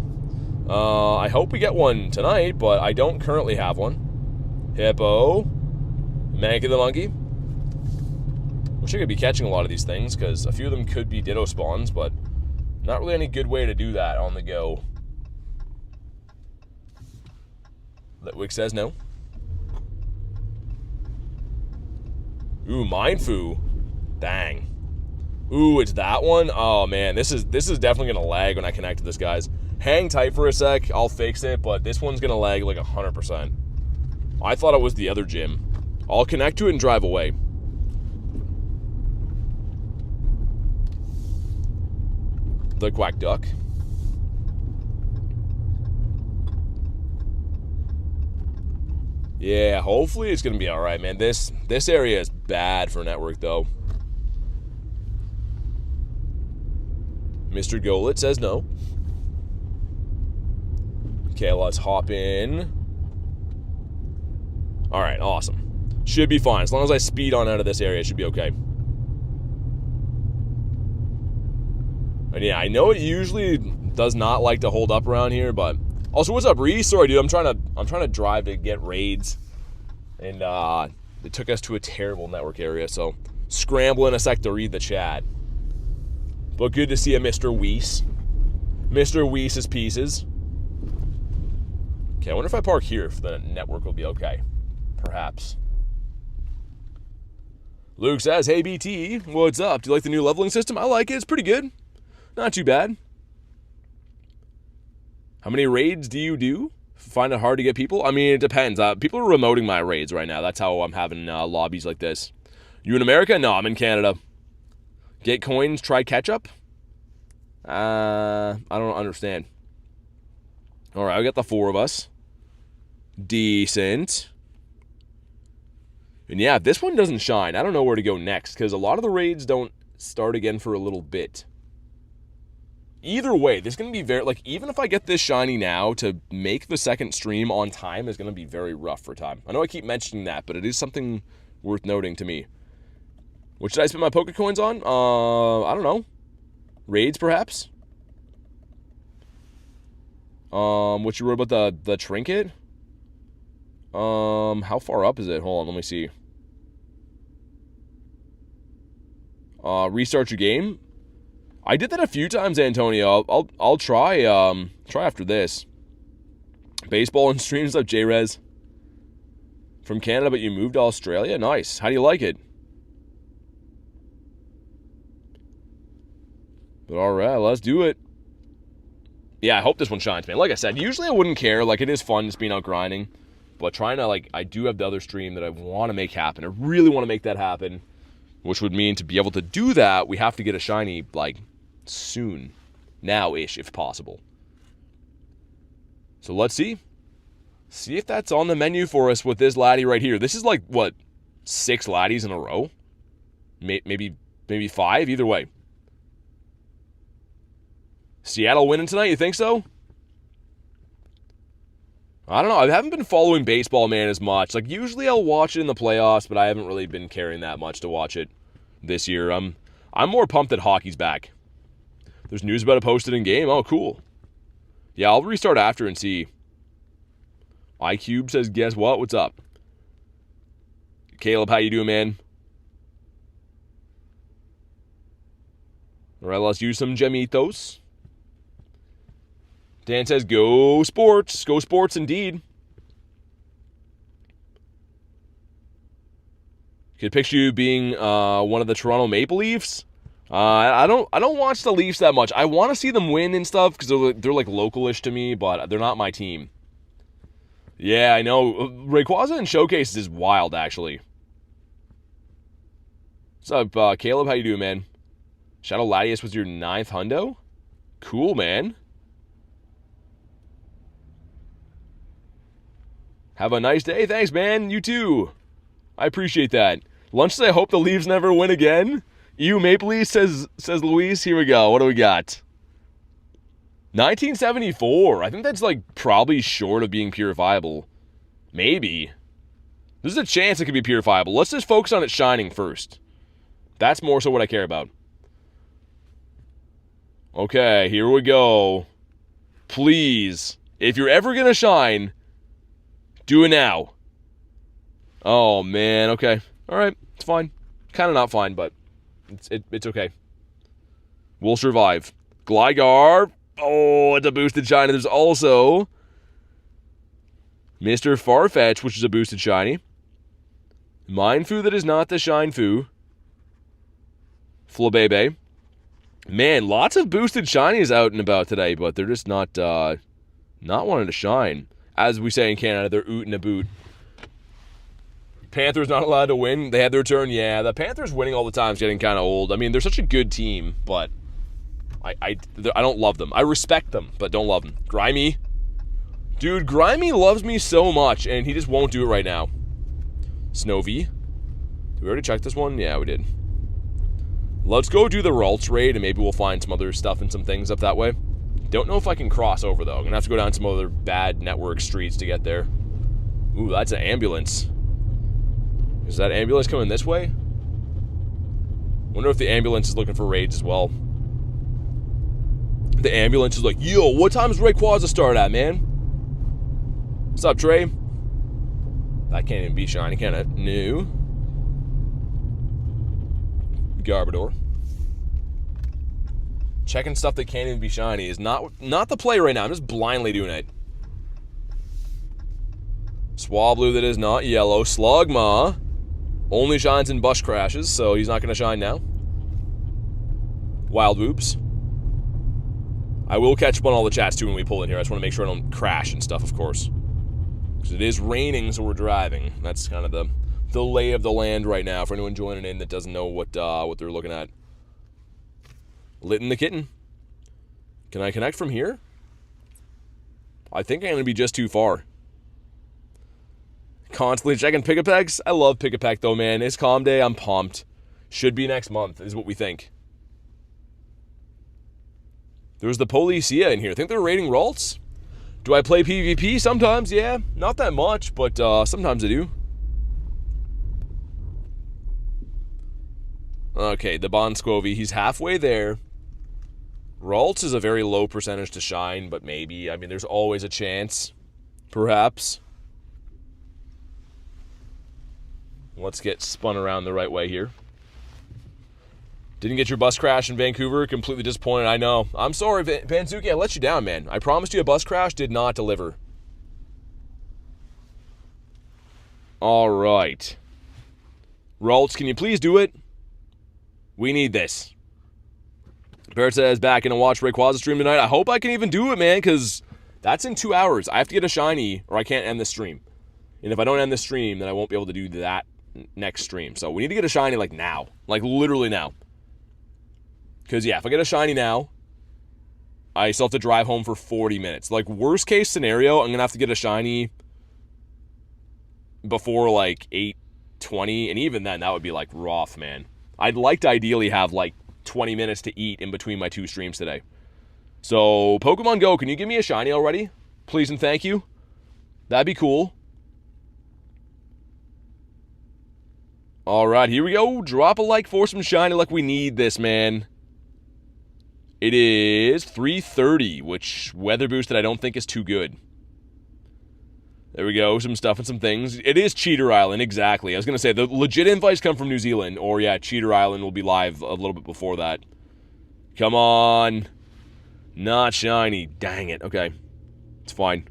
I hope we get one tonight, but I don't currently have one. Hippo. Mankey the Monkey. Wish I could be catching a lot of these things, because a few of them could be Ditto spawns, but not really any good way to do that on the go. Litwick says no. Ooh, Mindfu. Dang. Ooh, it's that one? Oh, man. This is definitely going to lag when I connect to this, guys. Hang tight for a sec. I'll fix it, but this one's going to lag like 100%. I thought it was the other gym. I'll connect to it and drive away. The Quack Duck. Yeah, hopefully it's going to be alright, man. This area is bad for network, though. Mr. Golet says no. Okay, let's hop in. Alright, awesome. Should be fine. As long as I speed on out of this area, it should be okay. And yeah, I know it usually does not like to hold up around here, but... Also, what's up, Reese? Sorry, dude, I'm trying to drive to get raids. And, it took us to a terrible network area, so... Scrambling a sec to read the chat. But good to see a Mr. Weiss. Mr. Weiss's pieces. Okay, I wonder if I park here if the network will be okay. Perhaps. Luke says, hey BT, what's up? Do you like the new leveling system? I like it. It's pretty good. Not too bad. How many raids do you do? Find it hard to get people? I mean, it depends. People are remoting my raids right now. That's how I'm having lobbies like this. You in America? No, I'm in Canada. Get coins, try ketchup? I don't understand. Alright, we got the 4 of us. Decent. And yeah, if this one doesn't shine, I don't know where to go next, because a lot of the raids don't start again for a little bit. Either way, this is going to be very, like, even if I get this shiny now, to make the second stream on time is going to be very rough for time. I know I keep mentioning that, but it is something worth noting to me. What should I spend my Pokecoins on? I don't know. Raids, perhaps? What you wrote about the trinket? How far up is it? Hold on, let me see. Restart your game. I did that a few times, Antonio. I'll try after this. Baseball and streams up J-Rez. From Canada, but you moved to Australia? Nice. How do you like it? But alright, let's do it. Yeah, I hope this one shines, man. Like I said, usually I wouldn't care. Like, it is fun just being out grinding. But trying to, like, I do have the other stream that I want to make happen. I really want to make that happen. Which would mean to be able to do that, we have to get a shiny, like, soon. Now-ish, if possible. So let's see. See if that's on the menu for us with this laddie right here. This is like, what, 6 laddies in a row? Maybe 5, either way. Seattle winning tonight, you think so? I don't know. I haven't been following baseball, man, as much. Like, usually I'll watch it in the playoffs, but I haven't really been caring that much to watch it this year. I'm more pumped that hockey's back. There's news about it posted in game. Oh, cool. Yeah, I'll restart after and see. iCube says, guess what? What's up? Caleb, how you doing, man? All right, let's use some gemitos. Dan says, go sports. Go sports indeed. Could picture you being one of the Toronto Maple Leafs. I don't watch the Leafs that much. I want to see them win and stuff because they're like localish to me, but they're not my team. Yeah, I know. Rayquaza in Showcases is wild, actually. What's up, Caleb? How you doing, man? Shadow Latias was your 9th hundo? Cool, man. Have a nice day. Thanks, man. You too. I appreciate that. Lunch says, I hope the Leafs never win again. You Maple Leafs, says Luis. Here we go. What do we got? 1974. I think that's like probably short of being purifiable. Maybe. There's a chance it could be purifiable. Let's just focus on it shining first. That's more so what I care about. Okay, here we go. Please, if you're ever going to shine, do it now. Oh, man. Okay. All right. It's fine. Kind of not fine, but it's okay. We'll survive. Gligar. Oh, it's a boosted shiny. There's also Mr. Farfetch, which is a boosted shiny. Mindfu that is not the Shinefu. Flabebe. Man, lots of boosted shinies out and about today, but they're just not wanting to shine. As we say in Canada, they're ootin' a boot. Panthers not allowed to win. They had their turn. Yeah, the Panthers winning all the time is getting kind of old. I mean, they're such a good team, but I don't love them. I respect them, but don't love them. Grimy. Dude, Grimy loves me so much, and he just won't do it right now. Snowy. Did we already check this one? Yeah, we did. Let's go do the Ralts raid, and maybe we'll find some other stuff and some things up that way. Don't know if I can cross over, though. I'm going to have to go down some other bad network streets to get there. Ooh, that's an ambulance. Is that ambulance coming this way? Wonder if the ambulance is looking for raids as well. The ambulance is like, yo, what time does Rayquaza start at, man? What's up, Trey? That can't even be shiny, can it? No. Garbodor. Checking stuff that can't even be shiny is not the play right now. I'm just blindly doing it. Swablu that is not yellow. Slugma only shines in bush crashes, so he's not going to shine now. Wild Whoops. I will catch up on all the chats too when we pull in here. I just want to make sure I don't crash and stuff, of course. Because it is raining, so we're driving. That's kind of the lay of the land right now for anyone joining in that doesn't know what they're looking at. Litten the Kitten. Can I connect from here? I think I'm going to be just too far. constantly checking Pick-a-Pecks. I love Pick-a-Peck, though, man. It's calm day. I'm pumped. Should be next month, is what we think. There's the Policia in here. Think they're raiding Ralts? Do I play PvP? Sometimes, yeah. Not that much, but sometimes I do. Okay, the Bonscovy. He's halfway there. Ralts is a very low percentage to shine, but maybe. I mean, there's always a chance. Perhaps. Let's get spun around the right way here. Didn't get your bus crash in Vancouver. Completely disappointed. I know. I'm sorry, Vanzuki. I let you down, man. I promised you a bus crash. Did not deliver. All right. Ralts, can you please do it? We need this. Barrett says, back in a watch Rayquaza stream tonight. I hope I can even do it, man, because that's in 2 hours. I have to get a shiny, or I can't end the stream. And if I don't end the stream, then I won't be able to do that next stream. So we need to get a shiny, like, now. Like, literally now. Because, yeah, if I get a shiny now, I still have to drive home for 40 minutes. Like, worst case scenario, I'm going to have to get a shiny before, like, 8:20. And even then, that would be, like, rough, man. I'd like to ideally have, like, 20 minutes to eat in between my 2 streams today. So, Pokemon Go, can you give me a shiny already? Please and thank you. That'd be cool. Alright, here we go. Drop a like for some shiny. Like, we need this, man. It is 3:30, which weather boosted I don't think is too good. There we go, some stuff and some things. It is Cheater Island, exactly. I was going to say, the legit invites come from New Zealand, or yeah, Cheater Island will be live a little bit before that. Come on. Not shiny. Dang it. Okay. It's fine.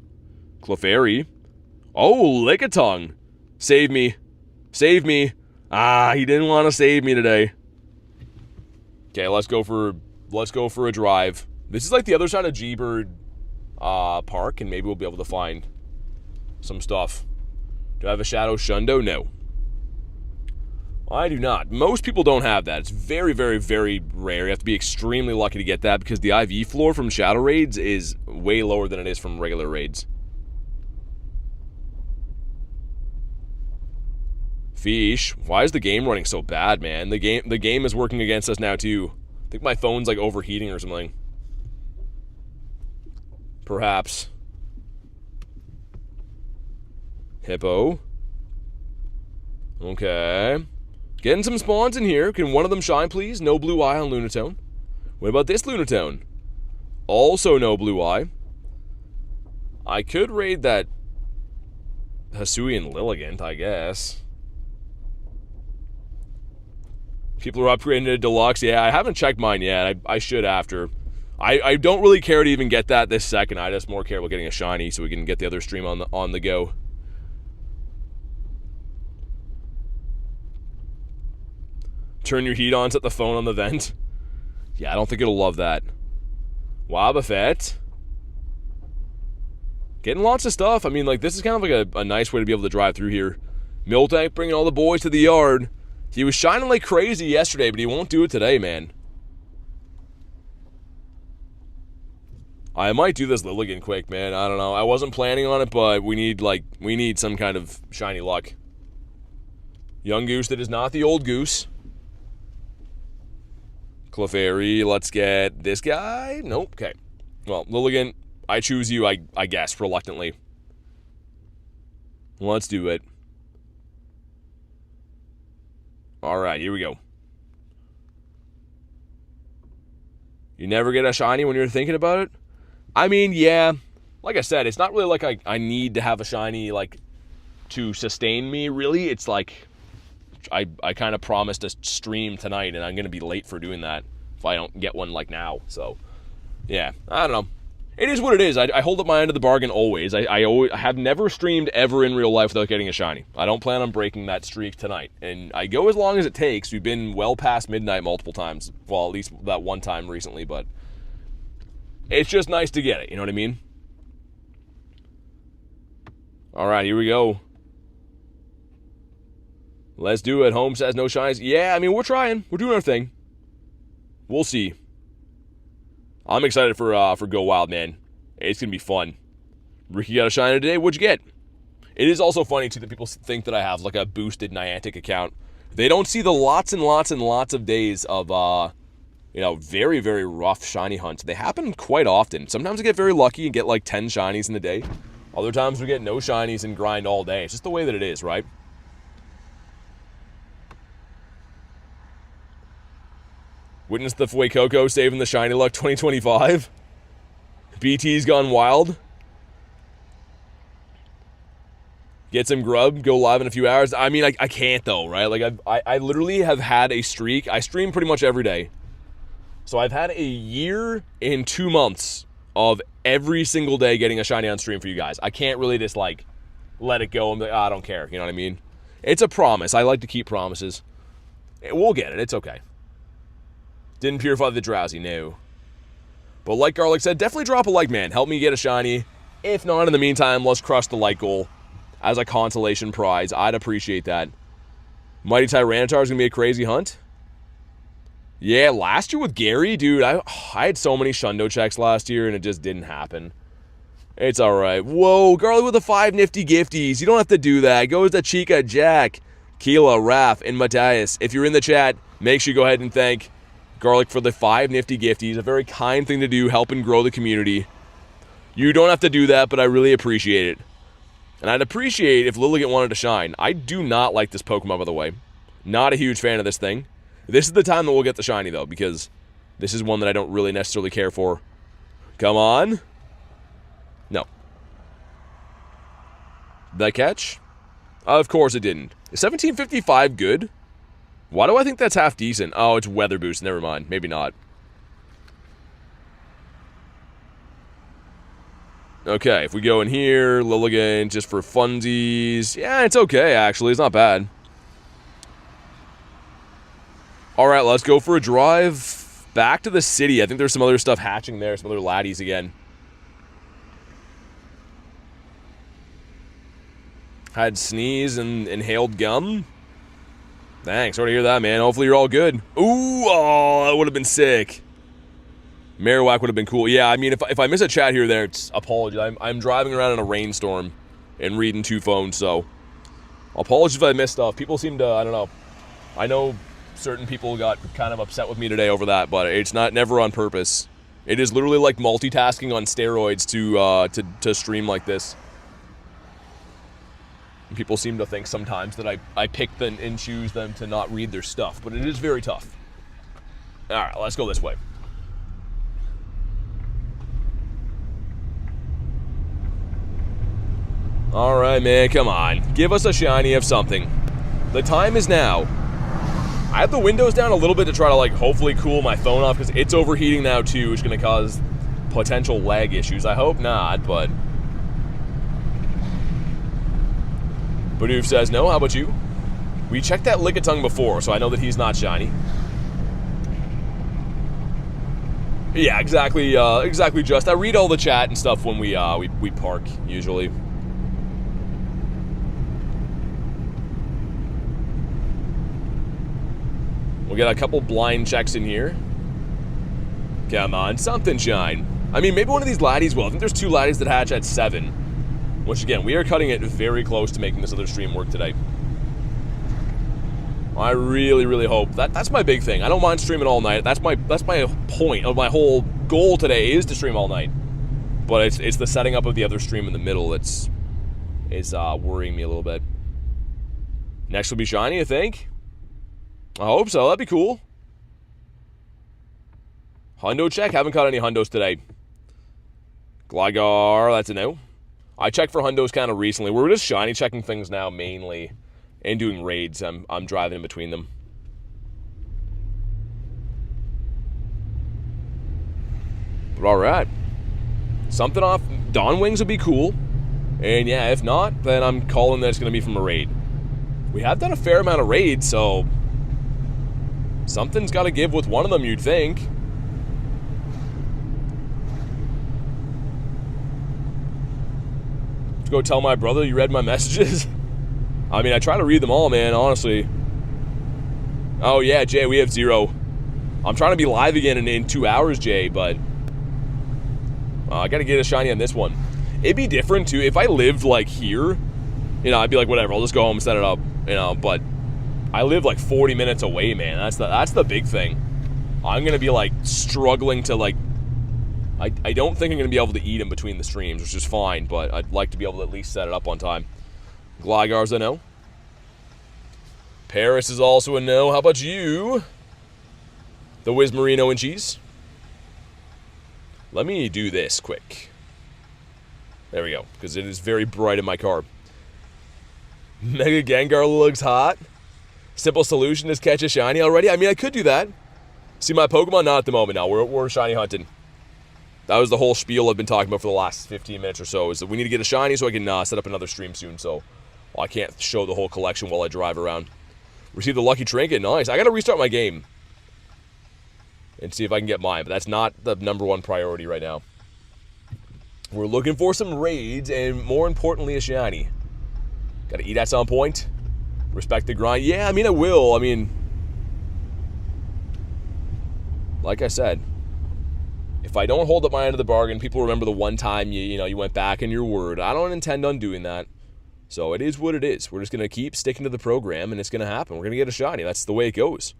Clefairy. Oh, Lickitung. Save me. Save me. Ah, he didn't want to save me today. Okay, let's go for a drive. This is like the other side of G-Bird Park, and maybe we'll be able to find some stuff. Do I have a Shadow Shundo? No. I do not. Most people don't have that. It's very, very, very rare. You have to be extremely lucky to get that because the IV floor from Shadow Raids is way lower than it is from regular raids. Fish. Why is the game running so bad, man? The game is working against us now, too. I think my phone's, like, overheating or something. Perhaps. Hippo. Okay. Getting some spawns in here. Can one of them shine, please? No blue eye on Lunatone. What about this Lunatone? Also no blue eye. I could raid that Hisuian Lilligant, I guess. People are upgrading to Deluxe. Yeah, I haven't checked mine yet. I should after. I don't really care to even get that this second. I just more care about getting a shiny so we can get the other stream on the go. Turn your heat on, set the phone on the vent. Yeah, I don't think it'll love that. Wobbuffet. Getting lots of stuff. I mean, like, this is kind of like a nice way to be able to drive through here. Miltank bringing all the boys to the yard. He was shining like crazy yesterday, but he won't do it today, man. I might do this Lilligant quick, man. I don't know. I wasn't planning on it, but we need some kind of shiny luck. Young Goose that is not the old goose. Clefairy, let's get this guy. Nope, okay. Well, Lilligant, I choose you, I guess, reluctantly. Let's do it. Alright, here we go. You never get a shiny when you're thinking about it? I mean, yeah. Like I said, it's not really like I need to have a shiny, like, to sustain me, really. It's like, I kind of promised a stream tonight, and I'm going to be late for doing that if I don't get one, like, now. So, yeah, I don't know. It is what it is. I hold up my end of the bargain always. I have never streamed ever in real life without getting a shiny. I don't plan on breaking that streak tonight. And I go as long as it takes. We've been well past midnight multiple times. Well, at least that one time recently, but it's just nice to get it. You know what I mean? All right, here we go. Let's do it. Home says no shinies. Yeah, I mean, we're trying. We're doing our thing. We'll see. I'm excited for Go Wild, man. It's going to be fun. Ricky got a shiny today. What'd you get? It is also funny, too, that people think that I have, like, a boosted Niantic account. They don't see the lots and lots and lots of days of, very, very rough shiny hunts. They happen quite often. Sometimes I get very lucky and get, like, 10 shinies in the day. Other times we get no shinies and grind all day. It's just the way that it is, right? Witness the Fuecoco saving the Shiny Luck 2025. BT's gone wild. Get some grub, go live in a few hours. I mean, I can't though, right? Like, I literally have had a streak. I stream pretty much every day. So I've had a year and 2 months of every single day getting a shiny on stream for you guys. I can't really just, like, let it go and be like, I don't care. You know what I mean? It's a promise. I like to keep promises. We'll get it. It's okay. Didn't purify the drowsy, no. But like Garlic said, definitely drop a like, man. Help me get a shiny. If not, in the meantime, let's crush the like goal as a consolation prize. I'd appreciate that. Mighty Tyranitar is going to be a crazy hunt. Yeah, last year with Gary, dude, I had so many Shundo checks last year, and it just didn't happen. It's all right. Whoa, Garlic with the 5 nifty gifties. You don't have to do that. Goes to Chica, Jack, Keela, Raph, and Matthias. If you're in the chat, make sure you go ahead and thank Garlic for the 5 nifty gifties. A very kind thing to do, helping grow the community. You don't have to do that, but I really appreciate it. And I'd appreciate if Lilligant wanted to shine. I do not like this Pokemon, by the way. Not a huge fan of this thing. This is the time that we'll get the shiny, though, because this is one that I don't really necessarily care for. Come on. No. Did I catch? Of course it didn't. Is 1755 good? Why do I think that's half decent? Oh, it's weather boost. Never mind. Maybe not. Okay, if we go in here, Lilligant, just for funsies. Yeah, it's okay, actually. It's not bad. All right, let's go for a drive back to the city. I think there's some other stuff hatching there, some other laddies again. Had sneeze and inhaled gum. Thanks, sorry to hear that, man. Hopefully you're all good. Ooh, oh, that would have been sick. Marowak would have been cool. Yeah, I mean, if I miss a chat here or there, it's apologies. I'm driving around in a rainstorm and reading 2 phones, so apologies if I missed stuff. People seem to, I don't know. I know certain people got kind of upset with me today over that, but it's never on purpose. It is literally like multitasking on steroids to stream like this. And people seem to think sometimes that I pick them and choose them to not read their stuff, but it is very tough. All right, let's go this way. All right, man, come on. Give us a shiny of something. The time is now. I have the windows down a little bit to try to, like, hopefully cool my phone off, because it's overheating now, too, which is going to cause potential lag issues. I hope not, but Badoof says no. How about you? We checked that Lickitung before, so I know that he's not shiny. Yeah, exactly, just. I read all the chat and stuff when we park, usually. We'll get a couple blind checks in here. Come on, something shine. I mean, maybe one of these laddies will. I think there's 2 laddies that hatch at 7. Which, again, we are cutting it very close to making this other stream work today. I really, really hope. That's my big thing. I don't mind streaming all night. That's my point of my whole goal today is to stream all night. But it's the setting up of the other stream in the middle that's worrying me a little bit. Next will be shiny, I think. I hope so. That'd be cool. Hundo check. Haven't caught any Hundos today. Gligar. That's a no. I checked for Hundos kind of recently. We're just shiny checking things now mainly. And doing raids. I'm driving in between them. But alright. Something off Dawn Wings would be cool. And yeah, if not, then I'm calling that it's going to be from a raid. We have done a fair amount of raids, so something's got to give with one of them, you'd think. Let's go tell my brother you read my messages. I mean, I try to read them all, man, honestly. Oh, yeah, Jay, we have 0. I'm trying to be live again in 2 hours, Jay, but I got to get a shiny on this one. It'd be different, too. If I lived, like, here, you know, I'd be like, whatever, I'll just go home and set it up, you know, but I live like 40 minutes away, man. That's the big thing. I'm going to be like struggling to like, I don't think I'm going to be able to eat in between the streams, which is fine, but I'd like to be able to at least set it up on time. Gligar's a no. Paris is also a no. How about you? The Wiz Marino and cheese. Let me do this quick. There we go, because it is very bright in my car. Mega Gengar looks hot. Simple solution is catch a shiny already. I mean, I could do that. See, my Pokemon, not at the moment now. We're shiny hunting. That was the whole spiel I've been talking about for the last 15 minutes or so, is that we need to get a shiny so I can set up another stream soon. So I can't show the whole collection while I drive around. Receive the lucky trinket. Nice. I got to restart my game and see if I can get mine, but that's not the #1 priority right now. We're looking for some raids and, more importantly, a shiny. Got to eat at some point. Respect the grind. Yeah, I mean, I will. I mean, like I said, if I don't hold up my end of the bargain, people remember the one time you went back on your word. I don't intend on doing that. So it is what it is. We're just going to keep sticking to the program, and it's going to happen. We're going to get a shiny. That's the way it goes.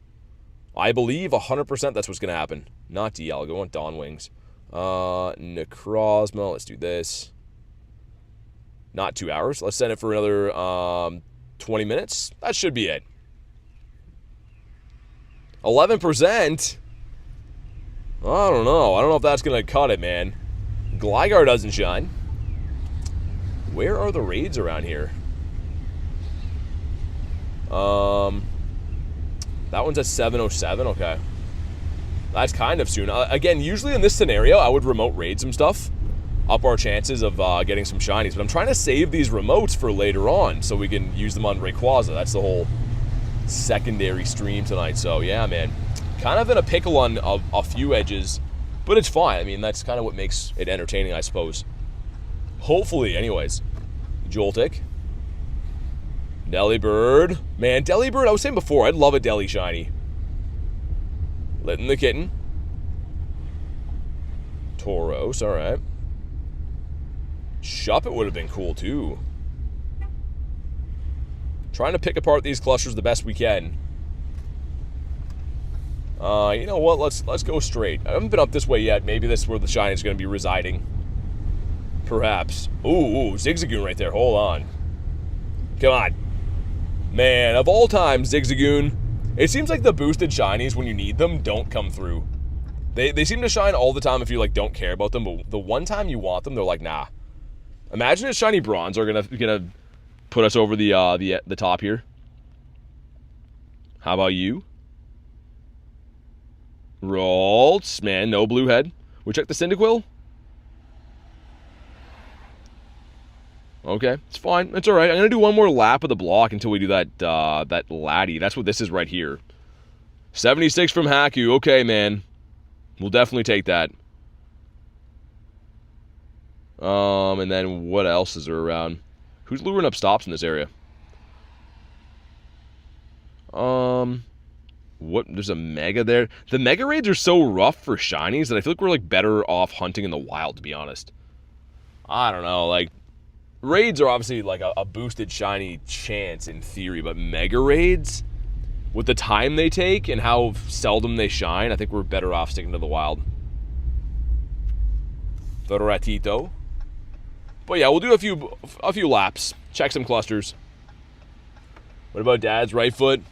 I believe 100% that's what's going to happen. Not Dialga. I want Dawn Wings. Necrozma. Let's do this. Not 2 hours. Let's send it for another 20 minutes. That should be it. 11%? I don't know. I don't know if that's going to cut it, man. Gligar doesn't shine. Where are the raids around here? That one's at 7:07. Okay. That's kind of soon. Again, usually in this scenario, I would remote raid some stuff. Up our chances of getting some shinies. But I'm trying to save these remotes for later on so we can use them on Rayquaza. That's the whole secondary stream tonight. So, yeah, man. Kind of in a pickle on a few edges, but it's fine. I mean, that's kind of what makes it entertaining, I suppose. Hopefully, anyways. Joltik. Delibird. Man, Delibird, I was saying before, I'd love a Deli shiny. Litten the Kitten. Tauros, alright. Shuppet would have been cool, too. Trying to pick apart these clusters the best we can. You know what? Let's go straight. I haven't been up this way yet. Maybe this is where the shiny is going to be residing. Perhaps. Ooh, Zigzagoon right there. Hold on. Come on. Man, of all time, Zigzagoon. It seems like the boosted shinies, when you need them, don't come through. They seem to shine all the time if you like don't care about them, but the one time you want them, they're like, nah. Imagine if shiny bronze are gonna put us over the top here. How about you? Ralts, man, no blue head. We check the Cyndaquil. Okay, it's fine. It's all right. I'm gonna do one more lap of the block until we do that laddie. That's what this is right here. 76 from Haku. Okay, man, we'll definitely take that. And then what else is there around? Who's luring up stops in this area? What? There's a Mega there. The Mega Raids are so rough for shinies that I feel like we're like better off hunting in the wild, to be honest. I don't know, like, raids are obviously like a boosted shiny chance in theory, but Mega Raids, with the time they take and how seldom they shine, I think we're better off sticking to the wild. Ratito. But yeah, we'll do a few laps. Check some clusters. What about Dad's right foot?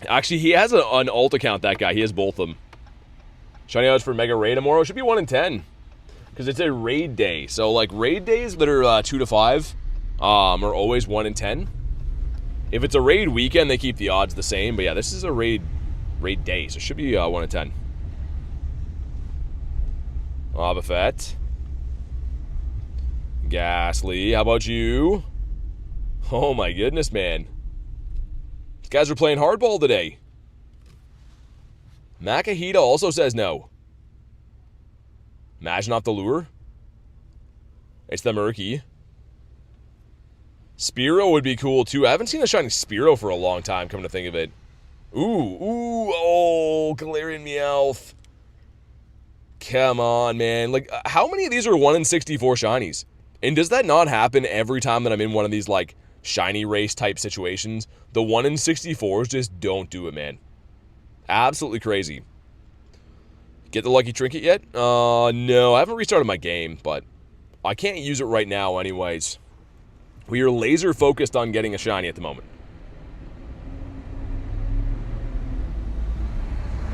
Actually, he has an alt account, that guy. He has both of them. Shiny odds for Mega Raid tomorrow should be 1 in 10. Because it's a raid day. So, like, raid days that are 2 to 5 are always 1 in 10. If it's a raid weekend, they keep the odds the same. But yeah, this is a raid day, so it should be 1 in 10. Obafet. Ghastly. How about you? Oh my goodness, man. These guys are playing hardball today. Makahita also says no. Imagine off the lure. It's the Murky. Spearow would be cool too. I haven't seen a shiny Spearow for a long time, come to think of it. Oh, Galarian Meowth. Come on, man. Like, how many of these are 1 in 64 shinies? And does that not happen every time that I'm in one of these, like, shiny race type situations, the 1 in 64s just don't do it, man. Absolutely crazy. Get the lucky trinket yet? No, I haven't restarted my game, but I can't use it right now anyways. We are laser focused on getting a shiny at the moment.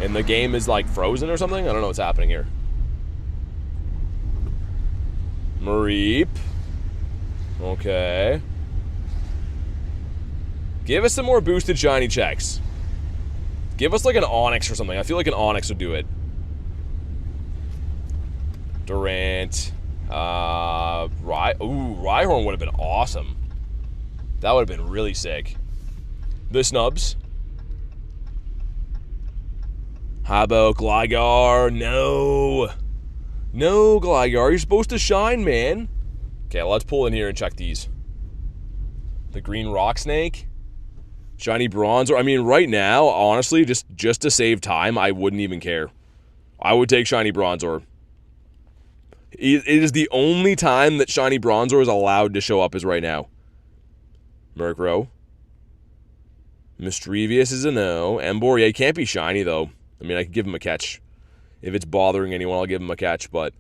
And the game is like frozen or something? I don't know what's happening here. Mareep. Okay. Give us some more boosted shiny checks. Give us like an Onyx or something. I feel like an Onyx would do it. Durant. Rhyhorn would have been awesome. That would have been really sick. The snubs. How about Gligar? No. No, Gligar. You're supposed to shine, man. Okay, let's pull in here and check these. The green rock snake. Shiny Bronzor. I mean, right now, honestly, just to save time, I wouldn't even care. I would take Shiny Bronzor. It is the only time that Shiny Bronzor is allowed to show up is right now. Murkrow. Mischievous is a no. Emboar, yeah, he can't be shiny, though. I mean, I could give him a catch. If it's bothering anyone, I'll give him a catch, but...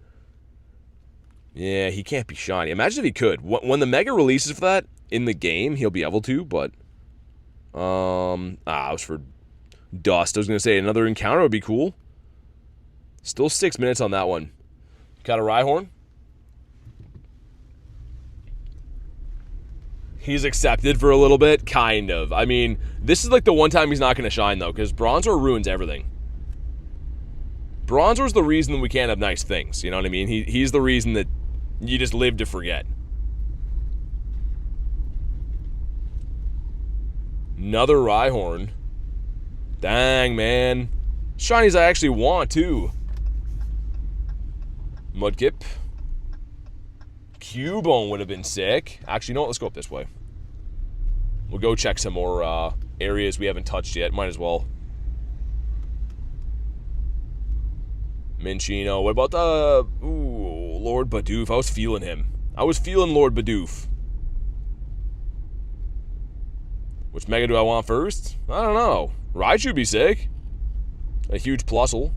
yeah, he can't be shiny. Imagine if he could. When the Mega releases for that in the game, he'll be able to, but... it was for dust. I was going to say another encounter would be cool. Still 6 minutes on that one. Got a Rhyhorn. He's accepted for a little bit, kind of. I mean, this is like the one time he's not going to shine, though, because Bronzor ruins everything. Bronzor's the reason we can't have nice things, you know what I mean? He's the reason that you just live to forget. Another Rhyhorn. Dang, man. Shinies I actually want, too. Mudkip. Cubone would have been sick. Actually, no, let's go up this way. We'll go check some more areas we haven't touched yet. Might as well. Minchino. What about the... ooh, Lord Bidoof. I was feeling him. I was feeling Lord Bidoof. Which Mega do I want first? I don't know. Raichu would be sick. A huge Plusle.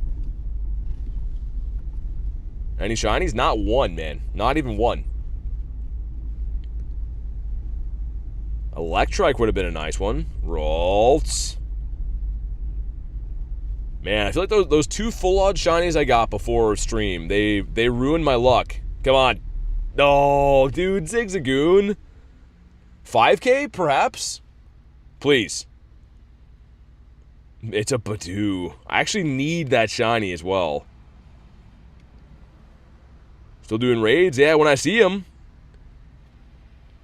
Any shinies? Not one, man. Not even one. Electrike would have been a nice one. Ralts. Man, I feel like those two full odd shinies I got before stream, they ruined my luck. Come on. No, dude, Zigzagoon. 5K, perhaps? Please. It's a Badoo. I actually need that shiny as well. Still doing raids? Yeah, when I see them.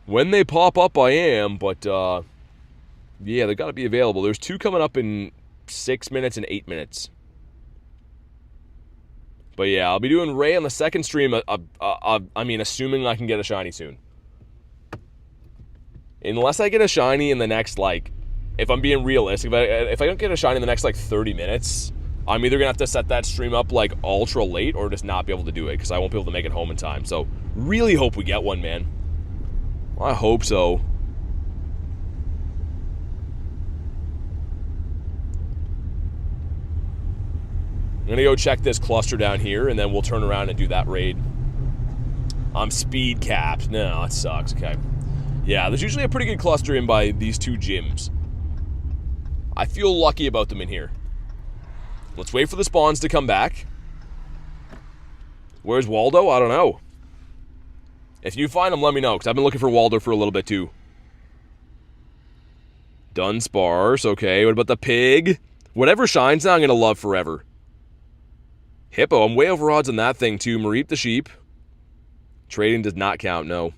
When they pop up, I am. But, yeah, they got to be available. There's 2 coming up in 6 minutes and 8 minutes. But, yeah, I'll be doing Ray on the second stream. I mean, assuming I can get a shiny soon. Unless I get a shiny in the next, like... if I'm being realistic, if I don't get a shiny in the next, like, 30 minutes... I'm either going to have to set that stream up, like, ultra late or just not be able to do it because I won't be able to make it home in time. So, really hope we get one, man. I hope so. I'm going to go check this cluster down here, and then we'll turn around and do that raid. I'm speed capped. No, that sucks. Okay. Yeah, there's usually a pretty good cluster in by these 2 gyms. I feel lucky about them in here. Let's wait for the spawns to come back. Where's Waldo? I don't know. If you find him, let me know, because I've been looking for Waldo for a little bit, too. Dunsparce, okay. What about the pig? Whatever shines now, I'm going to love forever. Hippo, I'm way over odds on that thing, too. Mareep the sheep. Trading does not count, no.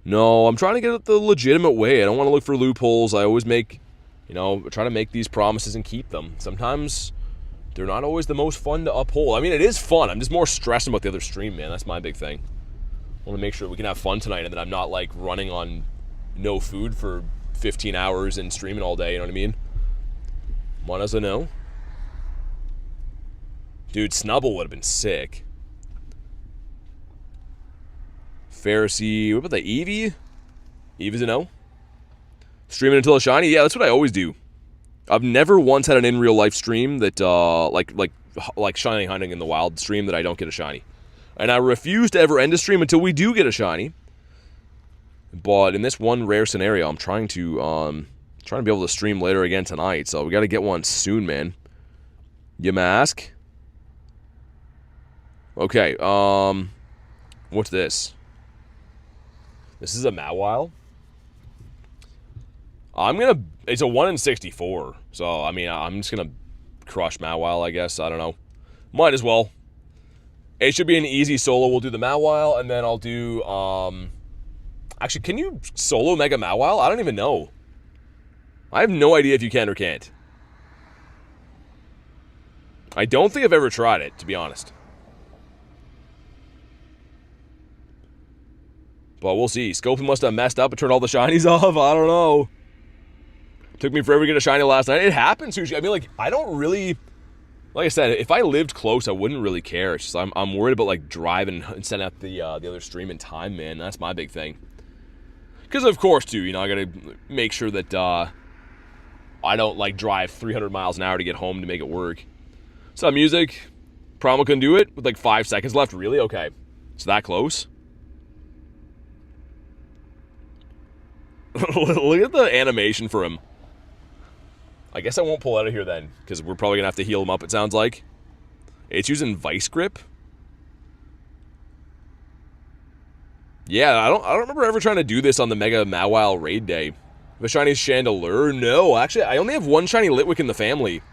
No, I'm trying to get it the legitimate way. I don't want to look for loopholes. I always make... you know, try to make these promises and keep them. Sometimes they're not always the most fun to uphold. I mean, it is fun. I'm just more stressed about the other stream, man. That's my big thing. I want to make sure we can have fun tonight and that I'm not, like, running on no food for 15 hours and streaming all day, you know what I mean? One as a no. Dude, Snubble would have been sick. Pharisee. What about the Eevee? Eva's a no. Streaming until a shiny? Yeah, that's what I always do. I've never once had an in real life stream that like shiny hunting in the wild stream that I don't get a shiny. And I refuse to ever end a stream until we do get a shiny. But in this one rare scenario, I'm trying to be able to stream later again tonight. So we got to get one soon, man. Yamask. Okay, what's this? This is a Mawile. It's a 1 in 64. So, I mean, I'm just gonna crush Mawile, I guess. I don't know. Might as well. It should be an easy solo. We'll do the Mawile, and then I'll do, actually, can you solo Mega Mawile? I don't even know. I have no idea if you can or can't. I don't think I've ever tried it, to be honest. But we'll see. Scoping must have messed up and turned all the shinies off. I don't know. Took me forever to get a shiny last night. It happens usually. I mean, like, I don't really... Like I said, if I lived close, I wouldn't really care. It's just I'm worried about, like, driving and setting up the other stream in time, man. That's my big thing. Because, of course, too, you know, I got to make sure that I don't, like, drive 300 miles an hour to get home to make it work. So, music. Promo can do it with, like, 5 seconds left. Really? Okay. It's that close? Look at the animation for him. I guess I won't pull out of here then, because we're probably going to have to heal him up, it sounds like. It's using Vice Grip. Yeah, I don't remember ever trying to do this on the Mega Mawile raid day. The shiny Chandelure? No, actually, I only have one shiny Litwick in the family.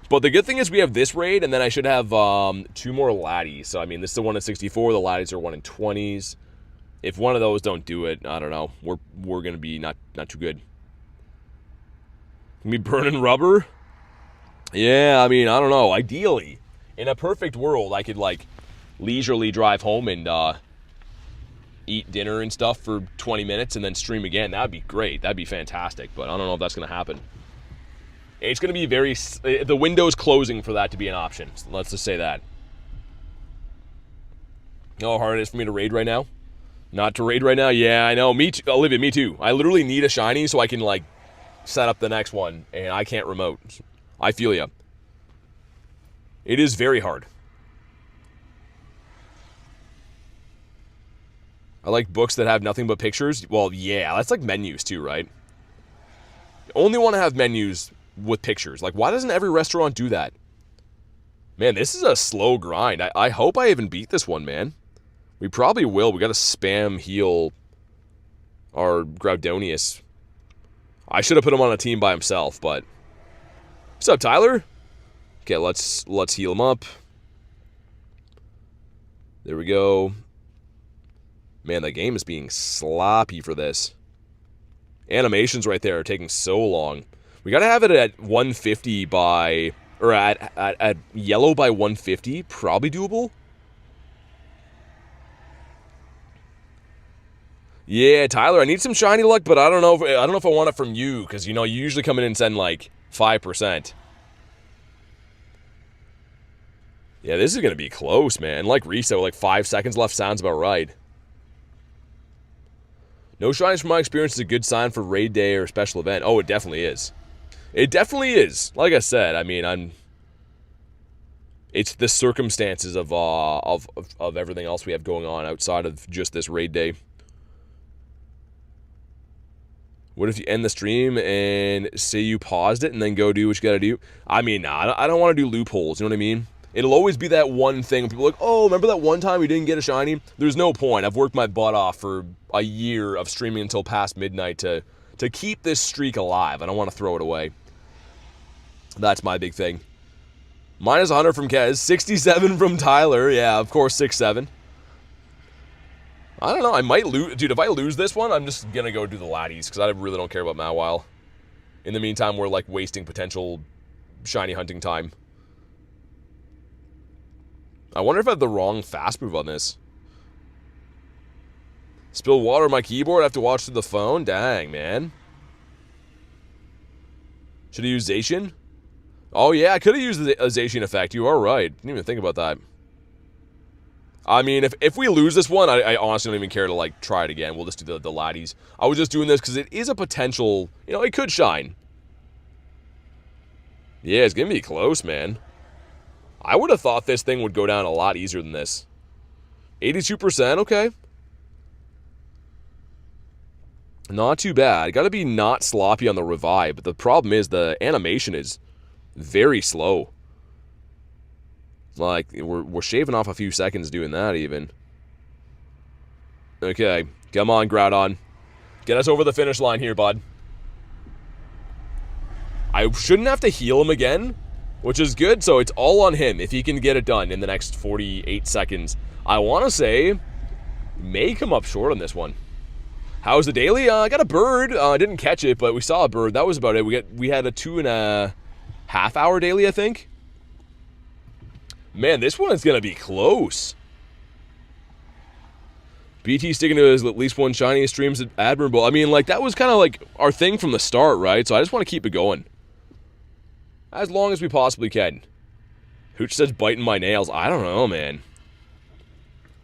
But the good thing is we have this raid, and then I should have 2 more Laddies. So, I mean, this is the 1 in 64. The Laddies are 1 in 20s. If one of those don't do it, I don't know. We're going to be not too good. Can be burning rubber? Yeah, I mean, I don't know. Ideally, in a perfect world, I could, like, leisurely drive home and eat dinner and stuff for 20 minutes and then stream again. That'd be great. That'd be fantastic. But I don't know if that's going to happen. It's going to be very... The window's closing for that to be an option. So let's just say that. You know how hard it is for me to raid right now? Not to raid right now? Yeah, I know. Me too. Olivia, me too. I literally need a shiny so I can, like, set up the next one, and I can't remote. I feel ya. It is very hard. I like books that have nothing but pictures. Well, yeah, that's like menus too, right? You only want to have menus with pictures. Like, why doesn't every restaurant do that? Man, this is a slow grind. I hope I even beat this one, man. We probably will. We got to spam heal our Groudonius. I should have put him on a team by himself, but... What's up, Tyler? Okay, let's heal him up. There we go. Man, the game is being sloppy for this. Animations right there are taking so long. We got to have it at 150 by... Or at yellow by 150. Probably doable. Yeah, Tyler, I need some shiny luck, but I don't know if I want it from you, because, you know, you usually come in and send, like, 5%. Yeah, this is going to be close, man. Like Reset, like 5 seconds left sounds about right. No shinies from my experience is a good sign for raid day or special event. Oh, it definitely is. It definitely is. Like I said, I mean, it's the circumstances of everything else we have going on outside of just this raid day. What if you end the stream and say you paused it and then go do what you gotta do? I mean, nah, I don't want to do loopholes, you know what I mean? It'll always be that one thing when people are like, oh, remember that one time we didn't get a shiny? There's no point. I've worked my butt off for a year of streaming until past midnight to keep this streak alive. I don't want to throw it away. That's my big thing. Minus 100 from Kez, 67 from Tyler. Yeah, of course, 6-7. I don't know, I might lose... Dude, if I lose this one, I'm just gonna go do the Laddies, because I really don't care about Mawile. In the meantime, we're, like, wasting potential shiny hunting time. I wonder if I have the wrong fast move on this. Spill water on my keyboard, I have to watch through the phone? Dang, man. Should I use Zacian? Oh, yeah, I could have used the Zacian effect. You are right. Didn't even think about that. I mean, if we lose this one, I honestly don't even care to, like, try it again. We'll just do the laddies. I was just doing this because it is a potential, you know, it could shine. Yeah, it's going to be close, man. I would have thought this thing would go down a lot easier than this. 82%, okay. Not too bad. Got to be not sloppy on the revive, but the problem is the animation is very slow. Like, we're shaving off a few seconds doing that, even. Okay, come on, Groudon. Get us over the finish line here, bud. I shouldn't have to heal him again, which is good, so it's all on him if he can get it done in the next 48 seconds. I want to say, may come up short on this one. How's the daily? I got a bird. I didn't catch it, but we saw a bird. That was about it. We had a 2.5 hour daily, I think. Man, this one is going to be close. BT sticking to his at least one shiny streams admirable. I mean, like, that was kind of like our thing from the start, right? So I just want to keep it going. As long as we possibly can. Hooch says biting my nails. I don't know, man.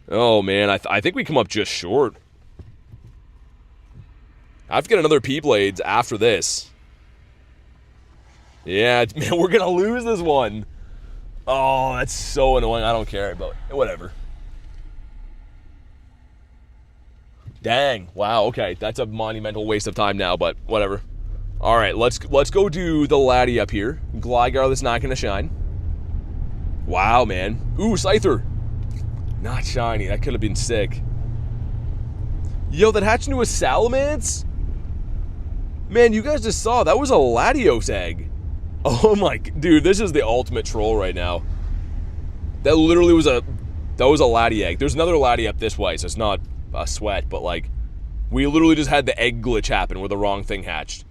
Oh, man, I think we come up just short. I have to get another P-Blades after this. Yeah, man, we're going to lose this one. Oh, that's so annoying. I don't care, but whatever. Dang. Wow, okay. That's a monumental waste of time now, but whatever. All right, let's go do the laddie up here. Gligar that's not going to shine. Wow, man. Ooh, Scyther. Not shiny. That could have been sick. Yo, that hatched into a Salamence? Man, you guys just saw. That was a Latios egg. Oh my, dude, this is the ultimate troll right now. That literally was a laddie egg. There's another laddie up this way, so it's not a sweat, but like, we literally just had the egg glitch happen where the wrong thing hatched.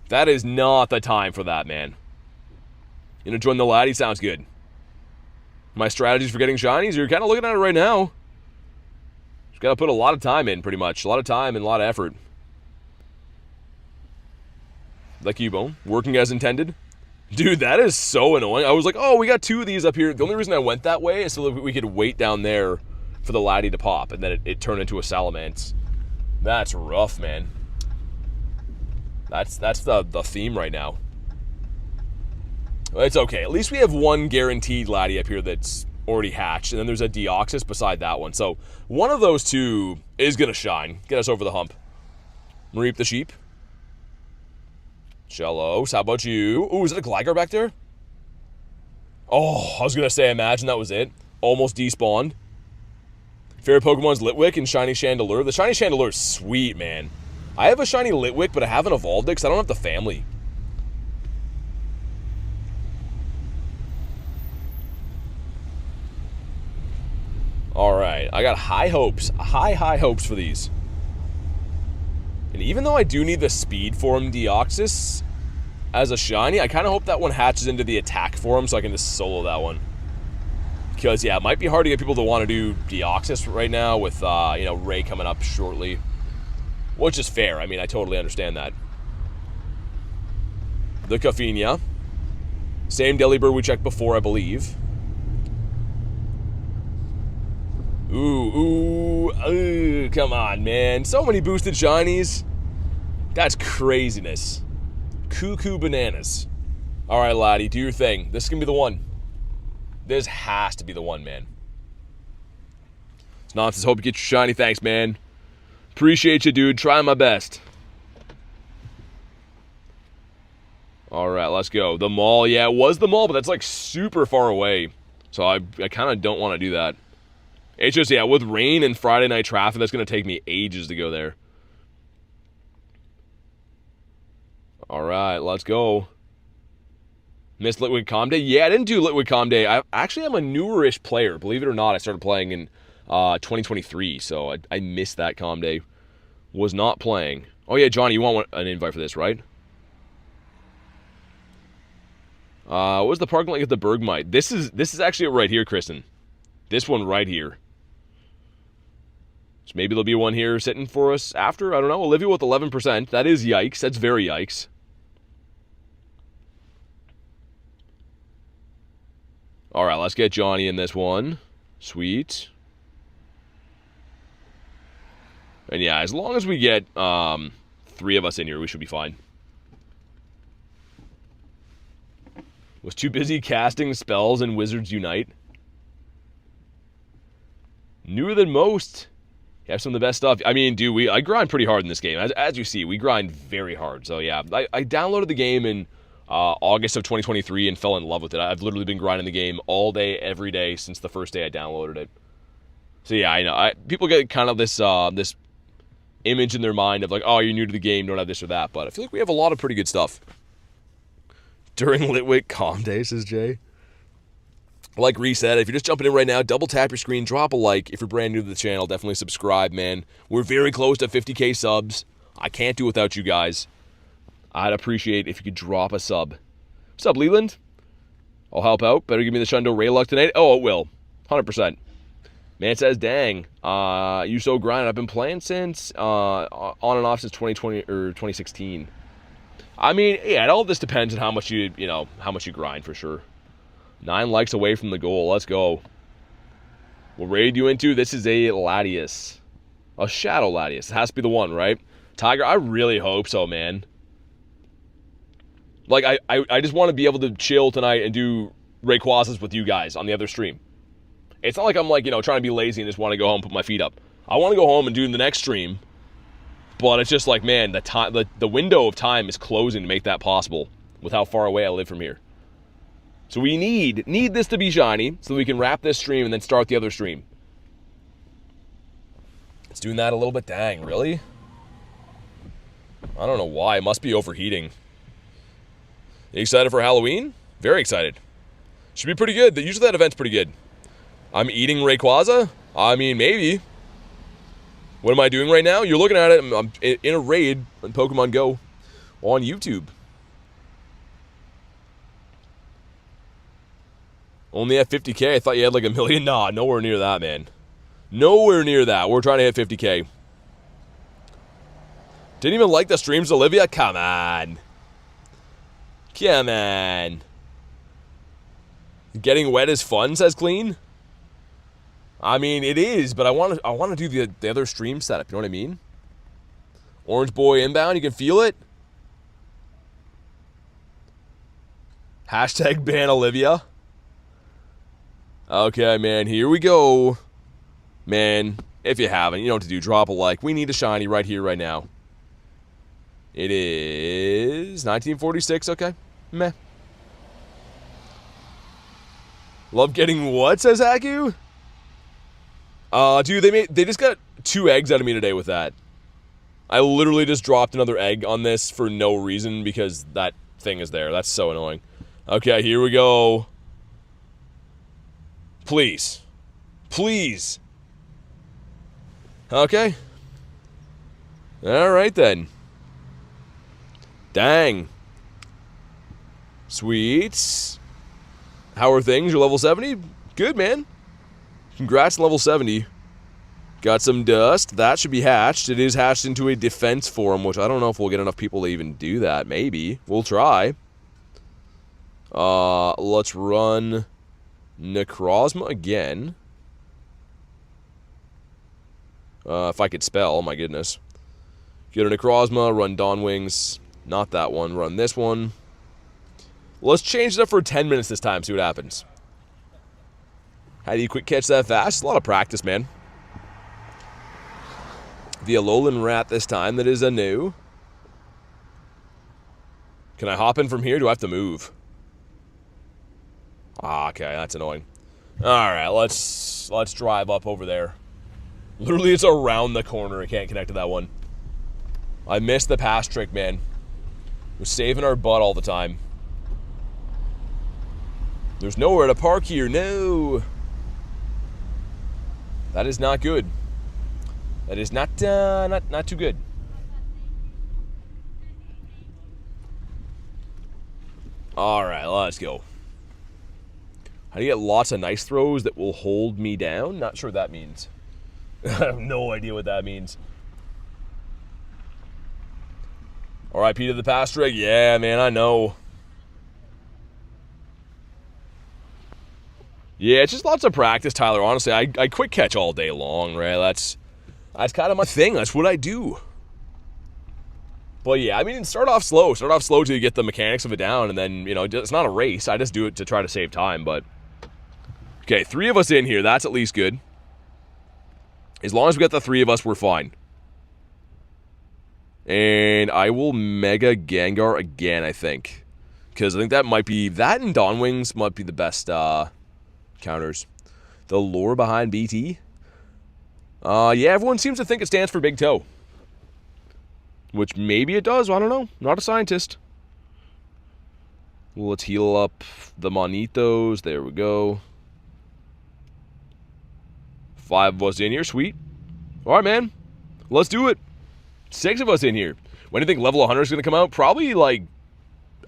That is not the time for that, man. You know, join the laddie sounds good. My strategies for getting shinies, you're kind of looking at it right now. Just got to put a lot of time in, pretty much. A lot of time and a lot of effort. The Cubone, working as intended. Dude, that is so annoying. I was like, oh, we got 2 of these up here. The only reason I went that way is so that we could wait down there for the laddie to pop, and then it turned into a Salamence. That's rough, man. That's the theme right now. It's okay. At least we have one guaranteed laddie up here that's already hatched, and then there's a Deoxys beside that one. So one of those 2 is going to shine. Get us over the hump. Reap the sheep. Shellos, how about you? Ooh, is it a Gligar back there? Oh, I was going to say, imagine that was it. Almost despawned. Favorite Pokemon's Litwick and Shiny Chandelure. The Shiny Chandelure is sweet, man. I have a Shiny Litwick, but I haven't evolved it because I don't have the family. Alright, I got high hopes. High hopes for these. And even though I do need the speed form Deoxys as a shiny, I kind of hope that one hatches into the attack form so I can just solo that one. Because, yeah, it might be hard to get people to want to do Deoxys right now with, you know, Ray coming up shortly. Which is fair. I mean, I totally understand that. The Caffinia. Same Delibird we checked before, I believe. Ooh, come on, man. So many boosted shinies. That's craziness. Cuckoo bananas. All right, laddie, do your thing. This is going to be the one. This has to be the one, man. It's nonsense. Hope you get your shiny. Thanks, man. Appreciate you, dude. Trying my best. All right, let's go. The mall. Yeah, it was the mall, but that's like super far away. So I kind of don't want to do that. It's just, yeah, with rain and Friday night traffic, that's going to take me ages to go there. All right, let's go. Missed Litwick Calm Day? Yeah, I didn't do Litwick Calm Day. I actually am a newer-ish player. Believe it or not, I started playing in 2023, so I missed that Calm Day. Was not playing. Oh, yeah, Johnny, you want an invite for this, right? What was the parking lot at the Bergmite? This is actually it right here, Kristen. This one right here. So maybe there'll be one here sitting for us after. I don't know. Olivia with 11%. That is yikes. That's very yikes. All right, let's get Johnny in this one. Sweet. And yeah, as long as we get 3 of us in here, we should be fine. Was too busy casting spells in Wizards Unite. Newer than most. You have some of the best stuff. I mean, dude, I grind pretty hard in this game. As you see, we grind very hard. So yeah, I downloaded the game in August of 2023 and fell in love with it. I've literally been grinding the game all day, every day since the first day I downloaded it. So yeah, I know. People get kind of this this image in their mind of like, oh, you're new to the game, don't have this or that. But I feel like we have a lot of pretty good stuff. During Litwick Calm Day, says Jay. Like Reset, if you're just jumping in right now, double tap your screen, drop a like. If you're brand new to the channel, definitely subscribe, man. We're very close to 50k subs. I can't do without you guys. I'd appreciate if you could drop a sub. What's up, Leland? I'll help out. Better give me the Shundo Rayluck tonight. Oh, it will. 100%. Man says, dang, you so grind. I've been playing since on and off since 2020 or 2016. I mean, yeah, all this depends on how much you grind for sure. 9 likes away from the goal. Let's go. What raid you into? This is a Latias. A Shadow Latias. It has to be the one, right? Tiger, I really hope so, man. Like, I just want to be able to chill tonight and do Rayquazas with you guys on the other stream. It's not like I'm, like, trying to be lazy and just want to go home and put my feet up. I want to go home and do the next stream. But it's just like, man, the window of time is closing to make that possible with how far away I live from here. So we need this to be shiny so we can wrap this stream and then start the other stream. It's doing that a little bit. Dang, really? I don't know why. It must be overheating. You excited for Halloween? Very excited. Should be pretty good. Usually that event's pretty good. I'm eating Rayquaza? I mean, maybe. What am I doing right now? You're looking at it. I'm in a raid on Pokemon Go on YouTube. Only at 50k? I thought you had like 1 million. Nah, nowhere near that, man. Nowhere near that. We're trying to hit 50k. Didn't even like the streams, Olivia? Come on. Come on. Getting wet is fun, says Clean. I mean, it is, but I want to do the other stream setup. You know what I mean? Orange Boy inbound. You can feel it. Hashtag ban Olivia. Okay, man. Here we go. Man, if you haven't, you know what to do. Drop a like. We need a shiny right here, right now. It is 1946. Okay. Meh. Love getting what, says Haku? Dude, they just got 2 eggs out of me today with that. I literally just dropped another egg on this for no reason because that thing is there. That's so annoying. Okay, here we go. Please. Please. Okay. Alright then. Dang. Sweet. How are things? You're level 70? Good, man. Congrats, level 70. Got some dust. That should be hatched. It is hatched into a defense form, which I don't know if we'll get enough people to even do that. Maybe. We'll try. Let's run Necrozma again. If I could spell, oh my goodness. Get a Necrozma, run Dawn Wings. Not that one. Run this one. Let's change it up for 10 minutes this time, see what happens. How do you quick catch that fast? It's a lot of practice, man. The Alolan Rat this time, that is a new. Can I hop in from here? Do I have to move? Ah, okay, that's annoying. Alright, let's drive up over there. Literally, it's around the corner. I can't connect to that one. I missed the pass trick, man. We're saving our butt all the time. There's nowhere to park here. No. That is not good. That is not too good. All right, let's go. How do you get lots of nice throws that will hold me down? Not sure what that means. I have no idea what that means. R.I.P. to the pass trick. Yeah, man, I know. Yeah, it's just lots of practice, Tyler. Honestly, I quick catch all day long, right? That's kind of my thing. That's what I do. But yeah, I mean, start off slow. Start off slow till you get the mechanics of it down, and then, you know, it's not a race. I just do it to try to save time, but... Okay, 3 of us in here. That's at least good. As long as we got the 3 of us, we're fine. And I will Mega Gengar again, I think. Because I think that might be... That and Dawn Wings might be the best counters. The lore behind BT? Yeah, everyone seems to think it stands for Big Toe. Which maybe it does, I don't know. Not a scientist. Well, let's heal up the Monitos. There we go. 5 of us in here, sweet. Alright, man. Let's do it. 6 of us in here. When do you think level 100 is going to come out? Probably, like,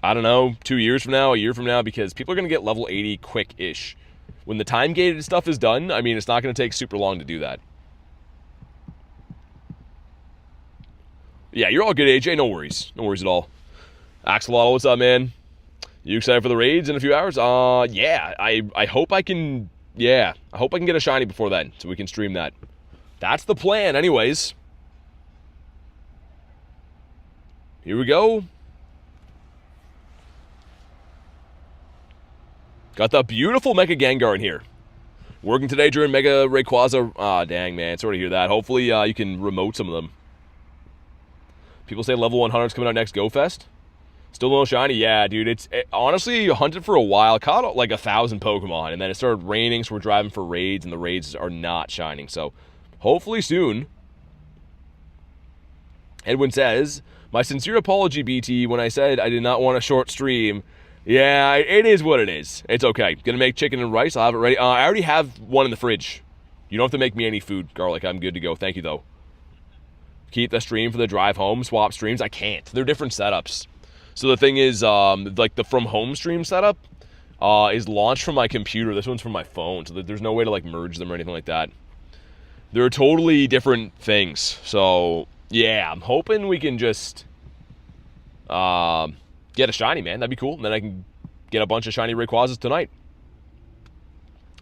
I don't know, 2 years from now, a year from now, because people are going to get level 80 quick-ish. When the time-gated stuff is done, I mean, it's not going to take super long to do that. Yeah, you're all good, AJ. No worries. No worries at all. Axolotl, what's up, man? You excited for the raids in a few hours? Yeah. I hope I can... Yeah, I hope I can get a shiny before then, so we can stream that. That's the plan, anyways. Here we go. Got the beautiful Mega Gengar in here. Working today during Mega Rayquaza. Ah, dang, man. Sorry to hear that. Hopefully, you can remote some of them. People say level 100 is coming out next Go Fest. Still no shiny? Yeah, dude. Honestly, hunted for a while. Caught like 1,000 Pokemon. And then it started raining, so we're driving for raids. And the raids are not shining. So, hopefully soon. Edwin says, my sincere apology, BT, when I said I did not want a short stream. Yeah, it is what it is. It's okay. Gonna make chicken and rice. I'll have it ready. I already have one in the fridge. You don't have to make me any food, garlic. I'm good to go. Thank you, though. Keep the stream for the drive home. Swap streams. I can't. They're different setups. So the thing is, like the from home stream setup is launched from my computer. This one's from my phone, so there's no way to like merge them or anything like that. They're totally different things. So yeah, I'm hoping we can just get a shiny, man. That'd be cool. And then I can get a bunch of shiny Rayquazas tonight.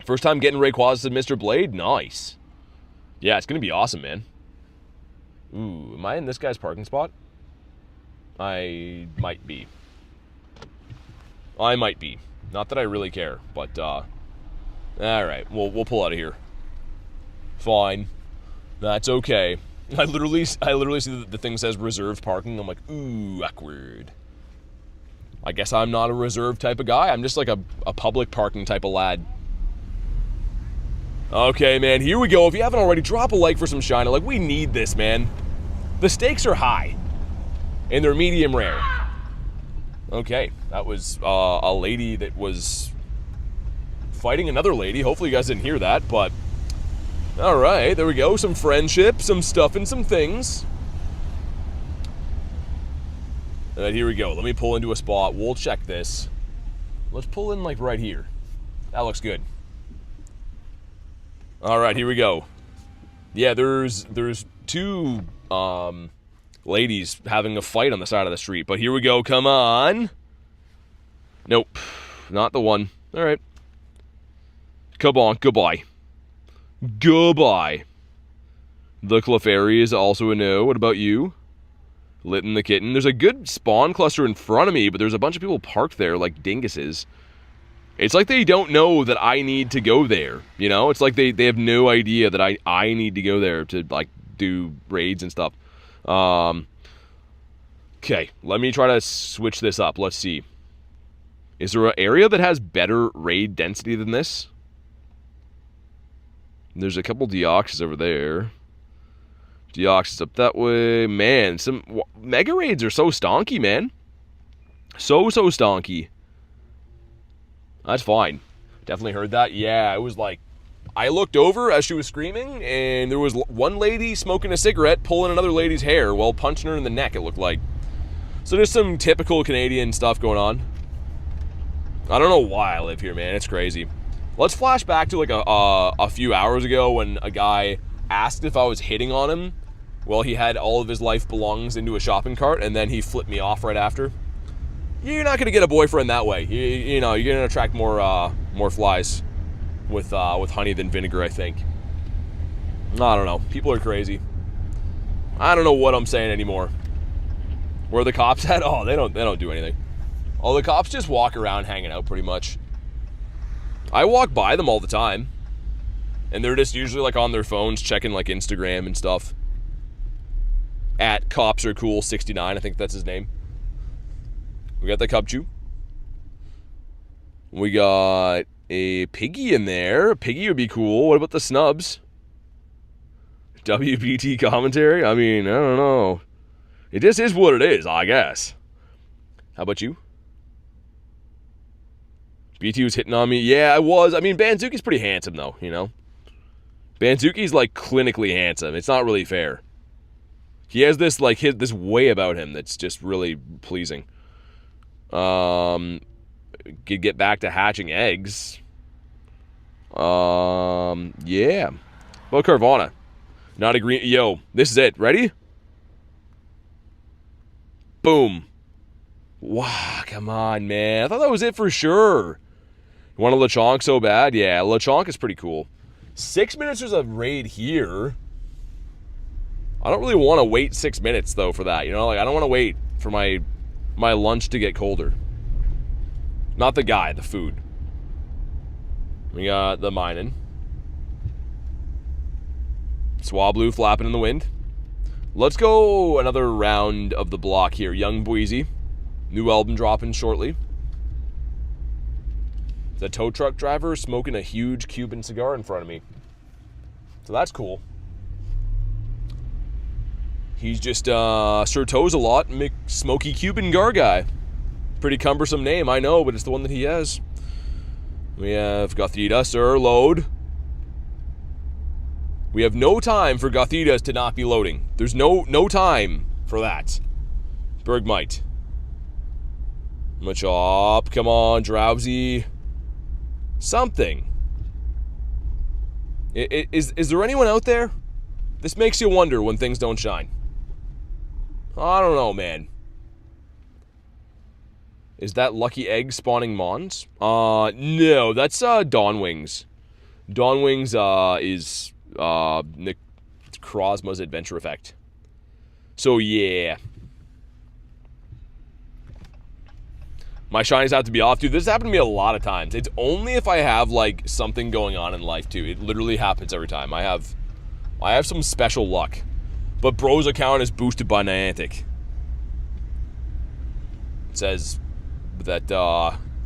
First time getting Rayquazas in Mr. Blade? Nice. Yeah, it's gonna be awesome, man. Ooh, am I in this guy's parking spot? I might be. I might be. Not that I really care, but, alright, we'll pull out of here. Fine. That's okay. I literally see that the thing says reserved parking. I'm like, ooh, awkward. I guess I'm not a reserved type of guy. I'm just like a public parking type of lad. Okay, man, here we go. If you haven't already, drop a like for some shiny. Like, we need this, man. The stakes are high. And they're medium rare. Okay, that was a lady that was fighting another lady. Hopefully you guys didn't hear that, but... Alright, there we go. Some friendship, some stuff, and some things. Alright, here we go. Let me pull into a spot. We'll check this. Let's pull in, like, right here. That looks good. Alright, here we go. Yeah, there's 2, ladies having a fight on the side of the street. But here we go. Come on. Nope. Not the one. Alright. Come on. Goodbye. Goodbye. The Clefairy is also a no. What about you? Litten the Kitten. There's a good spawn cluster in front of me, but there's a bunch of people parked there like dinguses. It's like they don't know that I need to go there. You know? It's like they have no idea that I need to go there to, like, do raids and stuff. Okay, let me try to switch this up. Let's see. Is there an area that has better raid density than this? There's a couple Deoxys over there. Deoxys up that way. Man, some Mega Raids are so stonky, man. So stonky. That's fine. Definitely heard that. Yeah, it was like... I looked over as she was screaming, and there was one lady smoking a cigarette, pulling another lady's hair while punching her in the neck, it looked like. So there's some typical Canadian stuff going on. I don't know why I live here, man. It's crazy. Let's flash back to like a few hours ago when a guy asked if I was hitting on him. Well, he had all of his life belongings into a shopping cart, and then he flipped me off right after. You're not going to get a boyfriend that way. You know, you're going to attract more flies with honey than vinegar, I think. I don't know. People are crazy. I don't know what I'm saying anymore. Where are the cops at? Oh, they don't do anything. Oh, the cops just walk around hanging out pretty much. I walk by them all the time. And they're just usually like on their phones checking like Instagram and stuff. At Cops Are Cool 69, I think that's his name. We got the Cubchoo. We got a Piggy in there. A Piggy would be cool. What about the Snubs? WBT commentary? I mean, I don't know. It just is what it is, I guess. How about you? BT was hitting on me. Yeah, I was. I mean, Banzuki's pretty handsome, though, you know? Banzuki's, like, clinically handsome. It's not really fair. He has this, like, this way about him that's just really pleasing. Could get back to hatching eggs. Yeah. Well, Carvana. Not a green... Yo, this is it. Ready? Boom. Wow, come on, man. I thought that was it for sure. You want a Lechonk so bad? Yeah, Lechonk is pretty cool. 6 minutes there's a raid here. I don't really want to wait 6 minutes, though, for that. You know, like, I don't want to wait for my lunch to get colder. Not the guy, the food. We got the Minun. Swablu flapping in the wind. Let's go another round of the block here. Young Boise. New album dropping shortly. The tow truck driver smoking a huge Cuban cigar in front of me. So that's cool. He's just Sir Toes a lot. Smoky Cuban Gar guy. Pretty cumbersome name, I know, but it's the one that he has. We have Gothita, sir, load. We have no time for Gothitas to not be loading. There's no time for that. Bergmite. Machop, come on, Drowsy. Something. Is there anyone out there? This makes you wonder when things don't shine. I don't know, man. Is that Lucky Egg spawning Mons? No, that's Dawnwings. Dawnwings is Nick Krosma's Adventure Effect. So yeah. My shinies have to be off, dude. This has happened to me a lot of times. It's only if I have like something going on in life too. It literally happens every time. I have some special luck. But bro's account is boosted by Niantic. It says that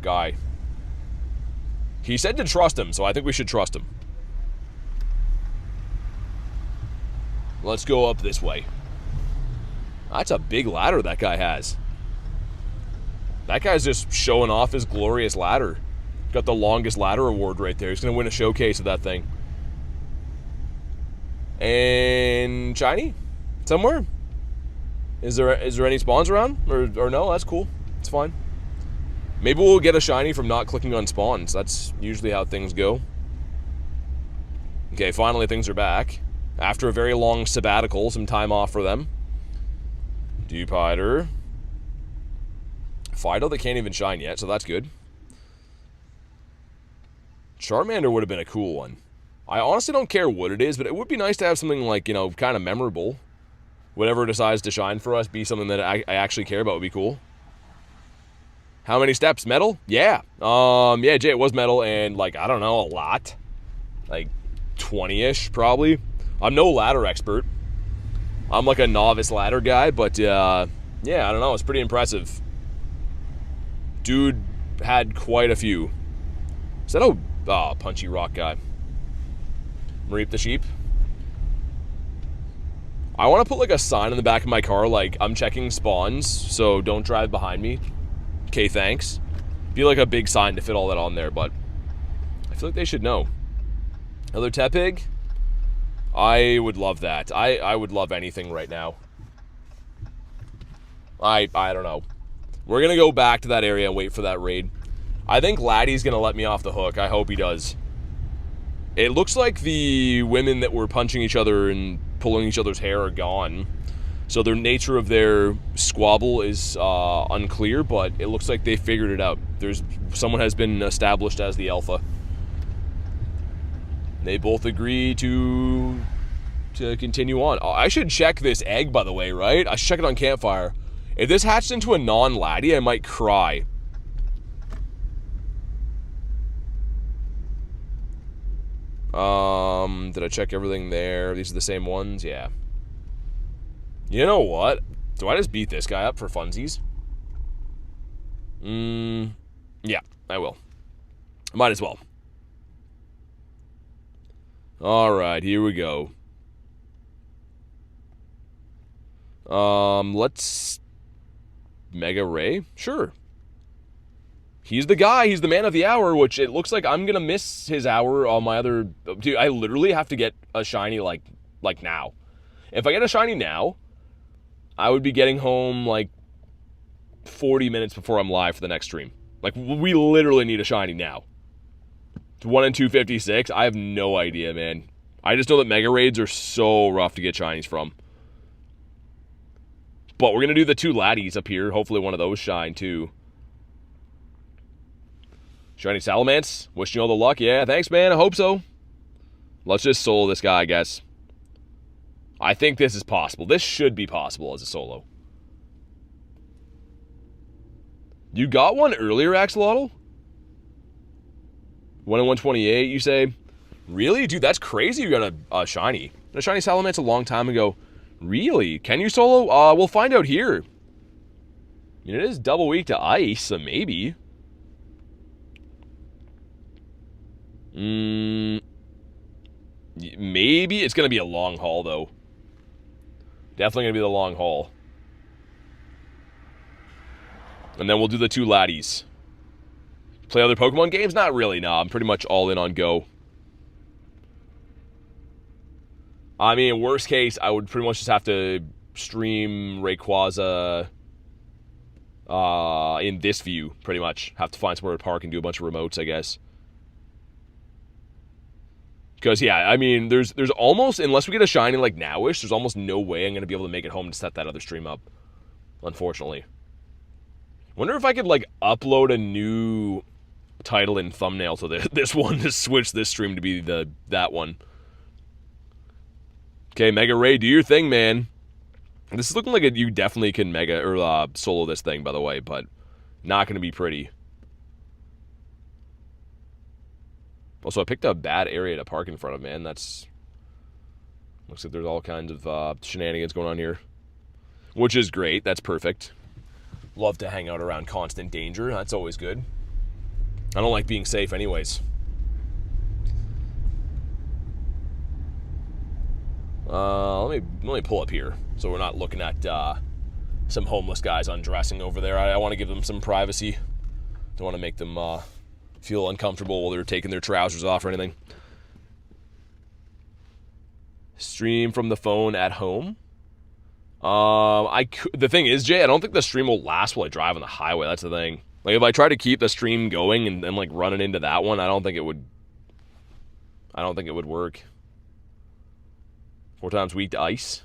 guy. He said to trust him, so I think we should trust him. Let's go up this way. That's a big ladder that guy has. That guy's just showing off his glorious ladder. Got the longest ladder award right there. He's going to win a showcase of that thing. And shiny? Somewhere? Is there any spawns around? Or no? That's cool. It's fine. Maybe we'll get a shiny from not clicking on spawns. That's usually how things go. Okay, finally things are back. After a very long sabbatical, some time off for them. Dewpider. Fido, they can't even shine yet, so that's good. Charmander would have been a cool one. I honestly don't care what it is, but it would be nice to have something like, you know, kind of memorable. Whatever decides to shine for us, be something that I actually care about would be cool. How many steps? Metal? Yeah. Yeah, Jay, it was metal, and, like, I don't know, a lot. Like, 20-ish, probably. I'm no ladder expert. I'm, like, a novice ladder guy, but, yeah, I don't know, it's pretty impressive. Dude had quite a few. Is that a punchy rock guy? Mareep the sheep. I want to put like a sign in the back of my car like I'm checking spawns, so don't drive behind me. Okay, thanks. Be like a big sign to fit all that on there, but I feel like they should know. Another Tepig? I would love that. I would love anything right now. I don't know. We're going to go back to that area and wait for that raid. I think Laddie's going to let me off the hook. I hope he does. It looks like the women that were punching each other and pulling each other's hair are gone. So the nature of their squabble is unclear, but it looks like they figured it out. Someone has been established as the alpha. They both agree to to continue on. Oh, I should check this egg, by the way, right? I should check it on Campfire. If this hatched into a non-laddie, I might cry. Did I check everything there? These are the same ones? Yeah. You know what? Do I just beat this guy up for funsies? Yeah, I will. Might as well. Alright, here we go. Let's... Mega Ray? Sure. He's the guy. He's the man of the hour, which it looks like I'm gonna miss his hour on my other... Dude, I literally have to get a shiny, like now. If I get a shiny now, I would be getting home, 40 minutes before I'm live for the next stream. We literally need a shiny now. It's 1 in 256. I have no idea, man. I just know that Mega Raids are so rough to get shinies from. But we're going to do the 2 laddies up here. Hopefully one of those shine, too. Shiny Salamence. Wishing you all the luck. Yeah, thanks, man. I hope so. Let's just solo this guy, I guess. I think this is possible. This should be possible as a solo. You got one earlier, Axolotl? 1 in 128, you say? Really? Dude, that's crazy you got a shiny. A shiny Salamence a long time ago. Really? Can you solo? We'll find out here. I mean, it is double weak to ice, so maybe. Maybe. It's going to be a long haul, though. Definitely going to be the long haul. And then we'll do the 2 laddies. Play other Pokemon games? Not really, nah. I'm pretty much all in on Go. I mean, worst case, I would pretty much just have to stream Rayquaza in this view, pretty much. Have to find somewhere to park and do a bunch of remotes, I guess. Because, yeah, I mean, there's almost, unless we get a shiny like nowish, there's almost no way I'm going to be able to make it home to set that other stream up. Unfortunately. Wonder if I could, upload a new title and thumbnail to this one to switch this stream to be that one. Okay, Mega Ray, do your thing, man. This is looking like you definitely can solo this thing, by the way, but not going to be pretty. Also, I picked a bad area to park in front of, man. Looks like there's all kinds of shenanigans going on here. Which is great. That's perfect. Love to hang out around constant danger. That's always good. I don't like being safe anyways. Let me pull up here so we're not looking at some homeless guys undressing over there. I want to give them some privacy. Don't want to make them feel uncomfortable while they're taking their trousers off or anything. Stream from the phone at home. The thing is, Jay, I don't think the stream will last while I drive on the highway. That's the thing. If I try to keep the stream going and then running into that one, I don't think it would work. 4 times weak to ice.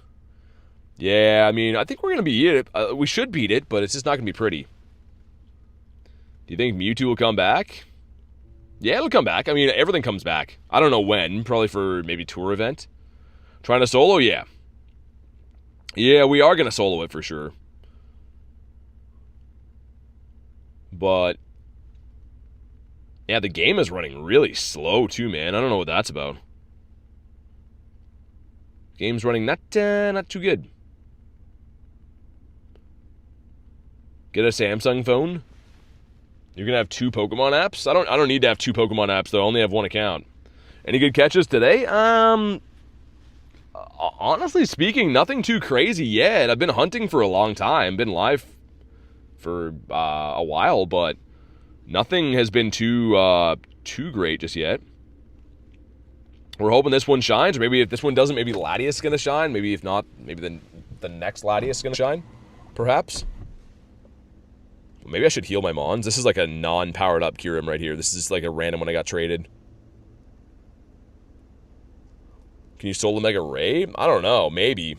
Yeah, I mean, I think we're going to beat it. We should beat it, but it's just not going to be pretty. Do you think Mewtwo will come back? Yeah, it'll come back. I mean, everything comes back. I don't know when. Probably for maybe tour event. Trying to solo? Yeah. Yeah, we are going to solo it for sure. But yeah, the game is running really slow too, man. I don't know what that's about. Game's running not too good. Get a Samsung phone. You're gonna have 2 Pokemon apps. I don't need to have 2 Pokemon apps though. I only have 1 account. Any good catches today? Honestly speaking, nothing too crazy yet. I've been hunting for a long time. Been live for a while, but nothing has been too great just yet. We're hoping this one shines, or maybe if this one doesn't, maybe Latias is going to shine. Maybe if not, maybe the next Latias is going to shine, perhaps. Maybe I should heal my Mons. This is like a non-powered up Kyurem right here. This is like a random one I got traded. Can you solo Mega Ray? I don't know, maybe.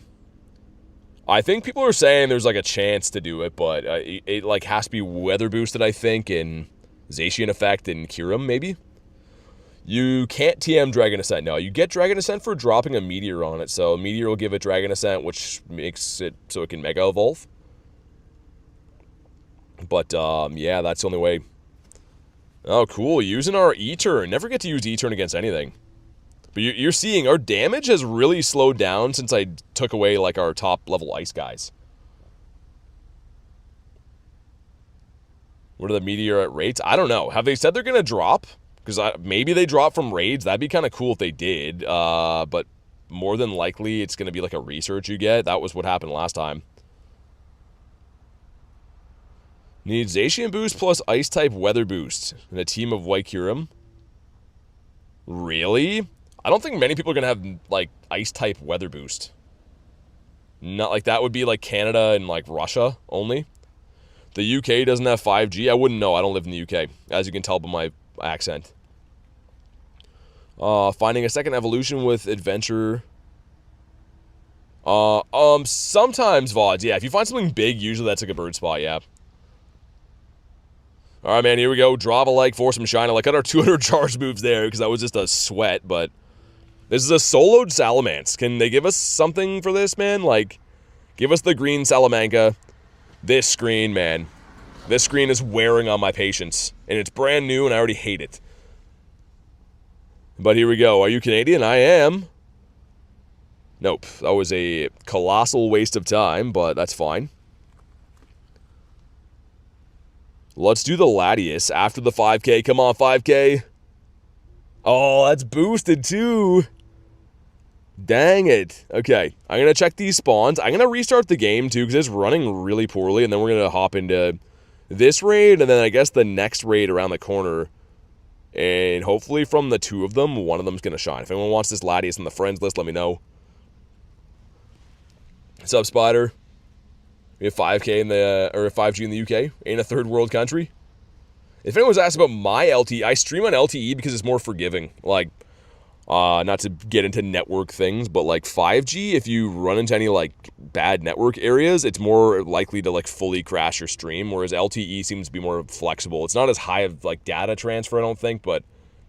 I think people are saying there's like a chance to do it, but it like has to be weather boosted, I think, and Zacian effect and Kyurem, maybe. You can't TM Dragon Ascent. No, you get Dragon Ascent for dropping a Meteor on it. So Meteor will give it Dragon Ascent, which makes it so it can Mega Evolve. But, yeah, that's the only way. Oh, cool. Using our E-Turn. Never get to use E-Turn against anything. But you're seeing our damage has really slowed down since I took away, like, our top-level ice guys. What are the Meteorite rates? I don't know. Have they said they're going to drop? Because maybe they drop from raids. That'd be kind of cool if they did. But more than likely, it's going to be like a research you get. That was what happened last time. Needs Zacian boost plus Ice-type Weather boost in a team of White Kyurem. Really? I don't think many people are going to have, like, Ice-type Weather boost. Not like that would be, like, Canada and, like, Russia only. The UK doesn't have 5G. I wouldn't know. I don't live in the UK, as you can tell by my accent. Finding a second evolution with adventure. Sometimes VODs. Yeah, if you find something big, usually that's like a bird spot, yeah. Alright, man, here we go. Drop a like for some shine. I got our 200 charge moves there, because that was just a sweat, but this is a soloed Salamence. Can they give us something for this, man? Like, give us the green Salamanca. This screen, man. This screen is wearing on my patience. And it's brand new, and I already hate it. But here we go. Are you Canadian? I am. Nope. That was a colossal waste of time, but that's fine. Let's do the Latias after the 5K. Come on, 5K. Oh, that's boosted, too. Dang it. Okay, I'm going to check these spawns. I'm going to restart the game, too, because it's running really poorly. And then we're going to hop into this raid, and then I guess the next raid around the corner. And hopefully from the two of them, one of them's going to shine. If anyone wants this Latias on the friends list, let me know. What's up, Spider? We have 5K in the, or 5G in the UK, in a third world country. If anyone's asked about my LTE, I stream on LTE because it's more forgiving. Like, not to get into network things, but like 5G, if you run into any like bad network areas, it's more likely to like fully crash your stream, whereas LTE seems to be more flexible. It's not as high of like data transfer, I don't think, but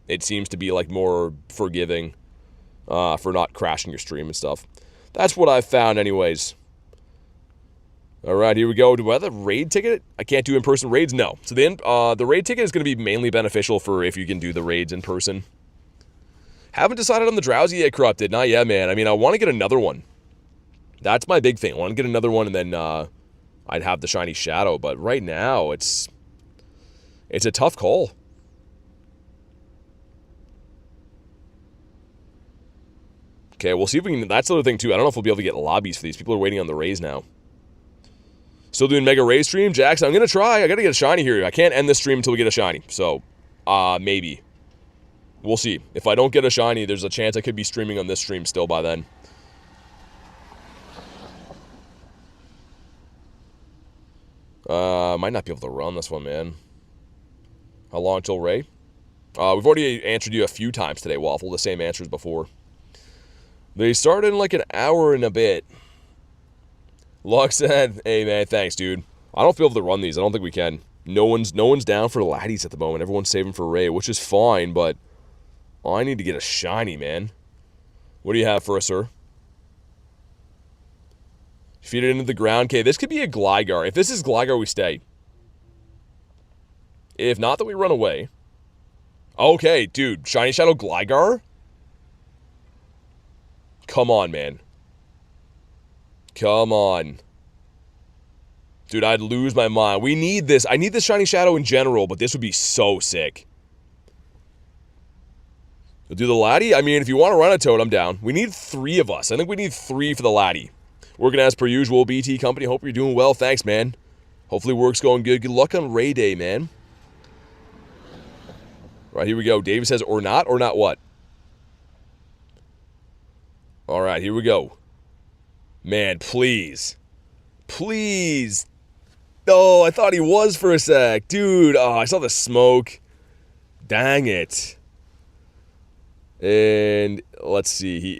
it seems to be like more forgiving for not crashing your stream and stuff. That's what I've found anyways. All right, here we go. Do I have a raid ticket? I can't do in-person raids? No. So the raid ticket is going to be mainly beneficial for if you can do the raids in person. Haven't decided on the Drowsy yet, Corrupted. Not yet, man. I mean, I want to get another one. That's my big thing. I want to get another one, and then I'd have the Shiny Shadow. But right now, it's a tough call. Okay, we'll see if we can... That's the other thing, too. I don't know if we'll be able to get lobbies for these. People are waiting on the rays now. Still doing Mega Ray stream? Jackson, I'm going to try. I got to get a Shiny here. I can't end this stream until we get a Shiny. So, maybe. We'll see. If I don't get a Shiny, there's a chance I could be streaming on this stream still by then. Might not be able to run this one, man. How long till Ray? We've already answered you a few times today, Waffle. The same answers before. They started in like an hour and a bit. Locke said, hey, man, thanks, dude. I don't feel able to run these. I don't think we can. No one's down for Latias at the moment. Everyone's saving for Ray, which is fine, but... Oh, I need to get a Shiny, man. What do you have for us, sir? Feed it into the ground. Okay, this could be a Gligar. If this is Gligar, we stay. If not, then we run away. Okay, dude. Shiny Shadow Gligar? Come on, man. Come on. Dude, I'd lose my mind. We need this. I need this Shiny Shadow in general, but this would be so sick. We'll do the Laddie. I mean, if you want to run a Toad, I'm down. We need 3 of us. I think we need 3 for the Laddie. Working as per usual, BT Company. Hope you're doing well. Thanks, man. Hopefully work's going good. Good luck on Ray Day, man. Right, here we go. David says, or not what? All right, here we go. Man, please. Please. Oh, I thought he was for a sec. Dude, oh, I saw the smoke. Dang it. And let's see, he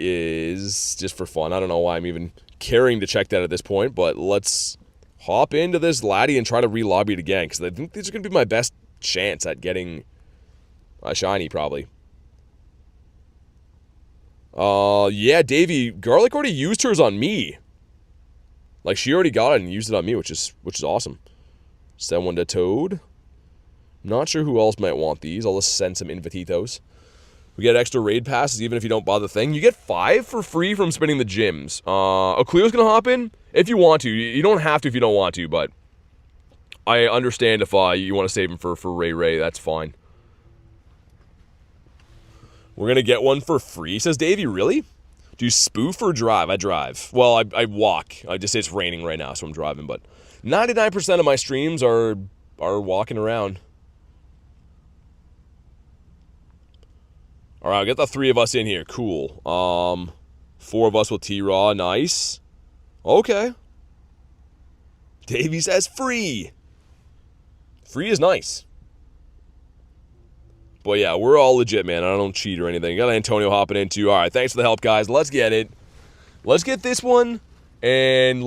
is, just for fun, I don't know why I'm even caring to check that at this point, but let's hop into this Laddie and try to re-lobby it again, because I think these are going to be my best chance at getting a Shiny, probably. Yeah, Davey, Garlic already used hers on me. Like, she already got it and used it on me, which is awesome. Send one to Toad. Not sure who else might want these. I'll just send some Invititos. We get extra raid passes even if you don't buy the thing. You get 5 for free from spinning the gyms. Cleo's gonna hop in if you want to. You don't have to if you don't want to, but I understand if you want to save him for Ray. That's fine. We're gonna get one for free, says Davey. Really? Do you spoof or drive? I drive. Well, I walk. I just say it's raining right now, so I'm driving. But 99% of my streams are walking around. All right, I'll get the 3 of us in here. Cool. 4 of us with T-Raw. Nice. Okay. Davey says free. Free is nice. But yeah, we're all legit, man. I don't cheat or anything. Got Antonio hopping in too. All right, thanks for the help, guys. Let's get it. Let's get this one. And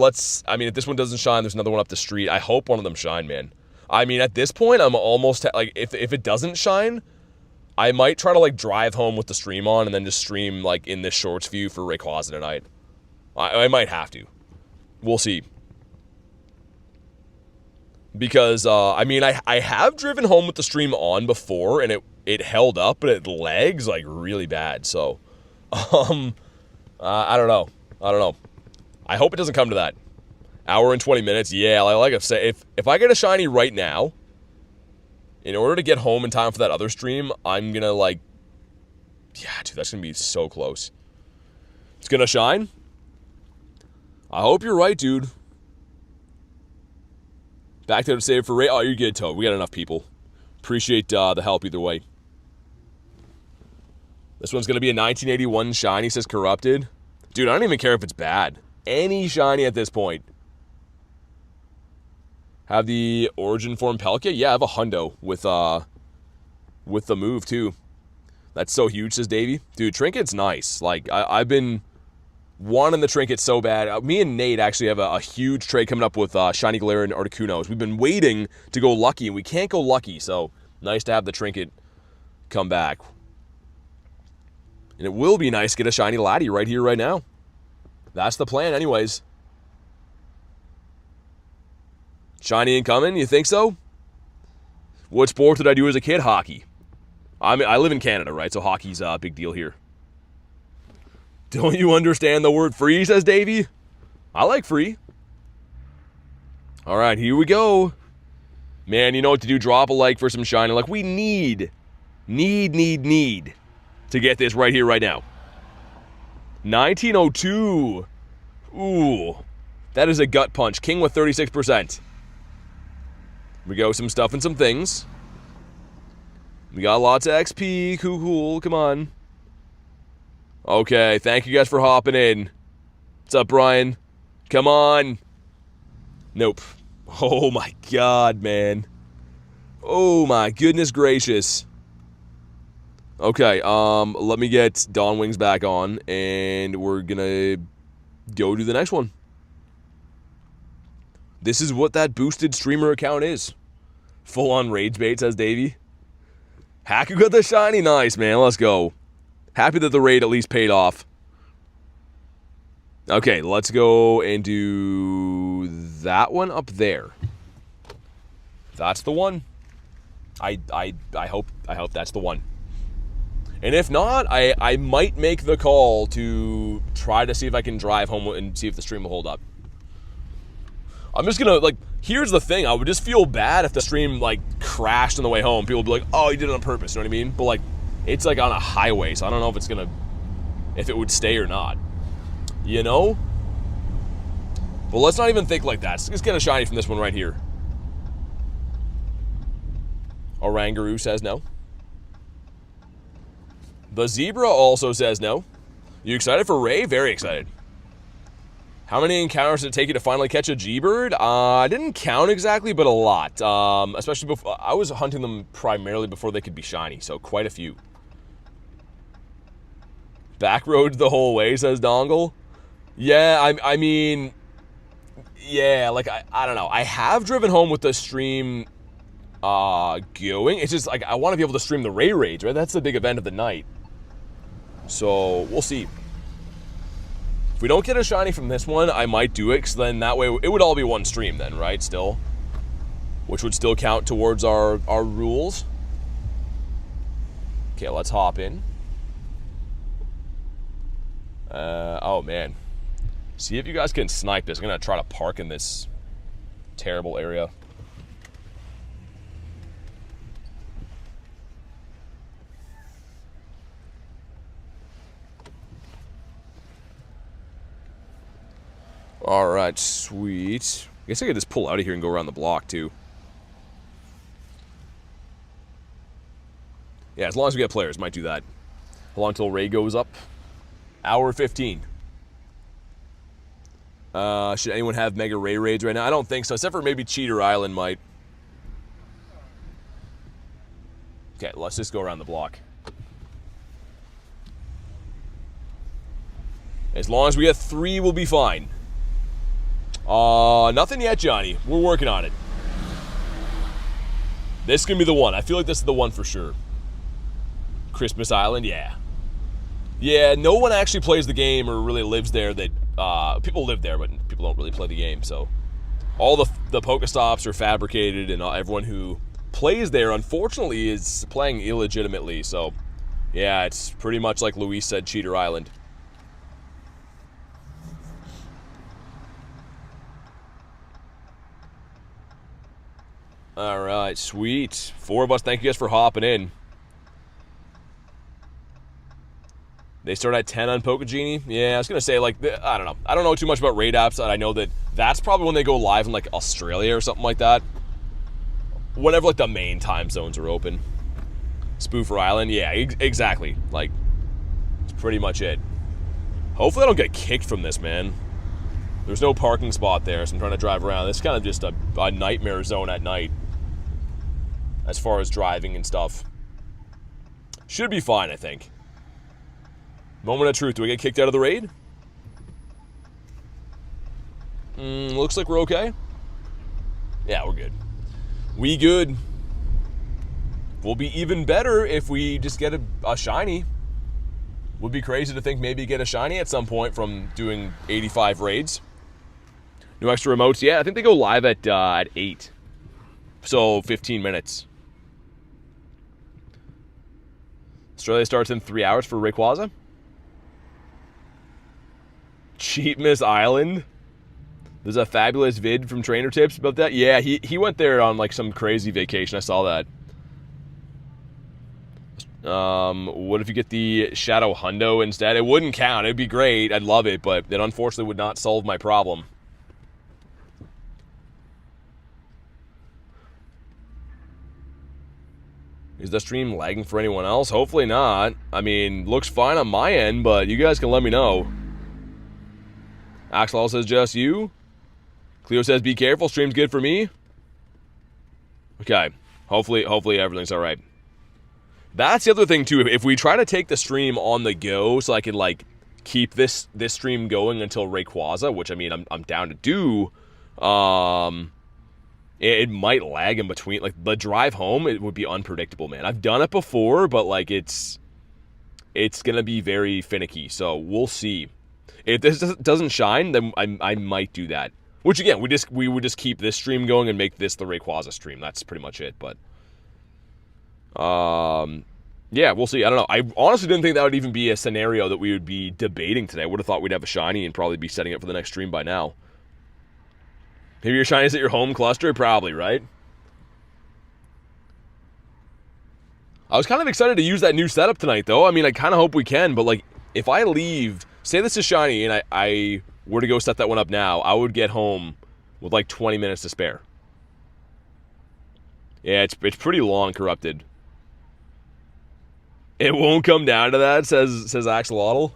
I mean, if this one doesn't shine, there's another one up the street. I hope one of them shine, man. I mean, at this point, I'm almost, like, if it doesn't shine, I might try to, like, drive home with the stream on and then just stream, like, in this shorts view for Rayquaza tonight. I might have to. We'll see. Because, I mean, I have driven home with the stream on before, and it held up, but it lags, like, really bad. So, I don't know. I hope it doesn't come to that. Hour and 20 minutes. Yeah, like I say, if I get a shiny right now, in order to get home in time for that other stream, I'm gonna, like... Yeah, dude, that's gonna be so close. It's gonna shine? I hope you're right, dude. Back there to save for Ray. Oh, you're good, Toad. We got enough people. Appreciate the help either way. This one's gonna be a 1981 shiny, says Corrupted. Dude, I don't even care if it's bad. Any shiny at this point. Have the Origin Form Pelkia? Yeah, I have a hundo with the move, too. That's so huge, says Davey. Dude, Trinket's nice. Like, I've been wanting the Trinket so bad. Me and Nate actually have a huge trade coming up with Shiny Galarian and Articunos. We've been waiting to go lucky, and we can't go lucky, so nice to have the Trinket come back. And it will be nice to get a Shiny Laddie right here, right now. That's the plan, anyways. Shiny incoming, you think so? What sport did I do as a kid? Hockey. I mean, I live in Canada, right? So hockey's a big deal here. Don't you understand the word free, says Davey? I like free. All right, here we go. Man, you know what to do. Drop a like for some shiny. Like, we need to get this right here, right now. 1902. Ooh. That is a gut punch. King with 36%. We go, some stuff and some things. We got lots of XP. Cool. Come on. Okay, thank you guys for hopping in. What's up, Brian? Come on. Nope. Oh my god, man. Oh my goodness gracious. Okay, let me get Dawn Wings back on, and we're gonna go to the next one. This is what that boosted streamer account is. Full on rage bait, says Davey. Haku got the shiny. Nice, man. Let's go. Happy that the raid at least paid off. Okay, let's go and do that one up there. That's the one. I hope that's the one. And if not, I might make the call to try to see if I can drive home and see if the stream will hold up. I'm just gonna, like, here's the thing. I would just feel bad if the stream, like, crashed on the way home. People would be like, oh, you did it on purpose, you know what I mean? But, like, it's, like, on a highway, so I don't know if it's gonna, if it would stay or not. You know? But let's not even think like that. Let's get a shiny from this one right here. Orangaroo says no. The Zebra also says no. You excited for Ray? Very excited. How many encounters did it take you to finally catch a G-Bird? I didn't count exactly, but a lot. Especially before, I was hunting them primarily before they could be shiny, so quite a few. Back road the whole way, says Dongle. Yeah, I mean, yeah, like, I don't know. I have driven home with the stream going. It's just, like, I want to be able to stream the Ray Raids, right? That's the big event of the night. So we'll see. If we don't get a shiny from this one, I might do it, because then that way it would all be one stream then, right, still? Which would still count towards our rules. Okay, let's hop in. Oh, man. See if you guys can snipe this. I'm going to try to park in this terrible area. Alright, sweet. I guess I could just pull out of here and go around the block, too. Yeah, as long as we get players, might do that. How long till Ray goes up? Hour 15. Should anyone have Mega Ray raids right now? I don't think so, except for maybe Cheater Island might. Okay, let's just go around the block. As long as we get 3, we'll be fine. Nothing yet, Johnny. We're working on it. This is going to be the one. I feel like this is the one for sure. Christmas Island, yeah. Yeah, no one actually plays the game or really lives there. That people live there, but people don't really play the game, so... All the Pokestops are fabricated, and everyone who plays there, unfortunately, is playing illegitimately, so... Yeah, it's pretty much like Luis said, Cheater Island. Alright, sweet. 4 of us, thank you guys for hopping in. They start at 10 on Pokegenie? Yeah, I was going to say, like, I don't know. I don't know too much about raid apps, and I know that that's probably when they go live in, like, Australia or something like that. Whenever, like, the main time zones are open. Spoofer Island? Yeah, exactly. Like, that's pretty much it. Hopefully I don't get kicked from this, man. There's no parking spot there, so I'm trying to drive around. It's kind of just a nightmare zone at night. As far as driving and stuff. Should be fine, I think. Moment of truth. Do we get kicked out of the raid? Looks like we're okay. Yeah, we're good. We good. We'll be even better if we just get a shiny. Would be crazy to think maybe get a shiny at some point from doing 85 raids. No extra remotes. Yeah, I think they go live at 8. So 15 minutes. Australia starts in 3 hours for Rayquaza. Cheap Miss Island. There's a fabulous vid from Trainer Tips about that. Yeah, he went there on like some crazy vacation. I saw that. What if you get the Shadow Hundo instead? It wouldn't count. It'd be great. I'd love it, but it unfortunately would not solve my problem. Is the stream lagging for anyone else? Hopefully not. I mean, looks fine on my end, but you guys can let me know. Axel says just you. Cleo says be careful. Stream's good for me. Okay. Hopefully everything's all right. That's the other thing too. If we try to take the stream on the go, so I can like keep this stream going until Rayquaza, which I mean I'm down to do. It might lag in between. Like the drive home, it would be unpredictable, man. I've done it before, but like it's gonna be very finicky. So we'll see. If this doesn't shine, then I might do that. Which again, we would just keep this stream going and make this the Rayquaza stream. That's pretty much it. But yeah, we'll see. I don't know. I honestly didn't think that would even be a scenario that we would be debating today. I would have thought we'd have a shiny and probably be setting it for the next stream by now. Maybe your shinies at your home cluster? Probably, right? I was kind of excited to use that new setup tonight, though. I mean, I kind of hope we can, but, like, if I leave... Say this is shiny, and I were to go set that one up now, I would get home with, like, 20 minutes to spare. Yeah, it's pretty long, Corrupted. It won't come down to that, says Axolotl.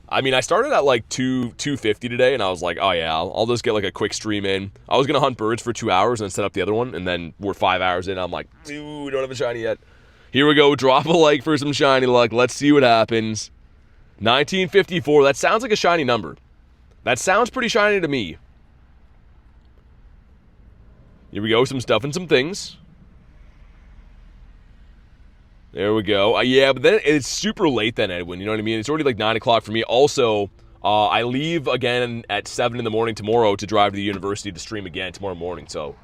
I mean, I started at like 250 today, and I was like, oh yeah, I'll just get like a quick stream in. I was going to hunt birds for 2 hours and set up the other one, and then we're 5 hours in. I'm like, dude, we don't have a shiny yet. Here we go. Drop a like for some shiny luck. Let's see what happens. 1954. That sounds like a shiny number. That sounds pretty shiny to me. Here we go. Some stuff and some things. There we go. Yeah, but then it's super late then, Edwin. You know what I mean? It's already like 9 o'clock for me. Also, I leave again at 7 in the morning tomorrow to drive to the university to stream again tomorrow morning. So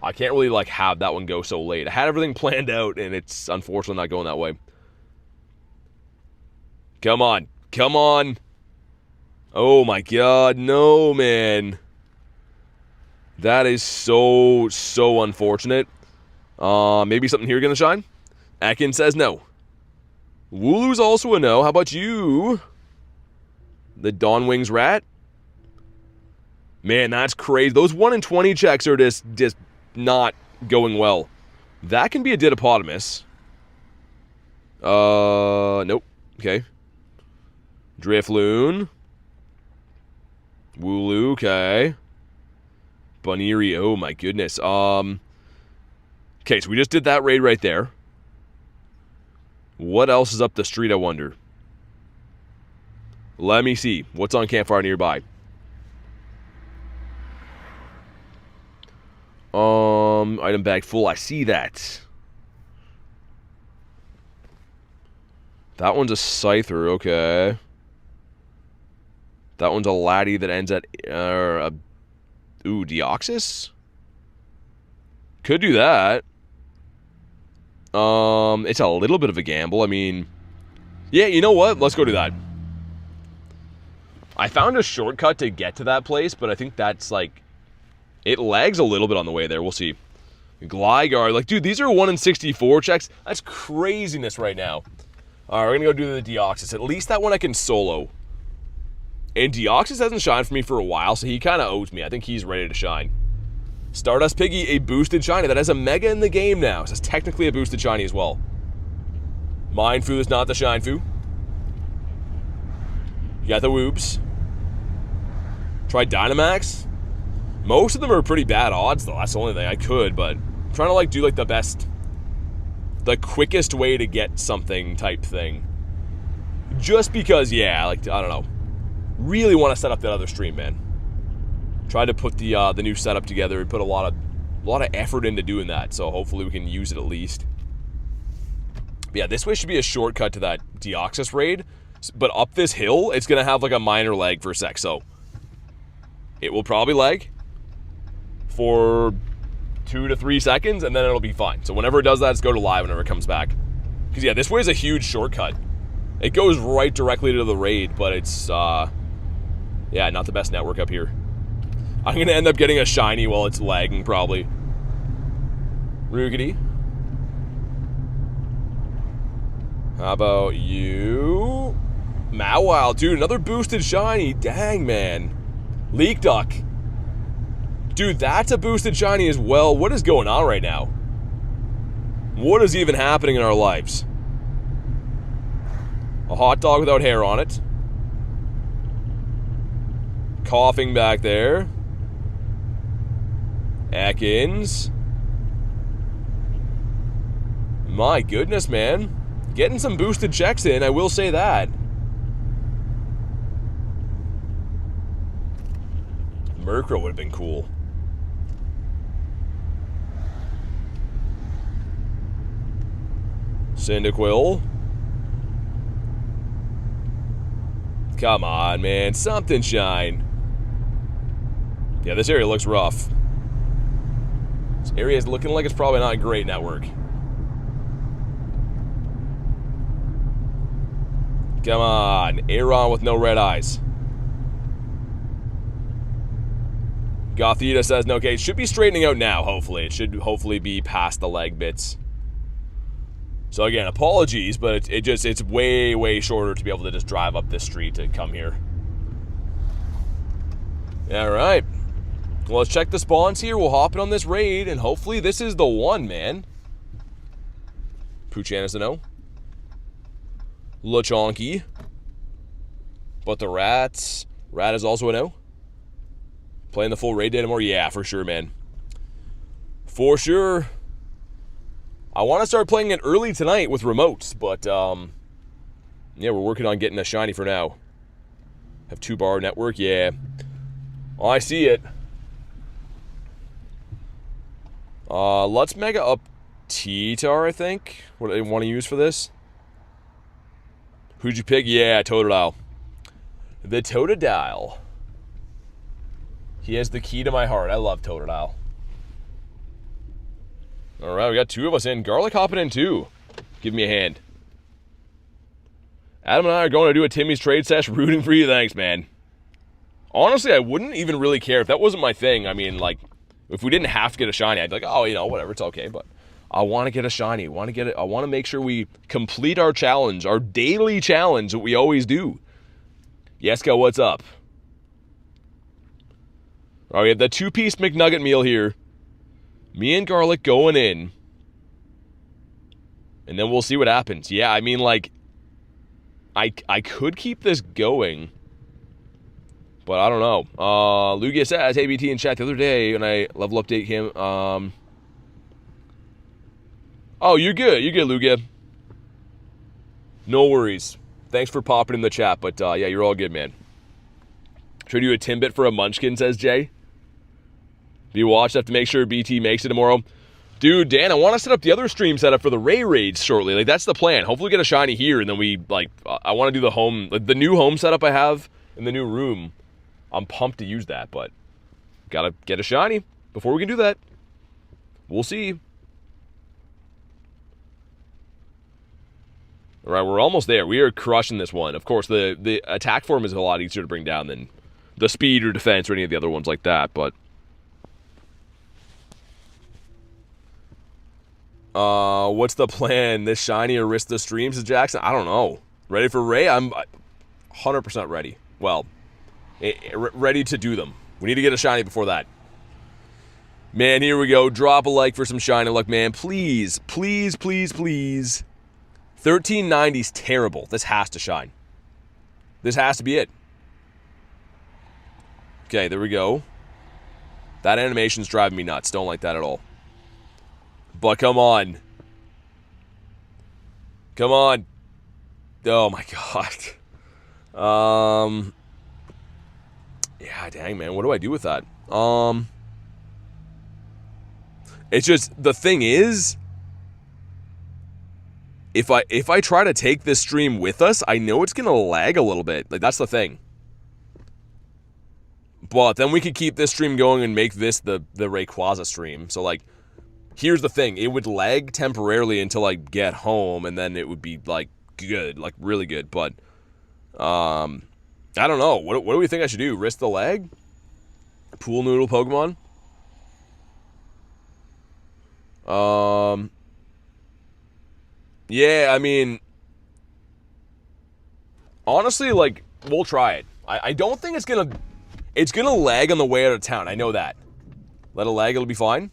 I can't really like have that one go so late. I had everything planned out, and it's unfortunately not going that way. Come on. Come on. Oh my god. No, man. That is so unfortunate. Maybe something here gonna shine? Akin says no. Wooloo's also a no. How about you? The Dawnwings rat? Man, that's crazy. Those 1 in 20 checks are just not going well. That can be a Didopotamus. Nope. Okay. Drifloon. Wooloo, okay. Bunnery, oh my goodness. Okay, so we just did that raid right there. What else is up the street, I wonder? Let me see. What's on campfire nearby? Item bag full. I see that. That one's a Scyther, okay. That one's a laddie that ends at, Deoxys? Could do that. It's a little bit of a gamble. I mean, yeah, you know what? Let's go do that. I found a shortcut to get to that place, but I think that's like, it lags a little bit on the way there. We'll see. Gligar, like, dude, these are 1 in 64 checks. That's craziness right now. All right, we're gonna go do the Deoxys. At least that one I can solo. And Deoxys hasn't shined for me for a while, so he kind of owes me. I think he's ready to shine. Stardust Piggy, a boosted shiny. That has a Mega in the game now, so it's technically a boosted shiny as well. Mindfu is not the Shinefu. You got the Woobs. Try Dynamax. Most of them are pretty bad odds, though. That's the only thing I could, but I'm trying to, like, do, like, the best, the quickest way to get something type thing. Just because, yeah, like, I don't know. Really want to set up that other stream, man. Tried to put the new setup together and put a lot of effort into doing that, so hopefully we can use it at least. But yeah, this way should be a shortcut to that Deoxys raid, but up this hill, it's going to have like a minor lag for a sec, so it will probably lag for 2 to 3 seconds, and then it'll be fine. So whenever it does that, let's go to live whenever it comes back. Because yeah, this way is a huge shortcut. It goes right directly to the raid, but it's, yeah, not the best network up here. I'm going to end up getting a shiny while it's lagging, probably. Rookity. How about you? Mawile, dude, another boosted shiny. Dang, man. Leak Duck. Dude, that's a boosted shiny as well. What is going on right now? What is even happening in our lives? A hot dog without hair on it. Coughing back there. Atkins. My goodness, man. Getting some boosted checks in, I will say that. Murkrow would have been cool. Cyndaquil. Come on, man. Something shine. Yeah, this area looks rough. This area is looking like it's probably not a great network. Come on. Aeron with no red eyes. Gothita says no. Okay, it should be straightening out now, hopefully. It should hopefully be past the leg bits. So again, apologies, but it's way shorter to be able to just drive up this street to come here. Alright. Well, let's check the spawns here. We'll hop in on this raid, and hopefully this is the one, man. Poochana is a no. Lechonky. But the Rat is also a no. Playing the full raid day tomorrow? Yeah, for sure, man. For sure. I want to start playing it early tonight with remotes, but, yeah, we're working on getting a shiny for now. Have 2-bar network? Yeah. Oh, I see it. Let's Mega up T-Tar, I think. What I want to use for this. Who'd you pick? Yeah, Totodile. The Totodile. He has the key to my heart. I love Totodile. All right, we got 2 of us in. Garlic hopping in too. Give me a hand. Adam and I are going to do a Timmy's trade sesh. Rooting for you. Thanks, man. Honestly, I wouldn't even really care if that wasn't my thing. I mean, like, if we didn't have to get a shiny, I'd be like, oh, you know, whatever, it's okay. But I want to get a shiny. I want to make sure we complete our challenge, our daily challenge that we always do. Yeska, what's up? All right, we have the 2-piece McNugget meal here. Me and Garlic going in. And then we'll see what happens. Yeah, I mean, like, I could keep this going. But I don't know. Lugia says, hey, BT in chat the other day when I level update him. Oh, you're good. You're good, Lugia. No worries. Thanks for popping in the chat. But, yeah, you're all good, man. Should I do a Timbit for a Munchkin, says Jay. Be watched. Have to make sure BT makes it tomorrow. Dude, Dan, I want to set up the other stream setup for the Ray Raids shortly. Like, that's the plan. Hopefully get a shiny here, and then we, like, I want to do the home, like, the new home setup I have in the new room. I'm pumped to use that, but gotta get a shiny before we can do that. We'll see. All right, we're almost there. We are crushing this one. Of course, the attack form is a lot easier to bring down than the speed or defense or any of the other ones like that, but... what's the plan? This shiny or risk the streams, says Jackson? I don't know. Ready for Ray? I'm 100% ready. Well... ready to do them. We need to get a shiny before that. Man, here we go. Drop a like for some shiny luck, man. Please, please, please, please. 1390's terrible. This has to shine. This has to be it. Okay, there we go. That animation's driving me nuts. Don't like that at all. But come on. Come on. Oh my god. Yeah, dang, man. What do I do with that? It's just, the thing is, if I try to take this stream with us, I know it's going to lag a little bit. Like, that's the thing. But then we could keep this stream going and make this the Rayquaza stream. So, like, here's the thing. It would lag temporarily until I get home, and then it would be, like, good. Like, really good. But, I don't know. What do we think I should do? Risk the lag? Pool noodle Pokemon? Yeah, I mean... honestly, like, we'll try it. I don't think it's gonna... it's gonna lag on the way out of town. I know that. Let it lag, it'll be fine.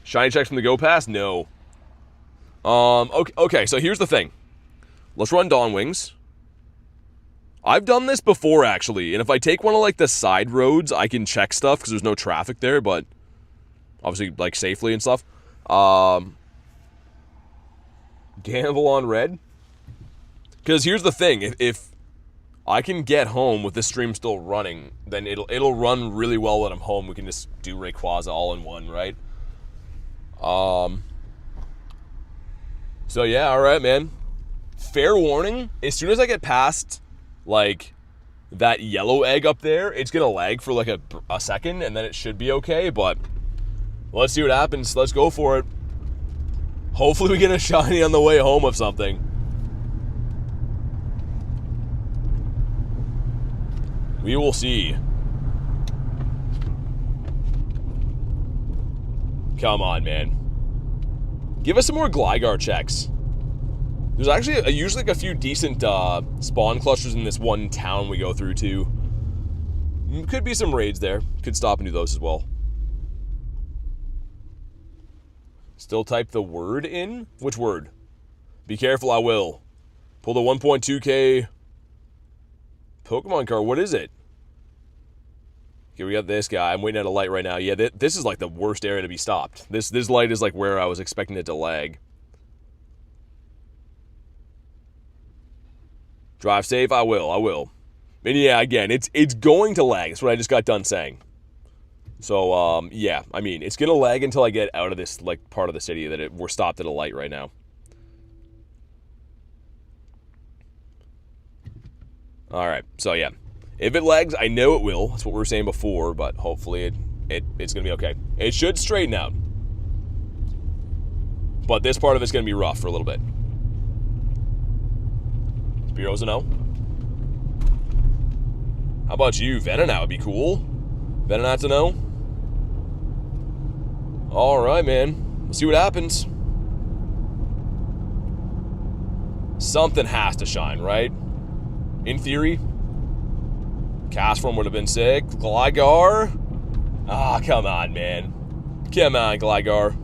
Shiny checks from the Go Pass? No. Okay, so here's the thing. Let's run Dawn Wings. I've done this before, actually, and if I take one of, like, the side roads, I can check stuff, because there's no traffic there, but obviously, like, safely and stuff. Gamble on red? Because here's the thing, if I can get home with the stream still running, then it'll run really well when I'm home. We can just do Rayquaza all in one, right? So yeah, alright, man. Fair warning, as soon as I get past... like, that yellow egg up there, it's gonna lag for like a second, and then it should be okay, but let's see what happens. Let's go for it. Hopefully we get a shiny on the way home of something. We will see. Come on, man. Give us some more Gligar checks. There's actually usually like a few decent spawn clusters in this one town we go through too. Could be some raids there. Could stop and do those as well. Still type the word in? Which word? Be careful, I will. Pull the 1.2k Pokemon card. What is it? Okay, we got this guy. I'm waiting at a light right now. Yeah, this is like the worst area to be stopped. This light is like where I was expecting it to lag. Drive safe, I will. And yeah, again, it's going to lag. That's what I just got done saying. So, yeah, I mean, it's going to lag until I get out of this, like, part of the city that we're stopped at a light right now. Alright, so yeah. If it lags, I know it will. That's what we were saying before, but hopefully it's going to be okay. It should straighten out. But this part of it's going to be rough for a little bit. Spearo's a no. How about you? Venonat would be cool. Venonat's a no. Alright, man. We'll see what happens. Something has to shine, right? In theory. Castform would have been sick. Gligar? Ah, come on, man. Come on, Gligar.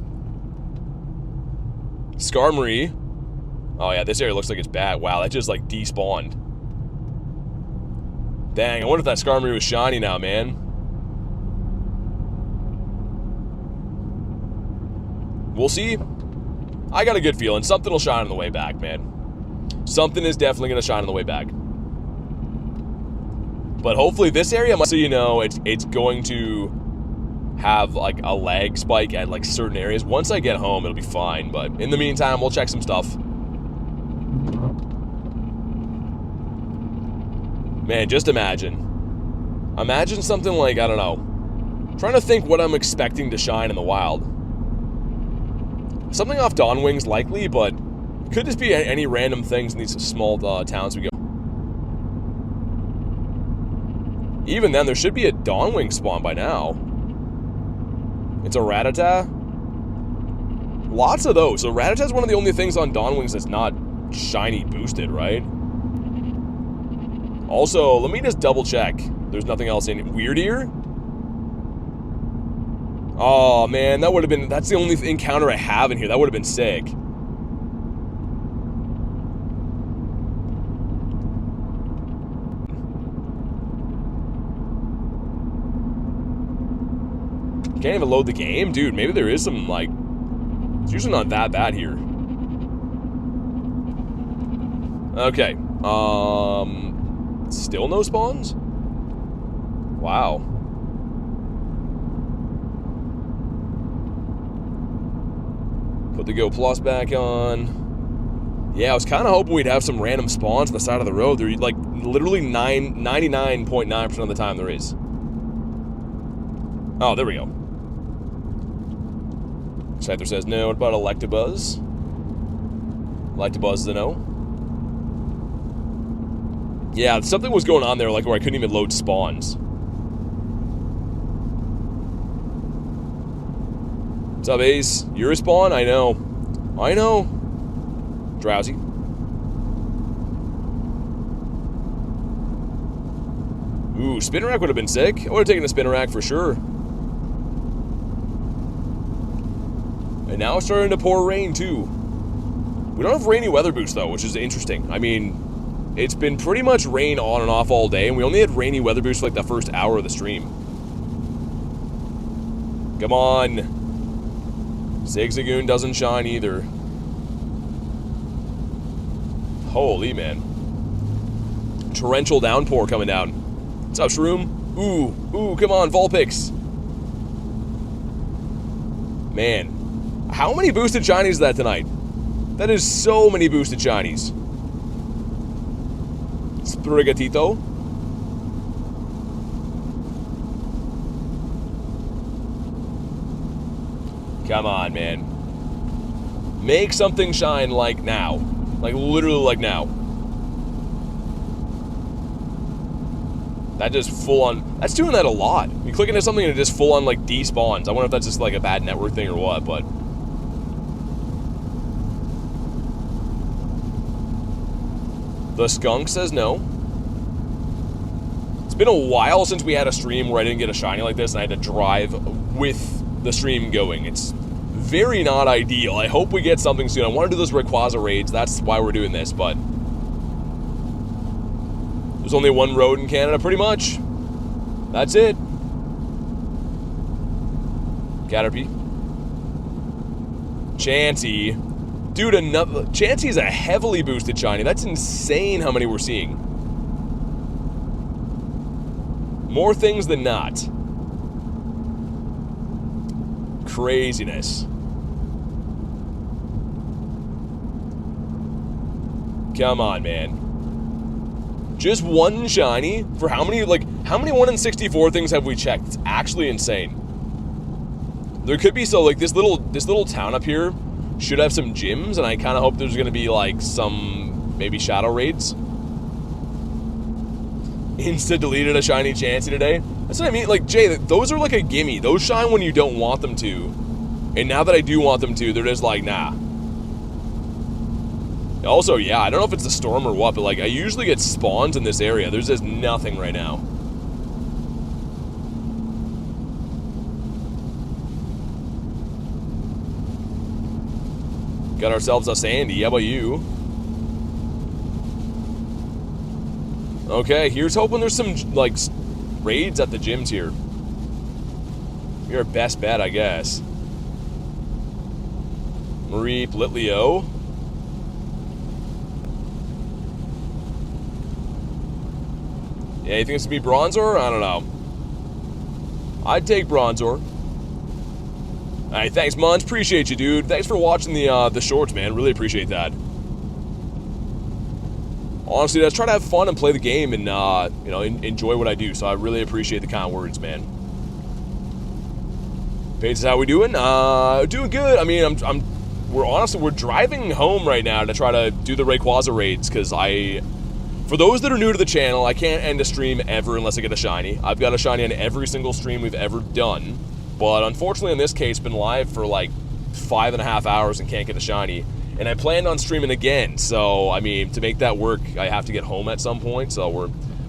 Skarmory. Oh, yeah, this area looks like it's bad. Wow, that just, like, despawned. Dang, I wonder if that Skarmory was shiny now, man. We'll see. I got a good feeling. Something will shine on the way back, man. Something is definitely going to shine on the way back. But hopefully this area, so you know, it's going to have, like, a lag spike at, like, certain areas. Once I get home, it'll be fine. But in the meantime, we'll check some stuff. Man, just imagine. Imagine something like, I don't know. I'm trying to think what I'm expecting to shine in the wild. Something off Dawnwings likely, but it could just be any random things in these small towns we go. Even then, there should be a Dawnwing spawn by now. It's a Rattata. Lots of those. So Rattata's one of the only things on Dawnwings that's not shiny boosted, right? Also, let me just double check. There's nothing else in it. Weird Ear? Oh, man, that would have been... That's the only encounter I have in here. That would have been sick. Can't even load the game? Dude, maybe there is some, like... It's usually not that bad here. Okay. Still no spawns? Wow. Put the Go Plus back on. Yeah, I was kind of hoping we'd have some random spawns on the side of the road. They're like literally 99.9% of the time there is. Oh, there we go. Scyther says no. What about Electabuzz? Electabuzz is a no. Yeah, something was going on there, like where I couldn't even load spawns. What's up, Ace? You're a spawn? I know. I know. Drowsy. Ooh, Spinarak would have been sick. I would have taken a Spinarak for sure. And now it's starting to pour rain, too. We don't have rainy weather boost, though, which is interesting. I mean, it's been pretty much rain on and off all day, and we only had rainy weather boost for, like, the first hour of the stream. Come on. Zigzagoon doesn't shine either. Holy, man. Torrential downpour coming down. What's up, Shroom? Ooh, come on, Vulpix. Man. How many boosted shinies is that tonight? That is so many boosted shinies. Sprigatito. Come on, man. Make something shine like now. Like, literally like now. That just full on... That's doing that a lot. You click into something and it just full on, like, despawns. I wonder if that's just, like, a bad network thing or what, but... The Skunk says no. It's been a while since we had a stream where I didn't get a shiny like this and I had to drive with the stream going. It's very not ideal. I hope we get something soon. I want to do those Rayquaza raids. That's why we're doing this, but... There's only one road in Canada, pretty much. That's it. Caterpie. Chansey. Dude, another... Chansey's a heavily boosted shiny. That's insane how many we're seeing. More things than not. Craziness. Come on, man. Just one shiny? For how many 1 in 64 things have we checked? It's actually insane. There could be, so like this little town up here should have some gyms, and I kind of hope there's going to be like some maybe shadow raids. Insta deleted a shiny Chansey today. That's what I mean. Like, Jay, those are like a gimme. Those shine when you don't want them to. And now that I do want them to, they're just like, nah. Also, yeah, I don't know if it's the storm or what, but like I usually get spawns in this area. There's just nothing right now. Got ourselves a Sandy. How about you? Okay, here's hoping there's some, like, raids at the gyms here. You're our best bet, I guess. Marie Blitlio. Yeah, you think it's gonna be Bronzor? I don't know. I'd take Bronzor. Alright, thanks, Mons. Appreciate you, dude. Thanks for watching the shorts, man. Really appreciate that. Honestly, let's try to have fun and play the game and, you know, enjoy what I do. So I really appreciate the kind words, man. Paige, how we doing? Doing good. I mean, we're driving home right now to try to do the Rayquaza raids, because for those that are new to the channel, I can't end a stream ever unless I get a shiny. I've got a shiny on every single stream we've ever done. But unfortunately, in this case, been live for like 5.5 hours and can't get a shiny. And I planned on streaming again, so, I mean, to make that work, I have to get home at some point. So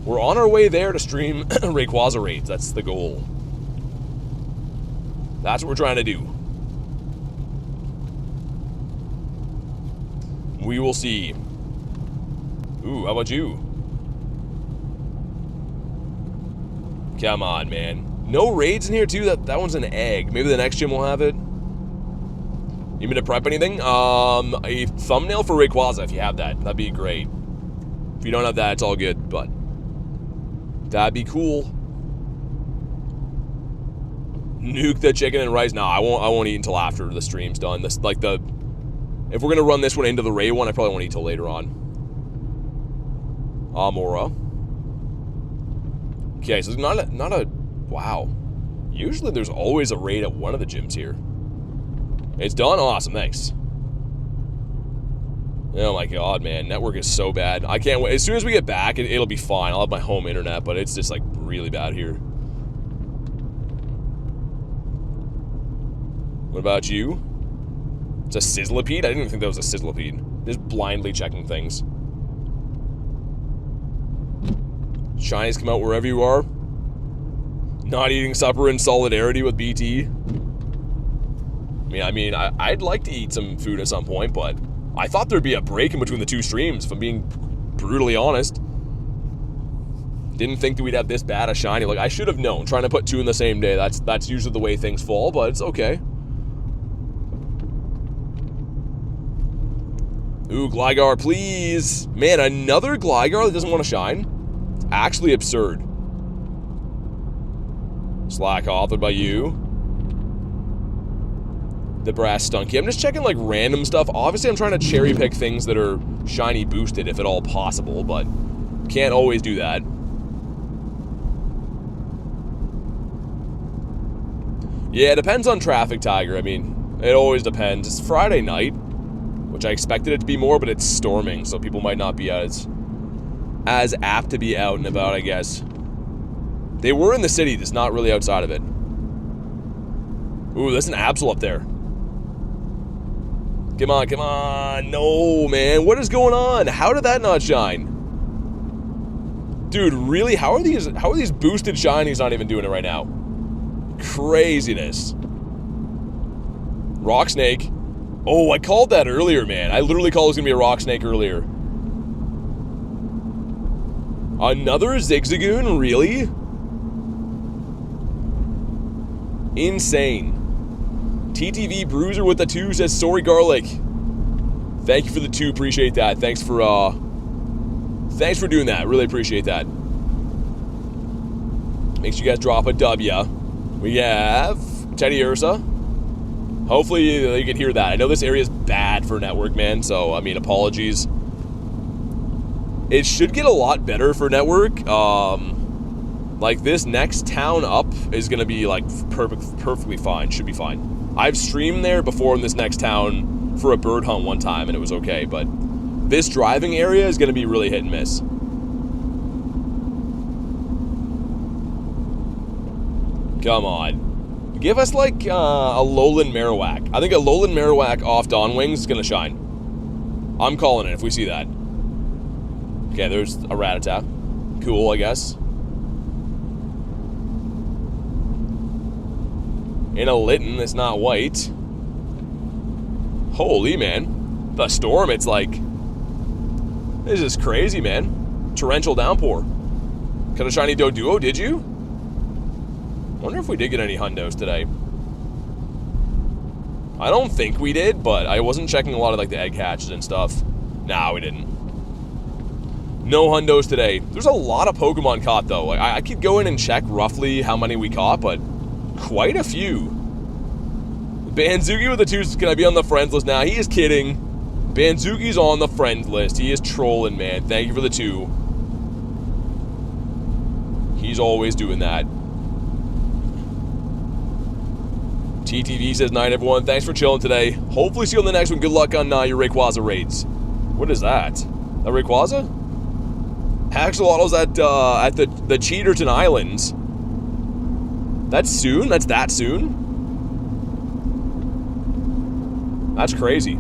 we're on our way there to stream Rayquaza raids. That's the goal. That's what we're trying to do. We will see. Ooh, how about you? Come on, man. No raids in here, too? That one's an egg. Maybe the next gym will have it. You mean to prep anything? A thumbnail for Rayquaza, if you have that. That'd be great. If you don't have that, it's all good, but that'd be cool. Nuke the chicken and rice. No, I won't eat until after the stream's done. If we're gonna run this one into the Ray one, I probably won't eat till later on. Amora. Okay, so there's not a wow. Usually there's always a raid at one of the gyms here. It's done? Awesome, thanks. Oh my god, man. Network is so bad. I can't wait. As soon as we get back, it'll be fine. I'll have my home internet, but it's just, like, really bad here. What about you? It's a Sizzlipede? I didn't even think that was a Sizzlipede. Just blindly checking things. Shinies come out wherever you are. Not eating supper in solidarity with BT. I mean, I'd like to eat some food at some point, but I thought there'd be a break in between the two streams, if I'm being brutally honest. Didn't think that we'd have this bad a shiny. Like, I should have known. Trying to put two in the same day, that's usually the way things fall, but it's okay. Ooh, Gligar, please. Man, another Gligar that doesn't want to shine? It's actually absurd. Slack authored by you. The brass stunky. I'm just checking like random stuff. Obviously, I'm trying to cherry pick things that are shiny boosted if at all possible, but can't always do that. Yeah, it depends on traffic, Tiger. I mean, it always depends. It's Friday night, which I expected it to be more, but it's storming, so people might not be as apt to be out and about, I guess. They were in the city, just not really outside of it. Ooh, there's an Absol up there. Come on, come on. No, man. What is going on? How did that not shine? Dude, really? How are these boosted shinies not even doing it right now? Craziness. Rock Snake. Oh, I called that earlier, man. I literally called it was going to be a Rock Snake earlier. Another Zigzagoon? Really? Insane. TTV Bruiser with the 2 says, sorry, Garlic. Thank you for the 2. Appreciate that. Thanks for doing that. Really appreciate that. Makes you guys drop a W. We have Teddy Ursa. Hopefully you can hear that. I know this area is bad for network, man, so, I mean, apologies. It should get a lot better for network. Like, this next town up is going to be, like, perfectly fine. Should be fine. I've streamed there before in this next town for a bird hunt one time, and it was okay, but this driving area is going to be really hit and miss. Come on. Give us, like, a Lowland Marowak. I think a Lowland Marowak off Dawn Wings is going to shine. I'm calling it if we see that. Okay, there's a Rattata. Cool, I guess. In a Litten that's not white. Holy, man. The storm, it's like... This is crazy, man. Torrential downpour. Got a shiny Doduo, did you? Wonder if we did get any hundos today. I don't think we did, but I wasn't checking a lot of like the egg hatches and stuff. Nah, we didn't. No hundos today. There's a lot of Pokemon caught though. Like, I could go in and check roughly how many we caught, but quite a few. Banzuki with the 2's gonna be on the friends list now. He is kidding. Banzuki's on the friends list. He is trolling, man. Thank you for the 2. He's always doing that. TTV says, "Night, everyone. Thanks for chilling today. Hopefully see you on the next one. Good luck on your Rayquaza raids." What is that? A Rayquaza? Axolotls at the Cheaterton Islands. That's soon? That's that soon? That's crazy.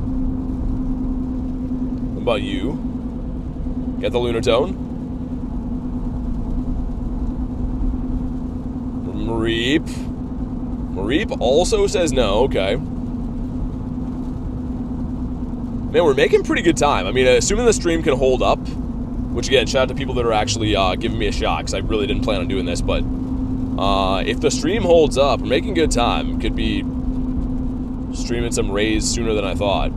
What about you? Get the Lunatone? Mareep. Mareep also says no, okay. Man, we're making pretty good time. I mean, assuming the stream can hold up, which again, shout out to people that are actually giving me a shot, because I really didn't plan on doing this, but if the stream holds up, we're making good time. Could be streaming some raids sooner than I thought.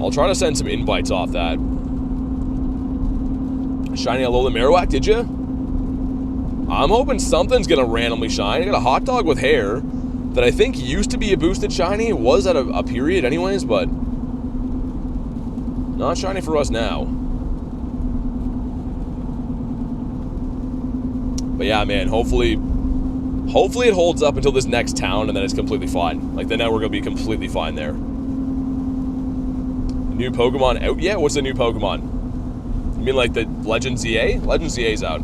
I'll try to send some invites off that. Shiny Alolan Marowak, did you? I'm hoping something's gonna randomly shine. I got a hot dog with hair that I think used to be a boosted shiny. It was at a period anyways, but not shiny for us now. But yeah, man, hopefully it holds up until this next town and then it's completely fine. Like, the network will be completely fine there. New Pokemon out yet? What's the new Pokemon? You mean like the Legend ZA? Legend ZA's out.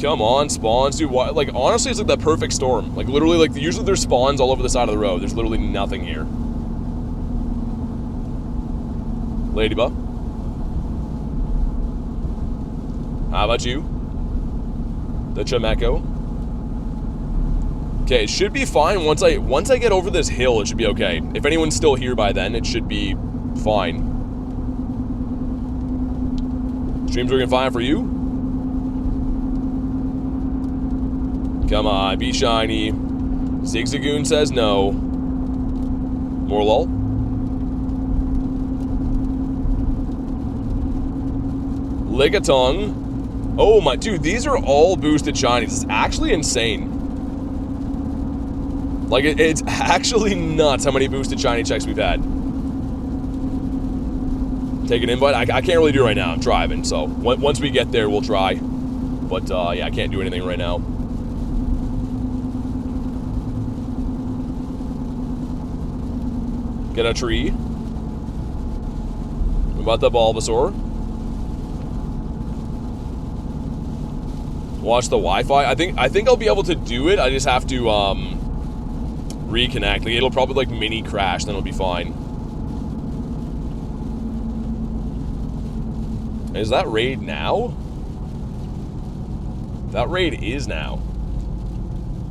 Come on, spawns, dude. What? Like, honestly, it's like the perfect storm. Like, literally, like, usually there's spawns all over the side of the road. There's literally nothing here. Ladybug. How about you? The Chimecho. Okay, it should be fine once I get over this hill. It should be okay. If anyone's still here by then, it should be fine. Stream's working fine for you? Come on, be shiny. Zigzagoon says no. More lol. Ligatung. Oh my, dude, these are all boosted shinies. It's actually insane. Like, it's actually nuts how many boosted shiny checks we've had. Take an invite? I can't really do it right now. I'm driving, so once we get there, we'll try. But, yeah, I can't do anything right now. Get a tree. What about the Bulbasaur? Watch the Wi-Fi. I think I'll be able to do it. I just have to, reconnect. Like, it'll probably like mini crash, then it'll be fine. Is that raid now? That raid is now.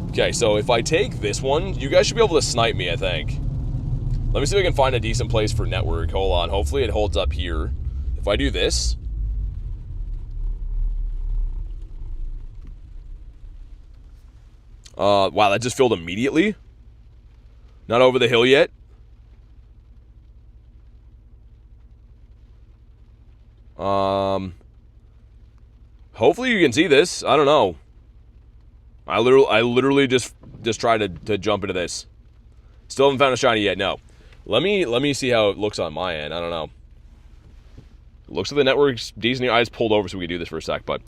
Okay, so if I take this one, you guys should be able to snipe me, I think. Let me see if I can find a decent place for network. Hold on. Hopefully it holds up here. If I do this. Wow, that just filled immediately. Not over the hill yet. Hopefully you can see this. I don't know. I literally just tried to jump into this. Still haven't found a shiny yet. No. Let me see how it looks on my end. I don't know. Looks like the network's decent. I just pulled over so we could do this for a sec, but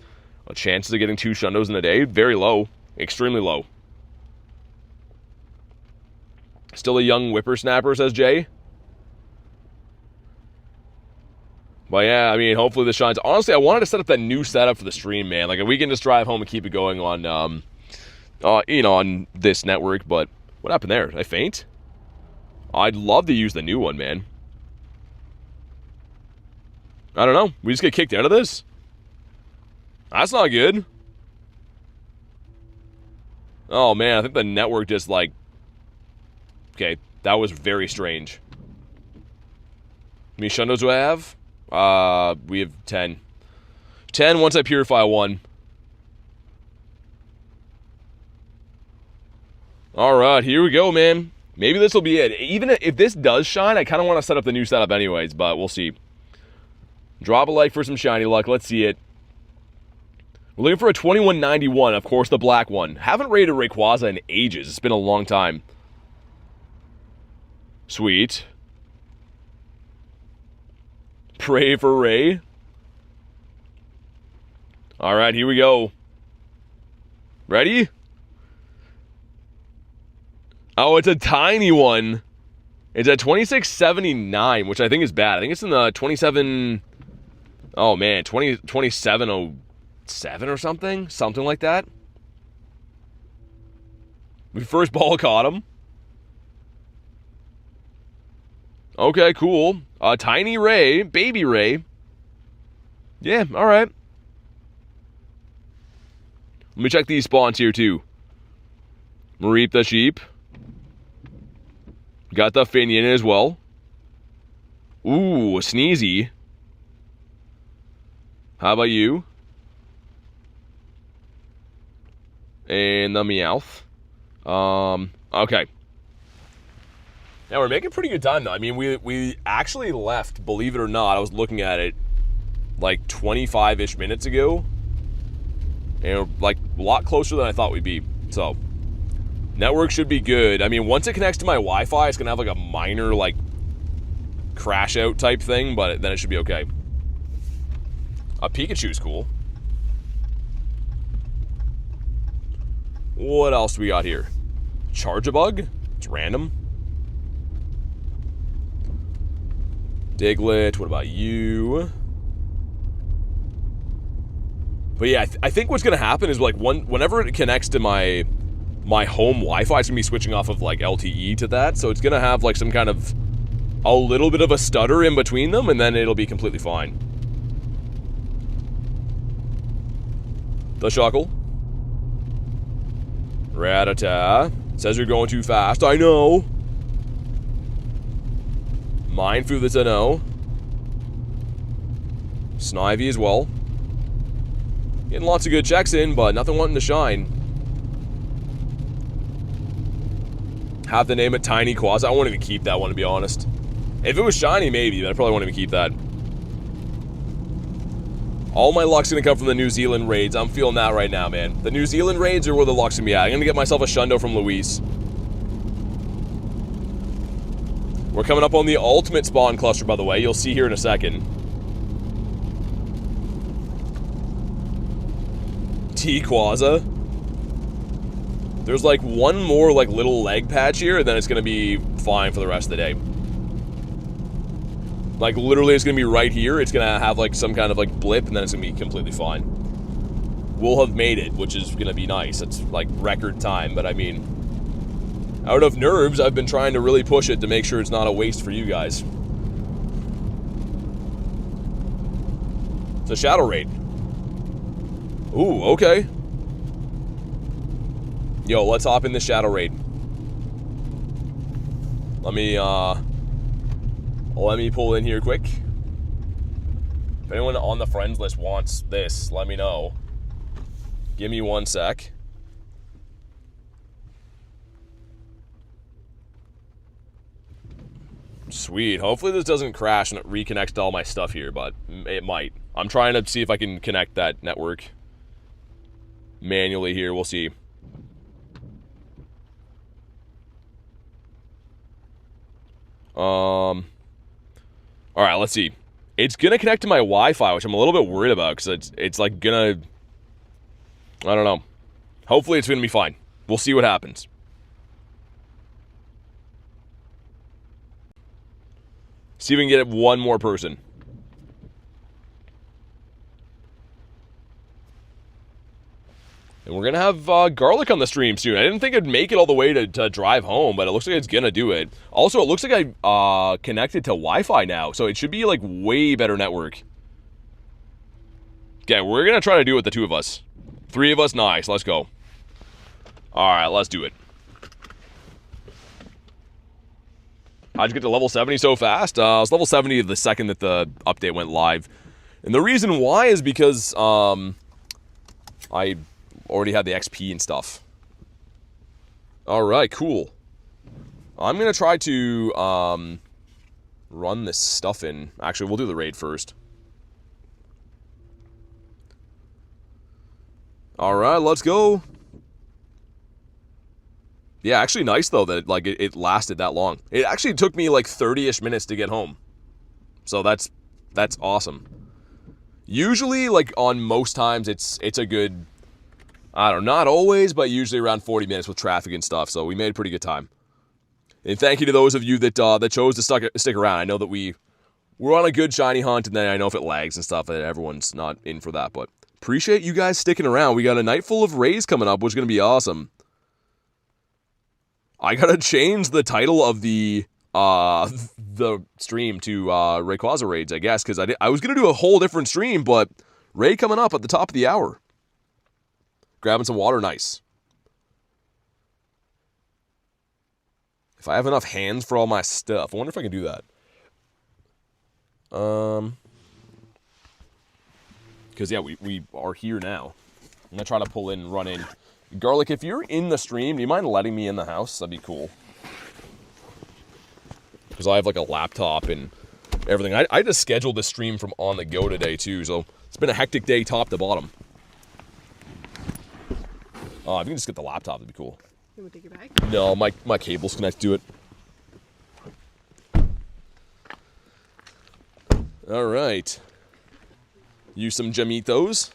chances of getting 2 Shundos in a day, very low. Extremely low. Still a young whippersnapper, says Jay. But yeah, I mean, hopefully this shines. Honestly, I wanted to set up that new setup for the stream, man. Like, we can just drive home and keep it going on, on this network. But what happened there? Did I faint? I'd love to use the new one, man. I don't know. We just get kicked out of this? That's not good. Oh, man. I think the network just, like... Okay, that was very strange. How many Shundos do I have? We have 10. 10 once I purify 1. Alright, here we go, man. Maybe this will be it. Even if this does shine, I kind of want to set up the new setup anyways, but we'll see. Drop a like for some shiny luck. Let's see it. We're looking for a 2191, of course, the black one. Haven't rated Rayquaza in ages. It's been a long time. Sweet. Pray for Ray. Alright, here we go. Ready? Oh, it's a tiny one. It's at 2679, which I think is bad. I think it's in the 27... Oh, man, 2707 or something? Something like that. We first ball caught him. Okay, cool. Tiny Ray, baby Ray. Yeah, alright. Let me check these spawns here, too. Mareep the sheep. Got the Finian as well. Ooh, a Sneezy. How about you? And the Meowth. Okay. Now, we're making pretty good time, though. I mean, we actually left, believe it or not, I was looking at it, like, 25-ish minutes ago. And we're, like, a lot closer than I thought we'd be. So, network should be good. I mean, once it connects to my Wi-Fi, it's going to have, like, a minor, like, crash-out type thing, but then it should be okay. A Pikachu's cool. What else do we got here? Charge-a-Bug? It's random. Diglett, what about you? But yeah, I think what's going to happen is, like, whenever it connects to my home Wi-Fi, it's going to be switching off of, like, LTE to that. So it's going to have, like, some kind of a little bit of a stutter in between them, and then it'll be completely fine. The Shuckle. Rattata. Says you're going too fast. I know. Mindfu, that's a no. Snivy as well. Getting lots of good checks in, but nothing wanting to shine. Have to name it Tiny Quaza. I won't even keep that one, to be honest. If it was shiny, maybe, but I probably won't even keep that. All my luck's gonna come from the New Zealand raids. I'm feeling that right now, man. The New Zealand raids are where the luck's gonna be at. I'm gonna get myself a Shundo from Luis. We're coming up on the ultimate spawn cluster, by the way. You'll see here in a second. T-Quaza. There's like one more like little leg patch here, and then it's gonna be fine for the rest of the day. Like literally it's gonna be right here. It's gonna have like some kind of like blip, and then it's gonna be completely fine. We'll have made it, which is gonna be nice. It's like record time, but I mean, out of nerves, I've been trying to really push it to make sure it's not a waste for you guys. It's a Shadow Raid. Ooh, okay. Yo, let's hop in this Shadow Raid. Let me pull in here quick. If anyone on the friends list wants this, let me know. Give me 1 sec. Sweet. Hopefully this doesn't crash and it reconnects to all my stuff here, but it might. I'm trying to see if I can connect that network manually here. We'll see. All right, let's see. It's gonna connect to my Wi-Fi, which I'm a little bit worried about because it's like gonna. I don't know. Hopefully, it's gonna be fine. We'll see what happens. See if we can get one more person. And we're going to have garlic on the stream soon. I didn't think it'd make it all the way to drive home, but it looks like it's going to do it. Also, it looks like I connected to Wi-Fi now, so it should be like way better network. Okay, we're going to try to do it with the two of us. Three of us, nice. Let's go. All right, let's do it. How'd you get to level 70 so fast? I was level 70 the second that the update went live. And the reason why is because I already had the XP and stuff. Alright, cool. I'm going to try to run this stuff in. Actually, we'll do the raid first. Alright, let's go. Yeah, actually nice though that it lasted that long. It actually took me like 30-ish minutes to get home. So that's awesome. Usually, like on most times, it's a good, I don't know, not always, but usually around 40 minutes with traffic and stuff. So we made a pretty good time. And thank you to those of you that chose to stick around. I know that we're on a good shiny hunt, and then I know if it lags and stuff, that everyone's not in for that. But appreciate you guys sticking around. We got a night full of raids coming up, which is gonna be awesome. I gotta change the title of the stream to Rayquaza raids, I guess, because I was gonna do a whole different stream, but raid coming up at the top of the hour. Grabbing some water, nice. If I have enough hands for all my stuff, I wonder if I can do that. Because yeah, we are here now. I'm gonna try to pull in and run in. Garlic, if you're in the stream, do you mind letting me in the house? That'd be cool. Because I have like a laptop and everything. I just scheduled this stream from on the go today too, so it's been a hectic day top to bottom. Oh, if you can just get the laptop, that'd be cool. You want to take your bag? No, my cable's connected to it. All right. Use some Jamitos.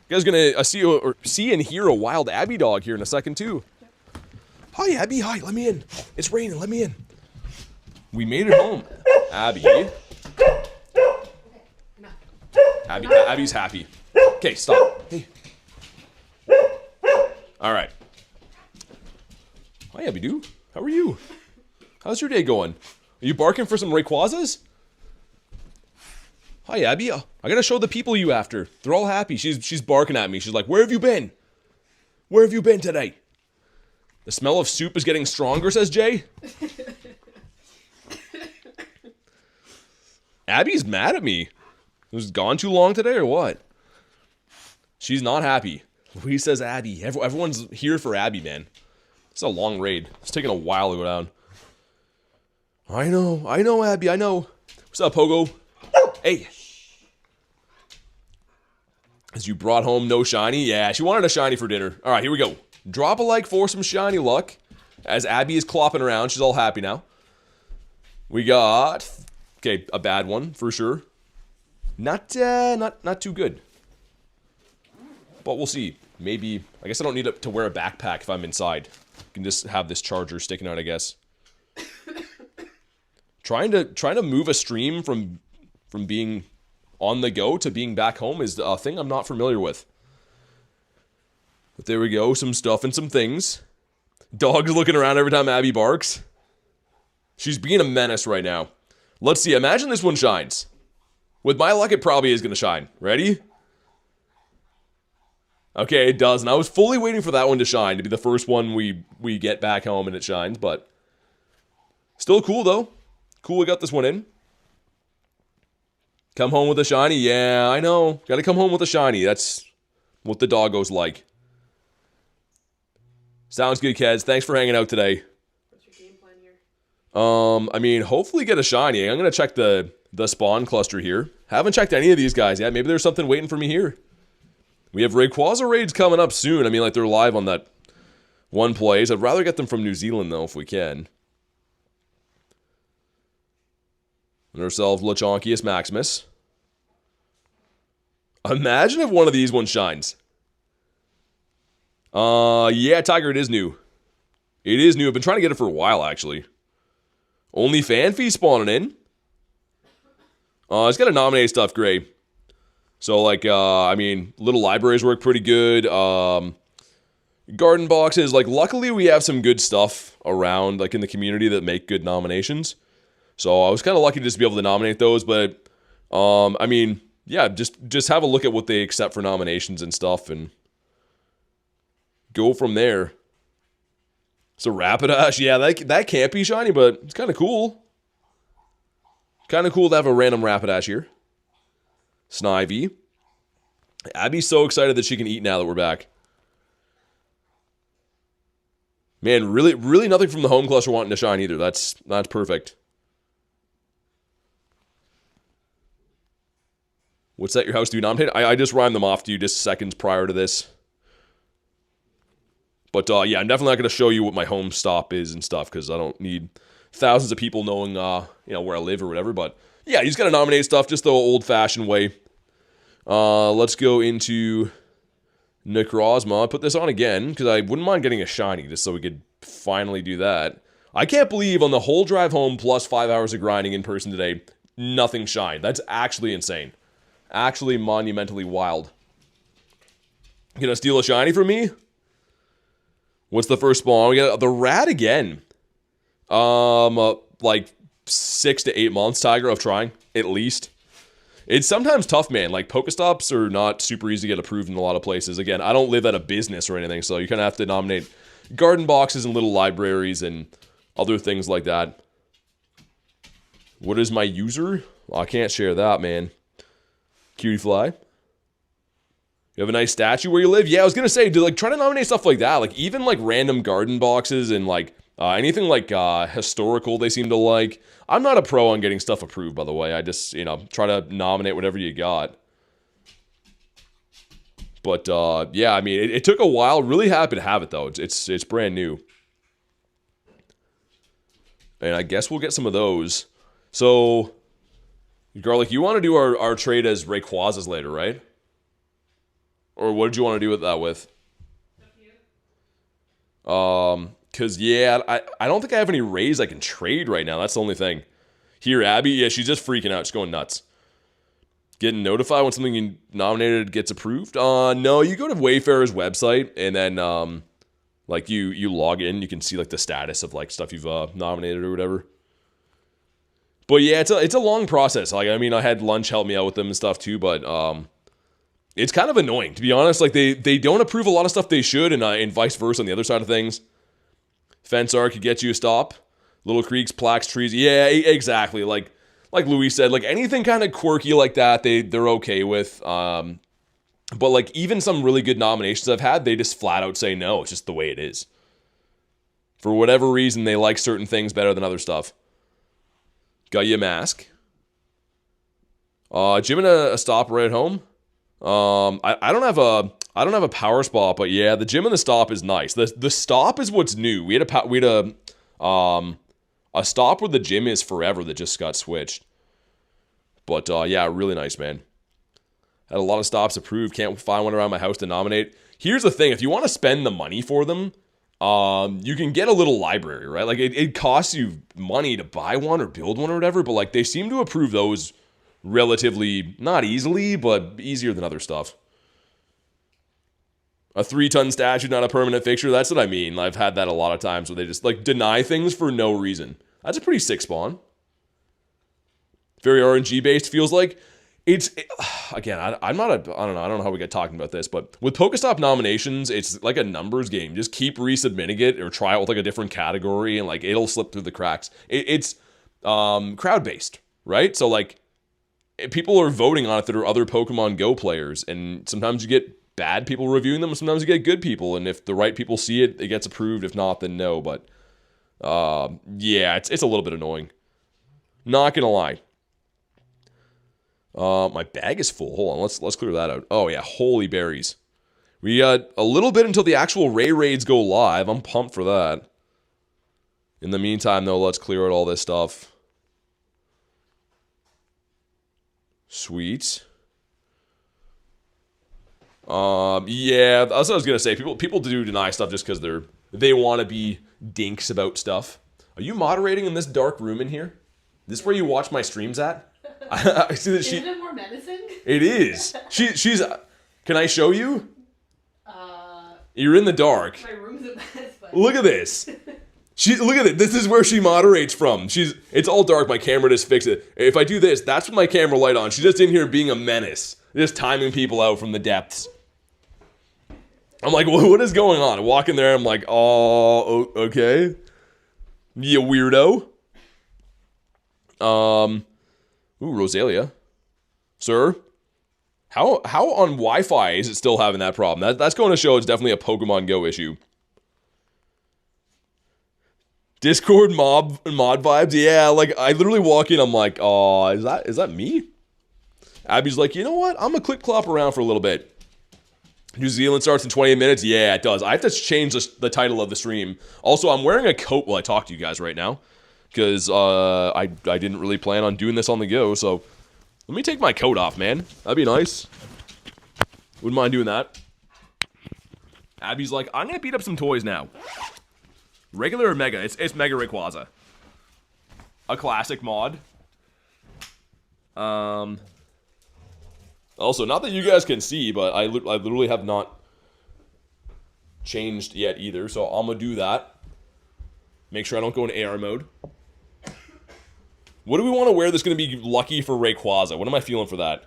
You guys gonna see and hear a wild Abby dog here in a second too. Yep. Hi Abby, hi, let me in. It's raining, let me in. We made it home. Abby. Abby's happy. Okay, stop. Hey. All right. Hi Abby Doo. How are you? How's your day going? Are you barking for some Rayquazas? Hi, Abby. I gotta show the people you after. They're all happy. She's barking at me. She's like, where have you been? Where have you been today? The smell of soup is getting stronger, says Jay. Abby's mad at me. It was gone too long today or what? She's not happy. Louise says Abby. Everyone's here for Abby, man. It's a long raid. It's taking a while to go down. I know, Abby, I know. What's up, Pogo? Hey. As you brought home no shiny? Yeah, she wanted a shiny for dinner. All right, here we go. Drop a like for some shiny luck. As Abby is clopping around, she's all happy now. We got, okay, a bad one for sure. Not too good. But we'll see. Maybe, I guess I don't need to wear a backpack if I'm inside. I can just have this charger sticking out, I guess. Trying to move a stream from being on the go to being back home is a thing I'm not familiar with. But there we go, some stuff and some things. Dog's looking around every time Abby barks. She's being a menace right now. Let's see, imagine this one shines. With my luck, it probably is going to shine. Ready? Okay, it does, and I was fully waiting for that one to shine, to be the first one we get back home and it shines, but still cool, though. Cool we got this one in. Come home with a shiny? Yeah, I know. Gotta come home with a shiny. That's what the doggos like. Sounds good, Keds. Thanks for hanging out today. What's your game plan here? I mean, hopefully get a shiny. I'm gonna check the spawn cluster here. Haven't checked any of these guys yet. Maybe there's something waiting for me here. We have Rayquaza raids coming up soon. I mean, like, they're live on that one place. I'd rather get them from New Zealand, though, if we can. And ourselves Lechonkius Maximus. Imagine if one of these ones shines. Yeah, Tiger, it is new. It is new. I've been trying to get it for a while, actually. Only fan fee spawning in. It's got to nominate stuff great. So, like, I mean, little libraries work pretty good. Garden boxes, like, luckily we have some good stuff around, like, in the community that make good nominations. So I was kind of lucky just to be able to nominate those, but, I mean, yeah, just have a look at what they accept for nominations and stuff, and go from there. So Rapidash, yeah, that can't be shiny, but it's kind of cool. Kind of cool to have a random Rapidash here. Snivy. Abby's so excited that she can eat now that we're back. Man, really nothing from the home cluster wanting to shine either. That's perfect. What's that your house do nominate? I just rhymed them off to you just seconds prior to this. But yeah, I'm definitely not going to show you what my home stop is and stuff, because I don't need thousands of people knowing you know, where I live or whatever. But yeah, you just got to nominate stuff just the old-fashioned way. Let's go into Necrozma. I'll put this on again, because I wouldn't mind getting a shiny, just so we could finally do that. I can't believe on the whole drive home plus 5 hours of grinding in person today, nothing shined. That's actually insane. Actually monumentally wild. Gonna steal a shiny from me? What's the first spawn? We got the rat again. Like 6 to 8 months, Tiger, of trying, at least. It's sometimes tough, man. Like, Pokestops are not super easy to get approved in a lot of places. Again, I don't live at a business or anything, so you kind of have to nominate garden boxes and little libraries and other things like that. What is my user? Well, I can't share that, man. Cutie Fly. You have a nice statue where you live? Yeah, I was gonna say, like, try to nominate stuff like that. Like, even, like, random garden boxes and, like, anything, like, historical they seem to like. I'm not a pro on getting stuff approved, by the way. I just, you know, try to nominate whatever you got. But, yeah, I mean, it took a while. Really happy to have it, though. It's brand new. And I guess we'll get some of those. So, Garlic, you want to do our trade as Rayquazas later, right? Or what did you want to do with that with? Because, yeah, I don't think I have any rays I can trade right now. That's the only thing. Here, Abby, yeah, she's just freaking out. She's going nuts. Getting notified when something you nominated gets approved? No, you go to Wayfarer's website, and then, like, you log in. You can see, like, the status of, like, stuff you've nominated or whatever. But, yeah, it's a long process. Like, I mean, I had Lunch help me out with them and stuff, too, but, it's kind of annoying, to be honest. Like, they don't approve a lot of stuff they should, and vice versa on the other side of things. Fence art could get you a stop. Little creeks, plaques, trees. Yeah, exactly. Like Louis said, like, anything kind of quirky like that, they're okay with. But, like, even some really good nominations I've had, they just flat out say no. It's just the way it is. For whatever reason, they like certain things better than other stuff. Got you a mask. Jim and a stop right at home. I don't have a power spot, but yeah, the gym and the stop is nice. The stop is what's new. We had a stop where the gym is forever that just got switched. But yeah, really nice, man. Had a lot of stops approved. Can't find one around my house to nominate. Here's the thing: if you want to spend the money for them, you can get a little library, right? Like it costs you money to buy one or build one or whatever, but like they seem to approve those relatively, not easily, but easier than other stuff. A 3-ton statue, not a permanent fixture. That's what I mean. I've had that a lot of times where they just, like, deny things for no reason. That's a pretty sick spawn. Very RNG-based, feels like. Again, I don't know how we get talking about this, but with Pokestop nominations, it's like a numbers game. Just keep resubmitting it or try it with, like, a different category, and, like, it'll slip through the cracks. It's crowd-based, right? So, like, people are voting on it that are other Pokemon Go players, and sometimes you get bad people reviewing them, and sometimes you get good people, and if the right people see it, it gets approved. If not, then no. But yeah, it's a little bit annoying. Not gonna lie. My bag is full. Hold on, let's clear that out. Oh yeah, holy berries. We got a little bit until the actual Ray raids go live. I'm pumped for that. In the meantime, though, let's clear out all this stuff. Sweet. Yeah, that's what I was gonna say. People do deny stuff just because they want to be dinks about stuff. Are you moderating in this dark room in here? This where you watch my streams at? I see that Isn't it more menacing? It is. She's. Can I show you? You're in the dark. My room's a mess. But... Look at this. Look at it. This is where she moderates from. It's all dark. My camera just fixed it. If I do this, that's with my camera light on. She's just in here being a menace, just timing people out from the depths. I'm like, what is going on? I walk in there. I'm like, oh, okay. You weirdo. Ooh, Rosalia. Sir? How on Wi-Fi is it still having that problem? That's going to show it's definitely a Pokemon Go issue. Discord mod vibes? Yeah, like, I literally walk in, I'm like, oh, is that me? Abby's like, you know what? I'm gonna click-clop around for a little bit. New Zealand starts in 28 minutes? Yeah, it does. I have to change the title of the stream. Also, I'm wearing a coat while I talk to you guys right now. Because I didn't really plan on doing this on the go, so... Let me take my coat off, man. That'd be nice. Wouldn't mind doing that. Abby's like, I'm gonna beat up some toys now. Regular or Mega? It's Mega Rayquaza. A classic mod. Also, not that you guys can see, but I literally have not changed yet either, so I'm gonna do that. Make sure I don't go in AR mode. What do we want to wear that's going to be lucky for Rayquaza? What am I feeling for that?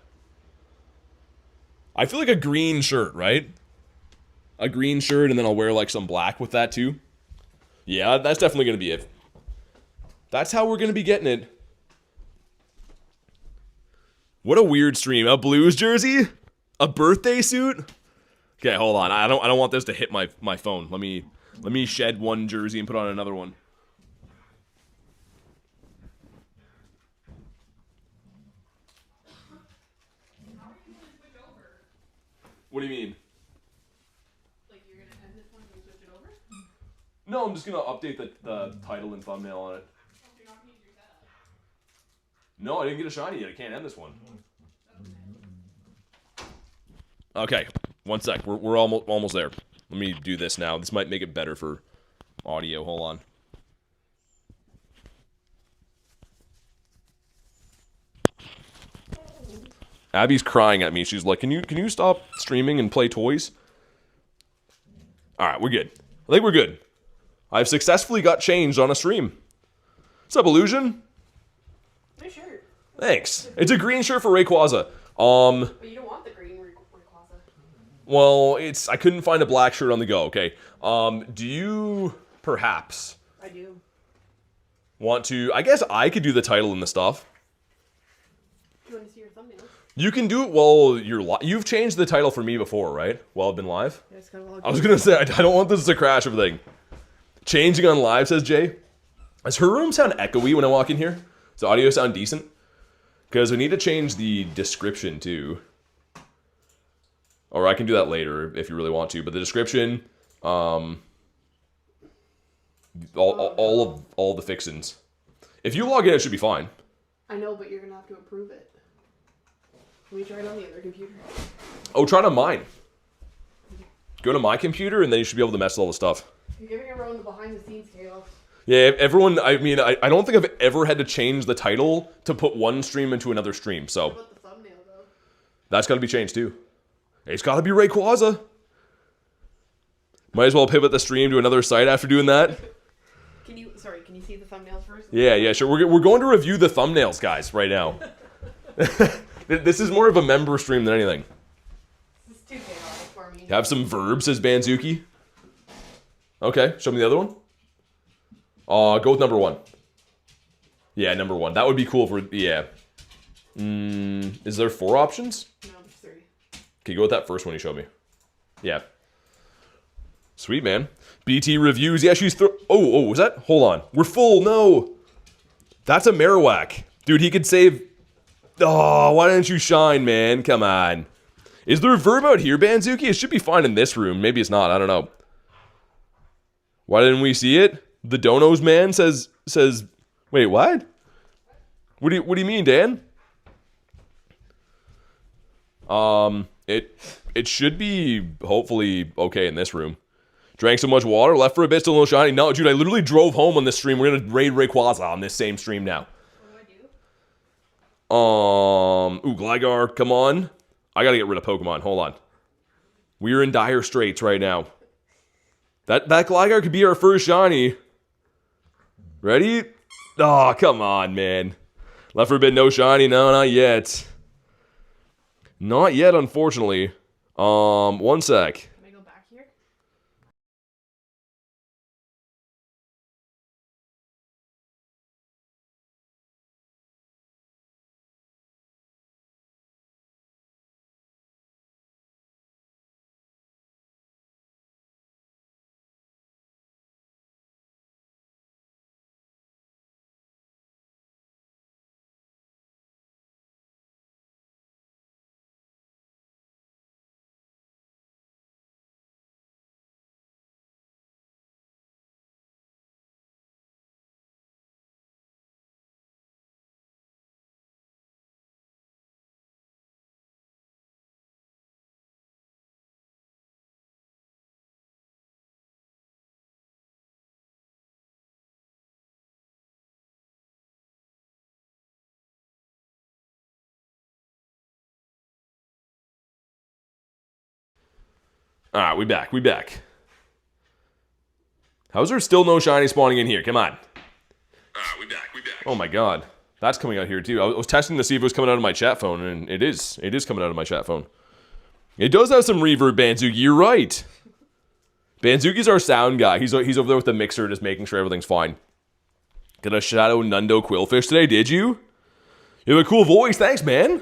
I feel like a green shirt, right? A green shirt, and then I'll wear like some black with that too. Yeah, that's definitely going to be it. That's how we're going to be getting it. What a weird stream. A Blues jersey? A birthday suit? Okay, hold on. I don't want this to hit my phone. Let me shed one jersey and put on another one. What do you mean? Like you're gonna end this one and switch it over? No, I'm just gonna update the title and thumbnail on it. Oh, you're not gonna use your setup. No, I didn't get a shiny yet. I can't end this one. Okay, one sec. We're almost there. Let me do this now. This might make it better for audio. Hold on. Abby's crying at me. She's like, can you stop streaming and play toys? Alright, we're good. I think we're good. I've successfully got changed on a stream. What's up, Illusion? Nice shirt. Thanks. It's a green shirt for Rayquaza. But you don't want the green Rayquaza. Well, I couldn't find a black shirt on the go, okay. Do you perhaps I do. want to, I guess I could do the title and the stuff. Do you want to see your thumbnails? You can do it while you've changed the title for me before, right? While I've been live? Yeah, it's kind of I was gonna say, I don't want this to crash everything. Changing on live, says Jay. Does her room sound echoey when I walk in here? Does the audio sound decent? Because we need to change the description too. Or I can do that later if you really want to. But the description, all the fixins. If you log in, it should be fine. I know, but you're gonna have to approve it. Let me try it on the other computer. Oh, try it on mine. Go to my computer, and then you should be able to mess with all the stuff. You're giving everyone the behind-the-scenes chaos. Yeah, everyone, I mean, I don't think I've ever had to change the title to put one stream into another stream, so... What about the thumbnail, though? That's gotta be changed, too. It's gotta be Rayquaza. Might as well pivot the stream to another site after doing that. Can you see the thumbnails first? Yeah, sure. We're going to review the thumbnails, guys, right now. This is more of a member stream than anything. This is too chaotic for me. Have some verbs, says Banzuki. Okay, show me the other one. Go with number 1. Yeah, number 1. That would be cool for, yeah. Is there 4 options? No, there's 3. Okay, go with that first one you showed me. Yeah. Sweet, man. BT reviews. Yeah, she's oh, was that? Hold on. We're full. No. That's a Marowak. Dude, he could save... Oh, why didn't you shine, man? Come on. Is there a verb out here, Banzuki? It should be fine in this room. Maybe it's not. I don't know. Why didn't we see it? The Donos man says. Wait, what? What do you mean, Dan? It should be hopefully okay in this room. Drank so much water, left for a bit, still no shiny. No, dude, I literally drove home on this stream. We're gonna raid Rayquaza on this same stream now. What do I do? Ooh, Gligar, come on. I gotta get rid of Pokemon. Hold on. We're in dire straits right now. That Gligar could be our first shiny. Ready? Oh, come on, man. Left for a bit, no shiny. No, not yet. Not yet, unfortunately. One sec. Can I go back here? Alright, we back. How's there still no shiny spawning in here? Come on. Alright, we back. Oh my god. That's coming out here too. I was testing to see if it was coming out of my chat phone, and it is. It is coming out of my chat phone. It does have some reverb, Banzuki. You're right. Banzuki's our sound guy. He's over there with the mixer, just making sure everything's fine. Got a Shadow Nundo Quillfish today, did you? You have a cool voice. Thanks, man.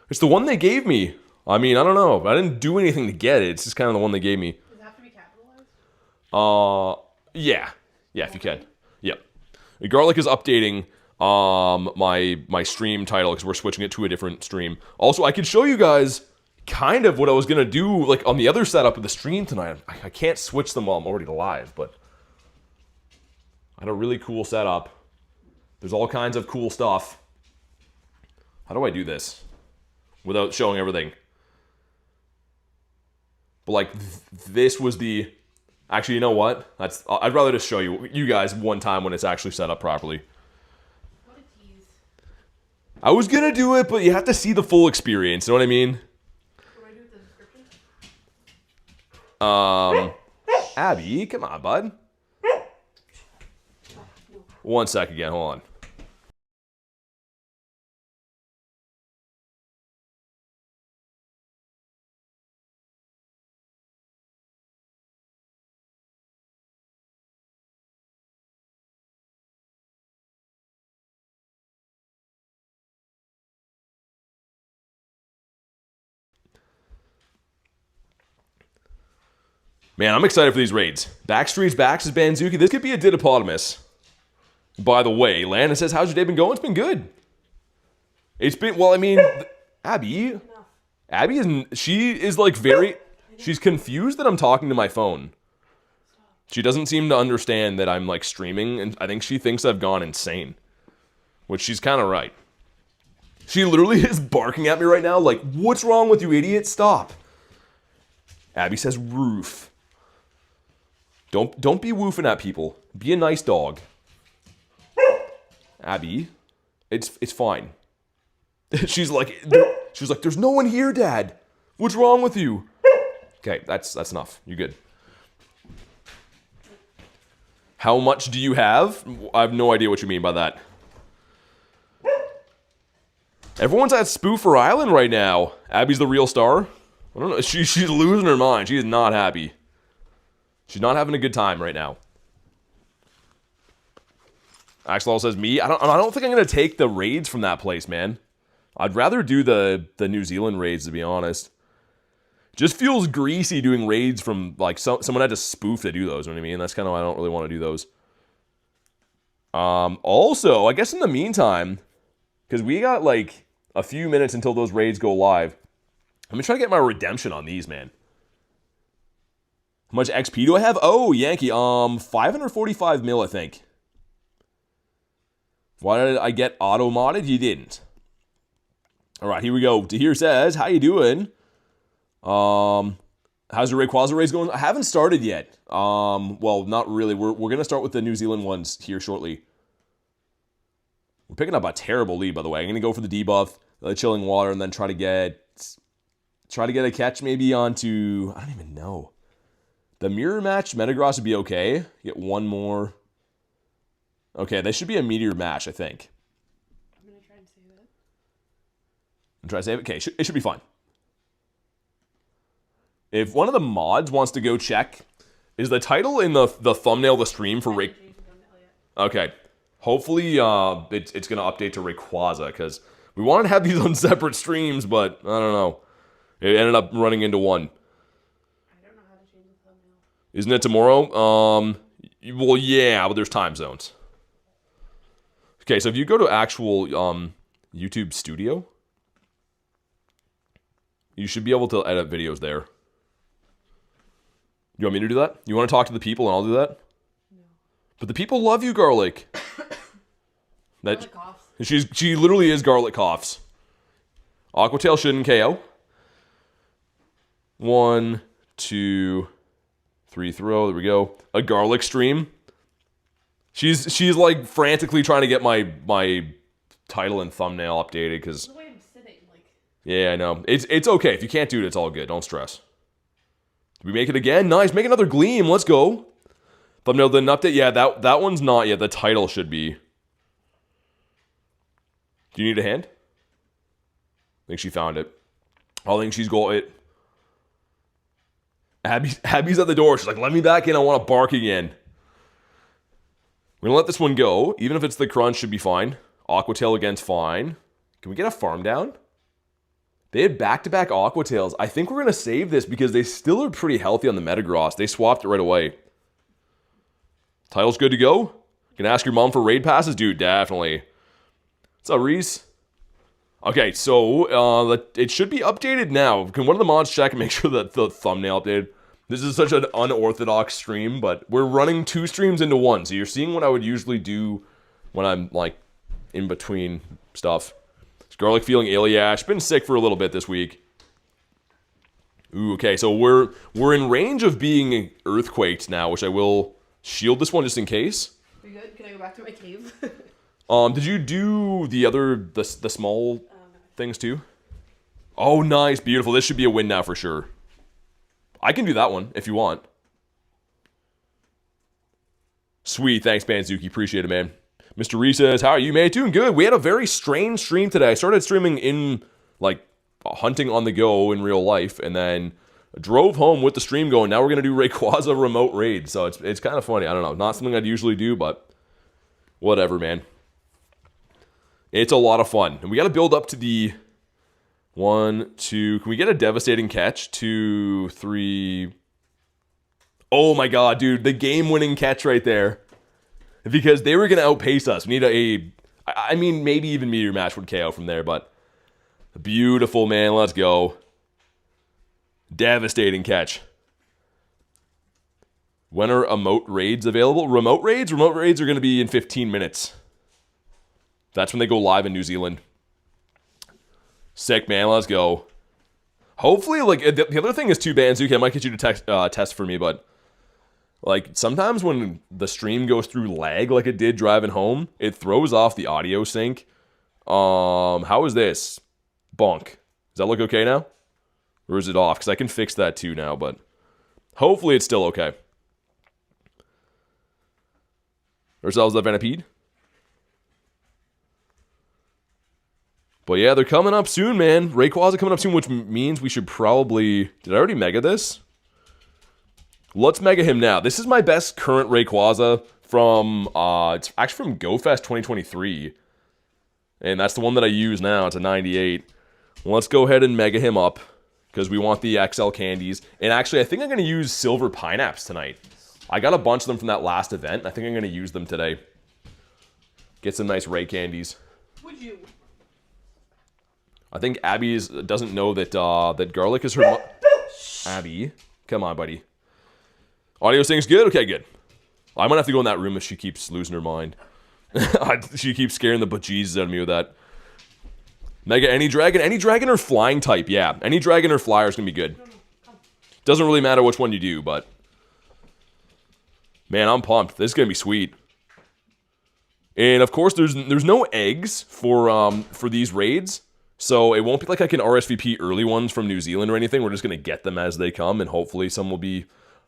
It's the one they gave me. I mean, I don't know. I didn't do anything to get it. It's just kind of the one they gave me. Does it have to be capitalized? Yeah. Yeah, if you can. Yep. Garlic is updating my stream title because we're switching it to a different stream. Also, I could show you guys kind of what I was gonna do like on the other setup of the stream tonight. I can't switch them while I'm already live, but I had a really cool setup. There's all kinds of cool stuff. How do I do this without showing everything? But like this was the. Actually, you know what? I'd rather just show you guys one time when it's actually set up properly. What a tease. I was gonna do it, but you have to see the full experience. You know what I mean? What do I do with the description? Abby, come on, bud. One sec again. Hold on. Man, I'm excited for these raids. Backstreet's backs is Banzuki. This could be a Didopotamus. By the way, Lana says, how's your day been going? It's been good. It's been, well, I mean, Abby. Abby she is like she's confused that I'm talking to my phone. She doesn't seem to understand that I'm like streaming, and I think she thinks I've gone insane. Which she's kind of right. She literally is barking at me right now like, what's wrong with you, idiot? Stop. Abby says, roof. Don't be woofing at people. Be a nice dog. Abby, it's fine. She's like, there's no one here, Dad. What's wrong with you? Okay, that's enough. You're good. How much do you have? I have no idea what you mean by that. Everyone's at Spoofer Island right now. Abby's the real star. I don't know. She's losing her mind. She is not happy. She's not having a good time right now. Axel says, me? I don't think I'm going to take the raids from that place, man. I'd rather do the New Zealand raids, to be honest. Just feels greasy doing raids from, like, someone had to spoof to do those, you know what I mean? That's kind of why I don't really want to do those. Also, I guess in the meantime, because we got, like, a few minutes until those raids go live. I'm going to try to get my redemption on these, man. How much XP do I have? Oh, Yankee. 545 mil, I think. Why did I get auto-modded? You didn't. All right, here we go. Tahir says, how you doing? How's your Rayquaza race going? I haven't started yet. Well, not really. We're going to start with the New Zealand ones here shortly. We're picking up a terrible lead, by the way. I'm going to go for the debuff, the chilling water, and then try to get a catch maybe onto, I don't even know. The mirror match Metagross would be okay. Get one more. Okay, they should be a meteor match, I think. I'm going to try and save it. And try to save it? Okay, it should be fine. If one of the mods wants to go check, is the title in the thumbnail of the stream for Ray? Okay. Hopefully it's going to update to Rayquaza, because we wanted to have these on separate streams, but I don't know. It ended up running into one. I don't know how to change the thumbnail. Isn't it tomorrow? Well, yeah, but there's time zones. Okay, so if you go to actual YouTube Studio, you should be able to edit videos there. You want me to do that? You want to talk to the people and I'll do that? No. But the people love you, Garlic. Garlic coughs. She literally is Garlic coughs. Aquatail shouldn't KO. 1, 2, 3 throw. There we go. A Garlic stream. She's like frantically trying to get my title and thumbnail updated because The way I'm sitting, like. yeah, I know. It's okay. If you can't do it, it's all good. Don't stress. Did we make it again? Nice. Make another Gleam. Let's go. Thumbnail didn't update. Yeah, that one's not yet. The title should be. Do you need a hand? I think she found it. I think she's got it. Abby's at the door. She's like, let me back in. I want to bark again. We're going to let this one go. Even if it's the crunch, should be fine. Aquatail against fine. Can we get a farm down? They had back-to-back Aquatails. I think we're going to save this because they still are pretty healthy on the Metagross. They swapped it right away. Title's good to go? Can ask your mom for raid passes? Dude, definitely. What's up, Reese? Okay, so it should be updated now. Can one of the mods check and make sure that the thumbnail updated? This is such an unorthodox stream, but we're running 2 streams into one. So you're seeing what I would usually do when I'm, like, in between stuff. Is Garlic feeling ill? Yeah, she's been sick for a little bit this week. Ooh, okay, so we're in range of being earthquaked now, which I will shield this one just in case. We good? Can I go back to my cave? Did you do the small things too? Oh, nice, beautiful. This should be a win now for sure. I can do that one if you want. Sweet, thanks, Banzuki. Appreciate it, man. Mr. Reese says, how are you, man? Doing good. We had a very strange stream today. I started streaming in, like, hunting on the go in real life, and then drove home with the stream going. Now we're going to do Rayquaza remote raid, so it's kind of funny. I don't know. Not something I'd usually do, but whatever, man. It's a lot of fun. And we got to build up to the 1, 2. Can we get a devastating catch? 2, 3. Oh my god, dude. The game-winning catch right there. Because they were going to outpace us. We need I mean, maybe even Meteor Match would KO from there, but beautiful, man. Let's go. Devastating catch. When are emote raids available? Remote raids? Remote raids are going to be in 15 minutes. That's when they go live in New Zealand. Sick, man. Let's go. Hopefully, like, the other thing is too, Banzuki, I might get you to test for me, but like, sometimes when the stream goes through lag like it did driving home, it throws off the audio sync. How is this? Bonk. Does that look okay now? Or is it off? Because I can fix that too now, but hopefully it's still okay. Ourselves that Venipede. But yeah, they're coming up soon, man. Rayquaza coming up soon, which means we should probably... Did I already mega this? Let's mega him now. This is my best current Rayquaza from... it's actually from GoFest 2023. And that's the one that I use now. It's a 98. Let's go ahead and mega him up. Because we want the XL candies. And actually, I think I'm going to use Silver Pineapps tonight. I got a bunch of them from that last event. I think I'm going to use them today. Get some nice Ray candies. Would you? I think Abby doesn't know that that garlic is her. Abby, come on, buddy. Audio thing's good. Okay, good. I might have to go in that room if she keeps losing her mind. She keeps scaring the bejesus out of me with that. Mega, any dragon or flying type? Yeah, any dragon or flyer is gonna be good. Doesn't really matter which one you do, but man, I'm pumped. This is gonna be sweet. And of course, there's no eggs for these raids, so it won't be like I can RSVP early ones from New Zealand or anything. We're just gonna get them as they come, and hopefully some will be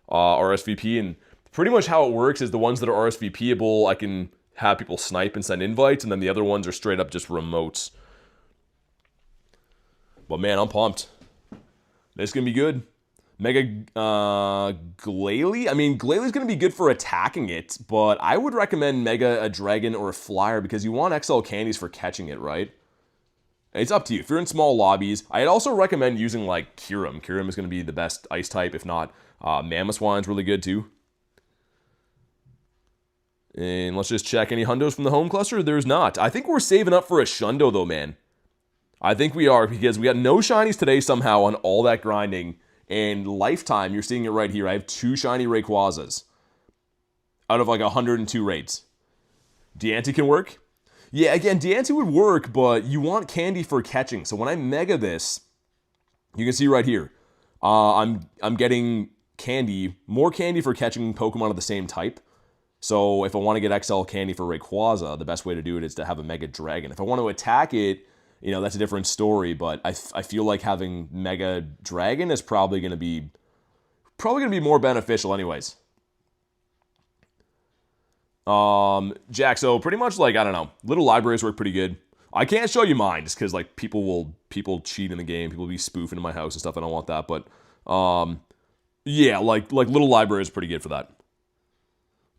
RSVP. And pretty much how it works is the ones that are RSVPable, I can have people snipe and send invites, and then the other ones are straight up just remotes. But man, I'm pumped. This is gonna be good. Mega Glalie? I mean, Glalie's going to be good for attacking it, but I would recommend Mega a Dragon or a Flyer because you want XL candies for catching it, right? And it's up to you. If you're in small lobbies, I'd also recommend using, like, Kyurem. Kyurem is going to be the best ice type. If not, Mamoswine's really good, too. And let's just check any hundos from the home cluster. There's not. I think we're saving up for a Shundo, though, man. I think we are because we got no shinies today somehow on all that grinding. And lifetime, you're seeing it right here. I have 2 shiny Rayquazas out of like 102 raids. Deante can work. Yeah, again, Deante would work, but you want candy for catching. So when I mega this, you can see right here, I'm getting candy, more candy for catching Pokemon of the same type. So if I want to get XL candy for Rayquaza, the best way to do it is to have a Mega Dragon. If I want to attack it, you know, that's a different story, but I feel like having Mega Dragon is probably going to be more beneficial anyways. Jack, so pretty much like, I don't know, little libraries work pretty good. I can't show you mine just because like people cheat in the game, people be spoofing in my house and stuff. I don't want that, but yeah, like little library is pretty good for that.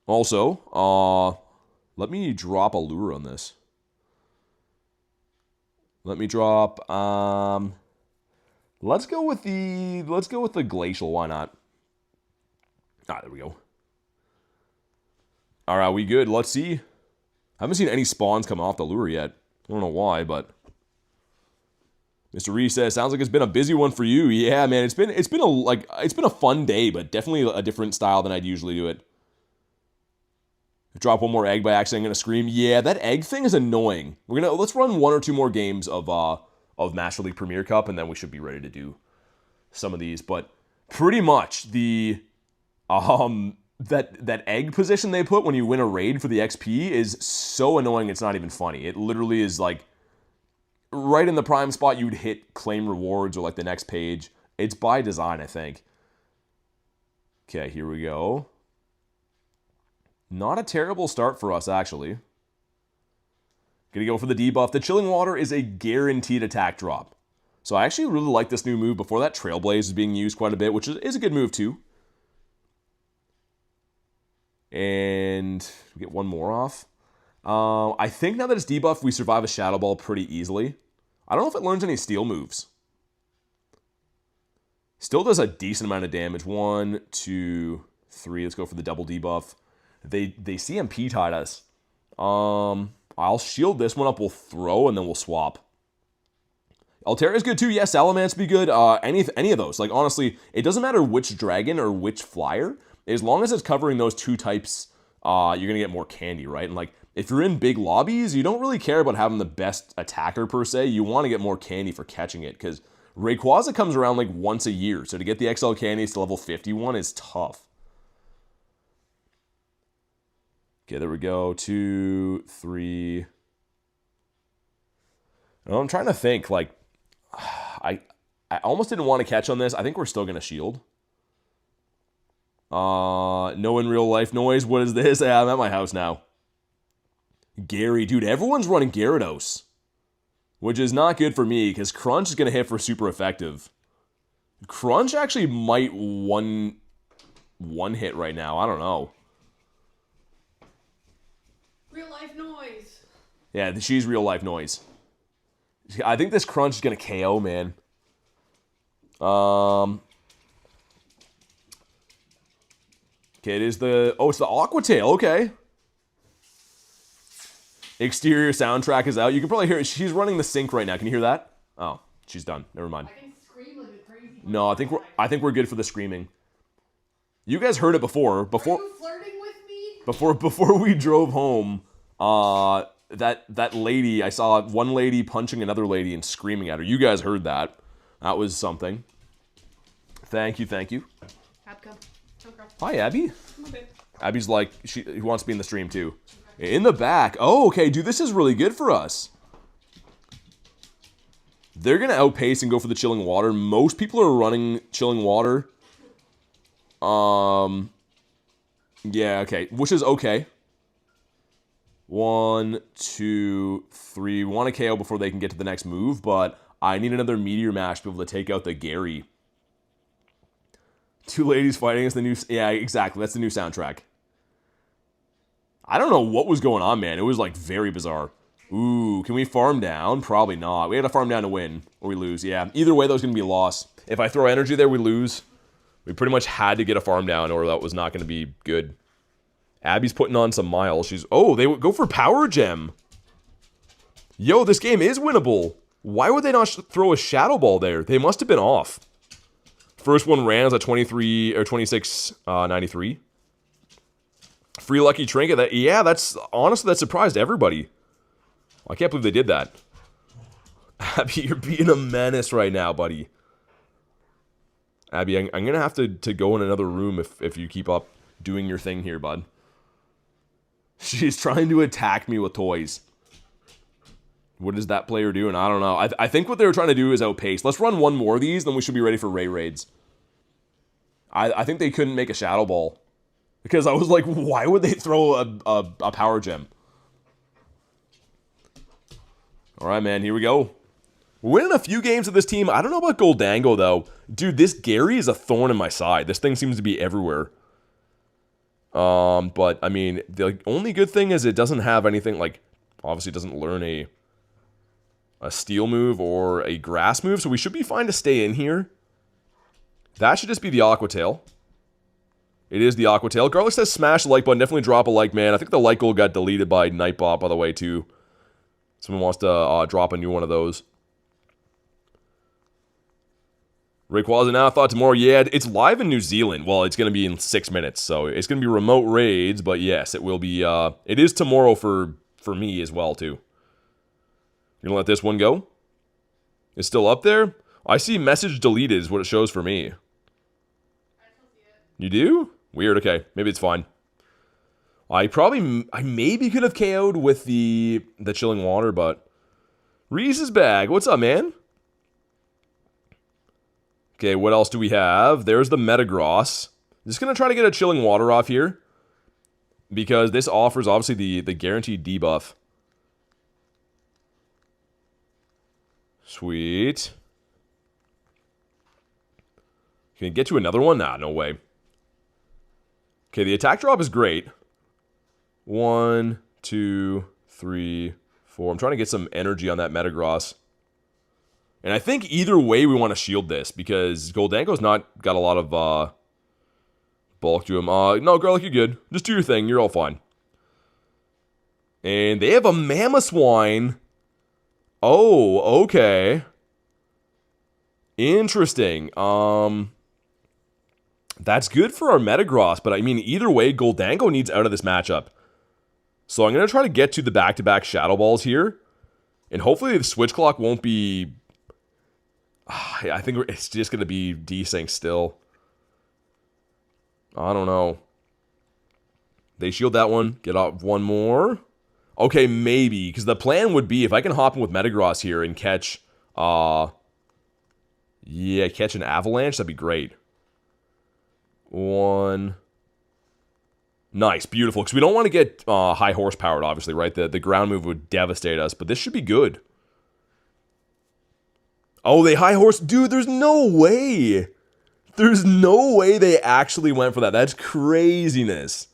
Also, let me drop a lure on this. Let me drop, let's go with the glacial, why not? There we go. All right, we good, let's see. I haven't seen any spawns come off the lure yet. I don't know why, but Mr. Reese says, sounds like it's been a busy one for you. Yeah, man, it's been a fun day, but definitely a different style than I'd usually do it. Drop one more egg by accident, I'm gonna scream. Yeah, that egg thing is annoying. Let's run 1 or 2 more games of Master League Premier Cup, and then we should be ready to do some of these. But pretty much the that egg position they put when you win a raid for the XP is so annoying it's not even funny. It literally is like right in the prime spot you'd hit claim rewards or like the next page. It's by design, I think. Okay, here we go. Not a terrible start for us, actually. Gonna go for the debuff. The Chilling Water is a guaranteed attack drop. So I actually really like this new move. Before that, Trailblaze is being used quite a bit, which is a good move, too. And we get one more off. I think now that it's debuffed, we survive a Shadow Ball pretty easily. I don't know if it learns any Steel moves. Still does a decent amount of damage. 1, 2, 3. Let's go for the double debuff. They CMP tied us. I'll shield this one up, we'll throw, and then we'll swap. Altera is good too. Yes, Salamence be good. Any of those. Like, honestly, it doesn't matter which dragon or which flyer. As long as it's covering those 2 types, you're going to get more candy, right? And, like, if you're in big lobbies, you don't really care about having the best attacker, per se. You want to get more candy for catching it, because Rayquaza comes around, like, once a year. So to get the XL candies to level 51 is tough. Okay, there we go. 2, 3. I'm trying to think, like, I almost didn't want to catch on this. I think we're still going to shield. No in real life noise. What is this? I'm at my house now. Gary, dude, everyone's running Gyarados. Which is not good for me, because Crunch is going to hit for super effective. Crunch actually might one hit right now. I don't know. Real life noise. Yeah, she's real life noise. I think this Crunch is going to KO, man. Okay, it is the... Oh, it's the Aqua Tail. Okay. Exterior soundtrack is out. You can probably hear it. She's running the sync right now. Can you hear that? Oh, she's done. Never mind. I can scream like a crazy. No, I think we're good for the screaming. You guys heard it before. Are you flirting with me? Before we drove home, that lady, I saw one lady punching another lady and screaming at her. You guys heard that. That was something. Thank you. Ab, come. Come, girl. Hi, Abby. Come on, babe. Abby's like, she wants to be in the stream too. In the back. Oh, okay, dude, this is really good for us. They're going to outpace and go for the chilling water. Most people are running chilling water. Yeah, okay, which is okay. 1, 2, 3. We want to KO before they can get to the next move, but I need another Meteor Mash to be able to take out the Gary. 2 ladies fighting is the new... Yeah, exactly, that's the new soundtrack. I don't know what was going on, man. It was, like, very bizarre. Ooh, can we farm down? Probably not. We had to farm down to win, or we lose. Yeah, either way, that was going to be a loss. If I throw energy there, we lose. We pretty much had to get a farm down, or that was not going to be good. Abby's putting on some miles. She's... Oh, they would go for Power Gem. Yo, this game is winnable. Why would they not throw a Shadow Ball there? They must have been off. First one ran was at 23 or 26.93. Free Lucky Trinket. That, yeah, that's... Honestly, that surprised everybody. I can't believe they did that. Abby, you're being a menace right now, buddy. Abby, I'm going to have to go in another room if you keep up doing your thing here, bud. She's trying to attack me with toys. What is that player doing? I don't know. I think what they were trying to do is outpace. Let's run one more of these, then we should be ready for Ray Raids. I think they couldn't make a Shadow Ball. Because I was like, why would they throw a Power Gem? Alright, man, here we go. We're winning a few games with this team. I don't know about Goldango, though. Dude, this Gary is a thorn in my side. This thing seems to be everywhere. But, I mean, the only good thing is it doesn't have anything, like, obviously it doesn't learn a steel move or a grass move, so we should be fine to stay in here. That should just be the Aqua Tail. It is the Aqua Tail. Garlic says smash the like button. Definitely drop a like, man. I think the like goal got deleted by Nightbot, by the way, too. Someone wants to drop a new one of those. Rayquaza now, thought tomorrow. Yeah, it's live in New Zealand. Well, it's going to be in 6 minutes, so it's going to be remote raids, but yes, it will be, it is tomorrow for me as well, too. You're going to let this one go? It's still up there? I see message deleted is what it shows for me. I still see it. You do? Weird, okay. Maybe it's fine. I maybe could have KO'd with the chilling water, but... Reese's bag, what's up, man? Okay, what else do we have? There's the Metagross. Just gonna try to get a chilling water off here. Because this offers, obviously, the guaranteed debuff. Sweet. Can you get to another one? Nah, no way. Okay, the attack drop is great. 1, 2, 3, 4. I'm trying to get some energy on that Metagross. And I think either way we want to shield this, because Goldango's not got a lot of bulk to him. No, Garlic, you're good. Just do your thing. You're all fine. And they have a Mamoswine. Oh, okay. Interesting. That's good for our Metagross, but I mean, either way, Goldango needs out of this matchup. So I'm going to try to get to the back-to-back Shadow Balls here. And hopefully the Switch Clock won't be... I think it's just going to be desync still. I don't know. They shield that one. Get off one more. Okay, maybe. Because the plan would be if I can hop in with Metagross here and catch... yeah, catch an Avalanche. That'd be great. 1... Nice, beautiful. Because we don't want to get high horsepowered, obviously, right? The ground move would devastate us, but this should be good. Oh, they high horse... Dude, there's no way! There's no way they actually went for that. That's craziness.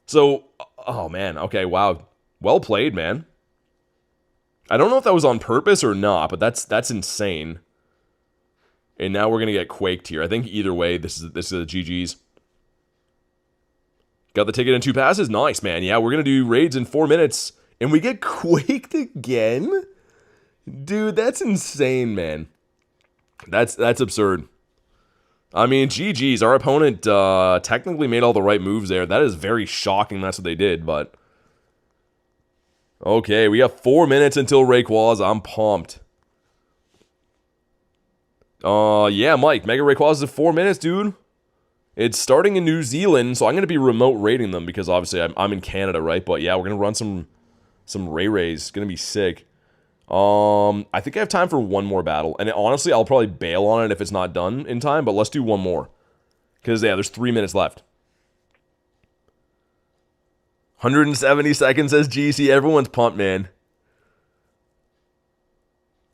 So, oh man, okay, wow. Well played, man. I don't know if that was on purpose or not, but that's insane. And now we're going to get quaked here. I think either way, this is a GG's. Got the ticket in 2 passes? Nice, man. Yeah, we're going to do raids in 4 minutes. And we get quaked again? Dude, that's insane, man. That's absurd. I mean, GG's. Our opponent technically made all the right moves there. That is very shocking that's what they did, but... Okay, we have 4 minutes until Rayquaza. I'm pumped. Yeah, Mike. Mega Rayquaza is 4 minutes, dude. It's starting in New Zealand, so I'm going to be remote rating them because obviously I'm in Canada, right? But yeah, we're going to run some Rays. It's going to be sick. I think I have time for one more battle. And honestly, I'll probably bail on it if it's not done in time, but let's do one more. Because, yeah, there's 3 minutes left. 170 seconds, says GC. Everyone's pumped, man.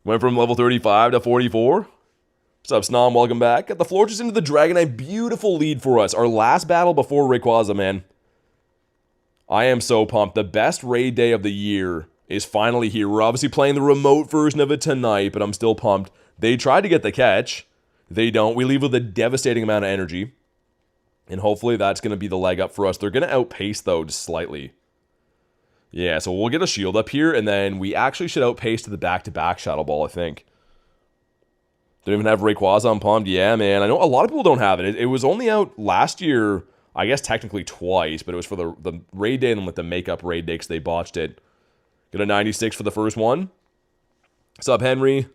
Went from level 35 to 44. What's up, Snom? Welcome back. Got the floor just into the Dragonite. Beautiful lead for us. Our last battle before Rayquaza, man. I am so pumped. The best raid day of the year is finally here. We're obviously playing the remote version of it tonight, but I'm still pumped. They tried to get the catch. They don't. We leave with a devastating amount of energy. And hopefully that's going to be the leg up for us. They're going to outpace, though, just slightly. Yeah, so we'll get a shield up here, and then we actually should outpace to the back-to-back Shadow Ball, I think. Don't even have Rayquaza. I'm pumped. Yeah, man. I know a lot of people don't have it. It was only out last year, I guess technically twice, but it was for the raid day and then with the makeup raid day because they botched it. Get a 96 for the first one. What's up, Henry?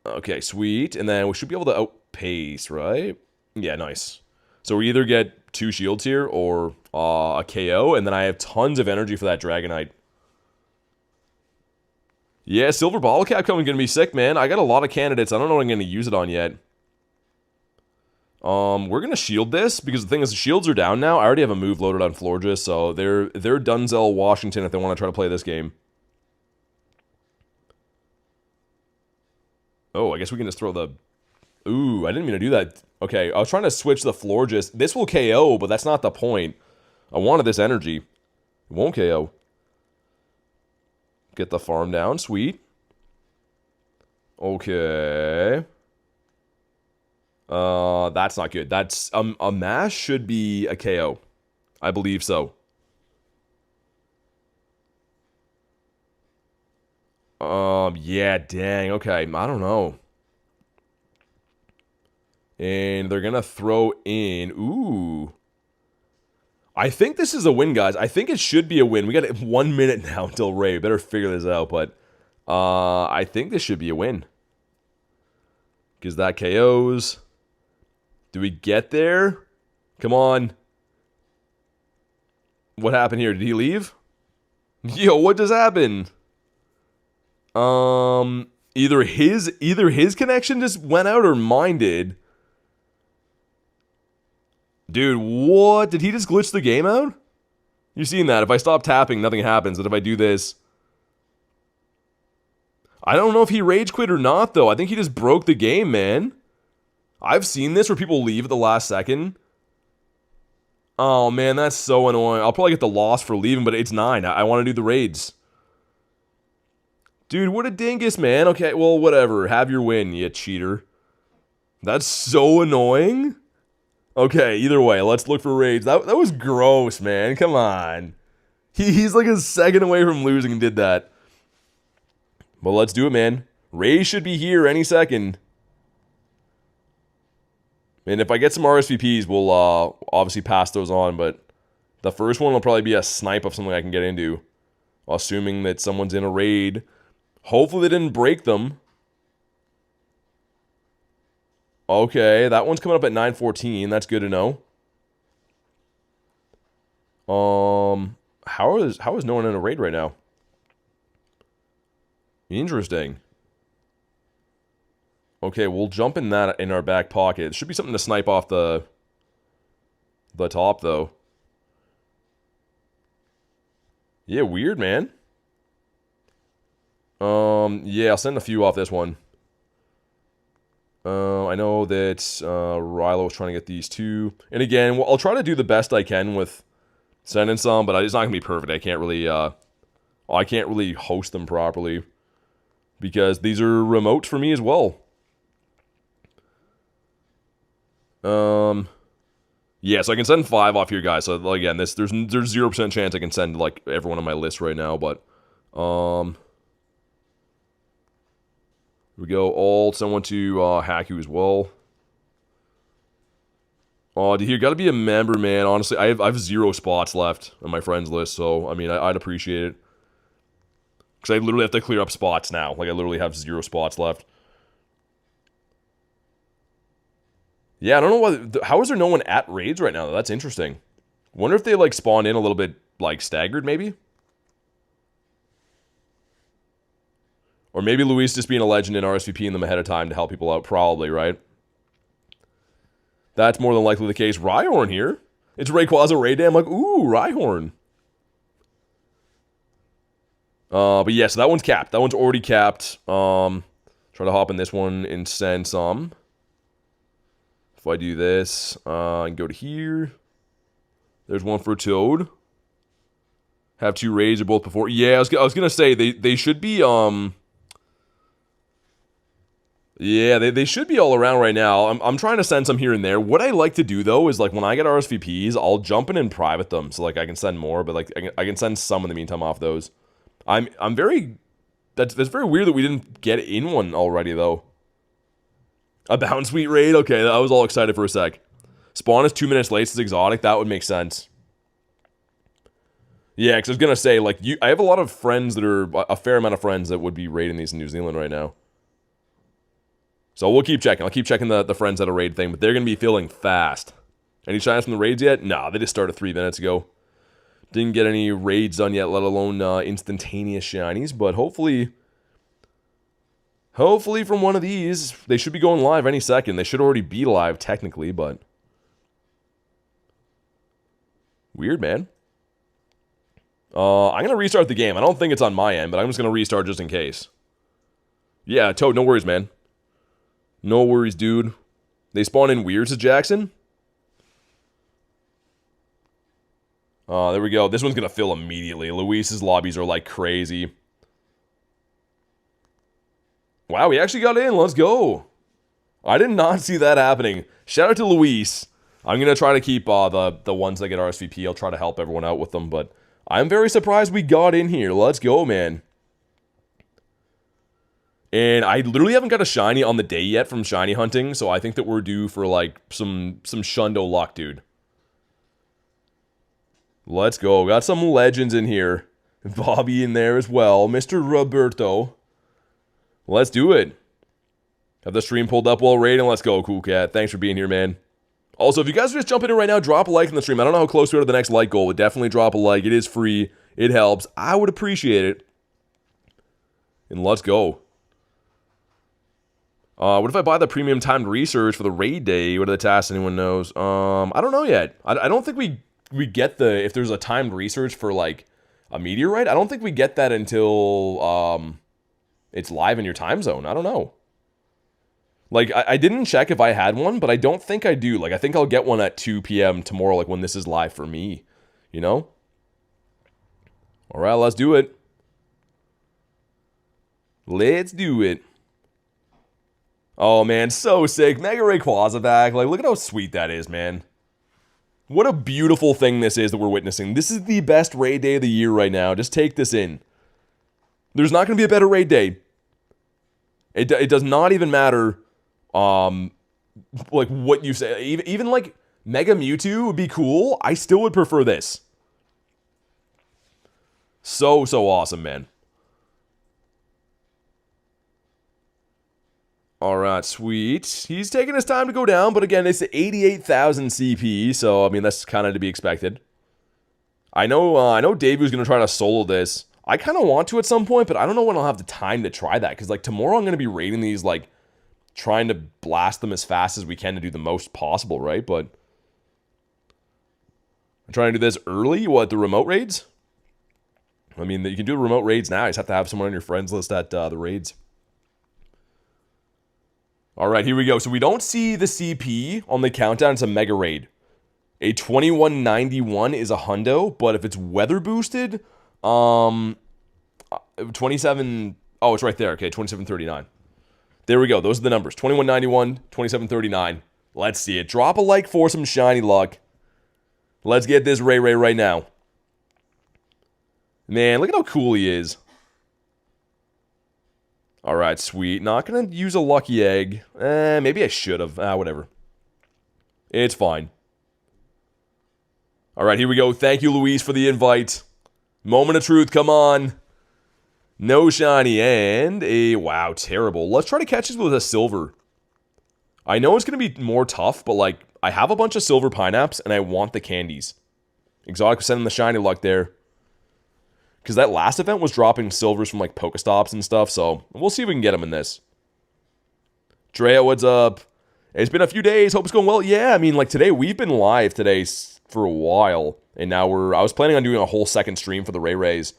Okay, sweet. And then we should be able to outpace, right? Yeah, nice. So we either get 2 shields here or a KO, and then I have tons of energy for that Dragonite. Yeah, Silver Bottle Cap coming gonna be sick, man. I got a lot of candidates. I don't know what I'm gonna use it on yet. We're gonna shield this because the thing is the shields are down now. I already have a move loaded on Florges, so they're Dunzel Washington if they want to try to play this game. Oh, I guess we can just throw the... Ooh, I didn't mean to do that. Okay, I was trying to switch the Florges. This will KO, but that's not the point. I wanted this energy. It won't KO. Get the farm down. Sweet. Okay. That's not good. That's... a mash should be a KO. I believe so. Yeah, dang. Okay, I don't know. And they're gonna throw in... Ooh. I think this is a win, guys. I think it should be a win. We got 1 minute now until Ray. Better figure this out, but... I think this should be a win. Because that KOs. Do we get there? Come on. What happened here? Did he leave? Yo, what just happened? Either his connection just went out or mine did. Dude, what? Did he just glitch the game out? You've seen that. If I stop tapping, nothing happens. And if I do this... I don't know if he rage quit or not, though. I think he just broke the game, man. I've seen this where people leave at the last second. Oh, man, that's so annoying. I'll probably get the loss for leaving, but it's 9. I want to do the raids. Dude, what a dingus, man. Okay, well, whatever. Have your win, you cheater. That's so annoying. Okay, either way, let's look for raids. That was gross, man. Come on. He's like a second away from losing and did that. But let's do it, man. Raids should be here any second. And if I get some RSVPs, we'll obviously pass those on. But the first one will probably be a snipe of something I can get into. Assuming that someone's in a raid. Hopefully they didn't break them. Okay, that one's coming up at 9:14. That's good to know. How is no one in a raid right now? Interesting. Okay, we'll jump in that in our back pocket. It should be something to snipe off the top, though. Yeah, weird, man. Yeah, I'll send a few off this one. I know that Rilo was trying to get these 2. And again, I'll try to do the best I can with sending some, but it's not going to be perfect. I can't really host them properly. Because these are remote for me as well. Yeah, so I can send 5 off here, guys. So again, there's 0% chance I can send like everyone on my list right now, but We go alt, someone to Haku as well. Oh, dude, you gotta be a member, man. Honestly, I have 0 spots left on my friends list, so I mean, I'd appreciate it. Because I literally have to clear up spots now. Like, I literally have 0 spots left. Yeah, I don't know why. How is there no one at raids right now? That's interesting. Wonder if they like spawn in a little bit like staggered, maybe. Or maybe Luis just being a legend and RSVPing them ahead of time to help people out. Probably, right? That's more than likely the case. Rhyhorn here. It's Rayquaza raid day. I'm like, ooh, Rhyhorn. But yeah, so that one's capped. That one's already capped. Try to hop in this one and send some. If I do this, I can go to here. There's one for Toad. Have 2 raids or both before. Yeah, I was gonna say they should be yeah, they should be all around right now. I'm trying to send some here and there. What I like to do though is like when I get RSVPs, I'll jump in and private them so like I can send more, but like I can send some in the meantime off those. I'm very that's very weird that we didn't get in one already though. A Bounce Sweet raid? Okay, I was all excited for a sec. Spawn is 2 minutes late, it's exotic. That would make sense. Yeah, because I was going to say, like, I have a lot of friends that are, a fair amount of friends that would be raiding these in New Zealand right now. So we'll keep checking. I'll keep checking the friends at a raid thing, but they're going to be filling fast. Any shines from the raids yet? Nah, they just started 3 minutes ago. Didn't get any raids done yet, let alone instantaneous shinies, but hopefully from one of these, they should be going live any second. They should already be live technically, but weird, man. I'm going to restart the game. I don't think it's on my end, but I'm just going to restart just in case. Yeah, Toad, no worries, man. No worries, dude. They spawn in weirds at Jackson? There we go. This one's going to fill immediately. Luis's lobbies are like crazy. Wow, we actually got in. Let's go. I did not see that happening. Shout out to Luis. I'm going to try to keep the ones that get RSVP. I'll try to help everyone out with them, but I'm very surprised we got in here. Let's go, man. And I literally haven't got a shiny on the day yet from shiny hunting, so I think that we're due for, like, some Shundo luck, dude. Let's go. Got some legends in here. Bobby in there as well. Mr. Roberto. Let's do it. Have the stream pulled up while raiding. Let's go, Cool Cat. Thanks for being here, man. Also, if you guys are just jumping in right now, drop a like in the stream. I don't know how close we are to the next like goal, but definitely drop a like. It is free. It helps. I would appreciate it. And let's go. What if I buy the premium timed research for the raid day? What are the tasks? Anyone knows? I don't know yet. I don't think we get the, if there's a timed research for like a meteorite, I don't think we get that until it's live in your time zone. I don't know. Like, I didn't check if I had one, but I don't think I do. Like, I think I'll get one at 2 p.m. tomorrow, like when this is live for me. You know? Alright, let's do it. Let's do it. Oh, man, so sick. Mega Rayquaza back. Like, look at how sweet that is, man. What a beautiful thing this is that we're witnessing. This is the best raid day of the year right now. Just take this in. There's not going to be a better raid day. It does not even matter, like, what you say. Even like, Mega Mewtwo would be cool. I still would prefer this. So awesome, man. Alright, sweet. He's taking his time to go down, but again, it's 88,000 CP, so, I mean, that's kind of to be expected. I know Dave was going to try to solo this. I kind of want to at some point, but I don't know when I'll have the time to try that, because, like, tomorrow I'm going to be raiding these, like, trying to blast them as fast as we can to do the most possible, right? But I'm trying to do this early, what, the remote raids? I mean, you can do remote raids now, you just have to have someone on your friends list at the raids. Alright, here we go. So we don't see the CP on the countdown. It's a Mega Raid. A 2191 is a hundo, but if it's weather boosted, 27... Oh, it's right there. Okay, 2739. There we go. Those are the numbers. 2191, 2739. Let's see it. Drop a like for some shiny luck. Let's get this Ray right now. Man, look at how cool he is. Alright, sweet. Not gonna use a lucky egg. Maybe I should have. Whatever. It's fine. Alright, here we go. Thank you, Luis, for the invite. Moment of truth, come on. No shiny and a... Wow, terrible. Let's try to catch this with a silver. I know it's going to be more tough, but, like, I have a bunch of silver pineapples, and I want the candies. Exotic was sending the shiny luck there. Because that last event was dropping silvers from, like, Pokestops and stuff, so we'll see if we can get them in this. Drea, what's up? It's been a few days. Hope it's going well. Yeah, I mean, like, today, we've been live today for a while, and now I was planning on doing a whole second stream for the Ray Rays,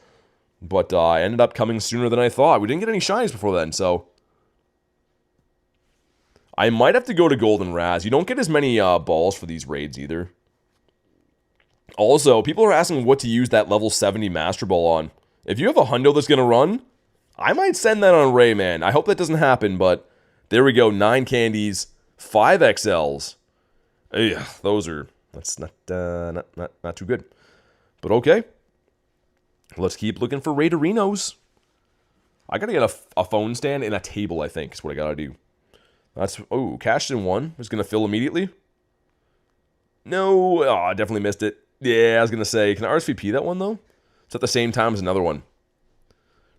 but I ended up coming sooner than I thought. We didn't get any shinies before then, so... I might have to go to Golden Raz. You don't get as many balls for these raids either. Also, people are asking what to use that level 70 Master Ball on. If you have a hundo that's going to run, I might send that on Ray, man. I hope that doesn't happen, but there we go. 9 candies, 5 XLs. Ugh, those are... That's not too good. But okay. Let's keep looking for Raiderinos. I gotta get a phone stand and a table, I think, is what I gotta do. That's... Oh, cashed in 1. Is gonna fill immediately. No. Oh, I definitely missed it. Yeah, I was gonna say, can I RSVP that one, though? It's at the same time as another one.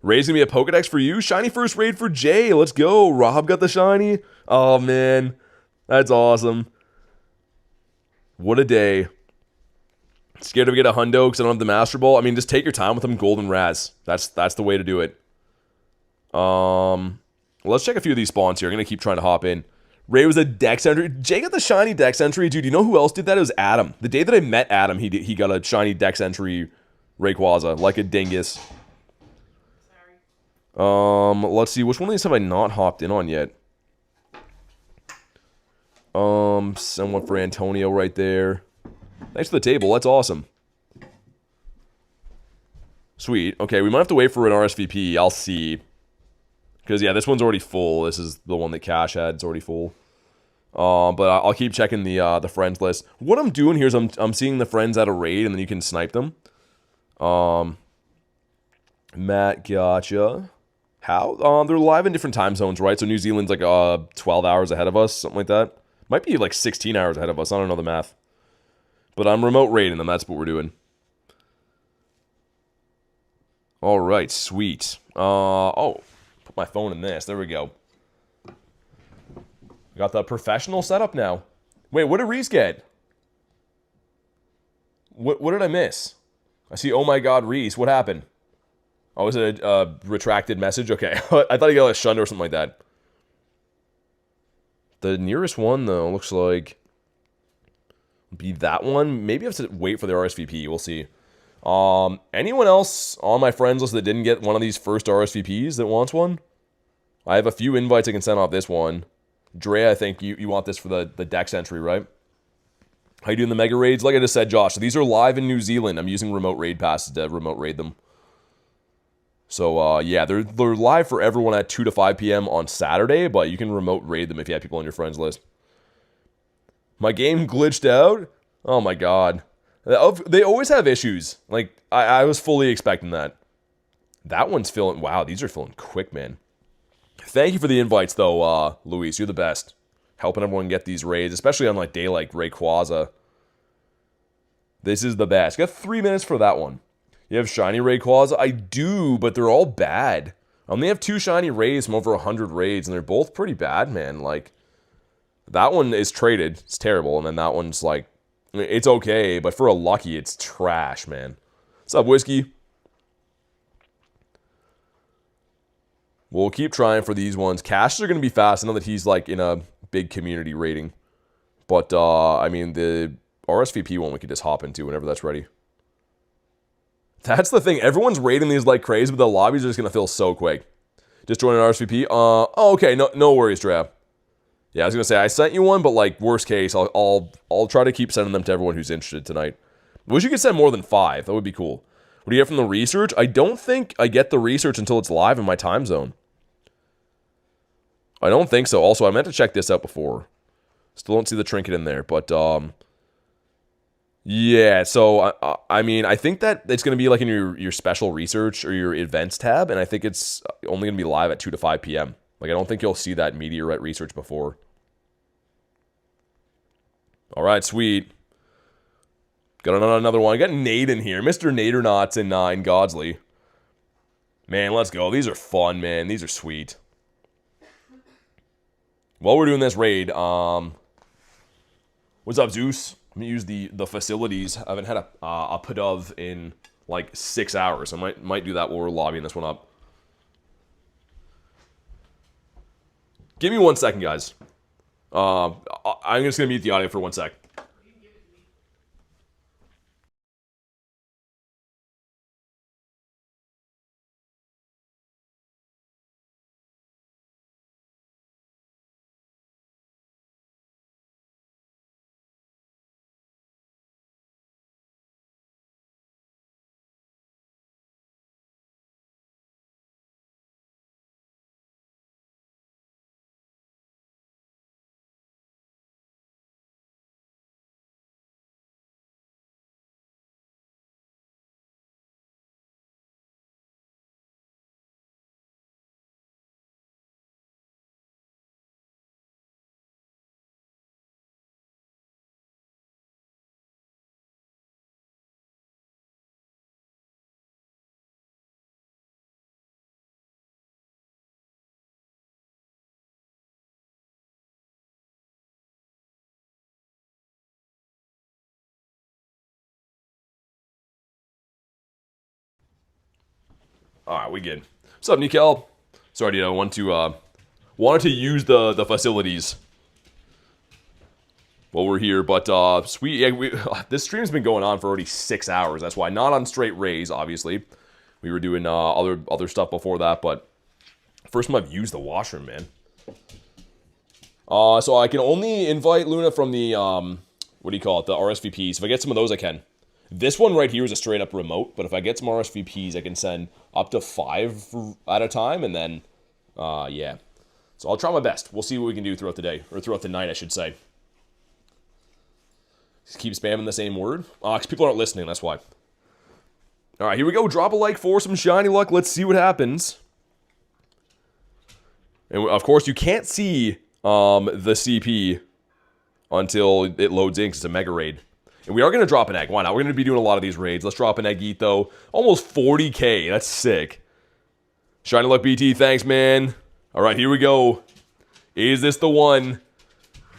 Ray's gonna be a Pokedex for you. Shiny first raid for Jay. Let's go. Rob got the shiny. Oh, man. That's awesome. What a day. Scared to get a hundo because I don't have the Master Ball. I mean, just take your time with them. Golden Raz. That's the way to do it. Let's check a few of these spawns here. I'm going to keep trying to hop in. Ray was a Dex entry. Jay got the shiny Dex entry. Dude, you know who else did that? It was Adam. The day that I met Adam, he got a shiny Dex entry Rayquaza. Like a dingus. Sorry. Let's see. Which one of these have I not hopped in on yet? Someone for Antonio right there. Thanks for the table. That's awesome. Sweet. Okay, we might have to wait for an RSVP. I'll see. Because, yeah, this one's already full. This is the one that Cash had. It's already full. But I'll keep checking the friends list. What I'm doing here is I'm seeing the friends at a raid, and then you can snipe them. Matt, gotcha. How? They're live in different time zones, right? So New Zealand's like 12 hours ahead of us, something like that. Might be like 16 hours ahead of us. I don't know the math. But I'm remote raiding them. That's what we're doing. All right, sweet. Oh, put my phone in this. There we go. Got the professional setup now. Wait, what did Reese get? What did I miss? I see, oh my god, Reese. What happened? Oh, was it a retracted message? Okay. I thought he got a shunned or something like that. The nearest one, though, looks like... be that one. Maybe I have to wait for the RSVP. We'll see. Anyone else on my friends list that didn't get one of these first RSVPs that wants one? I have a few invites I can send off this one. Dre, I think you want this for the Dex entry, right? How you doing the Mega Raids? Like I just said, Josh, so these are live in New Zealand. I'm using remote raid passes to remote raid them. So, yeah, they're live for everyone at 2 to 5 p.m. on Saturday, but you can remote raid them if you have people on your friends list. My game glitched out? Oh my god. They always have issues. Like, I was fully expecting that. That one's filling... Wow, these are filling quick, man. Thank you for the invites, though, Luis. You're the best. Helping everyone get these raids, especially on, like, day like Rayquaza. This is the best. Got 3 minutes for that one. You have shiny Rayquaza? I do, but they're all bad. I only have 2 shiny rays from over 100 raids, and they're both pretty bad, man. Like, that one is traded. It's terrible, and then that one's, like, it's okay, but for a lucky, it's trash, man. What's up, Whiskey? We'll keep trying for these ones. Caches are going to be fast. I know that he's, like, in a big community rating. But, I mean, the RSVP one we could just hop into whenever that's ready. That's the thing. Everyone's raiding these like crazy, but the lobbies are just going to fill so quick. Just join an RSVP. Oh, okay. No worries, Drab. Yeah, I was going to say, I sent you one, but, like, worst case, I'll try to keep sending them to everyone who's interested tonight. Wish you could send more than 5. That would be cool. What do you get from the research? I don't think I get the research until it's live in my time zone. I don't think so. Also, I meant to check this out before. Still don't see the trinket in there, but, Yeah, so I mean, I think that it's going to be like in your special research or your events tab, and I think it's only going to be live at 2 to 5 p.m. Like, I don't think you'll see that meteorite research before. All right, sweet. Got another one. I got Nate in here. Mr. Nadernauts in Godsley. Man, let's go. These are fun, man. These are sweet. While we're doing this raid, what's up, Zeus? Let me use the facilities. I haven't had a Pidove in like 6 hours. I might do that while we're lobbying this one up. Give me 1 second, guys. I'm just gonna mute the audio for 1 sec. All right, we good. What's up, Nikel? Sorry, dude, I wanted to use the facilities while we're here, but sweet. Yeah, this stream's been going on for already 6 hours. That's why, not on straight rays, obviously. We were doing other stuff before that, but first time I've used the washroom, man. So I can only invite Luna from the what do you call it? The RSVPs. If I get some of those, I can. This one right here is a straight up remote, but if I get some RSVPs, I can send up to 5 at a time, and then, yeah. So I'll try my best. We'll see what we can do throughout the day, or throughout the night, I should say. Just keep spamming the same word. Because people aren't listening, that's why. Alright, here we go. Drop a like for some shiny luck. Let's see what happens. And of course, you can't see the CP until it loads in, because it's a mega raid. And we are going to drop an egg. Why not? We're going to be doing a lot of these raids. Let's drop an egg eat, though. Almost 40k. That's sick. Shiny luck BT. Thanks, man. All right, here we go. Is this the one?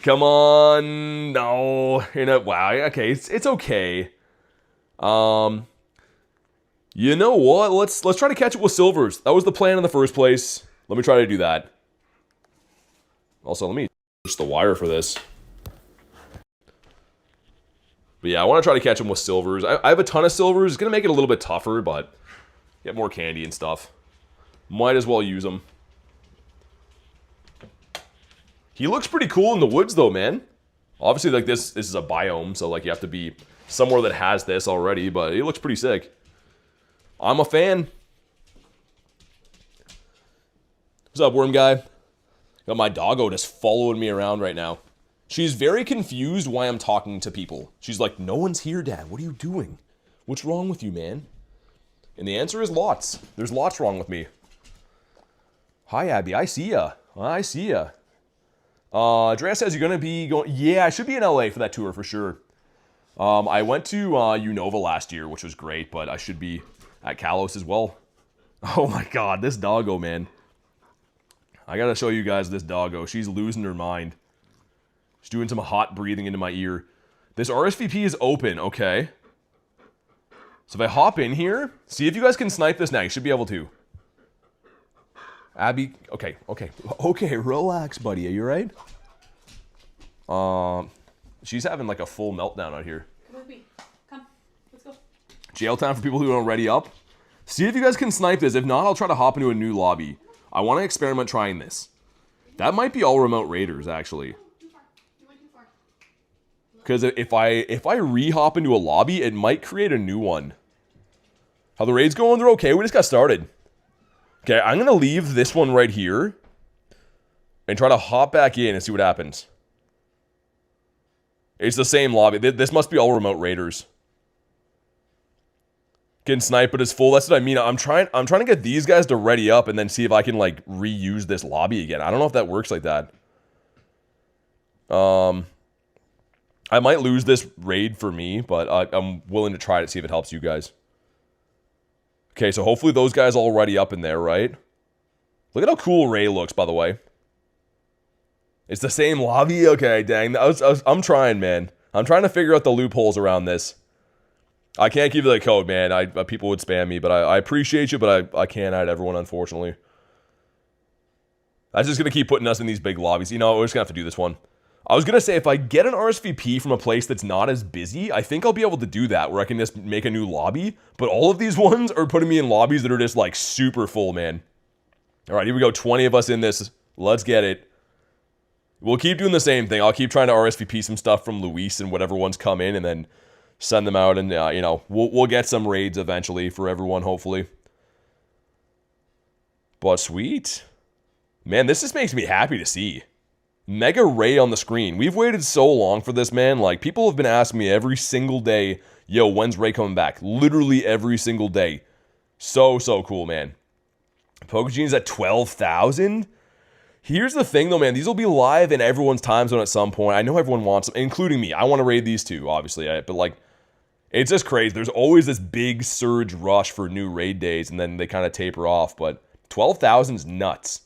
Come on. No. Wow. Okay, it's okay. You know what? Let's try to catch it with silvers. That was the plan in the first place. Let me try to do that. Also, let me push the wire for this. But yeah, I want to try to catch them with silvers. I have a ton of silvers. It's going to make it a little bit tougher, but get more candy and stuff. Might as well use them. He looks pretty cool in the woods, though, man. Obviously, like, this is a biome, so, like, you have to be somewhere that has this already, but he looks pretty sick. I'm a fan. What's up, worm guy? Got my doggo just following me around right now. She's very confused why I'm talking to people. She's like, no one's here, Dad. What are you doing? What's wrong with you, man? And the answer is lots. There's lots wrong with me. Hi, Abby. I see ya. I see ya. Andrea says you're going to be going... Yeah, I should be in LA for that tour for sure. I went to Unova last year, which was great, but I should be at Kalos as well. Oh my god, this doggo, man. I got to show you guys this doggo. She's losing her mind. She's doing some hot breathing into my ear. This RSVP is open, okay. So if I hop in here, see if you guys can snipe this now. You should be able to. Abby, okay, relax, buddy. Are you right? She's having like a full meltdown out here. Come with me. Come. Let's go. Jail time for people who aren't ready up. See if you guys can snipe this. If not, I'll try to hop into a new lobby. I want to experiment trying this. That might be all remote raiders, actually. Because if I re-hop into a lobby, it might create a new one. How the raid's going? They're okay. We just got started. Okay, I'm going to leave this one right here. And try to hop back in and see what happens. It's the same lobby. This must be all remote raiders. Getting sniped, but it's full. That's what I mean. I'm trying to get these guys to ready up and then see if I can, like, reuse this lobby again. I don't know if that works like that. I might lose this raid for me, but I'm willing to try to see if it helps you guys. Okay, so hopefully those guys are already up in there, right? Look at how cool Ray looks, by the way. It's the same lobby? Okay, dang. I'm trying, man. I'm trying to figure out the loopholes around this. I can't give you the code, man. People would spam me, but I appreciate you, but I can't add everyone, unfortunately. That's just going to keep putting us in these big lobbies. You know, we're just going to have to do this one. I was going to say, if I get an RSVP from a place that's not as busy, I think I'll be able to do that, where I can just make a new lobby. But all of these ones are putting me in lobbies that are just, like, super full, man. All right, here we go. 20 of us in this. Let's get it. We'll keep doing the same thing. I'll keep trying to RSVP some stuff from Luis and whatever ones come in, and then send them out, and, you know, we'll get some raids eventually for everyone, hopefully. But sweet. Man, this just makes me happy to see. Mega Ray on the screen. We've waited so long for this, man. Like, people have been asking me every single day, yo, when's Ray coming back? Literally every single day. So cool, man. Pokegene's at 12,000? Here's the thing, though, man. These will be live in everyone's time zone at some point. I know everyone wants them, including me. I want to raid these too, obviously. But, like, it's just crazy. There's always this big surge rush for new raid days, and then they kind of taper off. But 12,000's nuts.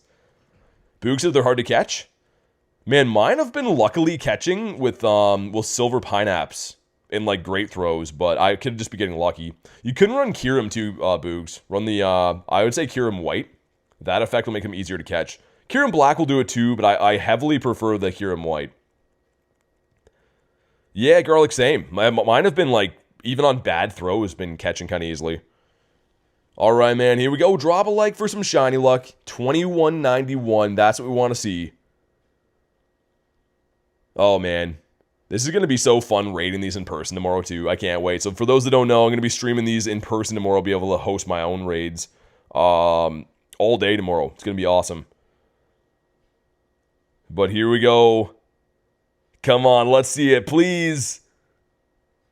Boogs said they're hard to catch. Man, mine have been luckily catching with silver pineapps in, like, great throws, but I could just be getting lucky. You couldn't run Kyurem too, Boogs. Run the, I would say Kyurem white. That effect will make them easier to catch. Kyurem black will do it too, but I heavily prefer the Kyurem white. Yeah, Garlic, same. Mine have been, like, even on bad throws, been catching kind of easily. All right, man, here we go. Drop a like for some shiny luck. 2191, that's what we want to see. Oh, man. This is going to be so fun raiding these in person tomorrow, too. I can't wait. So for those that don't know, I'm going to be streaming these in person tomorrow. I'll be able to host my own raids all day tomorrow. It's going to be awesome. But here we go. Come on, let's see it, please.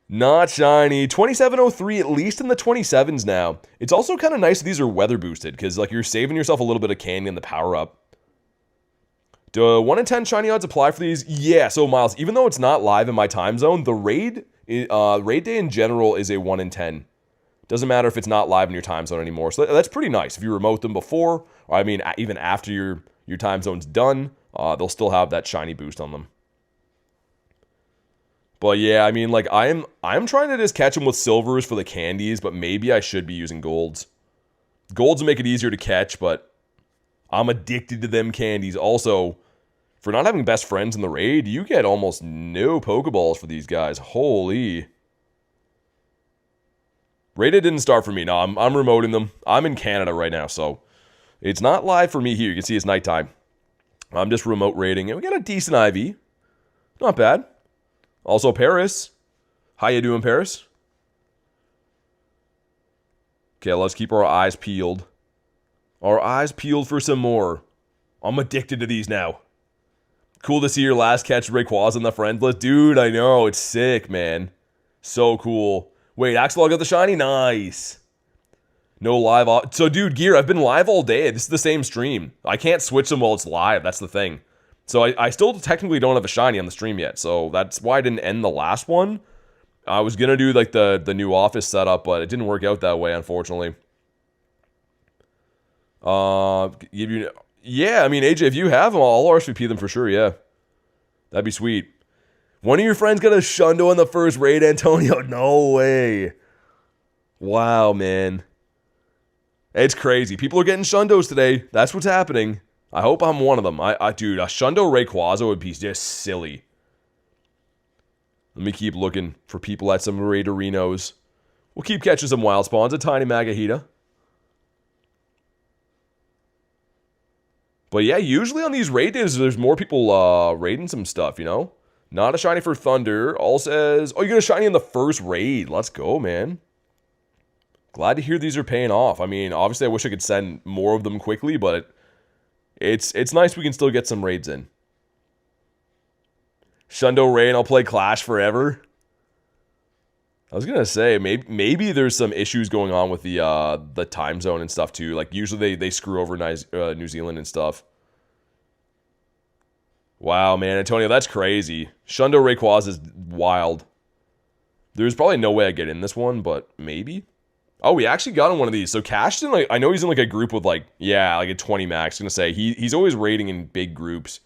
Not shiny. 2703, at least in the 27s now. It's also kind of nice that these are weather boosted, because, like, you're saving yourself a little bit of candy in the power-up. Do 1 in 10 shiny odds apply for these? Yeah, so Miles, even though it's not live in my time zone, the raid day in general is a 1 in 10. Doesn't matter if it's not live in your time zone anymore. So that's pretty nice. If you remote them before, or I mean, even after your time zone's done, they'll still have that shiny boost on them. But yeah, I mean, like, I'm trying to just catch them with silvers for the candies, but maybe I should be using golds. Golds will make it easier to catch, but I'm addicted to them candies. Also, for not having best friends in the raid, you get almost no Pokeballs for these guys. Holy. Raided didn't start for me. No, I'm remoting them. I'm in Canada right now, so it's not live for me here. You can see it's nighttime. I'm just remote raiding, and we got a decent IV. Not bad. Also, Paris. How you doing, Paris? Okay, let's keep our eyes peeled. Our eyes peeled for some more. I'm addicted to these now. Cool to see your last catch Rayquaza on the friends list. Dude, I know. It's sick, man. So cool. Wait, Axel got the shiny? Nice. No live. So, dude, Gear, I've been live all day. This is the same stream. I can't switch them while it's live. That's the thing. So I still technically don't have a shiny on the stream yet. So that's why I didn't end the last one. I was going to do, like, the new office setup, but it didn't work out that way, unfortunately. Yeah, I mean, AJ, if you have them, I'll RSVP them for sure, yeah. That'd be sweet. One of your friends got a Shundo on the first raid, Antonio? No way. Wow, man. It's crazy. People are getting Shundos today. That's what's happening. I hope I'm one of them. Dude, a Shundo Rayquaza would be just silly. Let me keep looking for people at some Raiderinos. We'll keep catching some wild spawns. A tiny Magahita. But yeah, usually on these raid days, there's more people raiding some stuff, you know? Not a shiny for Thunder. All says, oh, you got a shiny in the first raid. Let's go, man. Glad to hear these are paying off. I mean, obviously I wish I could send more of them quickly, but it's nice we can still get some raids in. Shundo Ray and I'll play Clash forever. I was gonna say maybe there's some issues going on with the time zone and stuff too. Like usually they screw over New Zealand and stuff. Wow, man, Antonio, that's crazy. Shundo Rayquaza is wild. There's probably no way I get in this one, but maybe. Oh, we actually got in one of these. So Cashton, like, I know he's in like a group with like a 20 max. I'm gonna say he's always raiding in big groups.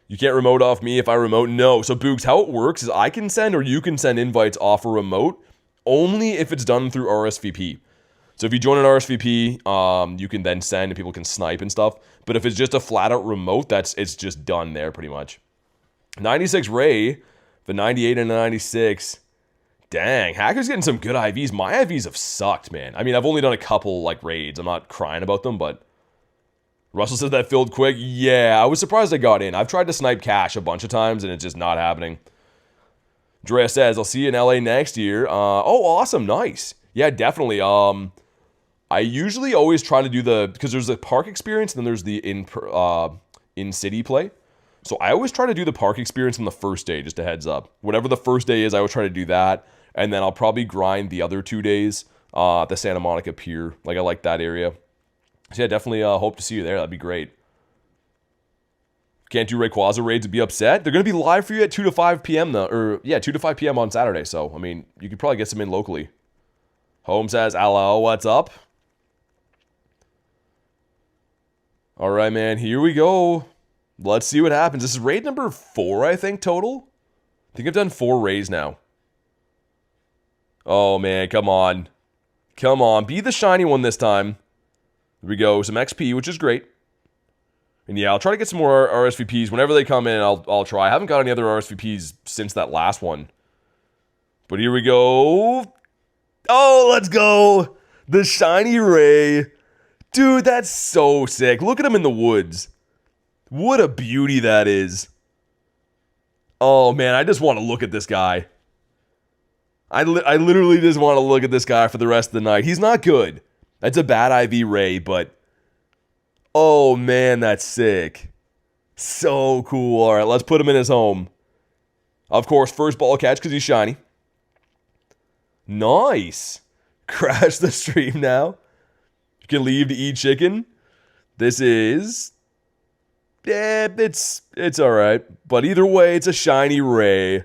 You can't remote off me if I remote. No. So Boogs, how it works is I can send or you can send invites off a remote only if it's done through RSVP. So if you join an RSVP, you can then send and people can snipe and stuff. But if it's just a flat out remote, it's just done there pretty much. 96 Ray, the 98 and the 96. Dang, Hacker's getting some good IVs. My IVs have sucked, man. I mean, I've only done a couple like raids. I'm not crying about them, but Russell says that filled quick. Yeah, I was surprised I got in. I've tried to snipe Cash a bunch of times and it's just not happening. Drea says, I'll see you in LA next year. Oh, awesome. Nice. Yeah, definitely. I usually always try to do because there's the park experience and then there's the in-city play. So I always try to do the park experience on the first day, just a heads up. Whatever the first day is, I always try to do that. And then I'll probably grind the other 2 days at the Santa Monica Pier. Like, I like that area. So yeah, definitely hope to see you there. That'd be great. Can't do Rayquaza raids and be upset. They're going to be live for you at 2 to 5 p.m. though. Or, yeah, 2 to 5 p.m. on Saturday. So, I mean, you could probably get some in locally. Home says, hello, what's up? All right, man, here we go. Let's see what happens. This is raid number 4, I think, total. I think I've done 4 raids now. Oh, man, come on. Come on, be the shiny one this time. Here we go, some XP, which is great. And yeah, I'll try to get some more RSVPs. Whenever they come in, I'll try. I haven't got any other RSVPs since that last one. But here we go. Oh, let's go. The shiny Ray. Dude, that's so sick. Look at him in the woods. What a beauty that is. Oh, man, I just want to look at this guy. I literally just want to look at this guy for the rest of the night. He's not good. That's a bad IV Ray, but... Oh, man, that's sick. So cool. All right, let's put him in his home. Of course, first ball catch because he's shiny. Nice. Crash the stream now. You can leave to eat chicken. This is... Yeah, it's all right. But either way, it's a shiny Ray.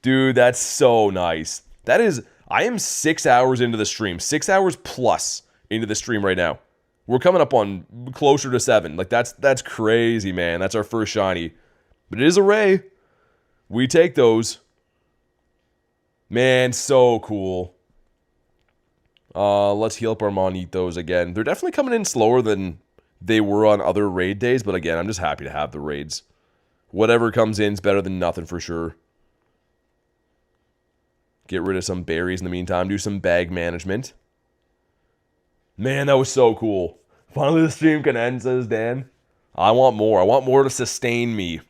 Dude, that's so nice. That is... I am 6 hours into the stream. 6 hours plus into the stream right now. We're coming up on closer to 7. Like, that's crazy, man. That's our first shiny. But it is a Ray. We take those. Man, so cool. Let's heal up our Monitos again. They're definitely coming in slower than they were on other raid days. But again, I'm just happy to have the raids. Whatever comes in is better than nothing for sure. Get rid of some berries in the meantime. Do some bag management. Man, that was so cool. Finally the stream can end, says Dan. I want more. I want more to sustain me.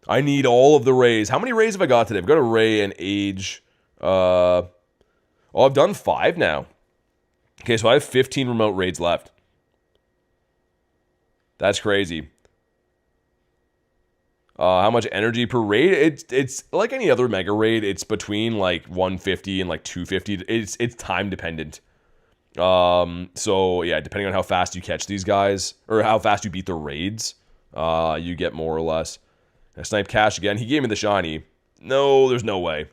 I need all of the rays. How many rays have I got today? I've got a ray and age. Oh, I've done 5 now. Okay, so I have 15 remote raids left. That's crazy. How much energy per raid? It's like any other mega raid. It's between like 150 and like 250. It's time dependent. So yeah, depending on how fast you catch these guys or how fast you beat the raids, you get more or less. I sniped Cash again. He gave me the shiny. No, there's no way.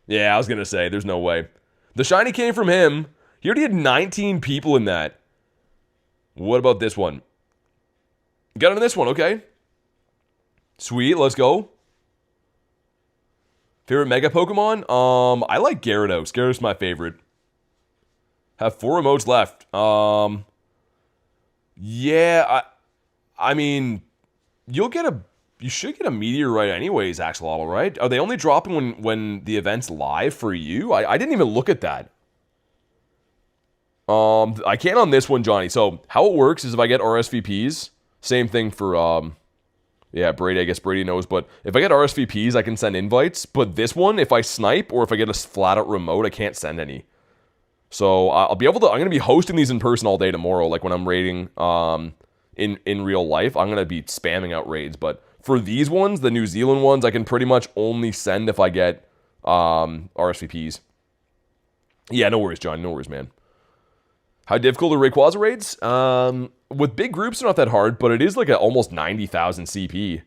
Yeah, I was gonna say there's no way. The shiny came from him. He already had 19 people in that. What about this one? Got into this one, okay. Sweet, let's go. Favorite Mega Pokemon? I like Gyarados. Gyarados is my favorite. Have 4 emotes left. Yeah, I mean, you should get a Meteorite anyways, Axolotl, right? Are they only dropping when the event's live for you? I didn't even look at that. I can't on this one, Johnny. So, how it works is if I get RSVPs, same thing for, yeah, Brady, I guess Brady knows, but if I get RSVPs, I can send invites, but this one, if I snipe, or if I get a flat-out remote, I can't send any. So, I'm going to be hosting these in person all day tomorrow, like when I'm raiding, in real life. I'm going to be spamming out raids, but For these ones, the New Zealand ones, I can pretty much only send if I get RSVPs. Yeah, no worries, John. No worries, man. How difficult are Rayquaza raids? With big groups, they're not that hard, but it is like almost 90,000 CP.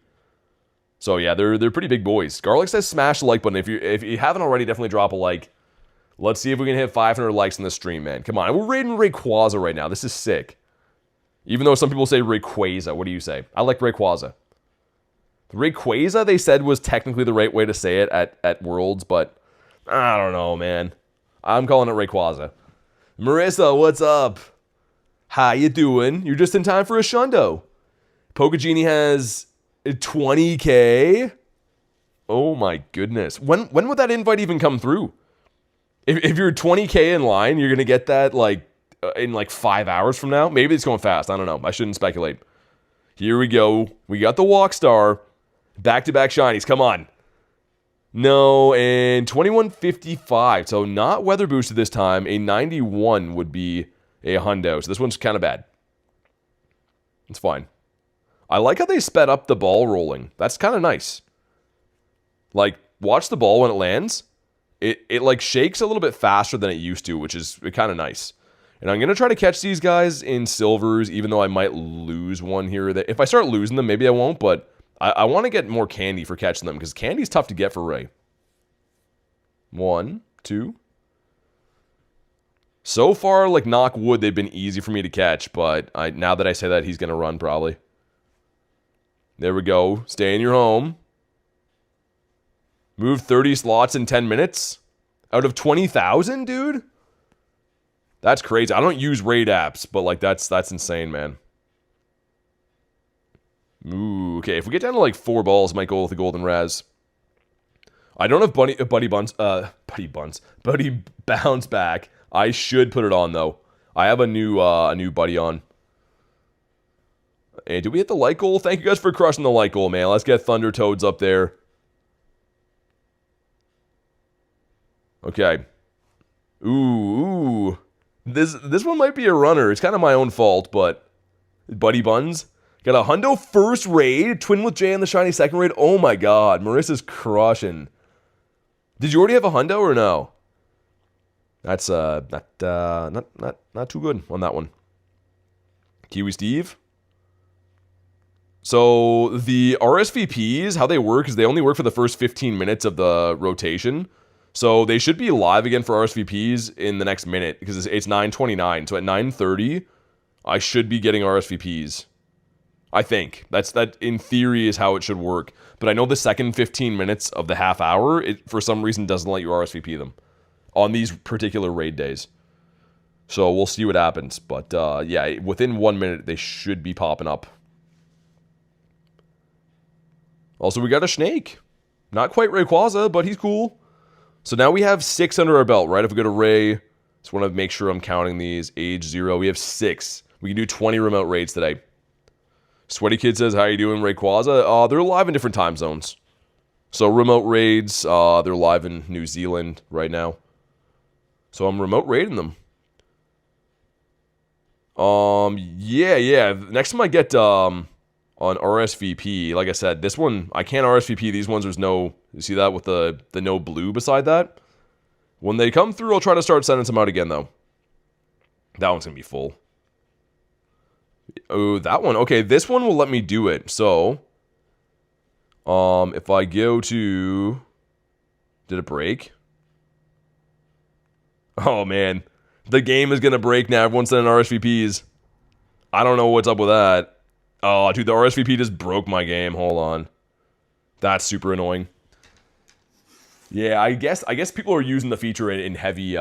So yeah, they're pretty big boys. Garlic says smash the like button. If you haven't already, definitely drop a like. Let's see if we can hit 500 likes in this stream, man. Come on, we're raiding Rayquaza right now. This is sick. Even though some people say Rayquaza, what do you say? I like Rayquaza. Rayquaza, they said, was technically the right way to say it at Worlds, but I don't know, man. I'm calling it Rayquaza. Marissa, what's up? How you doing? You're just in time for a shundo. Pokegenie has 20k. Oh my goodness. When would that invite even come through? If you're 20k in line, you're gonna get that in 5 hours from now. Maybe it's going fast. I don't know. I shouldn't speculate. Here we go. We got the Walk Star. Back-to-back shinies. Come on. No, and 2155. So not weather boosted this time. A 91 would be a hundo. So this one's kind of bad. It's fine. I like how they sped up the ball rolling. That's kind of nice. Like, watch the ball when it lands. It like shakes a little bit faster than it used to, which is kind of nice. And I'm going to try to catch these guys in silvers, even though I might lose one here. If I start losing them, maybe I won't, but I want to get more candy for catching them, because candy's tough to get for Ray. 1, 2. So far, like, knock wood, they've been easy for me to catch, but now that I say that, he's going to run probably. There we go. Stay in your home. Move 30 slots in 10 minutes? Out of 20,000, dude? That's crazy. I don't use raid apps, but, like, that's insane, man. Ooh, okay. If we get down to, like, 4 balls, might go with the golden raz. I don't have Buddy Bounce back. I should put it on, though. I have a new Buddy on. And did we hit the like goal? Thank you guys for crushing the like goal, man. Let's get Thunder Toads up there. Okay. Ooh. This one might be a runner. It's kind of my own fault, but Buddy Buns. Got a hundo first raid. Twin with Jay in the shiny second raid. Oh my god. Marissa's crushing. Did you already have a hundo or no? That's not too good on that one. Kiwi Steve. So the RSVPs, how they work is they only work for the first 15 minutes of the rotation. So they should be live again for RSVPs in the next minute, because it's 9:29. So at 9:30, I should be getting RSVPs. I think. That in theory is how it should work. But I know the second 15 minutes of the half hour, it for some reason doesn't let you RSVP them on these particular raid days. So we'll see what happens. But yeah, within 1 minute, they should be popping up. Also, we got a snake. Not quite Rayquaza, but he's cool. So now we have 6 under our belt, right? If we go to Ray, just want to make sure I'm counting these. Age 0, we have 6. We can do 20 remote raids today. Sweaty Kid says, how you doing, Rayquaza? They're live in different time zones. So remote raids, they're live in New Zealand right now. So I'm remote raiding them. Yeah. Next time I get on RSVP, like I said, this one, I can't RSVP. These ones, there's no, you see that with the no blue beside that? When they come through, I'll try to start sending some out again, though. That one's going to be full. Oh, that one. Okay, this one will let me do it. So, if I go to... Did it break? Oh, man. The game is going to break now. Everyone's sending RSVPs. I don't know what's up with that. Oh, dude, the RSVP just broke my game. Hold on. That's super annoying. Yeah, I guess people are using the feature in heavy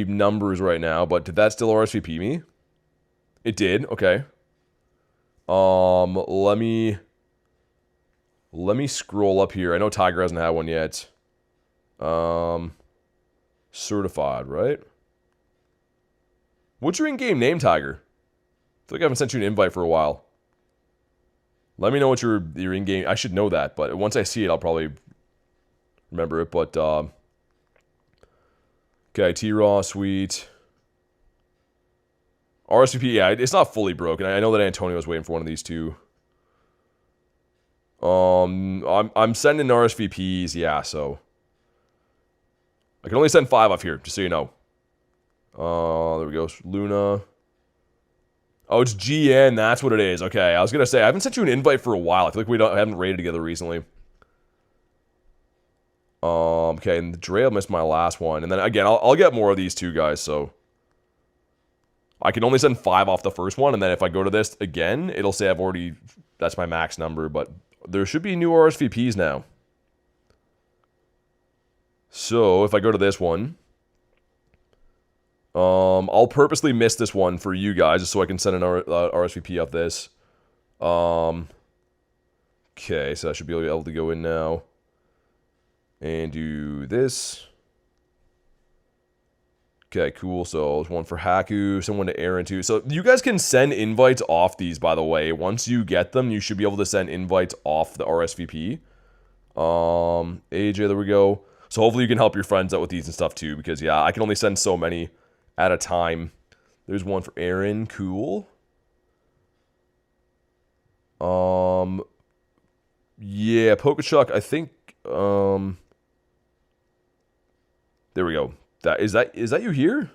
numbers right now, but did that still RSVP me? It did. Okay. Let me scroll up here. I know Tiger hasn't had one yet. Certified, right? What's your in-game name, Tiger? I feel like I haven't sent you an invite for a while. Let me know what your in-game... I should know that, but once I see it, I'll probably remember it. But, okay, T-Raw, sweet. RSVP, yeah, it's not fully broken. I know that Antonio was waiting for one of these two. I'm sending RSVPs, yeah, so. I can only send 5 off here, just so you know. There we go. Luna. Oh, it's GN, that's what it is. Okay, I was gonna say, I haven't sent you an invite for a while. I feel like we haven't raided together recently. Okay, and Dre missed my last one. And then, again, I'll get more of these two guys, so. I can only send 5 off the first one, and then if I go to this again, it'll say I've already... That's my max number, but there should be new RSVPs now. So, if I go to this one... I'll purposely miss this one for you guys, just so I can send an RSVP off this. Okay, so I should be able to go in now. And do this. Okay, cool. So there's one for Haku, someone to Aaron too. So you guys can send invites off these, by the way. Once you get them, you should be able to send invites off the RSVP. AJ, there we go. So hopefully you can help your friends out with these and stuff too, because yeah, I can only send so many at a time. There's one for Aaron, cool. Yeah, Pokechuck, I think, there we go. Is that you here?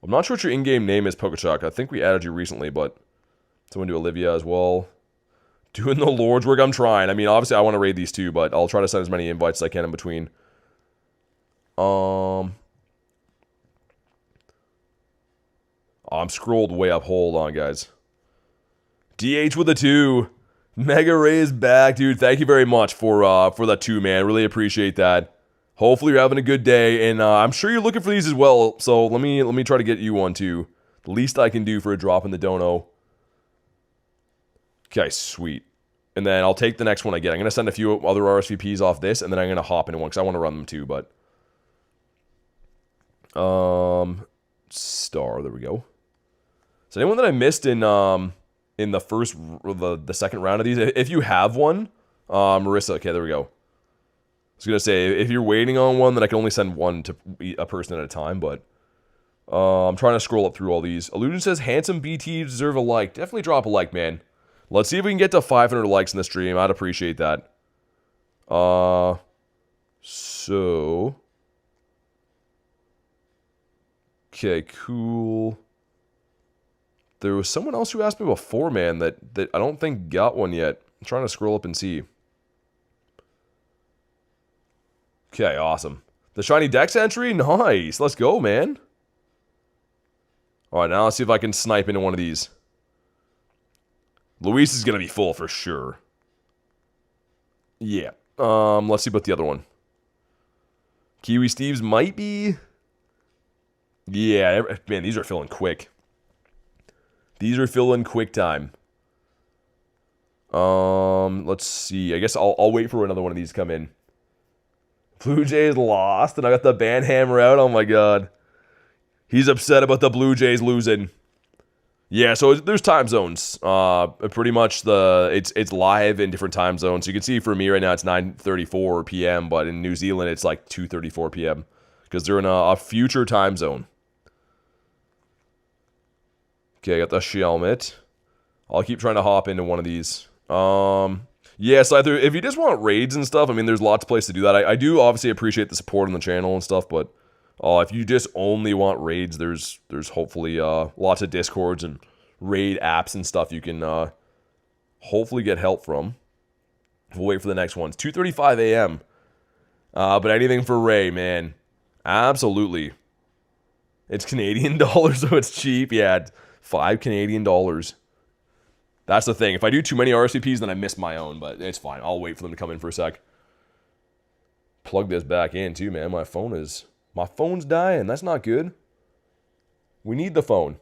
I'm not sure what your in-game name is, Pokechuck. I think we added you recently, but someone to Olivia as well. Doing the Lord's work, I'm trying. I mean, obviously I want to raid these two, but I'll try to send as many invites as I can in between. I'm scrolled way up. Hold on, guys. DH with a 2. Mega Ray is back, dude. Thank you very much for that 2, man. Really appreciate that. Hopefully you're having a good day, and I'm sure you're looking for these as well. So let me try to get you one too. The least I can do for a drop in the dono. Okay, sweet. And then I'll take the next one I get. I'm gonna send a few other RSVPs off this, and then I'm gonna hop into one because I want to run them too. But star. There we go. So anyone that I missed in the second round of these, if you have one, Marissa. Okay, there we go. I was going to say, if you're waiting on one, then I can only send one to a person at a time, but I'm trying to scroll up through all these. Illusion says, handsome BT, deserve a like. Definitely drop a like, man. Let's see if we can get to 500 likes in the stream. I'd appreciate that. So... Okay, cool. There was someone else who asked me before, man, that I don't think got one yet. I'm trying to scroll up and see. Okay, awesome. The shiny Dex entry? Nice. Let's go, man. Alright, now let's see if I can snipe into one of these. Luis is going to be full for sure. Yeah. Let's see about the other one. Kiwi Steve's might be... Yeah, man, these are filling quick. These are filling quick time. Let's see. I guess I'll wait for another one of these to come in. Blue Jays lost, and I got the band hammer out. Oh my god. He's upset about the Blue Jays losing. Yeah, so there's time zones. Pretty much it's live in different time zones. You can see for me right now it's 9:34 p.m., but in New Zealand it's like 2:34 p.m. because they're in a future time zone. Okay, I got the Shelmet. I'll keep trying to hop into one of these. Yeah, so if you just want raids and stuff, I mean, there's lots of places to do that. I do obviously appreciate the support on the channel and stuff, but if you just only want raids, there's hopefully lots of Discords and raid apps and stuff you can hopefully get help from. We'll wait for the next ones. 2:35 a.m. But anything for Ray, man. Absolutely. It's Canadian dollars, so it's cheap. Yeah, 5 Canadian dollars. That's the thing. If I do too many RSVPs, then I miss my own, but it's fine. I'll wait for them to come in for a sec. Plug this back in too, man. My phone's dying. That's not good. We need the phone.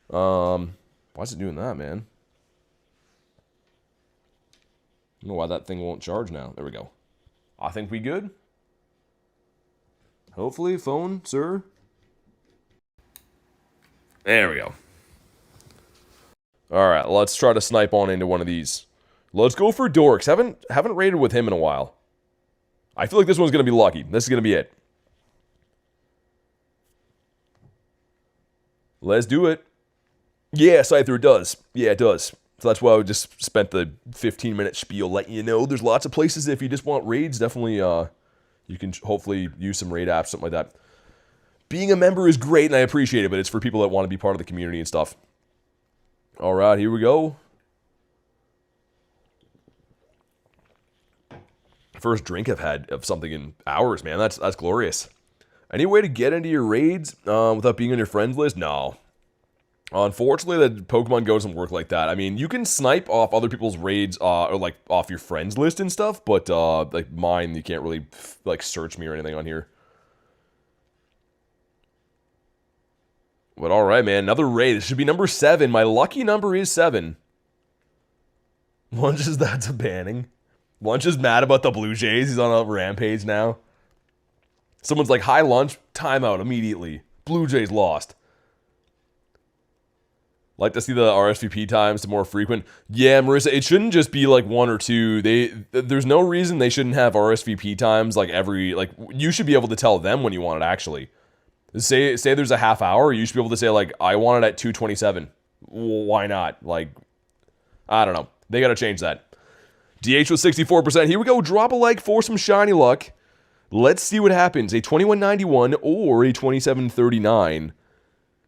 Why is it doing that, man? I don't know why that thing won't charge now. There we go. I think we good. Hopefully, phone, sir. There we go. Alright, let's try to snipe on into one of these. Let's go for Dorks. Haven't raided with him in a while. I feel like this one's going to be lucky. This is going to be it. Let's do it. Yeah, Scyther does. Yeah, it does. So that's why I just spent the 15-minute spiel letting you know there's lots of places if you just want raids. Definitely, you can hopefully use some raid apps, something like that. Being a member is great, and I appreciate it, but it's for people that want to be part of the community and stuff. All right, here we go. First drink I've had of something in hours, man. That's glorious. Any way to get into your raids without being on your friends list? No. Unfortunately, the Pokemon Go doesn't work like that. I mean, you can snipe off other people's raids or like off your friends list and stuff, but like mine, you can't really like search me or anything on here. But all right, man, another raid. It should be number 7. My lucky number is 7. Lunch is that's a banning. Lunch is mad about the Blue Jays. He's on a rampage now. Someone's like, "Hi, Lunch." Timeout immediately. Blue Jays lost. Like to see the RSVP times to more frequent. Yeah, Marissa, it shouldn't just be like 1 or 2. There's no reason they shouldn't have RSVP times like you should be able to tell them when you want it actually. Say there's a half hour, you should be able to say like, I want it at 2:27. Why not? Like, I don't know. They got to change that. DH was 64%. Here we go. Drop a like for some shiny luck. Let's see what happens. A 2191 or a 2739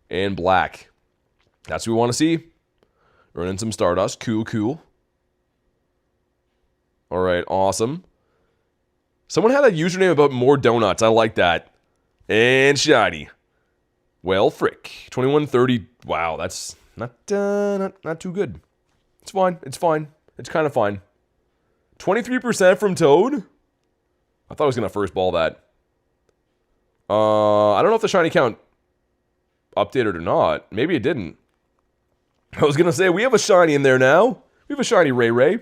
and black. That's what we want to see. Earning some Stardust. Cool. All right, awesome. Someone had a username about more donuts. I like that. And shiny. Well, frick. 2130. Wow, that's not too good. It's fine. It's kind of fine. 23% from Toad? I thought I was going to first ball that. I don't know if the shiny count updated or not. Maybe it didn't. I was going to say, we have a shiny in there now. We have a shiny Ray.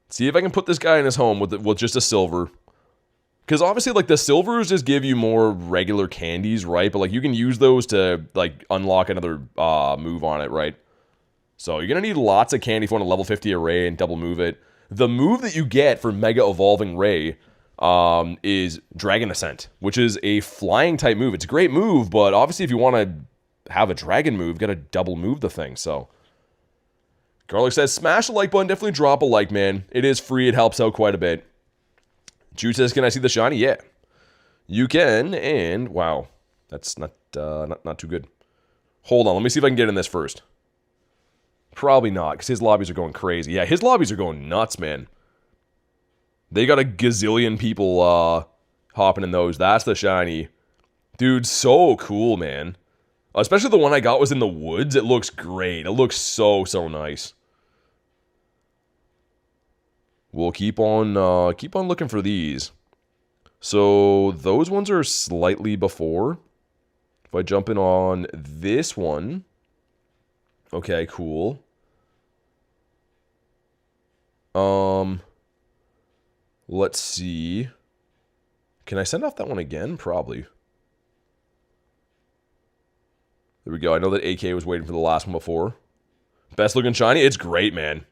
See if I can put this guy in his home with just a silver. Because obviously, like, the silvers just give you more regular candies, right? But, like, you can use those to, like, unlock another move on it, right? So you're going to need lots of candy if you want a level 50 array and double move it. The move that you get for Mega Evolving Ray is Dragon Ascent, which is a flying type move. It's a great move, but obviously if you want to have a dragon move, you got to double move the thing, so. Garlic says, smash the like button, definitely drop a like, man. It is free, it helps out quite a bit. Jude says, can I see the shiny? Yeah. You can, and wow. That's not too good. Hold on, let me see if I can get in this first. Probably not, because his lobbies are going crazy. Yeah, his lobbies are going nuts, man. They got a gazillion people hopping in those. That's the shiny. Dude, so cool, man. Especially the one I got was in the woods. It looks great. It looks so nice. We'll keep on looking for these. So those ones are slightly before. If I jump in on this one. Okay, cool. Let's see. Can I send off that one again? Probably. There we go. I know that AK was waiting for the last one before. Best looking shiny? It's great, man.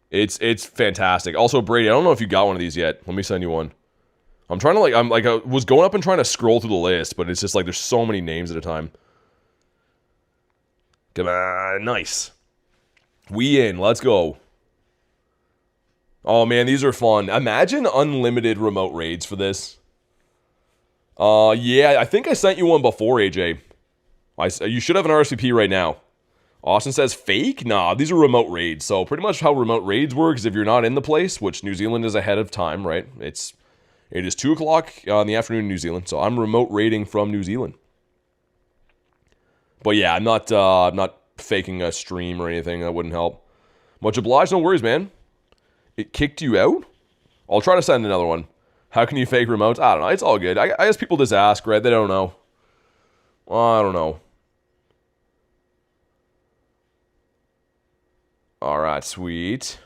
It's fantastic. Also, Brady, I don't know if you got one of these yet. Let me send you one. I'm trying to I was going up and trying to scroll through the list, but it's just like there's so many names at a time. Come on, nice. We in, let's go. Oh man, these are fun. Imagine unlimited remote raids for this. Yeah, I think I sent you one before, AJ. You should have an RSVP right now. Austin says, fake? Nah, these are remote raids. So pretty much how remote raids work is if you're not in the place, which New Zealand is ahead of time, right? It is 2 o'clock in the afternoon in New Zealand, so I'm remote raiding from New Zealand. But yeah, I'm not faking a stream or anything. That wouldn't help. Much obliged. No worries, man. It kicked you out? I'll try to send another one. How can you fake remotes? I don't know. It's all good. I guess people just ask, right? They don't know. Well, I don't know. Alright, sweet.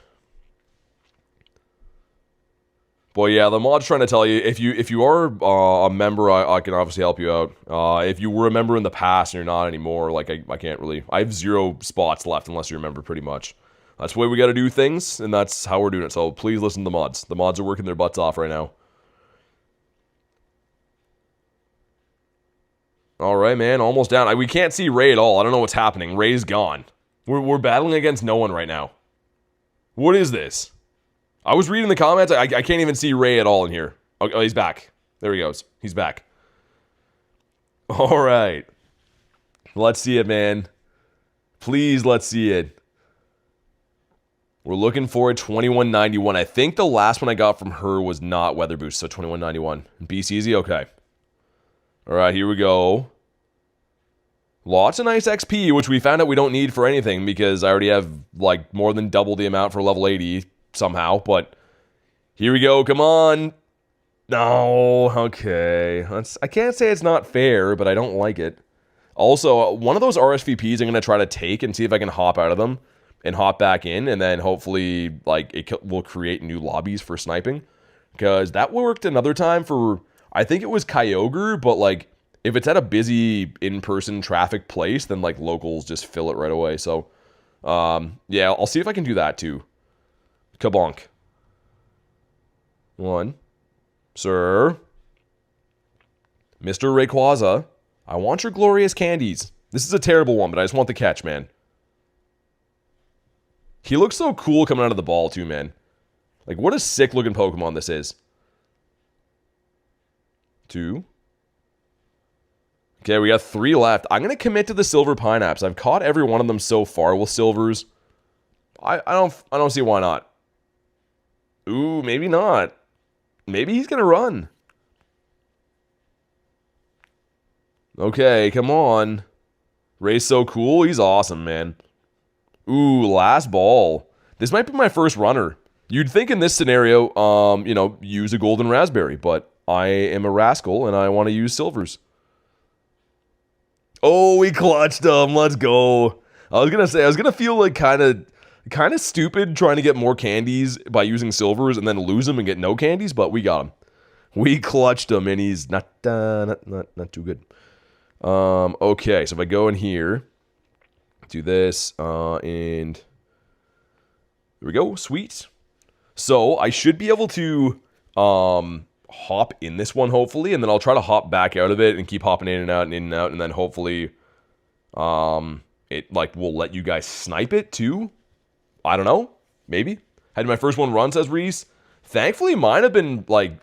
Well, yeah, the mod's trying to tell you, if you are a member, I can obviously help you out. If you were a member in the past and you're not anymore, like, I can't really... I have 0 spots left unless you're a member, pretty much. That's the way we gotta do things, and that's how we're doing it. So please listen to the mods. The mods are working their butts off right now. All right, man. Almost down. We can't see Ray at all. I don't know what's happening. Ray's gone. We're battling against no one right now. What is this? I was reading the comments. I can't even see Ray at all in here. Oh, he's back. There he goes. He's back. All right. Let's see it, man. Please, let's see it. We're looking for a 2191. I think the last one I got from her was not Weather Boost, so 2191. Beast Easy? Okay. All right, here we go. Lots of nice XP, which we found out we don't need for anything because I already have, like, more than double the amount for level 80 somehow, but here we go. Come on. No, okay. I can't say it's not fair, but I don't like it. Also, one of those RSVPs I'm going to try to take and see if I can hop out of them and hop back in, and then hopefully, like, it will create new lobbies for sniping. Because that worked another time for, I think it was Kyogre, but, like, if it's at a busy in-person traffic place, then, like, locals just fill it right away. So, yeah, I'll see if I can do that, too. Kabonk. 1. Sir. Mr. Rayquaza. I want your glorious candies. This is a terrible one, but I just want the catch, man. He looks so cool coming out of the ball, too, man. Like, what a sick-looking Pokemon this is. 2. Okay, we got 3 left. I'm going to commit to the Silver Pineapps. I've caught every one of them so far with Silvers. I don't see why not. Ooh, maybe not. Maybe he's going to run. Okay, come on. Ray's so cool. He's awesome, man. Ooh, last ball. This might be my first runner. You'd think in this scenario, you know, use a golden raspberry, but I am a rascal and I want to use silvers. Oh, we clutched him. Let's go. I was gonna feel like kind of stupid trying to get more candies by using silvers and then lose them and get no candies, but we got him. We clutched him and he's not too good. Okay, so if I go in here, do this, and there we go, sweet. So I should be able to hop in this one hopefully, and then I'll try to hop back out of it and keep hopping in and out and in and out, and then hopefully it like will let you guys snipe it too. I don't know, maybe. Had my first one run, says Reese. Thankfully mine have been like,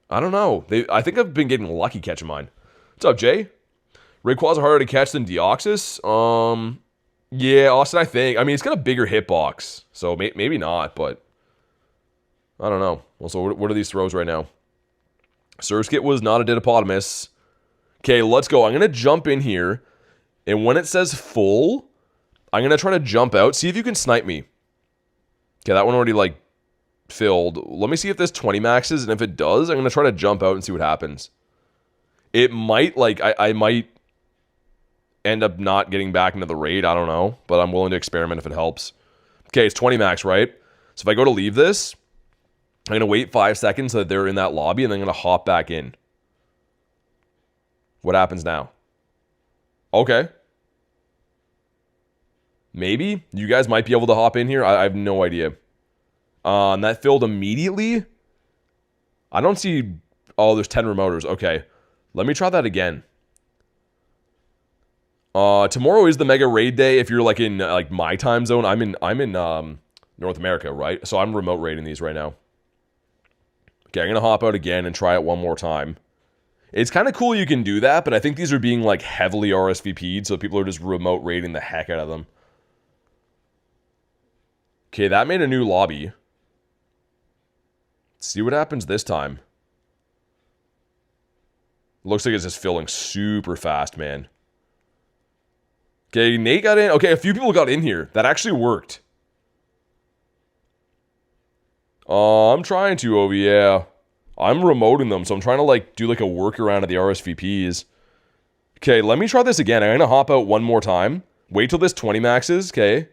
I don't know, I think I've been getting lucky catching mine. What's up, Jay? Rayquaza harder to catch than Deoxys? Yeah, Austin, I think. I mean, it's got a bigger hitbox, so maybe not, but I don't know. Also, what are these throws right now? Surskit was not a Didippotamus. Okay, let's go. I'm going to jump in here, and when it says full, I'm going to try to jump out. See if you can snipe me. Okay, that one already, like, filled. Let me see if this 20 maxes, and if it does, I'm going to try to jump out and see what happens. It might, like, I might end up not getting back into the raid. I don't know, but I'm willing to experiment if it helps. Okay, it's 20 max, right? So if I go to leave this, I'm going to wait 5 seconds so that they're in that lobby, and then I'm going to hop back in. What happens now? Okay. Maybe. You guys might be able to hop in here. I have no idea. That filled immediately. I don't see... Oh, there's 10 remoters. Okay. Let me try that again. Tomorrow is the Mega Raid Day. If you're like in like my time zone, I'm in North America, right? So I'm remote raiding these right now. Okay, I'm gonna hop out again and try it one more time. It's kind of cool you can do that, but I think these are being like heavily RSVP'd, so people are just remote raiding the heck out of them. Okay, that made a new lobby. Let's see what happens this time. Looks like it's just filling super fast, man. Okay, Nate got in. Okay, a few people got in here. That actually worked. I'm trying to, Ovi, yeah. I'm remoting them, so I'm trying to, like, do, like, a workaround of the RSVPs. Okay, let me try this again. I'm gonna hop out one more time. Wait till this 20 maxes, okay?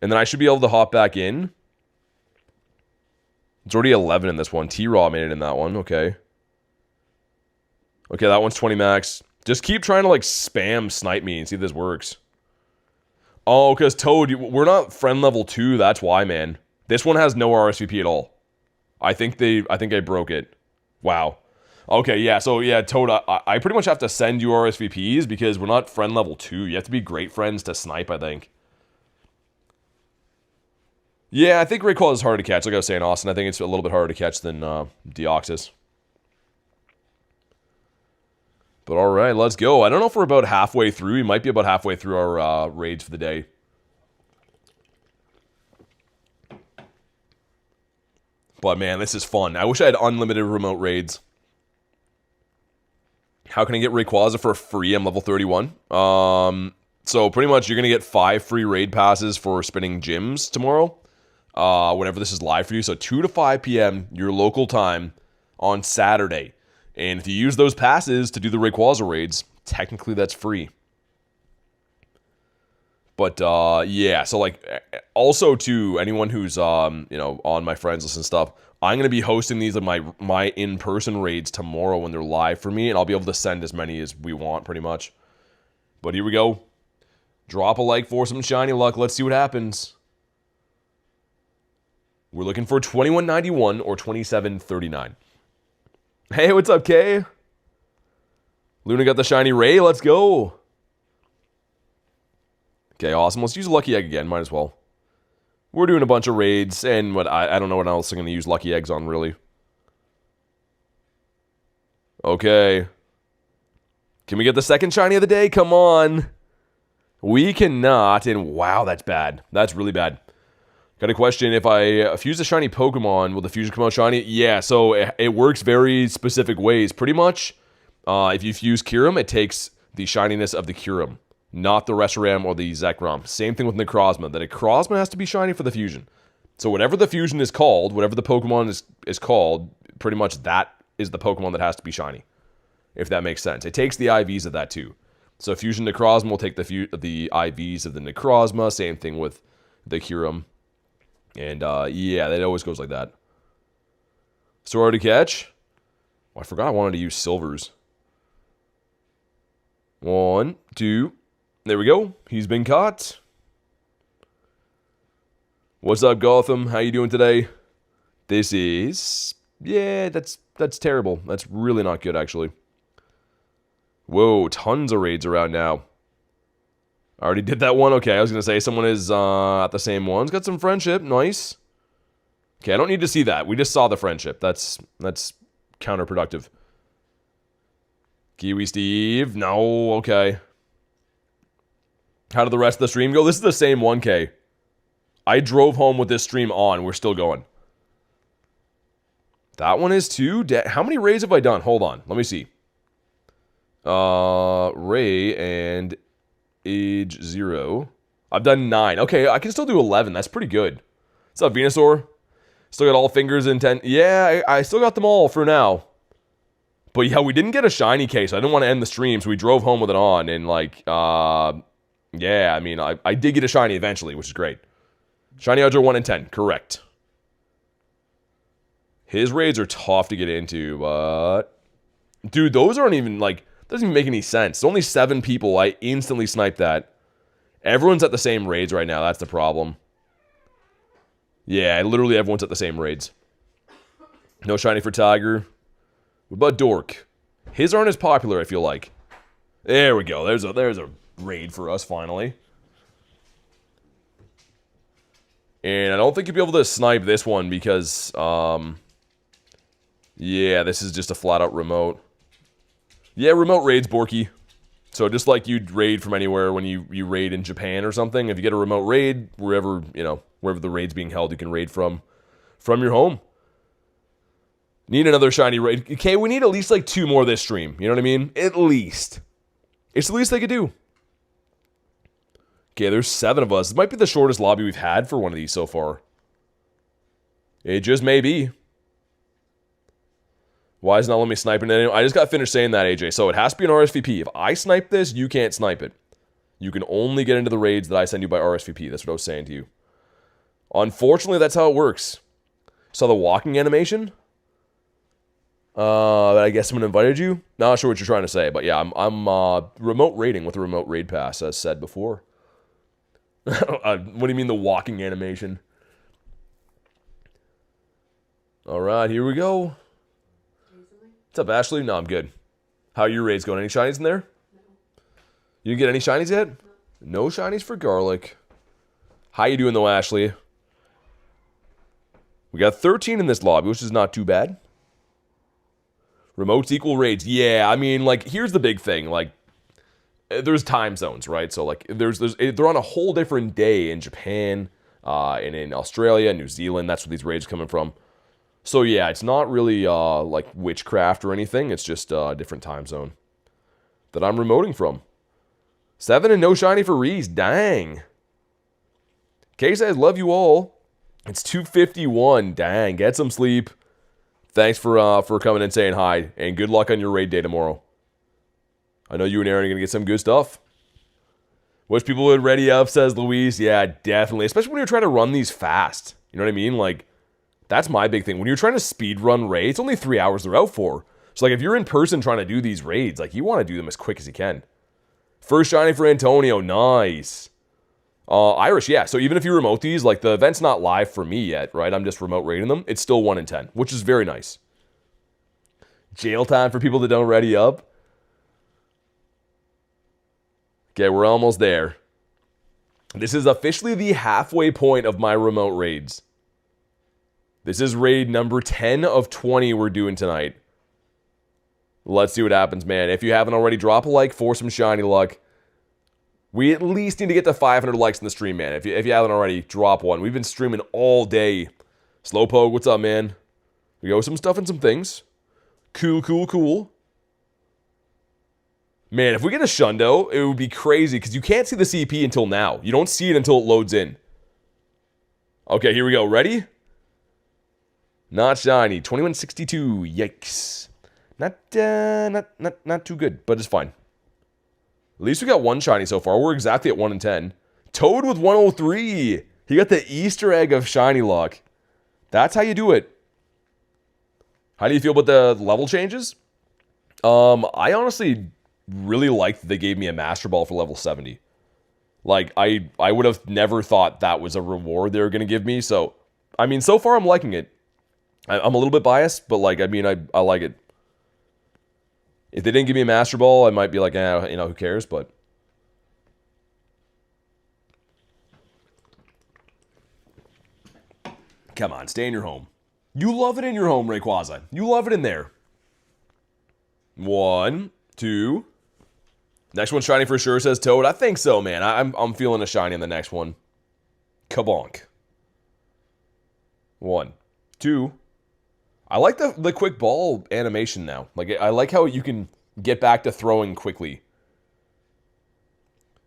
And then I should be able to hop back in. It's already 11 in this one. T-Raw made it in that one, okay. Okay, that one's 20 max. Just keep trying to, like, spam snipe me and see if this works. Oh, because Toad, we're not friend level 2, that's why, man. This one has no RSVP at all. I think I broke it. Wow. Okay, yeah, so yeah, Toad, I pretty much have to send you RSVPs because we're not friend level 2. You have to be great friends to snipe, I think. Yeah, I think Rayquaza is hard to catch. Like I was saying, Austin, I think it's a little bit harder to catch than Deoxys. But alright, let's go. I don't know if we're about halfway through. We might be about halfway through our raids for the day. But man, this is fun. I wish I had unlimited remote raids. How can I get Rayquaza for free? I'm level 31. So pretty much you're going to get 5 free raid passes for spinning gyms tomorrow. Whenever this is live for you. So 2 to 5 p.m. your local time on Saturday. And if you use those passes to do the Rayquaza raids, technically that's free. But yeah, so like also to anyone who's you know, on my friends list and stuff, I'm gonna be hosting these of my in-person raids tomorrow when they're live for me, and I'll be able to send as many as we want pretty much. But here we go. Drop a like for some shiny luck. Let's see what happens. We're looking for 2191 or 2739. Hey, what's up, Kay? Luna got the shiny Ray. Let's go. Okay, awesome. Let's use Lucky Egg again. Might as well. We're doing a bunch of raids, and what I don't know what else I'm going to use Lucky Eggs on, really. Okay. Can we get the second shiny of the day? Come on. We cannot, and wow, that's bad. That's really bad. Got a question. If I fuse a shiny Pokemon, will the fusion come out shiny? Yeah, so it works very specific ways. Pretty much, if you fuse Kyurem, it takes the shininess of the Kyurem, not the Reshiram or the Zekrom. Same thing with Necrozma. The Necrozma has to be shiny for the fusion. So whatever the fusion is called, whatever the Pokemon is called, pretty much that is the Pokemon that has to be shiny, if that makes sense. It takes the IVs of that too. So Fusion Necrozma will take the IVs of the Necrozma. Same thing with the Kyurem. And, yeah, it always goes like that. So hard to catch. Oh, I forgot I wanted to use silvers. 1, 2. There we go. He's been caught. What's up, Gotham? How you doing today? This is... Yeah, that's terrible. That's really not good, actually. Whoa, tons of raids around now. I already did that one. Okay, I was going to say someone is at the same ones. Got some friendship. Nice. Okay, I don't need to see that. We just saw the friendship. That's counterproductive. Kiwi Steve. No, okay. How did the rest of the stream go? This is the same 1K. I drove home with this stream on. We're still going. That one is 2. How many raids have I done? Hold on. Let me see. Ray and... Age 0. I've done 9. Okay, I can still do 11. That's pretty good. What's up, Venusaur? Still got all fingers in 10. Yeah, I still got them all for now. But yeah, we didn't get a shiny case. I didn't want to end the stream, so we drove home with it on. And like, yeah, I mean, I did get a shiny eventually, which is great. Shiny odds are 1 in 10. Correct. His raids are tough to get into, but... Dude, those aren't even, like... Doesn't even make any sense. It's only 7 people. I instantly sniped that. Everyone's at the same raids right now. That's the problem. Yeah, literally everyone's at the same raids. No shiny for Tiger. What about Dork? His aren't as popular, I feel like. There we go. There's a raid for us, finally. And I don't think you'll be able to snipe this one because, yeah, this is just a flat-out remote. Yeah, remote raids, Borky. So just like you'd raid from anywhere when you raid in Japan or something, if you get a remote raid, wherever the raid's being held, you can raid from your home. Need another shiny raid. Okay, we need at least like 2 more this stream. You know what I mean? At least. It's the least they could do. Okay, there's 7 of us. This might be the shortest lobby we've had for one of these so far. It just may be. Why is it not letting me snipe it anymore? I just got finished saying that, AJ. So it has to be an RSVP. If I snipe this, you can't snipe it. You can only get into the raids that I send you by RSVP. That's what I was saying to you. Unfortunately, that's how it works. Saw the walking animation? I guess someone invited you? Not sure what you're trying to say, but yeah, I'm remote raiding with a remote raid pass, as said before. What do you mean the walking animation? Alright, here we go. What's up, Ashley? No, I'm good. How are your raids going? Any shinies in there? You didn't get any shinies yet? No shinies for Garlic. How you doing though, Ashley? We got 13 in this lobby, which is not too bad. Remotes equal raids. Yeah, I mean, like, here's the big thing. Like, there's time zones, right? So, like, they're on a whole different day in Japan, and in Australia, New Zealand. That's where these raids are coming from. So, yeah, it's not really, like, witchcraft or anything. It's just a different time zone that I'm remoting from. 7 and no shiny for Reese. Dang. K says, love you all. It's 2:51. Dang, get some sleep. Thanks for coming and saying hi, and good luck on your raid day tomorrow. I know you and Aaron are going to get some good stuff. Wish people would ready up, says Louise. Yeah, definitely. Especially when you're trying to run these fast. You know what I mean? Like, that's my big thing. When you're trying to speed run raids, only 3 hours they're out for. So, like, if you're in person trying to do these raids, like, you want to do them as quick as you can. First shiny for Antonio. Nice. Irish, yeah. So even if you remote these, like, the event's not live for me yet, right? I'm just remote rating them. It's still 1 in 10, which is very nice. Jail time for people that don't ready up. Okay, we're almost there. This is officially the halfway point of my remote raids. This is raid number 10 of 20 we're doing tonight. Let's see what happens, man. If you haven't already, drop a like for some shiny luck. We at least need to get to 500 likes in the stream, man. If you haven't already, drop one. We've been streaming all day. Slowpoke, what's up, man? We go some stuff and some things. Cool. Man, if we get a Shundo, it would be crazy, because you can't see the CP until now. You don't see it until it loads in. Okay, here we go. Ready? Not shiny. 2162. Yikes. Not too good, but it's fine. At least we got 1 shiny so far. We're exactly at 1 in 10. Toad with 103. He got the Easter egg of shiny luck. That's how you do it. How do you feel about the level changes? I honestly really liked that they gave me a Master Ball for level 70. Like, I would have never thought that was a reward they were going to give me. So, I mean, so far I'm liking it. I'm a little bit biased, but, like, I mean, I like it. If they didn't give me a Master Ball, I might be like, you know, who cares, but... Come on, stay in your home. You love it in your home, Rayquaza. You love it in there. 1, 2. Next one shiny for sure, says Toad. I think so, man. I'm feeling a shiny on the next one. Kabonk. 1, 2. I like the quick ball animation now. Like, I like how you can get back to throwing quickly.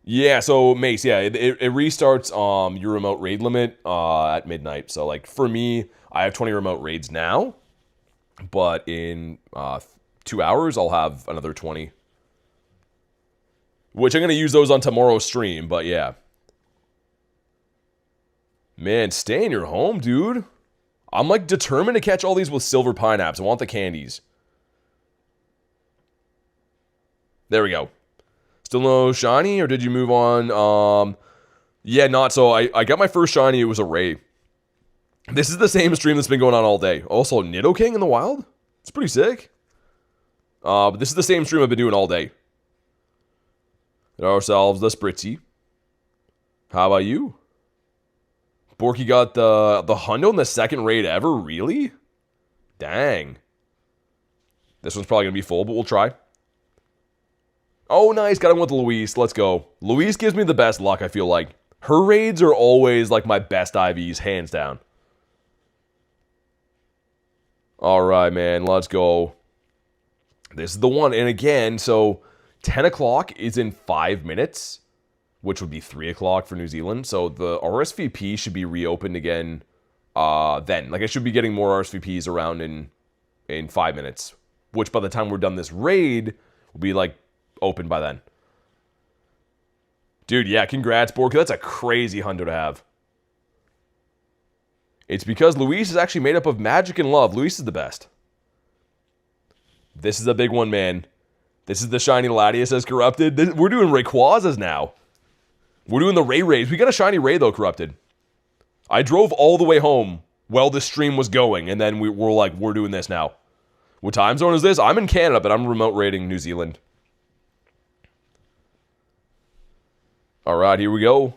Yeah, so Mace, yeah, it restarts your remote raid limit at midnight. So, like, for me, I have 20 remote raids now, but in 2 hours, I'll have another 20. Which I'm going to use those on tomorrow's stream, but yeah. Man, stay in your home, dude. I'm, like, determined to catch all these with silver pineapples. I want the candies. There we go. Still no shiny, or did you move on? Yeah, not so. I got my first shiny. It was a Ray. This is the same stream that's been going on all day. Also, Nidoking in the wild? It's pretty sick. But this is the same stream I've been doing all day. Get ourselves the Spritzy. How about you? Borky got the hundo in the second raid ever? Really? Dang. This one's probably going to be full, but we'll try. Oh, nice. Got him with Luis. Let's go. Luis gives me the best luck, I feel like. Her raids are always, like, my best IVs, hands down. Alright, man. Let's go. This is the one. And again, so 10 o'clock is in 5 minutes, which would be 3 o'clock for New Zealand. So the RSVP should be reopened again then. Like, I should be getting more RSVPs around in 5 minutes, which by the time we're done this raid will be, like, open by then. Dude, yeah, congrats, Borky. That's a crazy hundo to have. It's because Luis is actually made up of magic and love. Luis is the best. This is a big one, man. This is the shiny Latias as corrupted. We're doing Rayquazas now. We're doing the Ray Rays. We got a shiny Ray, though, corrupted. I drove all the way home while this stream was going, and then we're like, we're doing this now. What time zone is this? I'm in Canada, but I'm remote raiding New Zealand. All right, here we go.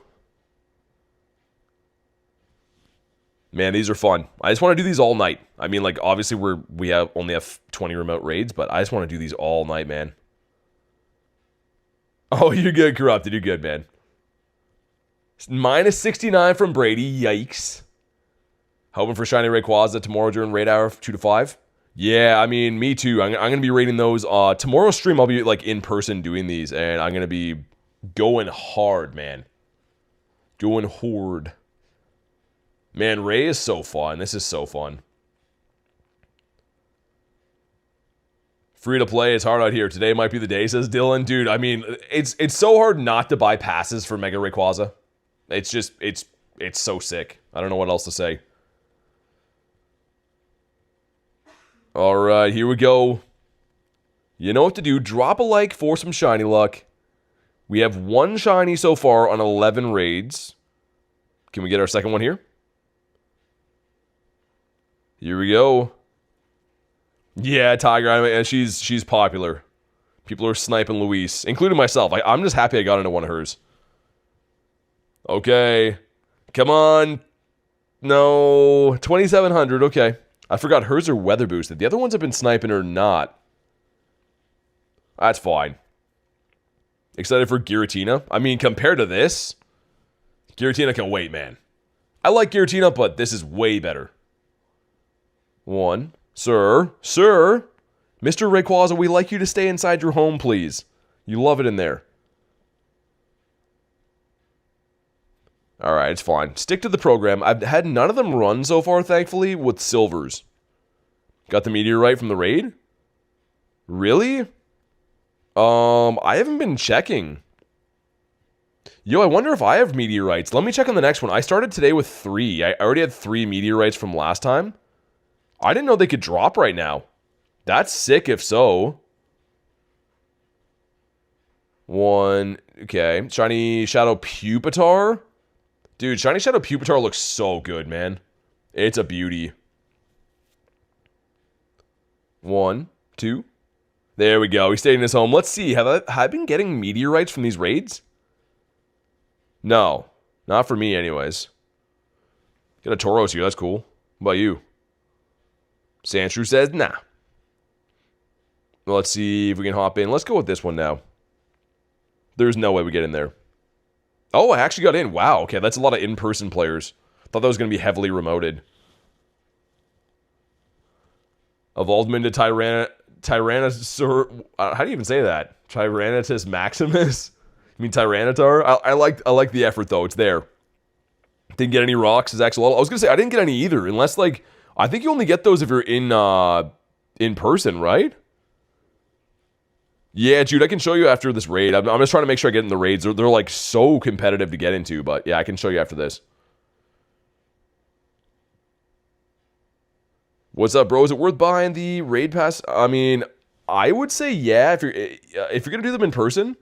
Man, these are fun. I just want to do these all night. I mean, like, obviously we only have 20 remote raids, but I just want to do these all night, man. Oh, you're good, Corrupted. You're good, man. Minus 69 from Brady. Yikes. Hoping for Shiny Rayquaza tomorrow during raid hour 2 to 5. Yeah, I mean, me too. I'm going to be raiding those. Tomorrow's stream, I'll be, like, in person doing these, and I'm going to be going hard, man. Going hard. Man, Ray is so fun. This is so fun. Free to play, it's hard out here. Today might be the day, says Dylan. Dude, I mean, it's so hard not to buy passes for Mega Rayquaza. It's just, it's so sick. I don't know what else to say. Alright, here we go. You know what to do. Drop a like for some shiny luck. We have 1 shiny so far on 11 raids. Can we get our second one here? Here we go. Yeah, Tiger, she's popular. People are sniping Luis, including myself. I'm just happy I got into one of hers. Okay. Come on. No. 2,700. Okay. I forgot hers are weather boosted. The other ones have been sniping or not. That's fine. Excited for Giratina. I mean, compared to this, Giratina can wait, man. I like Giratina, but this is way better. 1. Sir. Mr. Rayquaza, we like you to stay inside your home, please. You love it in there. Alright, it's fine. Stick to the program. I've had none of them run so far, thankfully, with silvers. Got the meteorite from the raid? Really? I haven't been checking. Yo, I wonder if I have meteorites. Let me check on the next one. I started today with 3. I already had 3 meteorites from last time. I didn't know they could drop right now. That's sick if so. 1. Okay. Shiny Shadow Pupitar. Dude, Shiny Shadow Pupitar looks so good, man. It's a beauty. 1, 2. There we go. He's staying in his home. Let's see. Have I been getting meteorites from these raids? No. Not for me, anyways. Got a Tauros here. That's cool. What about you? Sandshrew says, nah. Well, let's see if we can hop in. Let's go with this one now. There's no way we get in there. Oh, I actually got in. Wow, okay, that's a lot of in-person players. Thought that was going to be heavily remoted. Evolved into Tyrannosaur... how do you even say that? Tyrannotus Maximus? You mean Tyranitar? I like the effort, though. It's there. Didn't get any rocks as Axolotl. I was going to say, I didn't get any either, unless, like... I think you only get those if you're in person, right? Yeah, Jude, I can show you after this raid. I'm just trying to make sure I get in the raids. They're like so competitive to get into, but yeah, I can show you after this. What's up, bro? Is it worth buying the raid pass? I mean, I would say yeah. If you're gonna do them in person,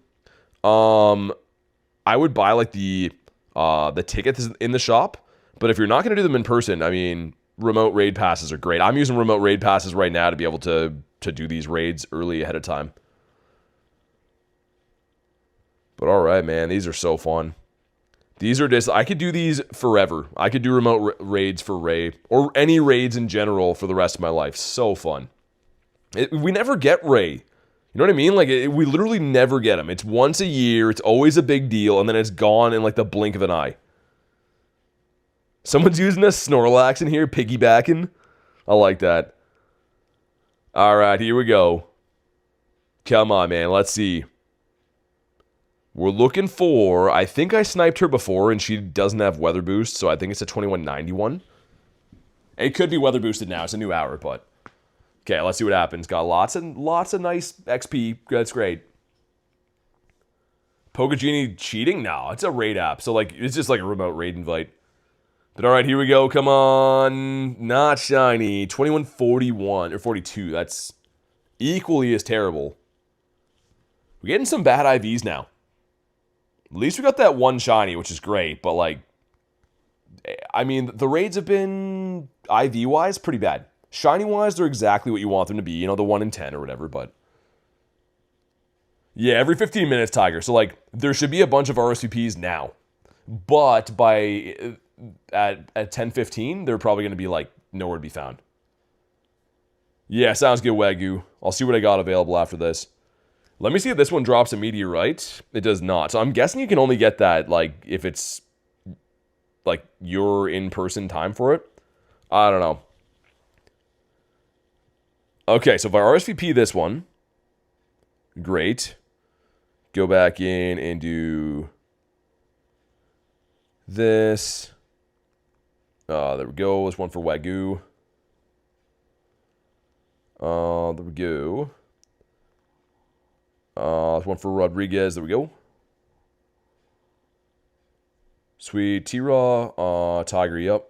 I would buy like the tickets in the shop. But if you're not gonna do them in person, I mean, remote raid passes are great. I'm using remote raid passes right now to be able to do these raids early ahead of time. But alright, man, these are so fun. These are just, I could do these forever. I could do remote raids for Ray, or any raids in general for the rest of my life. So fun. We never get Ray. You know what I mean? Like, we literally never get him. It's once a year, it's always a big deal, and then it's gone in like the blink of an eye. Someone's using a Snorlax in here, piggybacking. I like that. Alright, here we go. Come on, man, let's see. We're looking for... I think I sniped her before, and she doesn't have weather boost, so I think it's a 2191. It could be weather boosted now. It's a new hour, but... Okay, let's see what happens. Got lots of nice XP. That's great. Pokegenie cheating? No, it's a raid app. So, like, it's just like a remote raid invite. But alright, here we go. Come on. Not shiny. 2141 or 42. That's equally as terrible. We're getting some bad IVs now. At least we got that one shiny, which is great, but like, I mean, the raids have been, IV-wise, pretty bad. Shiny-wise, they're exactly what you want them to be. You know, the 1 in 10 or whatever, but... Yeah, every 15 minutes, Tiger. So, like, there should be a bunch of RSVPs now. But by... At 10:15, they're probably going to be, like, nowhere to be found. Yeah, sounds good, Wagyu. I'll see what I got available after this. Let me see if this one drops a meteorite. It does not. So I'm guessing you can only get that, like, if it's, like, your in-person time for it. I don't know. Okay, so if I RSVP this one, great. Go back in and do this. There we go. There's one for Wagyu. There we go. There's one for Rodriguez. There we go. Sweet. T-Raw. Tiger, yep.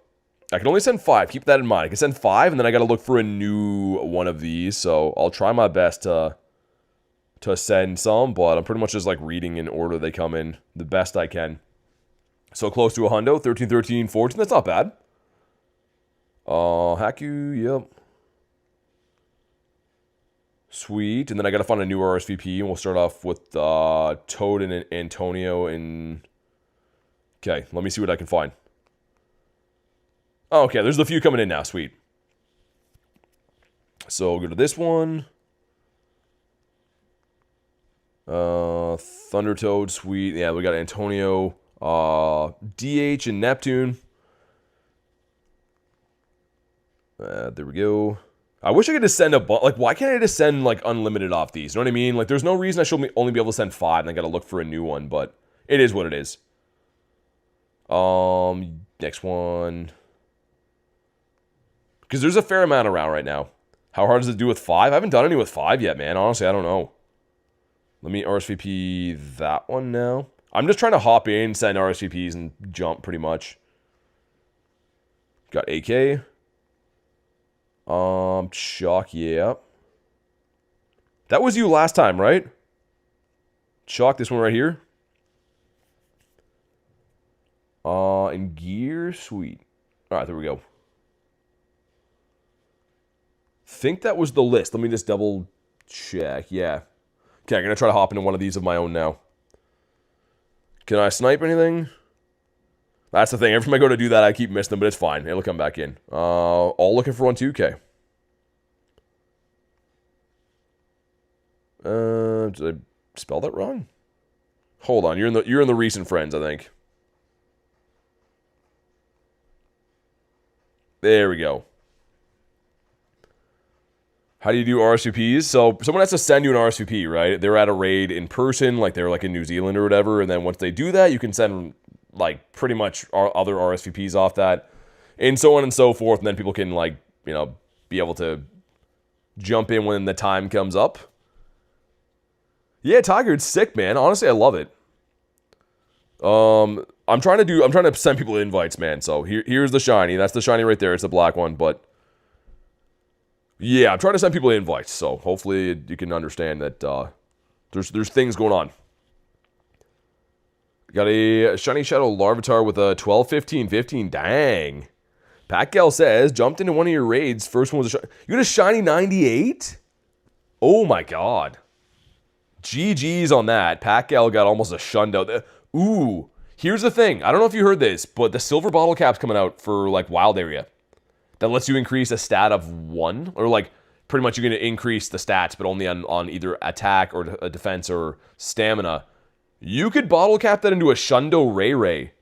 I can only send 5. Keep that in mind. I can send 5, and then I got to look for a new one of these. So I'll try my best to send some, but I'm pretty much just like reading in order they come in the best I can. So close to a hundo. 13, 13, 14. That's not bad. Haku, yep. Sweet. And then I got to find a new RSVP, and we'll start off with Toad and Antonio. And okay, let me see what I can find. Oh, okay, there's a few coming in now. Sweet. So we'll go to this one. Thundertoad, sweet. Yeah, we got Antonio, DH, and Neptune. There we go. I wish I could just send a bunch. Like, why can't I just send, like, unlimited off these? You know what I mean? Like, there's no reason I should only be able to send 5, and I gotta look for a new one, but it is what it is. Next one. Because there's a fair amount around right now. How hard does it do with 5? I haven't done any with 5 yet, man. Honestly, I don't know. Let me RSVP that one now. I'm just trying to hop in, send RSVPs, and jump pretty much. Got AK. Chalk, yeah. That was you last time, right? Chalk, this one right here. And gear, sweet. Alright, there we go. Think that was the list. Let me just double check. Yeah. Okay, I'm going to try to hop into one of these of my own now. Can I snipe anything? That's the thing. Every time I go to do that, I keep missing them, but it's fine. It'll come back in. All looking for 1 2K. Did I spell that wrong? Hold on. You're in the recent friends, I think. There we go. How do you do RSVPs? So someone has to send you an RSVP, right? They're at a raid in person, like they're like in New Zealand or whatever, and then once they do that, you can send like pretty much other RSVPs off that, and so on and so forth, and then people can like, you know, be able to jump in when the time comes up. Yeah, Tiger, it's sick, man. Honestly, I love it. I'm trying to send people invites, man. So here's the shiny. That's the shiny right there. It's the black one, but yeah, I'm trying to send people invites. So hopefully you can understand that there's things going on. Got a shiny shadow Larvitar with a 12, 15, 15. Dang. Patgal says, jumped into one of your raids. First one was a you got a shiny 98? Oh my god. GG's on that. Patgal got almost a shundo. Ooh. Here's the thing. I don't know if you heard this, but the silver bottle cap's coming out for like wild area. That lets you increase a stat of 1. Or like pretty much you're going to increase the stats, but only on either attack or a defense or stamina. You could bottle cap that into a Shundo Ray.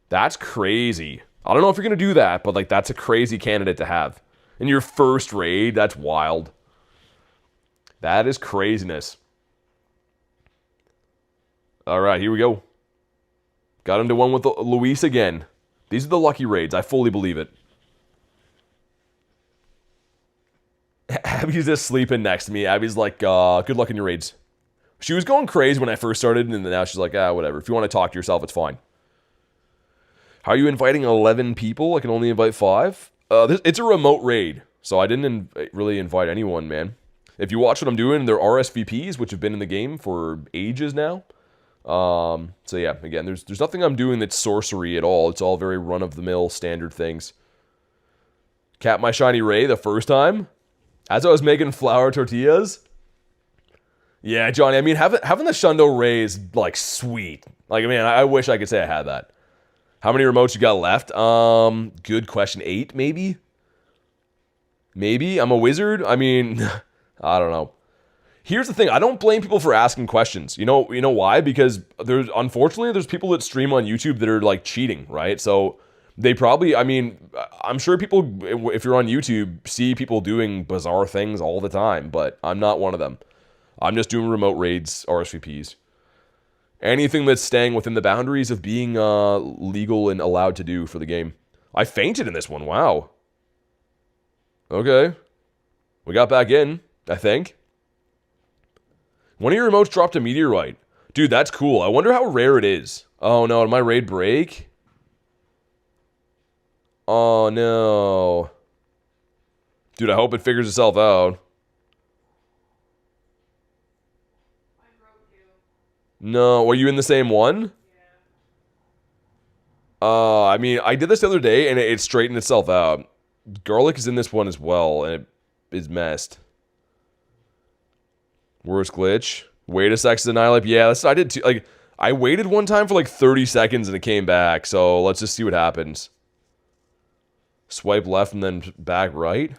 That's crazy. I don't know if you're going to do that, but like that's a crazy candidate to have. In your first raid, that's wild. That is craziness. Alright, here we go. Got into one with Luis again. These are the lucky raids. I fully believe it. Abby's just sleeping next to me. Abby's like, good luck in your raids. She was going crazy when I first started, and now she's like, whatever. If you want to talk to yourself, it's fine. How are you inviting 11 people? I can only invite 5. It's a remote raid, so I didn't really invite anyone, man. If you watch what I'm doing, they're RSVPs, which have been in the game for ages now. So yeah, again, there's nothing I'm doing that's sorcery at all. It's all very run-of-the-mill standard things. Cap my shiny Ray the first time. As I was making flour tortillas. Yeah, Johnny, I mean, having the Shundo Ray is, like, sweet. Like, man, I wish I could say I had that. How many remotes you got left? Good question. 8, maybe? Maybe? I'm a wizard? I mean, I don't know. Here's the thing. I don't blame people for asking questions. You know why? Because unfortunately, there's people that stream on YouTube that are, like, cheating, right? So they probably, I mean, I'm sure people, if you're on YouTube, see people doing bizarre things all the time, but I'm not one of them. I'm just doing remote raids, RSVPs. Anything that's staying within the boundaries of being legal and allowed to do for the game. I fainted in this one, wow. Okay. We got back in, I think. One of your remotes dropped a meteorite. Dude, that's cool. I wonder how rare it is. Oh no, did my raid break? Oh no. Dude, I hope it figures itself out. No, were you in the same one? I mean, I did this the other day and it straightened itself out. Garlic is in this one as well, and it is messed. Worst glitch. Wait a sec to annihilate. Yeah, I did too. Like, I waited one time for like 30 seconds and it came back, so let's just see what happens. Swipe left and then back right.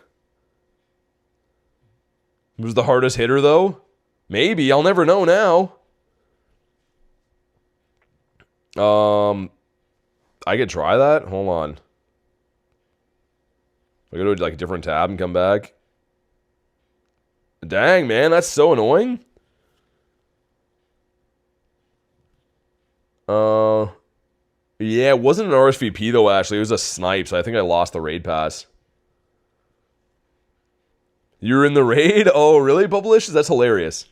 Was the hardest hitter though? Maybe, I'll never know now. I could try that. Hold on. I go to like a different tab and come back. Dang, man, that's so annoying. Yeah, it wasn't an RSVP though, actually. It was a snipe, so I think I lost the raid pass. You're in the raid? Oh, really, Publish? That's hilarious.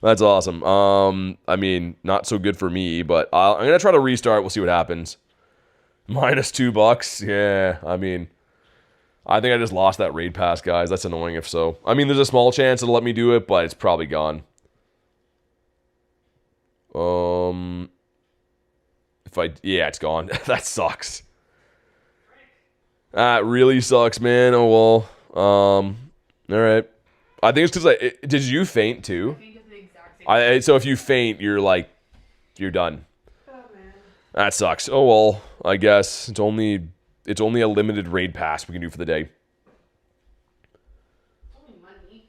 That's awesome. I mean, not so good for me, but I'm gonna try to restart. We'll see what happens. -$2. Yeah, I mean, I think I just lost that raid pass, guys. That's annoying if so. I mean, there's a small chance it'll let me do it, but it's probably gone. Yeah, it's gone. That sucks. That really sucks, man. Oh well. All right. I think it's because did you faint too? So if you faint, you're done. Oh man. That sucks. Oh well. I guess it's only a limited raid pass we can do for the day. Only money.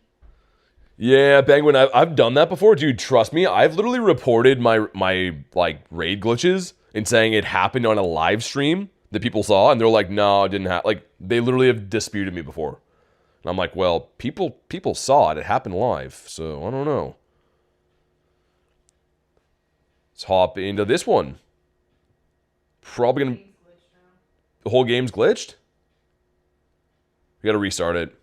Yeah, Penguin, I've done that before, dude. Trust me, I've literally reported my like raid glitches and saying it happened on a live stream that people saw, and they're like, no, it didn't happen. Like, they literally have disputed me before. And I'm like, well, people saw it. It happened live, so I don't know. Let's hop into this one. Probably gonna... The whole game's glitched? We gotta restart it.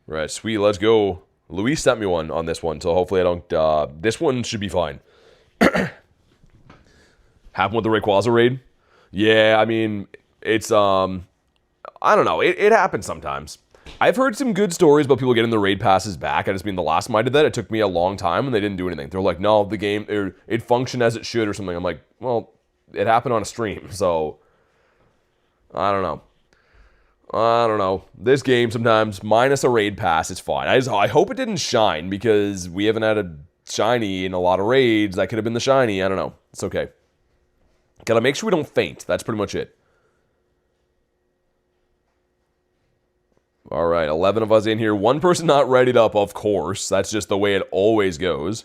Right, sweet, let's go. Luis sent me one on this one, so hopefully I don't... this one should be fine. Happened with the Rayquaza raid? Yeah, I mean, it's, I don't know, it happens sometimes. I've heard some good stories about people getting the raid passes back. I just mean the last time I did that, it took me a long time and they didn't do anything. They're like, no, the game, it functioned as it should or something. I'm like, well, it happened on a stream, so I don't know. I don't know. This game sometimes, minus a raid pass, it's fine. I hope it didn't shine because we haven't had a shiny in a lot of raids. That could have been the shiny. I don't know. It's okay. Gotta make sure we don't faint. That's pretty much it. All right, 11 of us in here. One person not readied up, of course. That's just the way it always goes.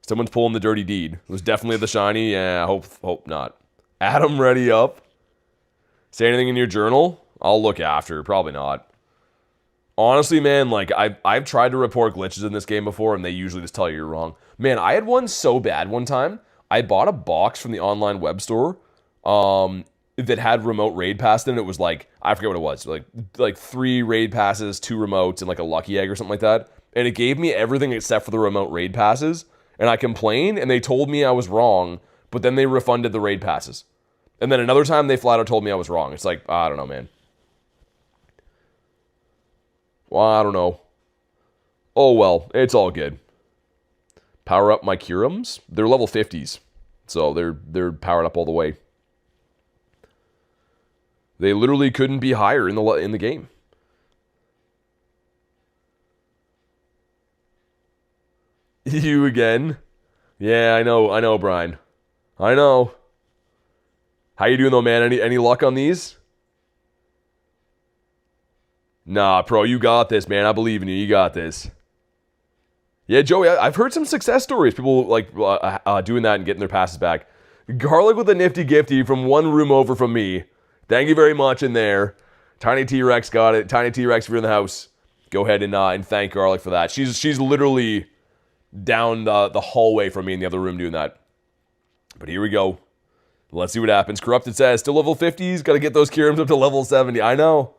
Someone's pulling the dirty deed. It was definitely the shiny. Yeah, hope not. Adam, ready up. Say anything in your journal? I'll look after. Probably not. Honestly, man, like, I've tried to report glitches in this game before, and they usually just tell you you're wrong. Man, I had one so bad one time. I bought a box from the online web store that had remote raid pass in it. It was like, I forget what it was, like 3 raid passes, 2 remotes, and like a lucky egg or something like that. And it gave me everything except for the remote raid passes. And I complained, and they told me I was wrong, but then they refunded the raid passes. And then another time, they flat out told me I was wrong. It's like, I don't know, man. Well, I don't know. Oh, well, it's all good. Power up my Curums. They're level 50s, so they're powered up all the way. They literally couldn't be higher in the game. You again? Yeah, I know, Brian. I know. How you doing though, man? Any luck on these? Nah, pro, you got this, man. I believe in you. You got this. Yeah, Joey, I've heard some success stories. People like doing that and getting their passes back. Garlic with a nifty gifty from one room over from me. Thank you very much in there. Tiny T-Rex got it. Tiny T-Rex, if you're in the house, go ahead and thank Garlic for that. She's literally down the hallway from me in the other room doing that. But here we go. Let's see what happens. Corrupted says, still level 50s. Got to get those Kyrums up to level 70. I know.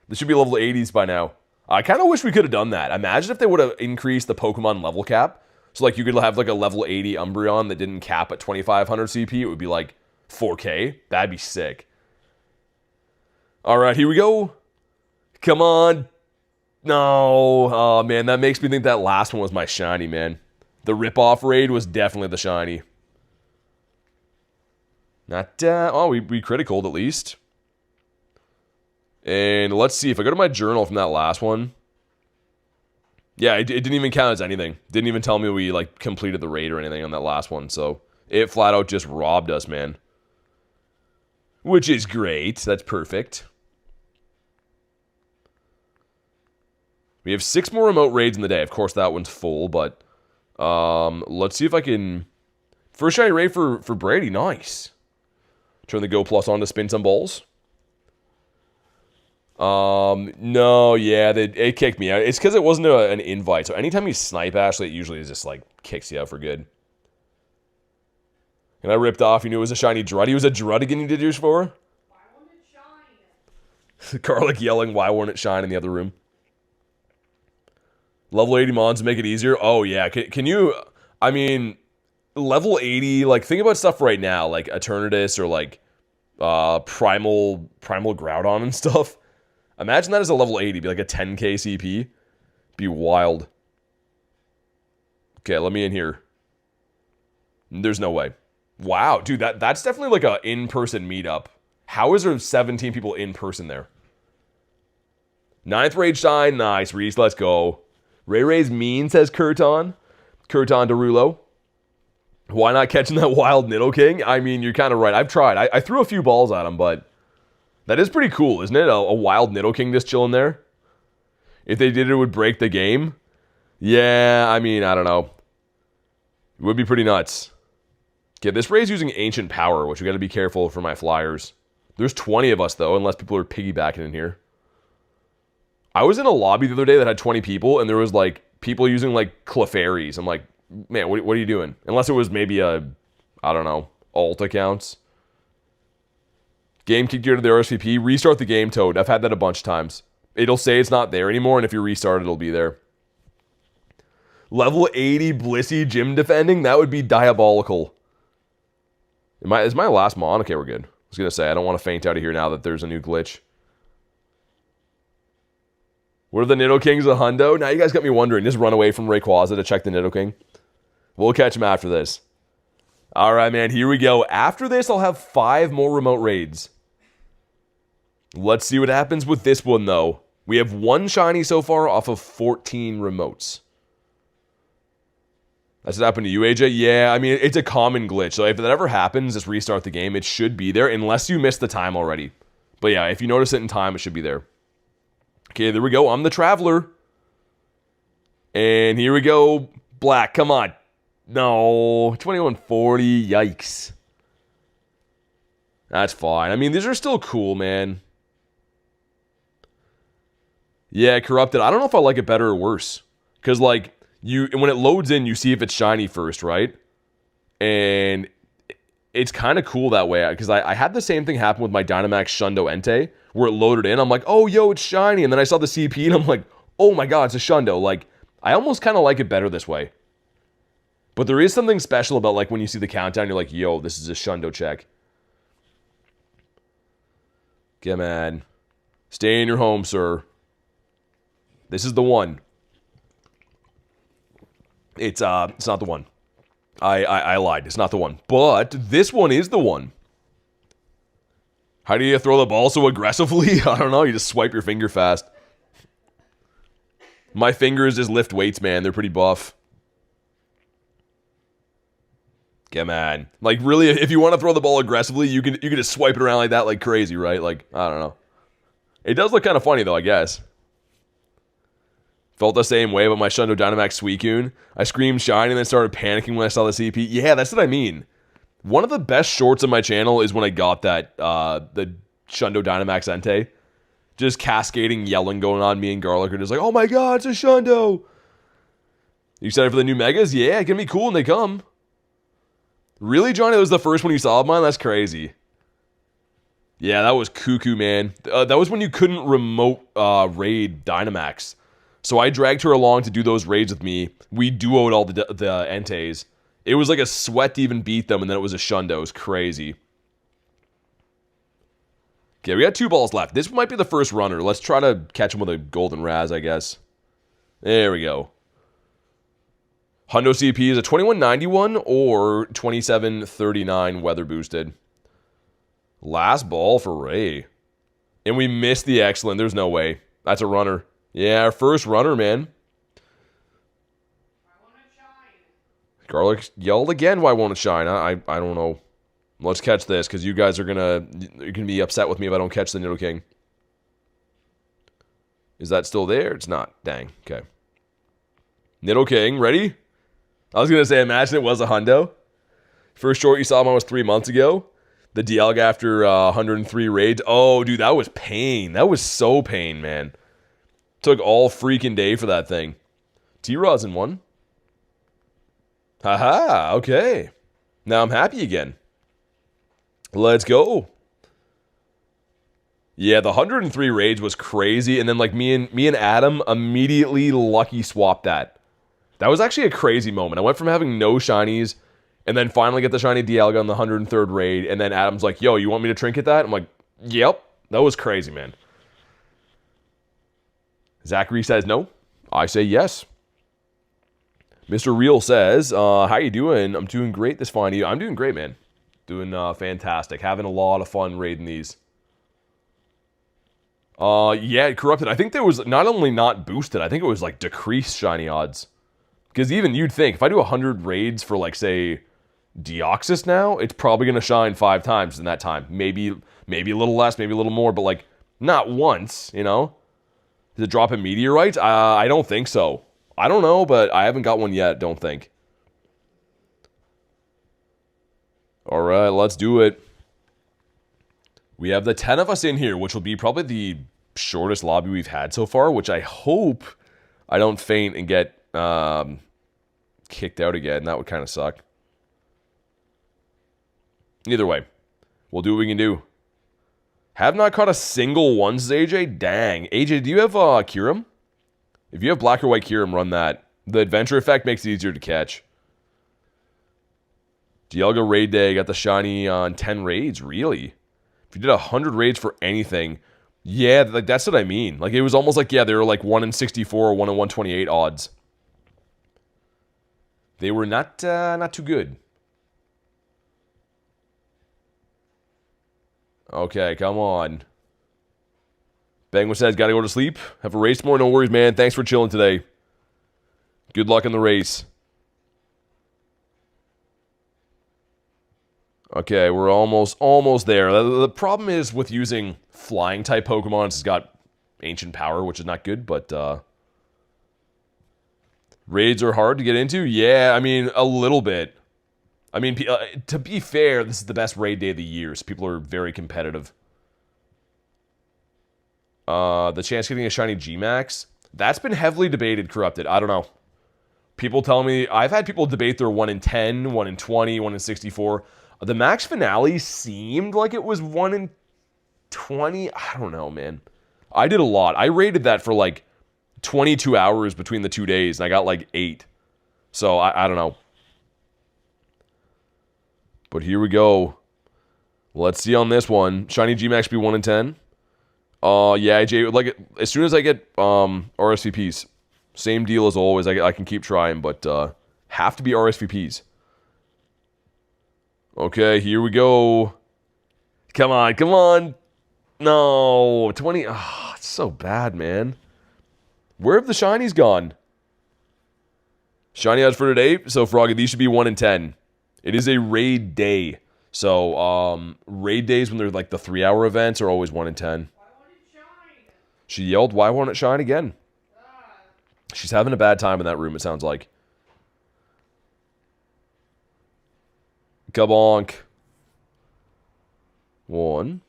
This should be level 80s by now. I kind of wish we could have done that. Imagine if they would have increased the Pokemon level cap. So like you could have like a level 80 Umbreon that didn't cap at 2500 CP. It would be like 4K. That'd be sick. All right, here we go. Come on. No. Oh, man, that makes me think that last one was my shiny, man. The rip-off raid was definitely the shiny. Not, we critical at least. And let's see, if I go to my journal from that last one. Yeah, it didn't even count as anything. Didn't even tell me we, like, completed the raid or anything on that last one. So, it flat out just robbed us, man. Which is great. That's perfect. We have 6 more remote raids in the day. Of course, that one's full, but let's see if I can... First shiny raid for Brady. Nice. Turn the Go Plus on to spin some balls. No, yeah, it kicked me out. It's because it wasn't an invite. So anytime you snipe Ashley, it usually just like kicks you out for good. And I ripped off. You knew it was a shiny Druddy. It was a Druddigan you did yours for? Why won't it shine? Garlic yelling, why won't it shine in the other room? Level 80 mons make it easier? Oh, yeah. Can you... I mean, level 80... Like, think about stuff right now. Like, Eternatus or, like, Primal Groudon and stuff. Imagine that as a level 80. Be like a 10k CP. Be wild. Okay, let me in here. There's no way. Wow, dude, that's definitely like a in-person meetup. How is there 17 people in person there? 9th Rage Shine. Nice, Reese. Let's go. Ray's mean, says Kurton. Kurton Derulo. Why not catching that wild Nidoking? I mean, you're kind of right. I've tried. I threw a few balls at him, but that is pretty cool, isn't it? A wild Nidoking just chilling there. If they did, it would break the game. Yeah, I mean, I don't know. It would be pretty nuts. Okay, this Ray's using Ancient Power, which we got to be careful for my flyers. There's 20 of us, though, unless people are piggybacking in here. I was in a lobby the other day that had 20 people, and there was, like, people using, like, Clefairies. I'm like, man, what are you doing? Unless it was maybe a, I don't know, alt accounts. Game kicked you to the RSVP. Restart the game, Toad. I've had that a bunch of times. It'll say it's not there anymore, and if you restart, it'll be there. Level 80 Blissey gym defending? That would be diabolical. Is my last mon? Okay, we're good. I was going to say, I don't want to faint out of here now that there's a new glitch. What are the Nidokings of Hundo? Now you guys got me wondering. Just run away from Rayquaza to check the Nidoking. We'll catch him after this. All right, man. Here we go. After this, I'll have 5 more remote raids. Let's see what happens with this one, though. We have 1 shiny so far off of 14 remotes. That's what happened to you, AJ? Yeah, I mean, it's a common glitch. So if that ever happens, just restart the game. It should be there, unless you missed the time already. But yeah, if you notice it in time, it should be there. Okay, there we go. I'm the Traveler. And here we go. Black, come on. No, 2140. Yikes. That's fine. I mean, these are still cool, man. Yeah, Corrupted. I don't know if I like it better or worse. Because, like, when it loads in, you see if it's shiny first, right? And it's kind of cool that way. Because I had the same thing happen with my Dynamax Shundo Entei, where it loaded in. I'm like, oh, yo, it's shiny. And then I saw the CP, and I'm like, oh my god, it's a Shundo. Like, I almost kind of like it better this way. But there is something special about, like, when you see the countdown, you're like, yo, this is a Shundo check. Come on. Stay in your home, sir. This is the one. It's not the one. I lied. It's not the one. But this one is the one. How do you throw the ball so aggressively? I don't know. You just swipe your finger fast. My fingers just lift weights, man. They're pretty buff. Come on. Like, really, if you want to throw the ball aggressively, you can just swipe it around like that like crazy, right? Like, I don't know. It does look kind of funny, though, I guess. Felt the same way about my Shundo Dynamax Suicune. I screamed shine and then started panicking when I saw the CP. Yeah, that's what I mean. One of the best shorts on my channel is when I got that, the Shundo Dynamax Entei. Just cascading, yelling going on. Me and Garlic are just like, oh my god, it's a Shundo! You excited for the new Megas? Yeah, it's gonna be cool when they come. Really, Johnny? That was the first one you saw of mine? That's crazy. Yeah, that was cuckoo, man. That was when you couldn't remote raid Dynamax. So I dragged her along to do those raids with me. We duoed all the Enteis. It was like a sweat to even beat them, and then it was a Shundo. It was crazy. Okay, we got 2 balls left. This might be the first runner. Let's try to catch him with a golden Raz, I guess. There we go. Hundo CP is a 2191 or 2739 weather boosted. Last ball for Ray. And we missed the excellent. There's no way. That's a runner. Yeah, our first runner, man. Garlic yelled again, why won't it shine? I don't know. Let's catch this, because you guys are you're gonna be upset with me if I don't catch the Nidoking. Is that still there? It's not. Dang. Okay. Nidoking, ready? I was gonna say, imagine it was a Hundo. First short you saw mine was 3 months ago. The Dialga after 103 raids. Oh, dude, that was pain. That was so pain, man. Took all freaking day for that thing. T-Raw's in one. Haha, okay. Now I'm happy again. Let's go. Yeah, the 103 raids was crazy, and then like me and Adam immediately lucky swapped that. That was actually a crazy moment. I went from having no shinies, and then finally get the shiny Dialga on the 103rd raid, and then Adam's like, yo, you want me to trinket that? I'm like, yep. That was crazy, man. Zachary says no. I say yes. Mr. Real says, how you doing? I'm doing great this fine. I'm doing great, man. Doing fantastic. Having a lot of fun raiding these. Yeah, corrupted. I think there was not only not boosted, I think it was like decreased shiny odds. Because even you'd think, if I do 100 raids for like, say, Deoxys now, it's probably going to shine 5 times in that time. Maybe a little less, maybe a little more, but like, not once, you know? Does it drop in meteorites? I don't think so. I don't know, but I haven't got one yet, don't think. Alright, let's do it. We have the 10 of us in here, which will be probably the shortest lobby we've had so far, which I hope I don't faint and get kicked out again. That would kind of suck. Either way, we'll do what we can do. Have not caught a single ones, AJ? Dang. AJ, do you have Kyurem? If you have black or white Kyurem, run that. The adventure effect makes it easier to catch. Dialga Raid Day got the shiny on 10 raids. Really? If you did 100 raids for anything, yeah, like that's what I mean. Like it was almost like, yeah, they were like 1 in 64 or 1 in 128 odds. They were not too good. Okay, come on. Bangwa says, gotta go to sleep. Have a race tomorrow. No worries, man. Thanks for chilling today. Good luck in the race. Okay, we're almost there. The problem is with using flying type Pokemon, it's got ancient power, which is not good, but raids are hard to get into? Yeah, I mean, a little bit. I mean, to be fair, this is the best raid day of the year, so people are very competitive. The chance of getting a shiny G-Max, that's been heavily debated, Corrupted. I don't know. People tell me, I've had people debate their 1 in 10, 1 in 20, 1 in 64. The max finale seemed like it was 1 in 20. I don't know, man. I did a lot. I rated that for like 22 hours between the 2 days, and I got like 8. So, I don't know. But here we go. Let's see on this one. Shiny G-Max be 1 in 10. Yeah, AJ, like, as soon as I get RSVPs, same deal as always. I can keep trying, but have to be RSVPs. Okay, here we go. Come on, come on. No, 20. Oh, it's so bad, man. Where have the shinies gone? Shiny odds for today. So, Froggy, these should be 1 in 10. It is a raid day. So, raid days when they're like the 3-hour events are always 1 in 10. Why won't it shine? She yelled, why won't it shine again? She's having a bad time in that room, it sounds like. Kabonk. 1.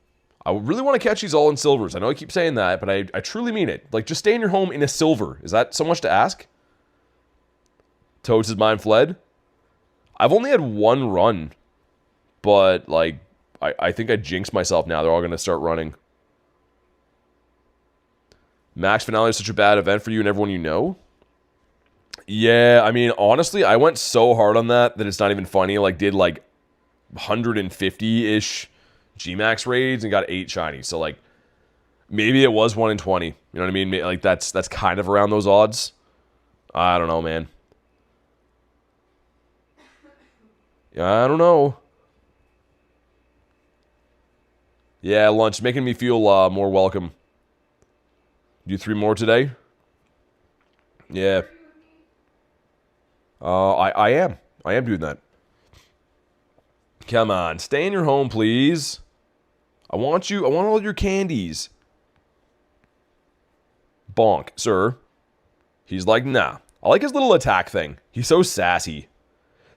I really want to catch these all in silvers. I know I keep saying that, but I truly mean it. Like, just stay in your home in a silver. Is that so much to ask? Toads' mind fled. I've only had 1 run. But, like, I think I jinxed myself now. They're all going to start running. Max Finale is such a bad event for you and everyone you know? Yeah, I mean, honestly, I went so hard on that it's not even funny. Like, did, like, 150-ish G-Max raids and got 8 shinies. So, like, maybe it was 1 in 20. You know what I mean? Like, that's kind of around those odds. I don't know, man. Yeah, I don't know. Yeah, lunch making me feel more welcome. Do 3 more today? Yeah. I am. I am doing that. Come on, stay in your home, please. I want all your candies. Bonk, sir. He's like, nah. I like his little attack thing. He's so sassy.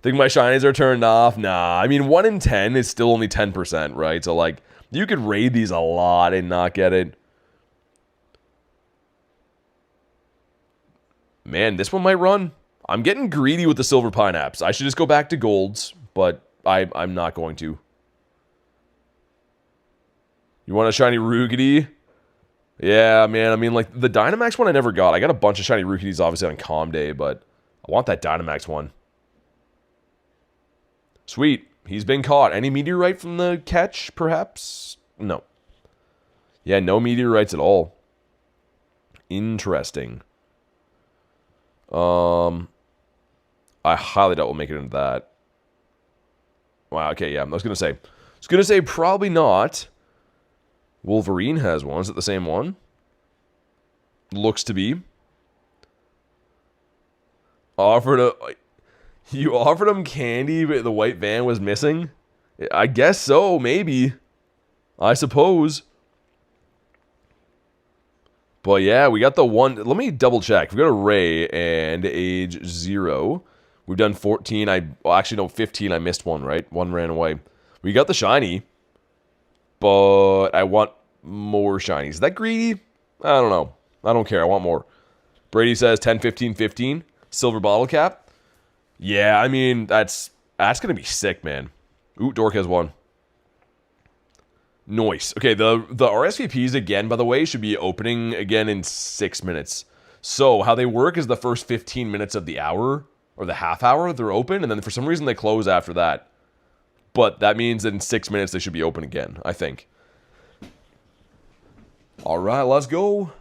Think my shinies are turned off? Nah. I mean, 1 in 10 is still only 10%, right? So, like, you could raid these a lot and not get it. Man, this one might run. I'm getting greedy with the silver pineapps. I should just go back to golds, but I'm not going to. You want a shiny Rookity? Yeah, man. I mean, like, the Dynamax one I never got. I got a bunch of shiny Rookities, obviously, on Calm Day, but I want that Dynamax one. Sweet. He's been caught. Any meteorite from the catch, perhaps? No. Yeah, no meteorites at all. Interesting. I highly doubt we'll make it into that. Wow, okay, yeah. I was going to say probably not. Wolverine has one. Is it the same one? Looks to be. You offered him candy, but the white van was missing? I guess so, maybe. I suppose. But yeah, we got the one. Let me double check. We've got a Ray and age 0. We've done 14. Well, actually, no, 15. I missed one, right? One ran away. We got the shiny. But I want more shinies. Is that greedy? I don't know. I don't care. I want more. Brady says 10, 15, 15. Silver bottle cap. Yeah, I mean, that's going to be sick, man. Ooh, Dork has one. Nice. Okay, the RSVPs, again, by the way, should be opening again in 6 minutes. So, how they work is the first 15 minutes of the hour, or the half hour, they're open, and then for some reason they close after that. But that means that in 6 minutes they should be open again, I think. Alright, let's go.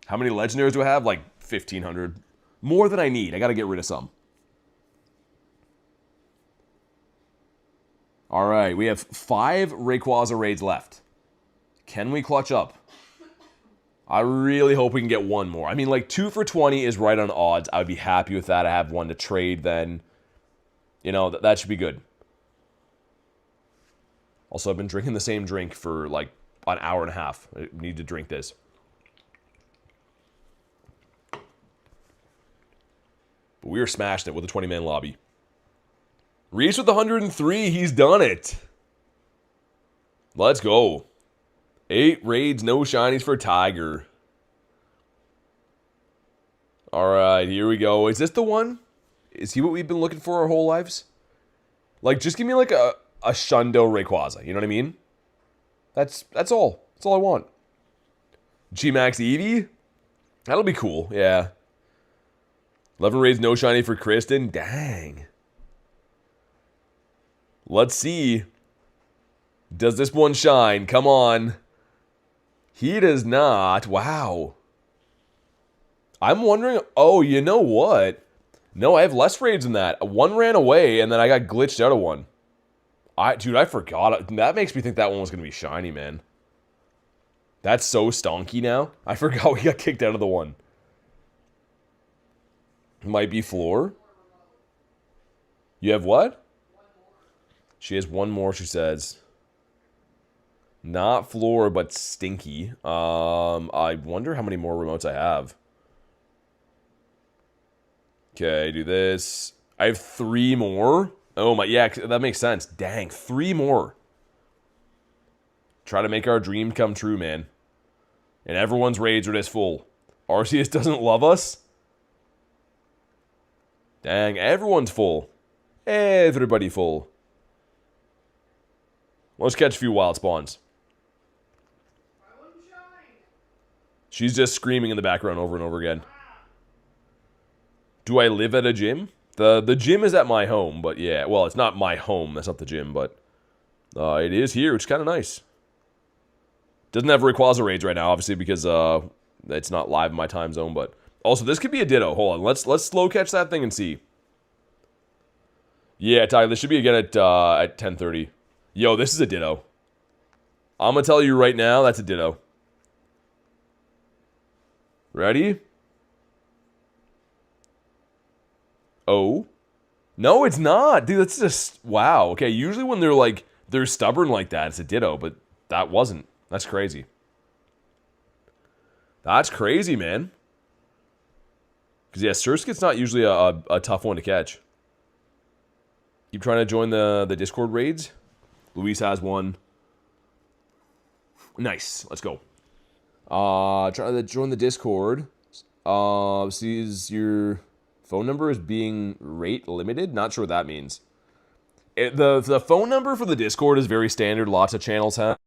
How many legendaries do I have? Like 1,500. More than I need. I gotta get rid of some. Alright, we have 5 Rayquaza raids left. Can we clutch up? I really hope we can get one more. I mean, like, 2 for 20 is right on odds. I would be happy with that. I have one to trade then. You know, that should be good. Also, I've been drinking the same drink for, like, an hour and a half. I need to drink this. But we are smashing it with a 20-man lobby. Reese with 103. He's done it. Let's go. 8 raids, no shinies for Tiger. Alright, here we go. Is this the one? Is he what we've been looking for our whole lives? Like, just give me like a Shundo Rayquaza. You know what I mean? That's all. That's all I want. G-Max Eevee? That'll be cool, yeah. 11 raids, no shiny for Kristen. Dang. Let's see. Does this one shine? Come on. He does not. Wow. I'm wondering... Oh, you know what? No, I have less raids than that. One ran away, and then I got glitched out of one. Dude, I forgot. That makes me think that one was going to be shiny, man. That's so stonky now. I forgot we got kicked out of the one. Might be floor. You have what? She has one more, she says. Not floor, but stinky. I wonder how many more remotes I have. Okay, do this. I have 3 more. Oh my, yeah, that makes sense. Dang, 3 more. Try to make our dream come true, man. And everyone's raids are this full. Arceus doesn't love us? Dang, everyone's full. Everybody full. Let's catch a few wild spawns. She's just screaming in the background over and over again. Do I live at a gym? The gym is at my home, but yeah. Well, it's not my home. That's not the gym, but it is here, which is kind of nice. Doesn't have Rayquaza raids right now, obviously, because it's not live in my time zone, but also, this could be a Ditto. Hold on. Let's slow catch that thing and see. Yeah, Tyler, this should be again at 10:30. Yo, this is a Ditto. I'm going to tell you right now, that's a Ditto. Ready? Oh. No, it's not. Dude, that's just... Wow. Okay, usually when they're stubborn like that, it's a Ditto, but that wasn't. That's crazy. That's crazy, man. Because, yeah, Surskit's not usually a tough one to catch. Keep trying to join the Discord raids. Luis has one. Nice. Let's go. Try to join the Discord. Sees your phone number is being rate limited. Not sure what that means. The phone number for the Discord is very standard. Lots of channels have.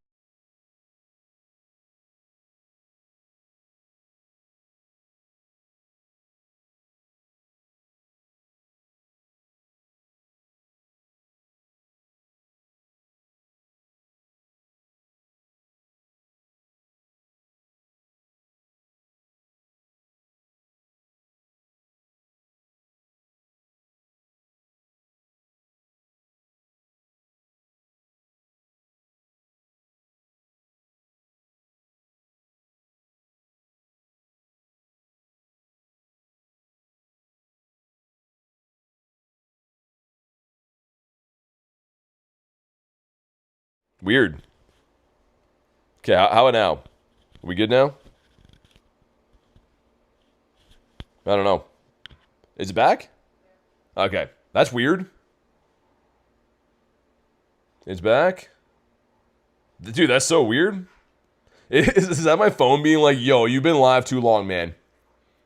Weird. Okay, how about now? Are we good now? I don't know. Is it back? Okay. That's weird. It's back? Dude, that's so weird. Is that my phone being like, yo, you've been live too long, man?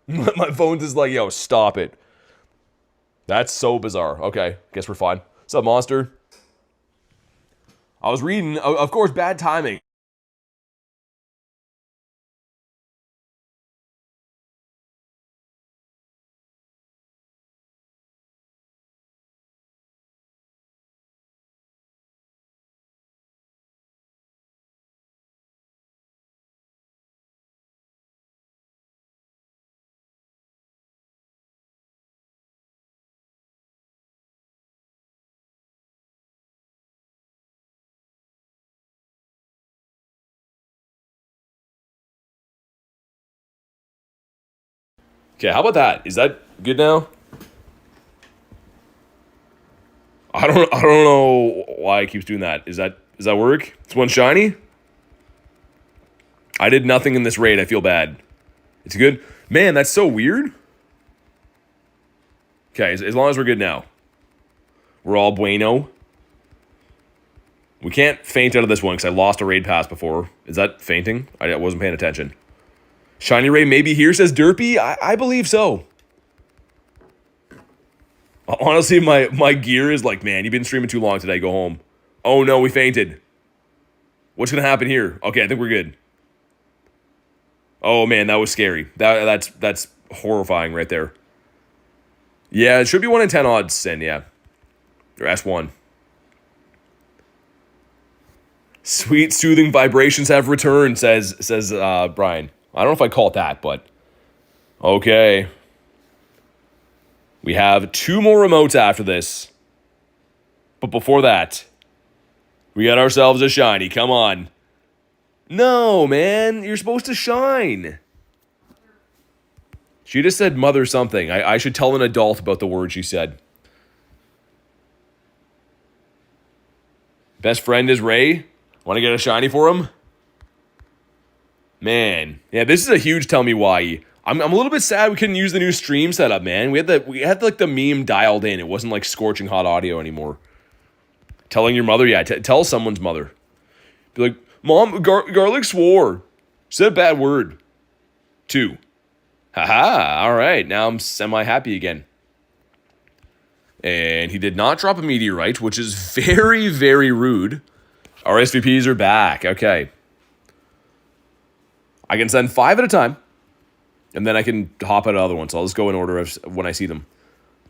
My phone's just like, yo, stop it. That's so bizarre. Okay, guess we're fine. What's up, monster? I was reading, of course, bad timing. Okay, how about that? Is that good now? I don't know why it keeps doing that. Does that work? It's one shiny? I did nothing in this raid. I feel bad. It's good? Man, that's so weird. Okay, as long as we're good now. We're all bueno. We can't faint out of this one because I lost a raid pass before. Is that fainting? I wasn't paying attention. Shiny Ray maybe here, says Derpy. I believe so. Honestly, my gear is like, man, you've been streaming too long today. Go home. Oh, no, we fainted. What's going to happen here? Okay, I think we're good. Oh, man, that was scary. That's horrifying right there. Yeah, it should be 1 in 10 odds, Sin, yeah. Or S1. Sweet soothing vibrations have returned, says Brian. I don't know if I call it that, but okay. We have 2 more remotes after this. But before that, We got ourselves a shiny. Come on. No, man. You're supposed to shine. She just said mother something. I should tell an adult about the word she said. Best friend is Ray. Want to get a shiny for him? Man. Yeah, this is a huge tell me why. I'm a little bit sad we couldn't use the new stream setup, man. We had like the meme dialed in. It wasn't like scorching hot audio anymore. Telling your mother, yeah, tell someone's mother. Be like, Mom, Garlic swore. Said a bad word. 2. Haha, all right. Now I'm semi-happy again. And he did not drop a meteorite, which is very, very rude. Our SVPs are back. Okay. I can send 5 at a time. And then I can hop at other ones. So I'll just go in order of when I see them.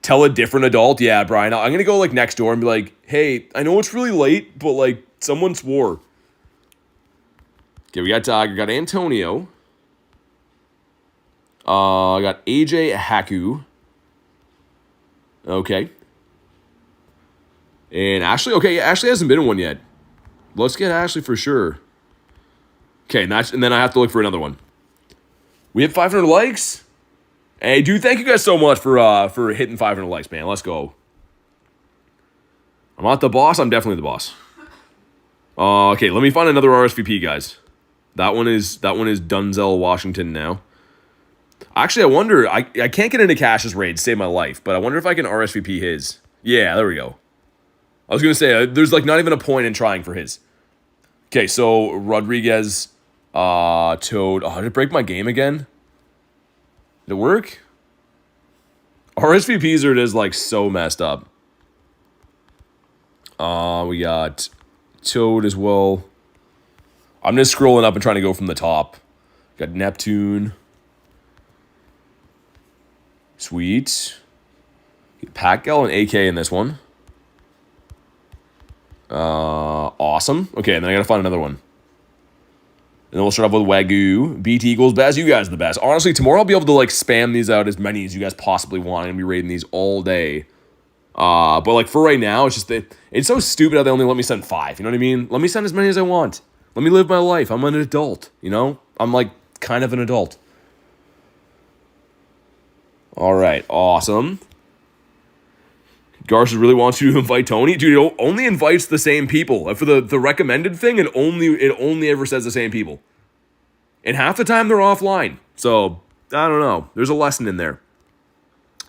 Tell a different adult? Yeah, Brian. I'm going to go like next door and be like, hey, I know it's really late, but like someone swore. Okay, we got Antonio. I got AJ Haku. Okay. And Ashley. Okay, Ashley hasn't been in one yet. Let's get Ashley for sure. Okay, and then I have to look for another one. We have 500 likes. Hey, dude, thank you guys so much for hitting 500 likes, man. Let's go. I'm not the boss. I'm definitely the boss. Okay, let me find another RSVP, guys. That one is Dunzel Washington now. Actually, I wonder. I can't get into Cash's raid to save my life, but I wonder if I can RSVP his. Yeah, there we go. I was gonna say there's like not even a point in trying for his. Okay, so Rodriguez, Toad. Oh, did it break my game again? Did it work? RSVPs are just like so messed up. We got Toad as well. I'm just scrolling up and trying to go from the top. Got Neptune. Sweet. Packgel and AK in this one. Awesome. Okay, and then I gotta find another one. And then we'll start off with Wagyu. BT equals best. You guys are the best. Honestly, tomorrow I'll be able to like spam these out as many as you guys possibly want. I'm gonna be raiding these all day. But like for right now, it's just it's so stupid how they only let me send 5. You know what I mean? Let me send as many as I want. Let me live my life. I'm an adult. You know? I'm like kind of an adult. All right, awesome. Garcia really wants you to invite Tony. Dude, it only invites the same people. For the recommended thing, it only ever says the same people. And half the time they're offline. So, I don't know. There's a lesson in there.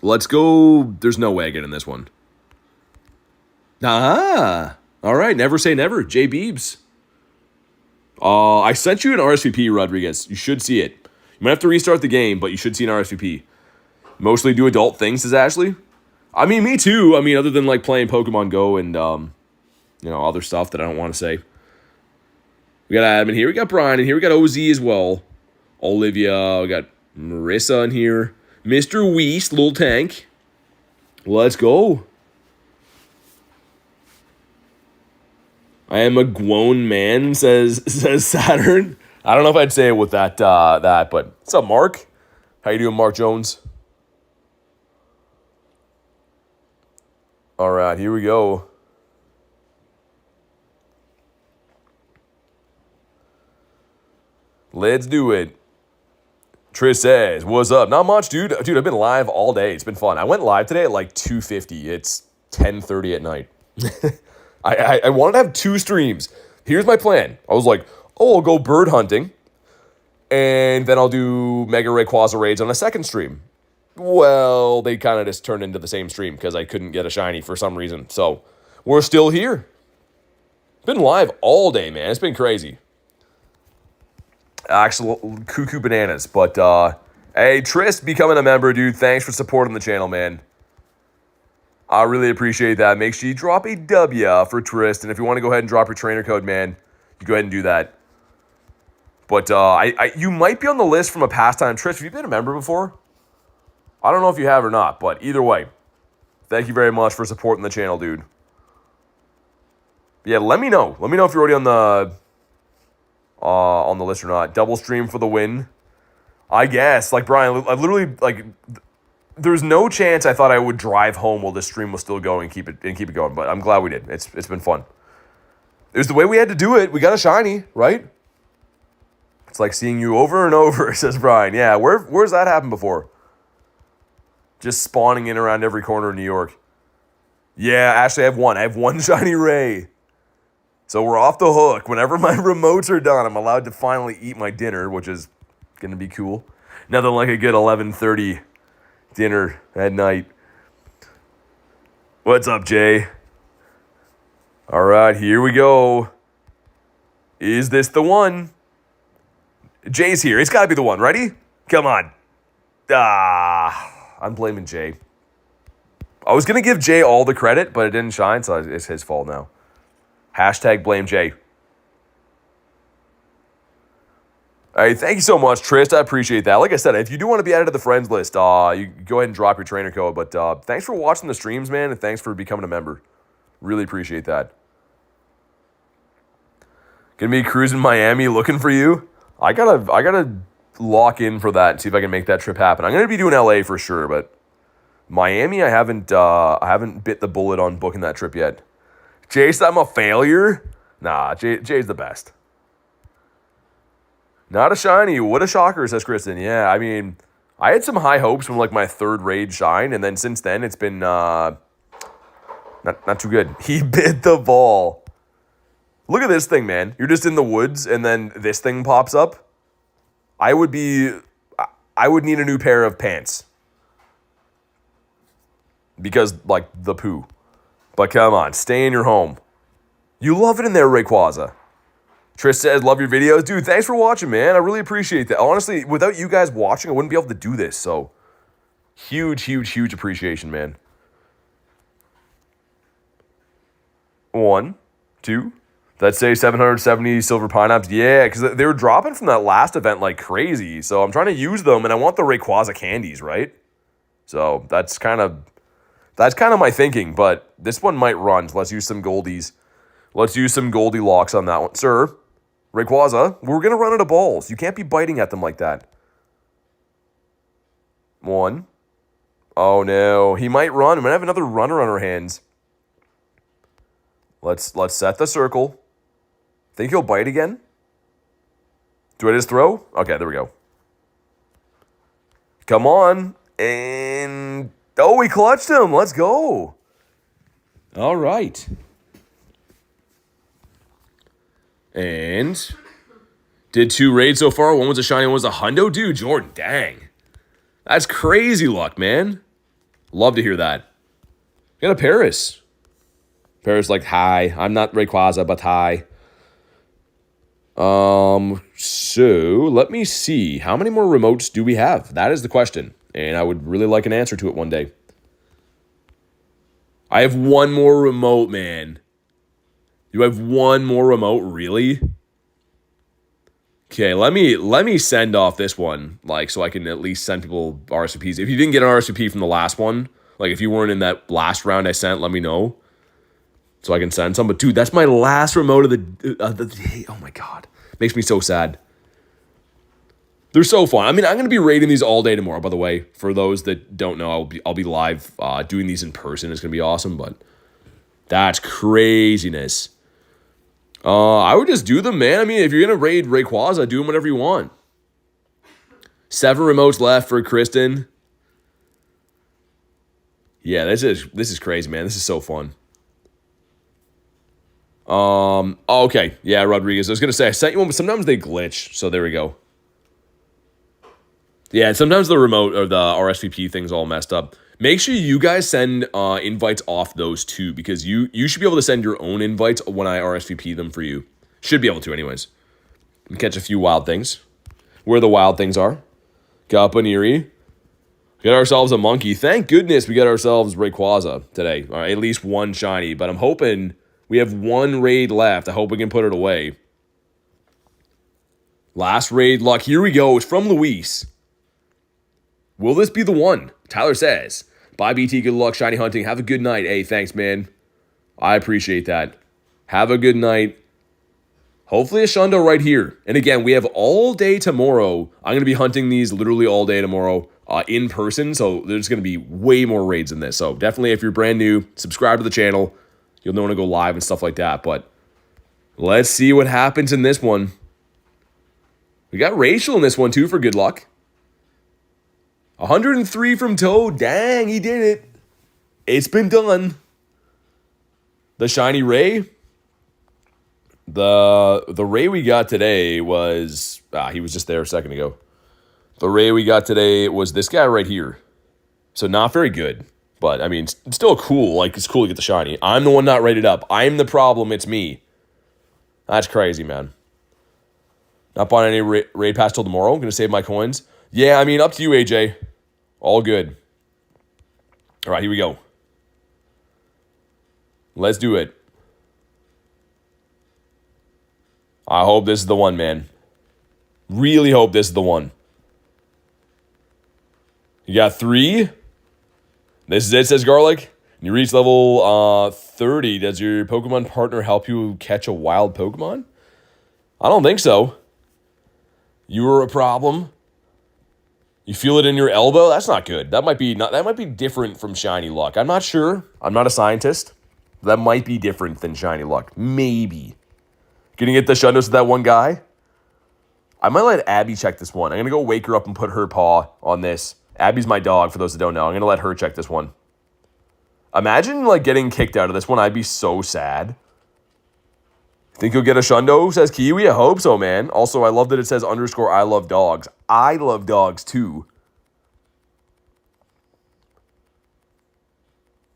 Let's go. There's no way I get in this one. All right, never say never. J Beebs. I sent you an RSVP, Rodriguez. You should see it. You might have to restart the game, but you should see an RSVP. Mostly do adult things, says Ashley. I mean, me too. I mean, other than like playing Pokemon Go and, other stuff that I don't want to say. We got Adam in here. We got Brian in here. We got OZ as well. Olivia. We got Marissa in here. Mr. Weast, Little Tank. Let's go. I am a grown man, says Saturn. I don't know if I'd say it with that, but what's up, Mark? How you doing, Mark Jones? All right, here we go. Let's do it. Tris says, what's up? Not much, dude. Dude, I've been live all day. It's been fun. I went live today at like 2:50. It's 10:30 at night. I wanted to have 2 streams. Here's my plan. I was like, I'll go bird hunting, and then I'll do Mega Rayquaza raids on a second stream. Well, they kind of just turned into the same stream because I couldn't get a shiny for some reason. So, we're still here. Been live all day, man. It's been crazy. Actual cuckoo bananas. But, hey, Tris, becoming a member, dude. Thanks for supporting the channel, man. I really appreciate that. Make sure you drop a W for Trist. And if you want to go ahead and drop your trainer code, man, you go ahead and do that. But you might be on the list from a past time. Trist, have you been a member before? I don't know if you have or not, but either way, thank you very much for supporting the channel, dude. Yeah, let me know. Let me know if you're already on the list or not. Double stream for the win. I guess. Like, Brian, I literally, like, there's no chance I thought I would drive home while this stream was still going and keep it going, but I'm glad we did. It's been fun. It was the way we had to do it. We got a shiny, right? It's like seeing you over and over, says Brian. Yeah, where's that happened before? Just spawning in around every corner of New York. Yeah, actually, I have one. I have one shiny Ray. So we're off the hook. Whenever my remotes are done, I'm allowed to finally eat my dinner, which is going to be cool. Nothing like a good 11:30 dinner at night. What's up, Jay? All right, here we go. Is this the one? Jay's here. It's got to be the one. Ready? Come on. I'm blaming Jay. I was going to give Jay all the credit, but it didn't shine, so it's his fault now. Hashtag blame Jay. All right, thank you so much, Trist. I appreciate that. Like I said, if you do want to be added to the friends list, you go ahead and drop your trainer code. But thanks for watching the streams, man, and thanks for becoming a member. Really appreciate that. Gonna be cruising Miami looking for you. I gotta lock in for that and see if I can make that trip happen. I'm gonna be doing LA for sure, but Miami, I haven't bit the bullet on booking that trip yet. Jay said I'm a failure? Nah, Jay's the best. Not a shiny. What a shocker, says Kristen. Yeah, I mean, I had some high hopes from like my third raid shine, and then since then it's been not too good. He bit the ball. Look at this thing, man. You're just in the woods, and then this thing pops up. I would need a new pair of pants. Because, like, the poo. But come on, stay in your home. You love it in there, Rayquaza. Trish says, love your videos. Dude, thanks for watching, man. I really appreciate that. Honestly, without you guys watching, I wouldn't be able to do this. So, huge, huge, huge appreciation, man. 1, 2. Let's say 770 silver pineapples. Yeah, because they were dropping from that last event like crazy. So, I'm trying to use them, and I want the Rayquaza candies, right? So, that's kind of my thinking, but this one might run. So let's use some goldies. Let's use some Goldilocks on that one. Sir, Rayquaza, we're going to run out of balls. You can't be biting at them like that. 1. Oh, no. He might run. We might have another runner on our hands. Let's set the circle. Think he'll bite again? Do I just throw? Okay, there we go. Come on. And... oh, we clutched him. Let's go. All right. And did 2 raids so far. One was a shiny, one was a hundo. Dude, Jordan, dang. That's crazy luck, man. Love to hear that. Got a Paris. Paris like, hi. I'm not Rayquaza, but hi. So let me see. How many more remotes do we have? That is the question. And I would really like an answer to it one day. I have one more remote, man. You have one more remote, really? Okay, let me send off this one, like, so I can at least send people RSVPs. If you didn't get an RSVP from the last one, like if you weren't in that last round I sent, let me know, so I can send some. But dude, that's my last remote of the day. Oh my god, makes me so sad. They're so fun. I mean, I'm gonna be rating these all day tomorrow. By the way, for those that don't know, I'll be live doing these in person. It's gonna be awesome. But that's craziness. I would just do them, man. I mean, if you're gonna raid Rayquaza, do them whatever you want. 7 remotes left for Kristen. Yeah, this is crazy, man. This is so fun. Okay. Yeah, Rodriguez. I was gonna say I sent you one, but sometimes they glitch. So there we go. Yeah, sometimes the remote or the RSVP thing's all messed up. Make sure you guys send invites off those too, because you should be able to send your own invites when I RSVP them for you. Should be able to anyways. And catch a few wild things. Where the wild things are. Got Baniri. Get ourselves a monkey. Thank goodness we got ourselves Rayquaza today. Or at least one shiny. But I'm hoping we have one raid left. I hope we can put it away. Last raid luck. Here we go. It's from Luis. Will this be the one? Tyler says. Bye, BT. Good luck. Shiny hunting. Have a good night. Hey, thanks, man. I appreciate that. Have a good night. Hopefully a Shundo right here. And again, we have all day tomorrow. I'm going to be hunting these literally all day tomorrow in person. So there's going to be way more raids than this. So definitely if you're brand new, subscribe to the channel. You'll know when to go live and stuff like that. But Let's see what happens in this one. We got Rachel in this one, too, for good luck. 103 from Toad. Dang, he did it. It's been done. The shiny Ray. The Ray we got today was... he was just there a second ago. The Ray we got today was this guy right here. So not very good. But, I mean, still cool. Like, it's cool to get the shiny. I'm the one not rated up. I'm the problem. It's me. That's crazy, man. Not buying any raid pass till tomorrow. I'm going to save my coins. Yeah, I mean, up to you, AJ. All good. All right, here we go. Let's do it. I hope this is the one, man. Really hope this is the one. You got 3. This is it, says Garlic. When you reach level 30, does your Pokemon partner help you catch a wild Pokemon? I don't think so. You were a problem. You feel it in your elbow? That's not good. That might be different from Shiny Luck. I'm not sure. I'm not a scientist. That might be different than Shiny Luck. Maybe. Gonna get the Shundos to that one guy? I might let Abby check this one. I'm gonna go wake her up and put her paw on this. Abby's my dog, for those that don't know. I'm gonna let her check this one. Imagine, like, getting kicked out of this one. I'd be so sad. Think you'll get a Shundo, says Kiwi? I hope so, man. Also, I love that it says _ I love dogs. I love dogs, too.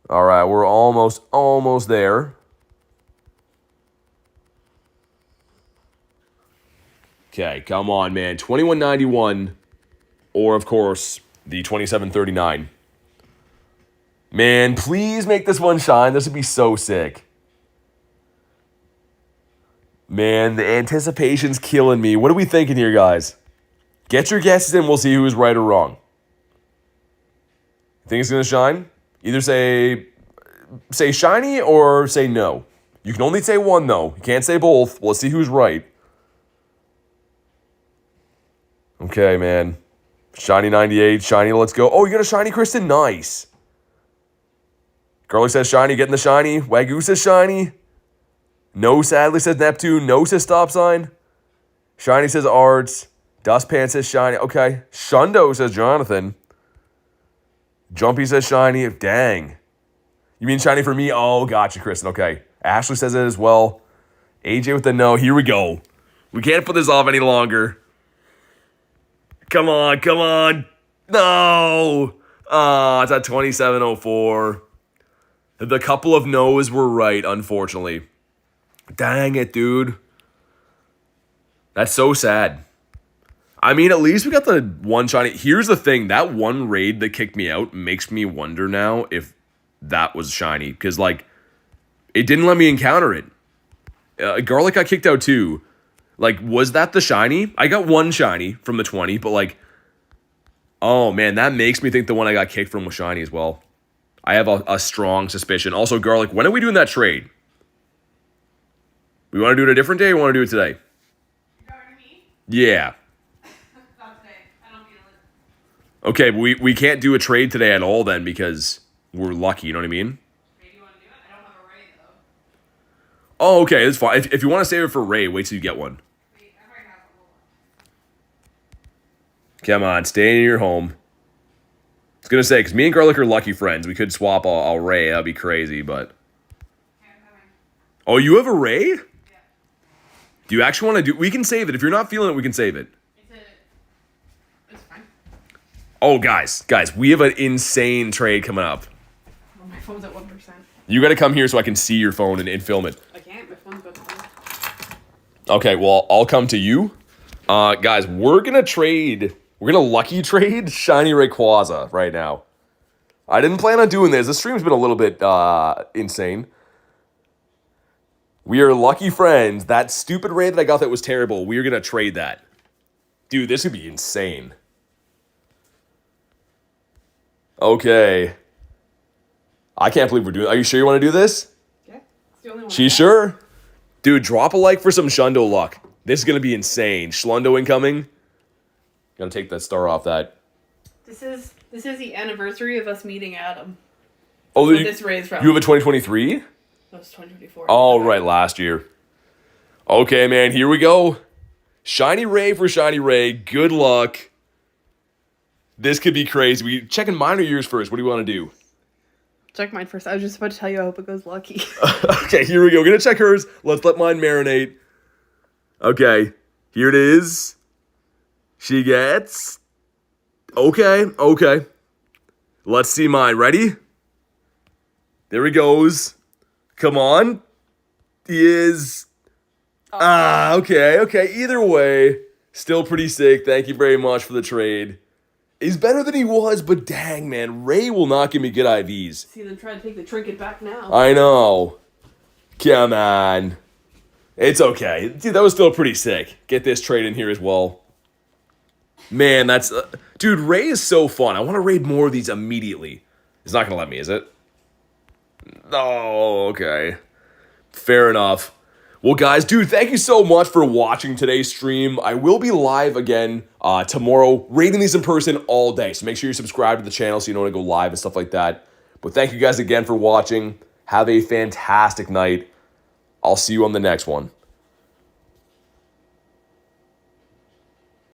All right, we're almost there. Okay, come on, man. 2191, or, of course, the 2739. Man, please make this one shine. This would be so sick. Man, the anticipation's killing me. What are we thinking here, guys? Get your guesses in. We'll see who's right or wrong. Think it's going to shine? Either say shiny or say no. You can only say one, though. You can't say both. Let's see who's right. Okay, man. Shiny 98. Shiny, let's go. Oh, you got a shiny Kristen. Nice. Garlic says shiny. Getting the shiny. Wagyu says shiny. No, sadly, says Neptune. No, says stop sign. Shiny says Arts. Dustpan says shiny. Okay. Shundo says Jonathan. Jumpy says shiny. Dang. You mean shiny for me? Oh, gotcha, Kristen. Okay. Ashley says it as well. AJ with the no. Here we go. We can't put this off any longer. Come on, come on. No. It's at 2704. The couple of no's were right, unfortunately. Dang it, dude. That's so sad. I mean, at least we got the one shiny. Here's the thing. That one raid that kicked me out makes me wonder now if that was shiny. Because, like, it didn't let me encounter it. Garlic got kicked out, too. Like, was that the shiny? I got one shiny from the 20, but, like, oh, man, that makes me think the one I got kicked from was shiny as well. I have a strong suspicion. Also, Garlic, when are we doing that trade? We want to do it a different day or want to do it today? Yeah. Not today. I don't feel it. Okay, but we can't do a trade today at all then because we're lucky, you know what I mean? Maybe you want to do it? I don't have a Ray, though. Oh, okay, that's fine. If you want to save it for Ray, wait till you get one. Wait, I might have a little one. Come on, stay in your home. I was going to say, because me and Garlic are lucky friends. We could swap a Ray. That'd be crazy, but... Okay, I'm coming. Oh, you have a Ray? Yeah. Do you actually want to do... We can save it. If you're not feeling it, we can save it. It's fine. Oh, guys, we have an insane trade coming up. Well, my phone's at 1%. You got to come here so I can see your phone and film it. I can't. My phone's about to die. Okay, well, I'll come to you. Guys, we're going to trade... We're going to lucky trade Shiny Rayquaza right now. I didn't plan on doing this. The stream's been a little bit insane. We are lucky friends. That stupid raid that I got that was terrible, we're going to trade that. Dude, this would be insane. Okay. I can't believe we're doing... Are you sure you want to do this? Yeah. It's the only one. She's sure? Dude, drop a like for some Shundo luck. This is going to be insane. Schlundo incoming. Gotta take that star off that. This is the anniversary of us meeting Adam. Oh, Where this Ray's from. You have a 2023? That was 2024. Oh, right, last year. Okay, man, here we go. Shiny Ray for Shiny Ray. Good luck. This could be crazy. We checking mine or yours first? What do you want to do? Check mine first. I was just about to tell you I hope it goes lucky. Okay, here we go. We're going to check hers. Let's let mine marinate. Okay, here it is. She gets... Okay. Let's see mine. Ready? There he goes. Come on. He is... Okay. Either way, still pretty sick. Thank you very much for the trade. He's better than he was, but dang, man. Ray will not give me good IVs. See them try to take the trinket back now. I know. Come on. It's okay. Dude, that was still pretty sick. Get this trade in here as well. Man, that's... dude, Ray is so fun. I want to raid more of these immediately. It's not going to let me, is it? Oh, okay. Fair enough. Well, guys, dude, thank you so much for watching today's stream. I will be live again tomorrow, raiding these in person all day. So make sure you subscribe to the channel so you know when I go live and stuff like that. But thank you guys again for watching. Have a fantastic night. I'll see you on the next one.